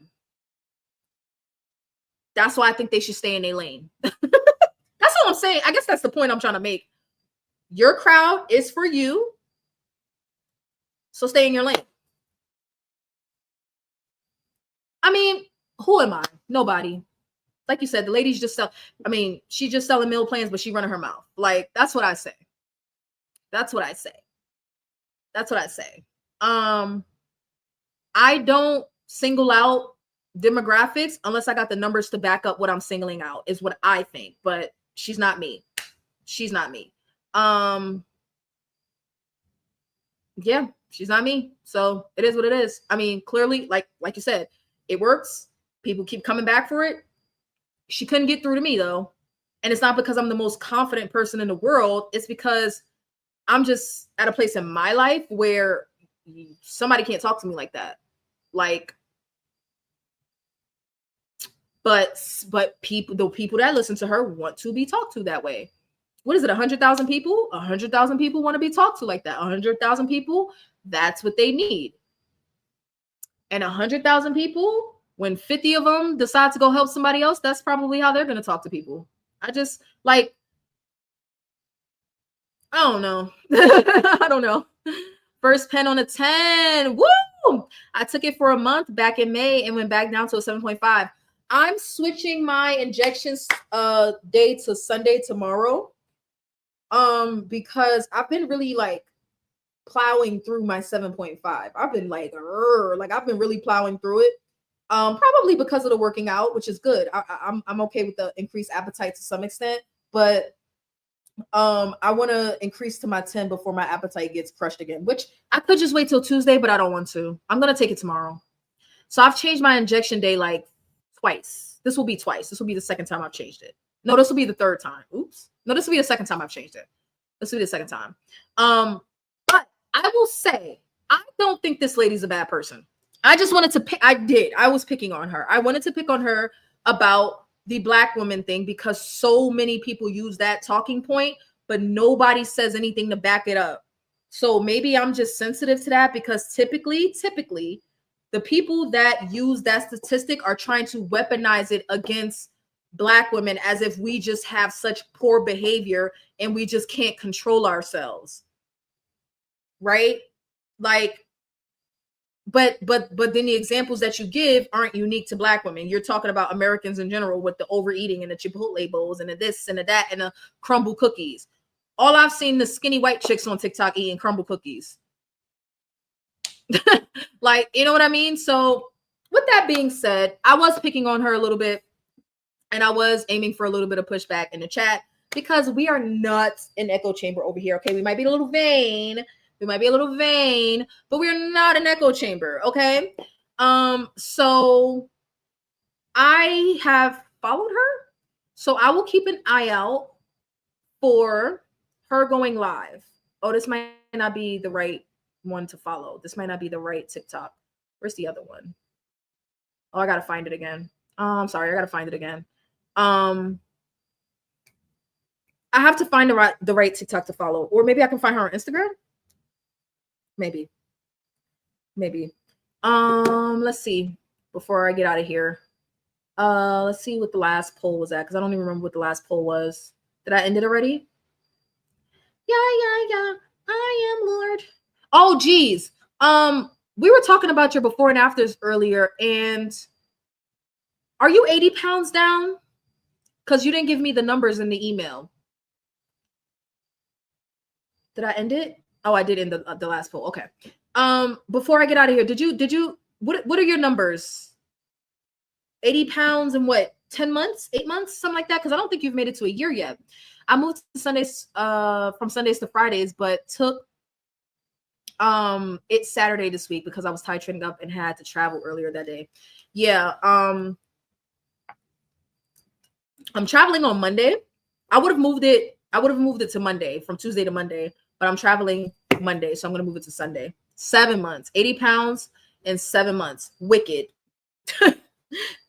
That's why I think they should stay in their lane. That's all I'm saying. I guess that's the point I'm trying to make. Your crowd is for you. So stay in your lane. I mean, who am I? Nobody. Like you said, the lady's just she's just selling meal plans, but she running her mouth. Like, that's what I say. That's what I say. That's what I say. I don't single out demographics unless I got the numbers to back up what I'm singling out, is what I think. But she's not me. She's not me. Yeah, she's not me. So it is what it is. I mean, clearly, like you said, it works. People keep coming back for it. She couldn't get through to me though. And it's not because I'm the most confident person in the world. It's because I'm just at a place in my life where somebody can't talk to me like that. Like, but the people that listen to her want to be talked to that way. What is it? 100,000 people? 100,000 people want to be talked to like that. 100,000 people, that's what they need. And 100,000 people, when 50 of them decide to go help somebody else, that's probably how they're going to talk to people. I just I don't know. I don't know. First pen on a 10. Woo! I took it for a month back in May and went back down to a 7.5. I'm switching my injections day to Sunday tomorrow. Because I've been really plowing through my 7.5. I've been I've been really plowing through it. Probably because of the working out, which is good. I'm okay with the increased appetite to some extent, but I want to increase to my 10 before my appetite gets crushed again, which I could just wait till Tuesday, but I don't want to. I'm going to take it tomorrow. So I've changed my injection day twice. This will be twice. This will be the second time I've changed it. No, this will be the third time. Oops. No, this will be the second time I've changed it. This will be the second time. But I will say, I don't think this lady's a bad person. I just wanted to pick. I was picking on her. I wanted to pick on her about the Black woman thing because so many people use that talking point, but nobody says anything to back it up. So maybe I'm just sensitive to that because typically, the people that use that statistic are trying to weaponize it against Black women as if we just have such poor behavior and we just can't control ourselves. Right? But then the examples that you give aren't unique to Black women. You're talking about Americans in general with the overeating and the Chipotle bowls and the this and the that and the crumble cookies. All I've seen the skinny white chicks on TikTok eating crumble cookies. You know what I mean? So with that being said, I was picking on her a little bit And I was aiming for a little bit of pushback in the chat because we are not an echo chamber over here. Okay, we might be a little vain. But we're not an echo chamber. Okay. So I have followed her. So I will keep an eye out for her going live. Oh, this might not be the right one to follow. This might not be the right TikTok. Where's the other one? Oh, I gotta find it again. Sorry, I gotta find it again. I have to find the right TikTok to follow, or maybe I can find her on Instagram. Maybe. Let's see. Before I get out of here, let's see what the last poll was at, because I don't even remember what the last poll was. Did I end it already? Yeah. I am Lord. Oh, geez. We were talking about your before and afters earlier, and are you 80 pounds down? Because you didn't give me the numbers in the email. Did I end it? Oh, I did end the last poll. Okay. Before I get out of here, did you what are your numbers? 80 pounds in what, 10 months, 8 months, something like that? Because I don't think you've made it to a year yet. I moved to Sundays from Sundays to Fridays, but took it's Saturday this week because I was titrating up and had to travel earlier that day. Yeah. I'm traveling on Monday. I would have moved it to Monday, from Tuesday to Monday, but I'm traveling Monday, so I'm gonna move it to Sunday. 7 months, 80 pounds in 7 months. Wicked.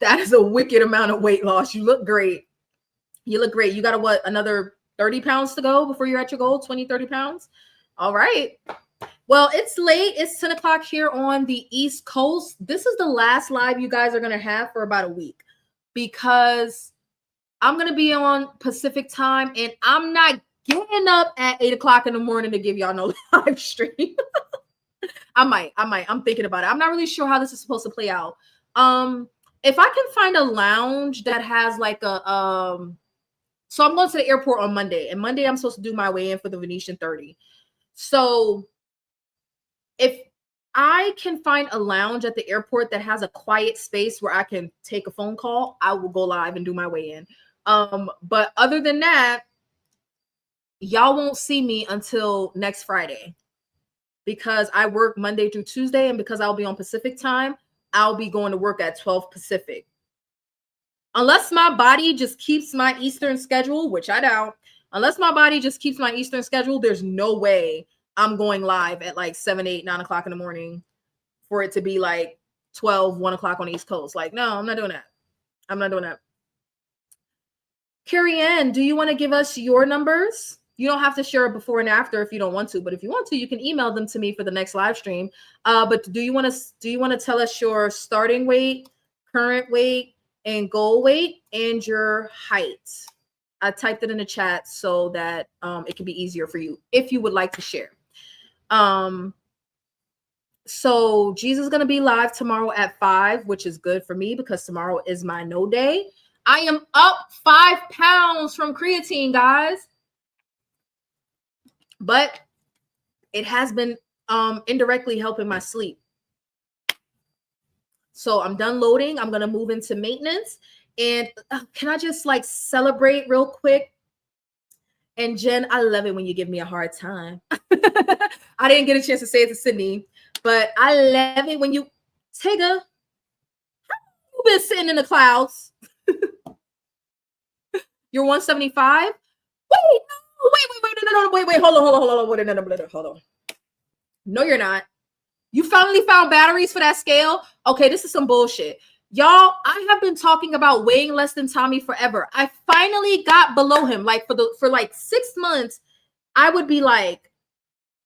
That is a wicked amount of weight loss. You look great. You got what, another 30 pounds to go before you're at your goal? 20, 30 pounds. All right. Well, it's late. It's 10 o'clock here on the East Coast. This is the last live you guys are going to have for about a week, because I'm going to be on Pacific time, and I'm not getting up at 8 o'clock in the morning to give y'all no live stream. I might. I'm thinking about it. I'm not really sure how this is supposed to play out. If I can find a lounge that has like a, so I'm going to the airport on Monday, and Monday I'm supposed to do my weigh in for the Venetian 30. So if I can find a lounge at the airport that has a quiet space where I can take a phone call, I will go live and do my weigh in. But other than that, y'all won't see me until next Friday, because I work Monday through Tuesday, and because I'll be on Pacific time, I'll be going to work at 12 Pacific. Unless my body just keeps my Eastern schedule, which I doubt. Unless my body just keeps my Eastern schedule, there's no way I'm going live at like 7, 8, 9 o'clock in the morning for it to be like 12, 1 o'clock on the East Coast. Like, no, I'm not doing that. Carrie Ann, do you want to give us your numbers? You don't have to share a before and after if you don't want to, but if you want to, you can email them to me for the next live stream. But do you want to tell us your starting weight, current weight, and goal weight, and your height? I typed it in the chat so that it can be easier for you if you would like to share. So Jesus is going to be live tomorrow at 5, which is good for me because tomorrow is my no day. I am up 5 pounds from creatine, guys. But it has been indirectly helping my sleep. So I'm done loading. I'm going to move into maintenance. And can I just like celebrate real quick? And Jen, I love it when you give me a hard time. I didn't get a chance to say it to Sydney, but I love it when you, Tigger, you've been sitting in the clouds. You're 175? Wait, hold on. No, you're not. You finally found batteries for that scale? Okay, this is some bullshit. Y'all, I have been talking about weighing less than Tommy forever. I finally got below him. Like for like 6 months, I would be like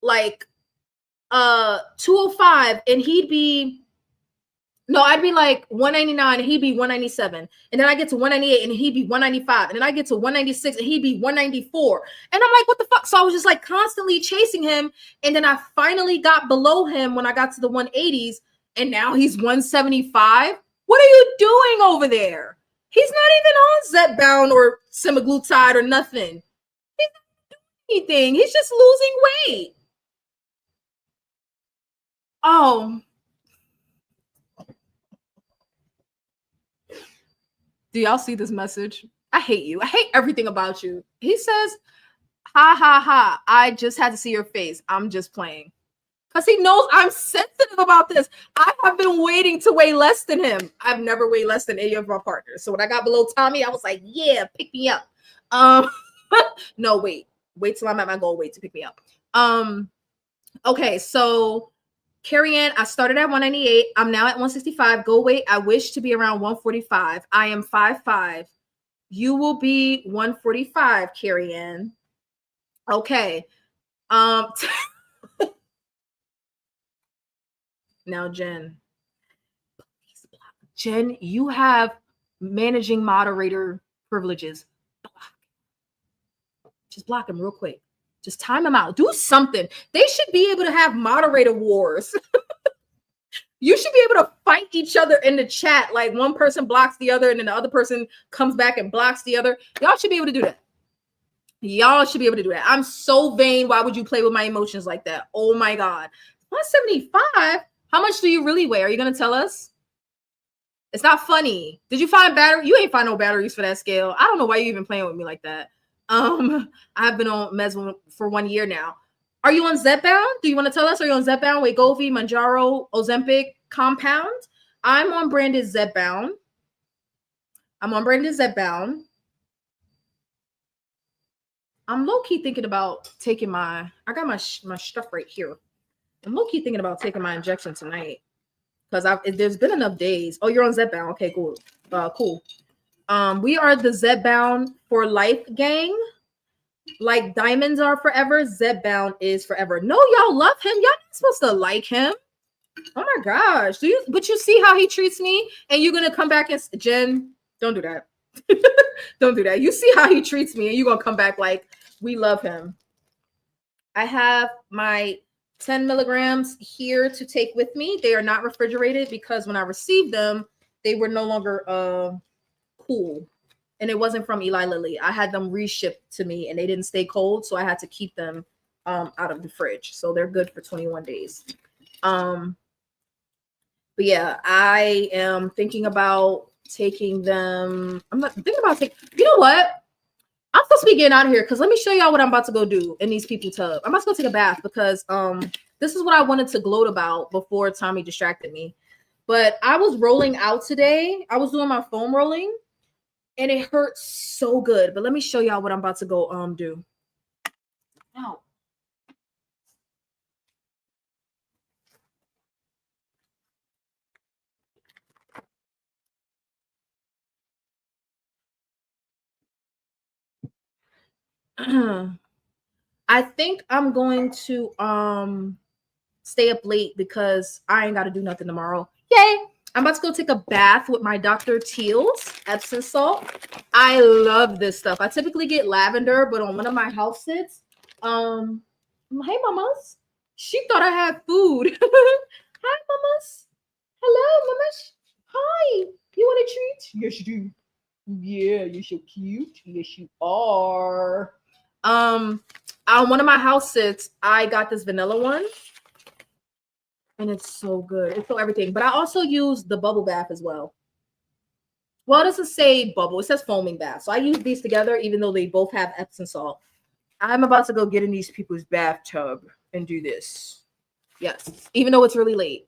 205, and I'd be like 199 and he'd be 197. And then I get to 198 and he'd be 195. And then I get to 196 and he'd be 194. And I'm like, what the fuck? So I was just like constantly chasing him. And then I finally got below him when I got to the 180s. And now he's 175. What are you doing over there? He's not even on zepbound or semaglutide or nothing. He's not doing anything. He's just losing weight. Oh. Do y'all see this message? I hate you. I hate everything about you. He says, ha ha ha. I just had to see your face. I'm just playing. Because he knows I'm sensitive about this. I have been waiting to weigh less than him. I've never weighed less than any of my partners. So when I got below Tommy, I was like, yeah, pick me up. No, wait till I'm at my goal weight to pick me up. Okay, so Carrie Ann, I started at 198. I'm now at 165. Goal weight, I wish to be around 145. I am 5'5". You will be 145, Carrie Ann. Okay. Now, Jen, you have managing moderator privileges. Just block him real quick. Just time him out. Do something. They should be able to have moderator wars. You should be able to fight each other in the chat. Like one person blocks the other and then the other person comes back and blocks the other. Y'all should be able to do that. Y'all should be able to do that. I'm so vain. Why would you play with my emotions like that? Oh my God. 175? How much do you really weigh? Are you going to tell us? It's not funny. Did you find battery? You ain't find no batteries for that scale. I don't know why you even playing with me like that. I've been on meds for 1 year now. Are you on zepbound? Do you want to tell us? Are you on zepbound, wegovy, Manjaro, Ozempic, compound? I'm on branded zepbound. I'm low-key thinking about taking I got my stuff right here. I'm low-key thinking about taking my injection tonight because there's been enough days. Oh, you're on zepbound. Okay, cool. Cool. We are the zepbound for life gang. Like diamonds are forever, zepbound is forever. No, y'all love him. Y'all not supposed to like him. Oh my gosh. But you see how he treats me? And you're gonna come back and Jen, don't do that. Don't do that. You see how he treats me, and you're gonna come back like we love him. I have my 10 milligrams here to take with me. They are not refrigerated because when I received them, they were no longer cool. And it wasn't from Eli Lilly. I had them reshipped to me and they didn't stay cold. So I had to keep them out of the fridge. So they're good for 21 days. But yeah, I am thinking about taking them. I'm not thinking about taking, you know what? I'm supposed to be getting out of here because let me show y'all what I'm about to go do in these people tub. I'm about to go take a bath because this is what I wanted to gloat about before Tommy distracted me. But I was rolling out today. I was doing my foam rolling. And it hurts so good. But let me show y'all what I'm about to go do. Ow. I think I'm going to stay up late because I ain't got to do nothing tomorrow. Yay! I'm about to go take a bath with my Dr. Teal's Epsom salt. I love this stuff. I typically get lavender, but on one of my house sits, hey mamas. She thought I had food. Hi, mamas. Hello, mamas. Hi. You want a treat? Yes, you do. Yeah, you're so cute. Yes, you are. On one of my house sits, I got this vanilla one. And it's so good. It's so everything. But I also use the bubble bath as well. Well, it doesn't say bubble. It says foaming bath. So I use these together, even though they both have Epsom salt. I'm about to go get in these people's bathtub and do this. Yes. Even though it's really late.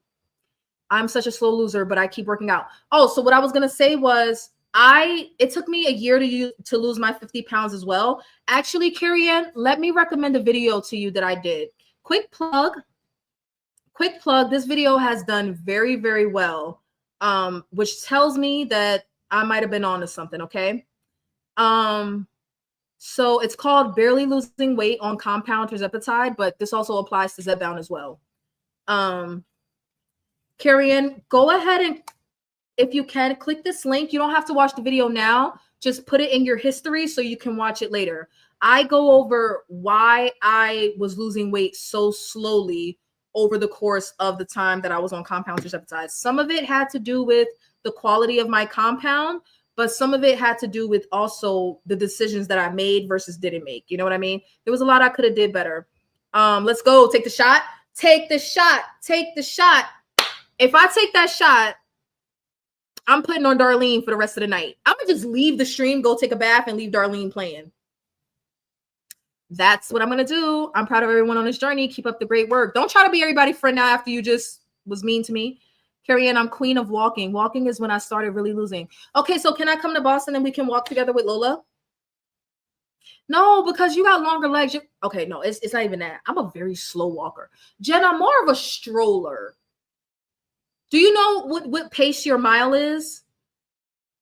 I'm such a slow loser, but I keep working out. Oh, so what I was going to say was it took me a year to lose my 50 pounds as well. Actually, Carrie Ann, let me recommend a video to you that I did. Quick plug. This video has done very, very well, which tells me that I might have been on to something. Okay. So it's called Barely Losing Weight on Compound Tirzepatide, but this also applies to zepbound as well. Carrie Ann, go ahead and, if you can, click this link. You don't have to watch the video now. Just put it in your history so you can watch it later. I go over why I was losing weight so slowly over the course of the time that I was on compound tirzepatide. Some of it had to do with the quality of my compound, but some of it had to do with also the decisions that I made versus didn't make. You know what I mean? There was a lot I could have did better. Let's go. Take the shot. Take the shot. Take the shot. If I take that shot, I'm putting on Darlene for the rest of the night. I'm gonna just leave the stream, go take a bath, and leave Darlene playing. That's what I'm gonna do. I'm proud of everyone on this journey. Keep up the great work. Don't try to be everybody's friend now after you just was mean to me. Carrie Ann, I'm queen of walking. Walking is when I started really losing. Okay, so can I come to Boston and we can walk together with Lola? No, because you got longer legs. Okay, no, it's not even that. I'm a very slow walker. Jen, I'm more of a stroller. Do you know what pace your mile is?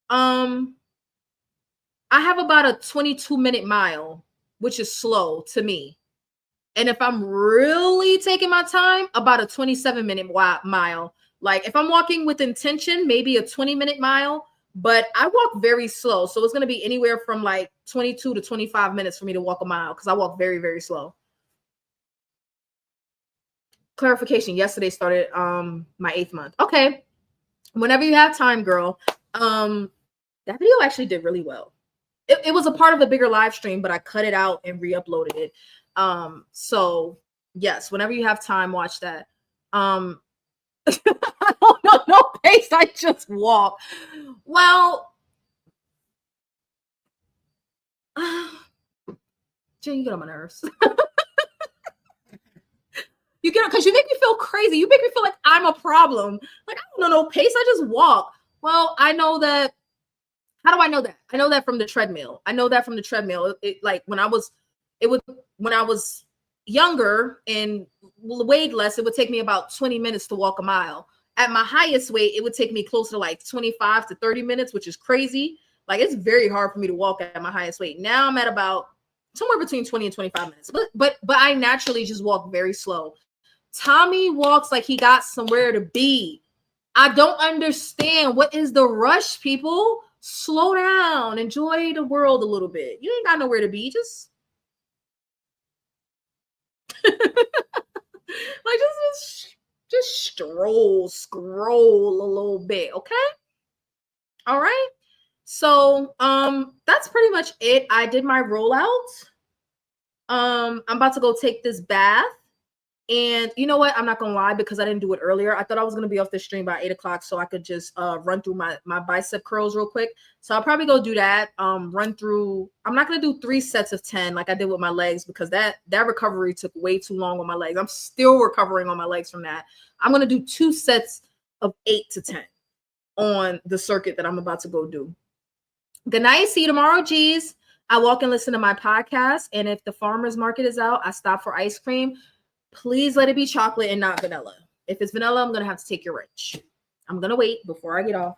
I have about a 22-minute mile, which is slow to me. And if I'm really taking my time, about a 27-minute mile. Like if I'm walking with intention, maybe a 20-minute mile, but I walk very slow. So it's going to be anywhere from like 22 to 25 minutes for me to walk a mile because I walk very, very slow. Clarification, yesterday started my 8th month. Okay. Whenever you have time, girl. That video actually did really well. It was a part of the bigger live stream, but I cut it out and re-uploaded it. So yes, whenever you have time, watch that. I don't know, no pace. I just walk. Well, Jen, you get on my nerves. You get because you make me feel crazy. You make me feel like I'm a problem. Like I don't know no pace. I just walk. Well, I know that. How do I know that? I know that from the treadmill. I know that from the treadmill. Like when I was younger and weighed less, it would take me about 20 minutes to walk a mile. At my highest weight, it would take me closer to like 25 to 30 minutes, which is crazy. Like it's very hard for me to walk at my highest weight. Now I'm at about somewhere between 20 and 25 minutes. But I naturally just walk very slow. Tommy walks like he got somewhere to be. I don't understand. What is the rush, people? Slow down. Enjoy the world a little bit. You ain't got nowhere to be. Just like just scroll a little bit, okay? All right. So that's pretty much it. I did my rollout. I'm about to go take this bath. And you know what? I'm not gonna lie, because I didn't do it earlier. I thought I was gonna be off the stream by 8 o'clock so I could just run through my bicep curls real quick. So I'll probably go do that. Run through. I'm not gonna do 3 sets of 10 like I did with my legs because that recovery took way too long on my legs. I'm still recovering on my legs from that. I'm gonna do 2 sets of 8 to 10 on the circuit that I'm about to go do. Good night. See you tomorrow, G's. I walk and listen to my podcast. And if the farmer's market is out, I stop for ice cream. Please let it be chocolate and not vanilla. If it's vanilla, I'm going to have to take your wrench. I'm going to wait before I get off.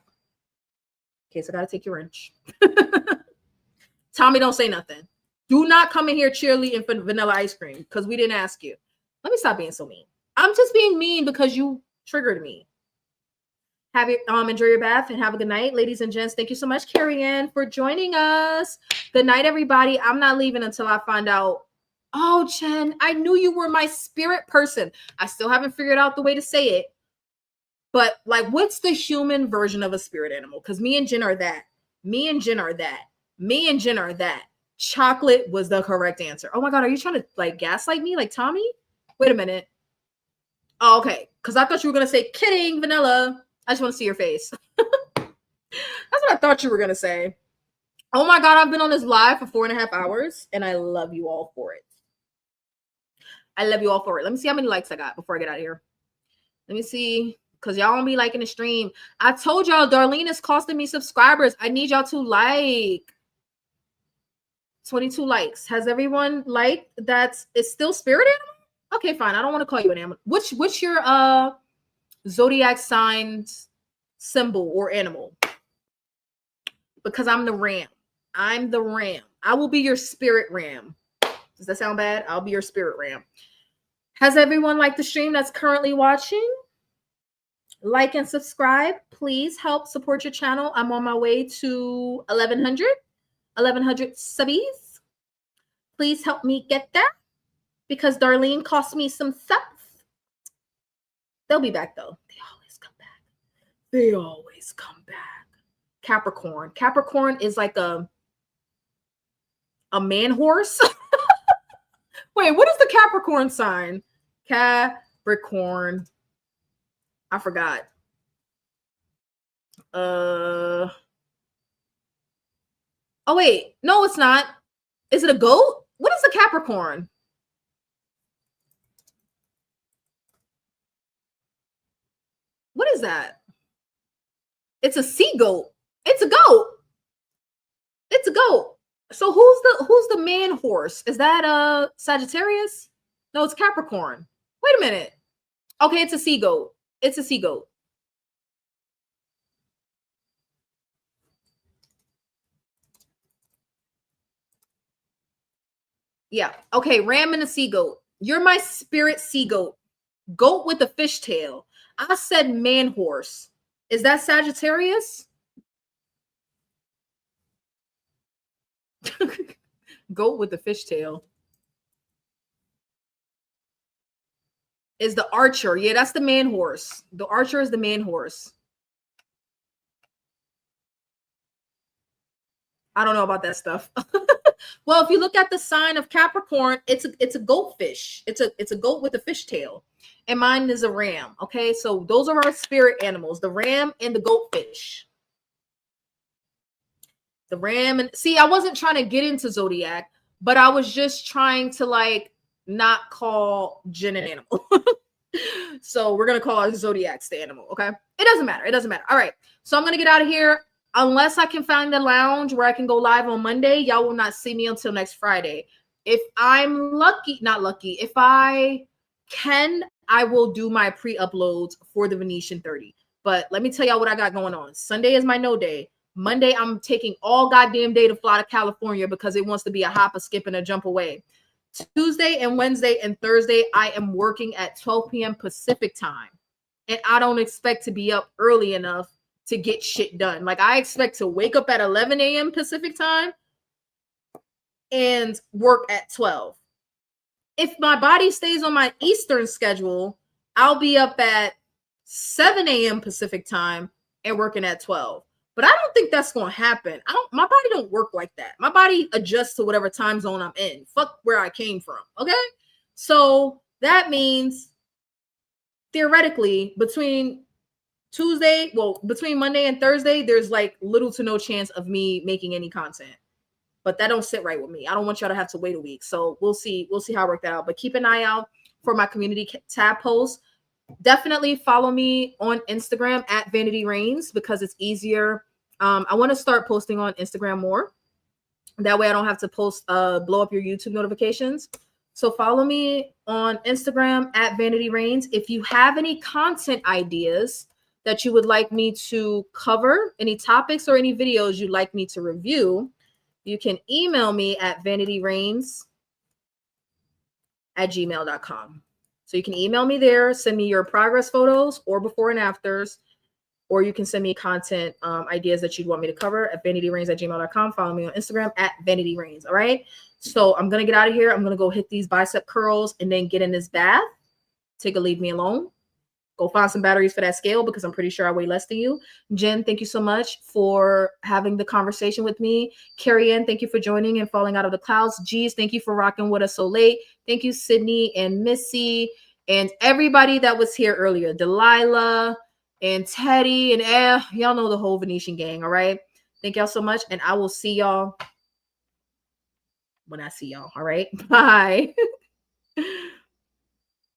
Okay, so I got to take your wrench. Tommy, don't say nothing. Do not come in here cheerleading for vanilla ice cream because we didn't ask you. Let me stop being so mean. I'm just being mean because you triggered me. Have you enjoy your bath and have a good night, ladies and gents. Thank you so much, Carrie Ann, for joining us. Good night, everybody. I'm not leaving until I find out. Oh, Jen, I knew you were my spirit person. I still haven't figured out the way to say it. But like, what's the human version of a spirit animal? Because me and Jen are that. Me and Jen are that. Me and Jen are that. Chocolate was the correct answer. Oh my God, are you trying to like gaslight me like Tommy? Wait a minute. Oh, okay. Because I thought you were going to say kidding, vanilla. I just want to see your face. That's what I thought you were going to say. Oh my God, I've been on this live for 4.5 hours and I love you all for it. I love you all for it. Let me see how many likes I got before I get out of here. Let me see. Because y'all won't be liking the stream. I told y'all Darlene is costing me subscribers. I need y'all to like. 22 likes. Has everyone liked that? It's still spirit animal? Okay, fine. I don't want to call you an animal. What's your zodiac sign symbol or animal? Because I'm the ram. I'm the ram. I will be your spirit ram. Does that sound bad? I'll be your spirit ram. Has everyone liked the stream that's currently watching? Like and subscribe. Please help support your channel. I'm on my way to 1,100 subbies. Please help me get there because Darlene cost me some subs. They'll be back though. They always come back. They always come back. Capricorn. Capricorn is like a man horse. Wait, what is the Capricorn sign? Capricorn. I forgot. Oh wait, no, it's not. Is it a goat? What is a Capricorn? What is that? It's a sea goat. It's a goat. It's a goat. So who's the man horse? Is that Sagittarius? No, it's Capricorn. Wait a minute. Okay, it's a sea goat. It's a sea goat. Yeah. Okay, ram and a sea goat. You're my spirit sea goat. Goat with a fishtail. I said man horse. Is that Sagittarius? Goat with the fishtail. Is the archer. Yeah, that's the man horse. The archer is the man horse. I don't know about that stuff. Well, if you look at the sign of Capricorn, it's a goatfish. It's a goat with a fishtail. And mine is a ram. Okay, so those are our spirit animals, the ram and the goatfish. The ram and see, I wasn't trying to get into zodiac, but I was just trying to like not call Jen an animal. So we're gonna call our zodiacs the animal. Okay, it doesn't matter. It doesn't matter. All right, so I'm gonna get out of here. Unless I can find a lounge where I can go live on Monday, y'all will not see me until next Friday. If I'm lucky, not lucky, if I can, I will do my pre-uploads for the Venetian 30. But let me tell y'all what I got going on. Sunday is my no day. Monday, I'm taking all goddamn day to fly to California because it wants to be a hop, a skip, and a jump away. Tuesday and Wednesday and Thursday, I am working at 12 p.m. Pacific time. And I don't expect to be up early enough to get shit done. Like I expect to wake up at 11 a.m. Pacific time and work at 12. If my body stays on my Eastern schedule, I'll be up at 7 a.m. Pacific time and working at 12. But I don't think that's going to happen. My body don't work like that. My body adjusts to whatever time zone I'm in. Fuck where I came from. Okay. So that means theoretically between Monday and Thursday, there's like little to no chance of me making any content. But that don't sit right with me. I don't want y'all to have to wait a week. So we'll see how I work that out. But keep an eye out for my community tab posts. Definitely follow me on Instagram at Vanity Reigns because it's easier. I want to start posting on Instagram more. That way I don't have to post blow up your YouTube notifications. So follow me on Instagram at Vanity Reigns. If you have any content ideas that you would like me to cover, any topics or any videos you'd like me to review, you can email me at vanityreigns@gmail.com. So you can email me there, send me your progress photos or before and afters, or you can send me content ideas that you'd want me to cover at vanityreigns@gmail.com. Follow me on Instagram at Vanity Reigns. All right. So I'm going to get out of here. I'm going to go hit these bicep curls and then get in this bath. Tigger, leave me alone. Go find some batteries for that scale because I'm pretty sure I weigh less than you. Jen, thank you so much for having the conversation with me. Carrie Ann, thank you for joining and falling out of the clouds. Geez, thank you for rocking with us so late. Thank you, Sydney and Missy and everybody that was here earlier. Delilah and Teddy and y'all know the whole Venetian gang, all right? Thank y'all so much, and I will see y'all when I see y'all, all right? Bye.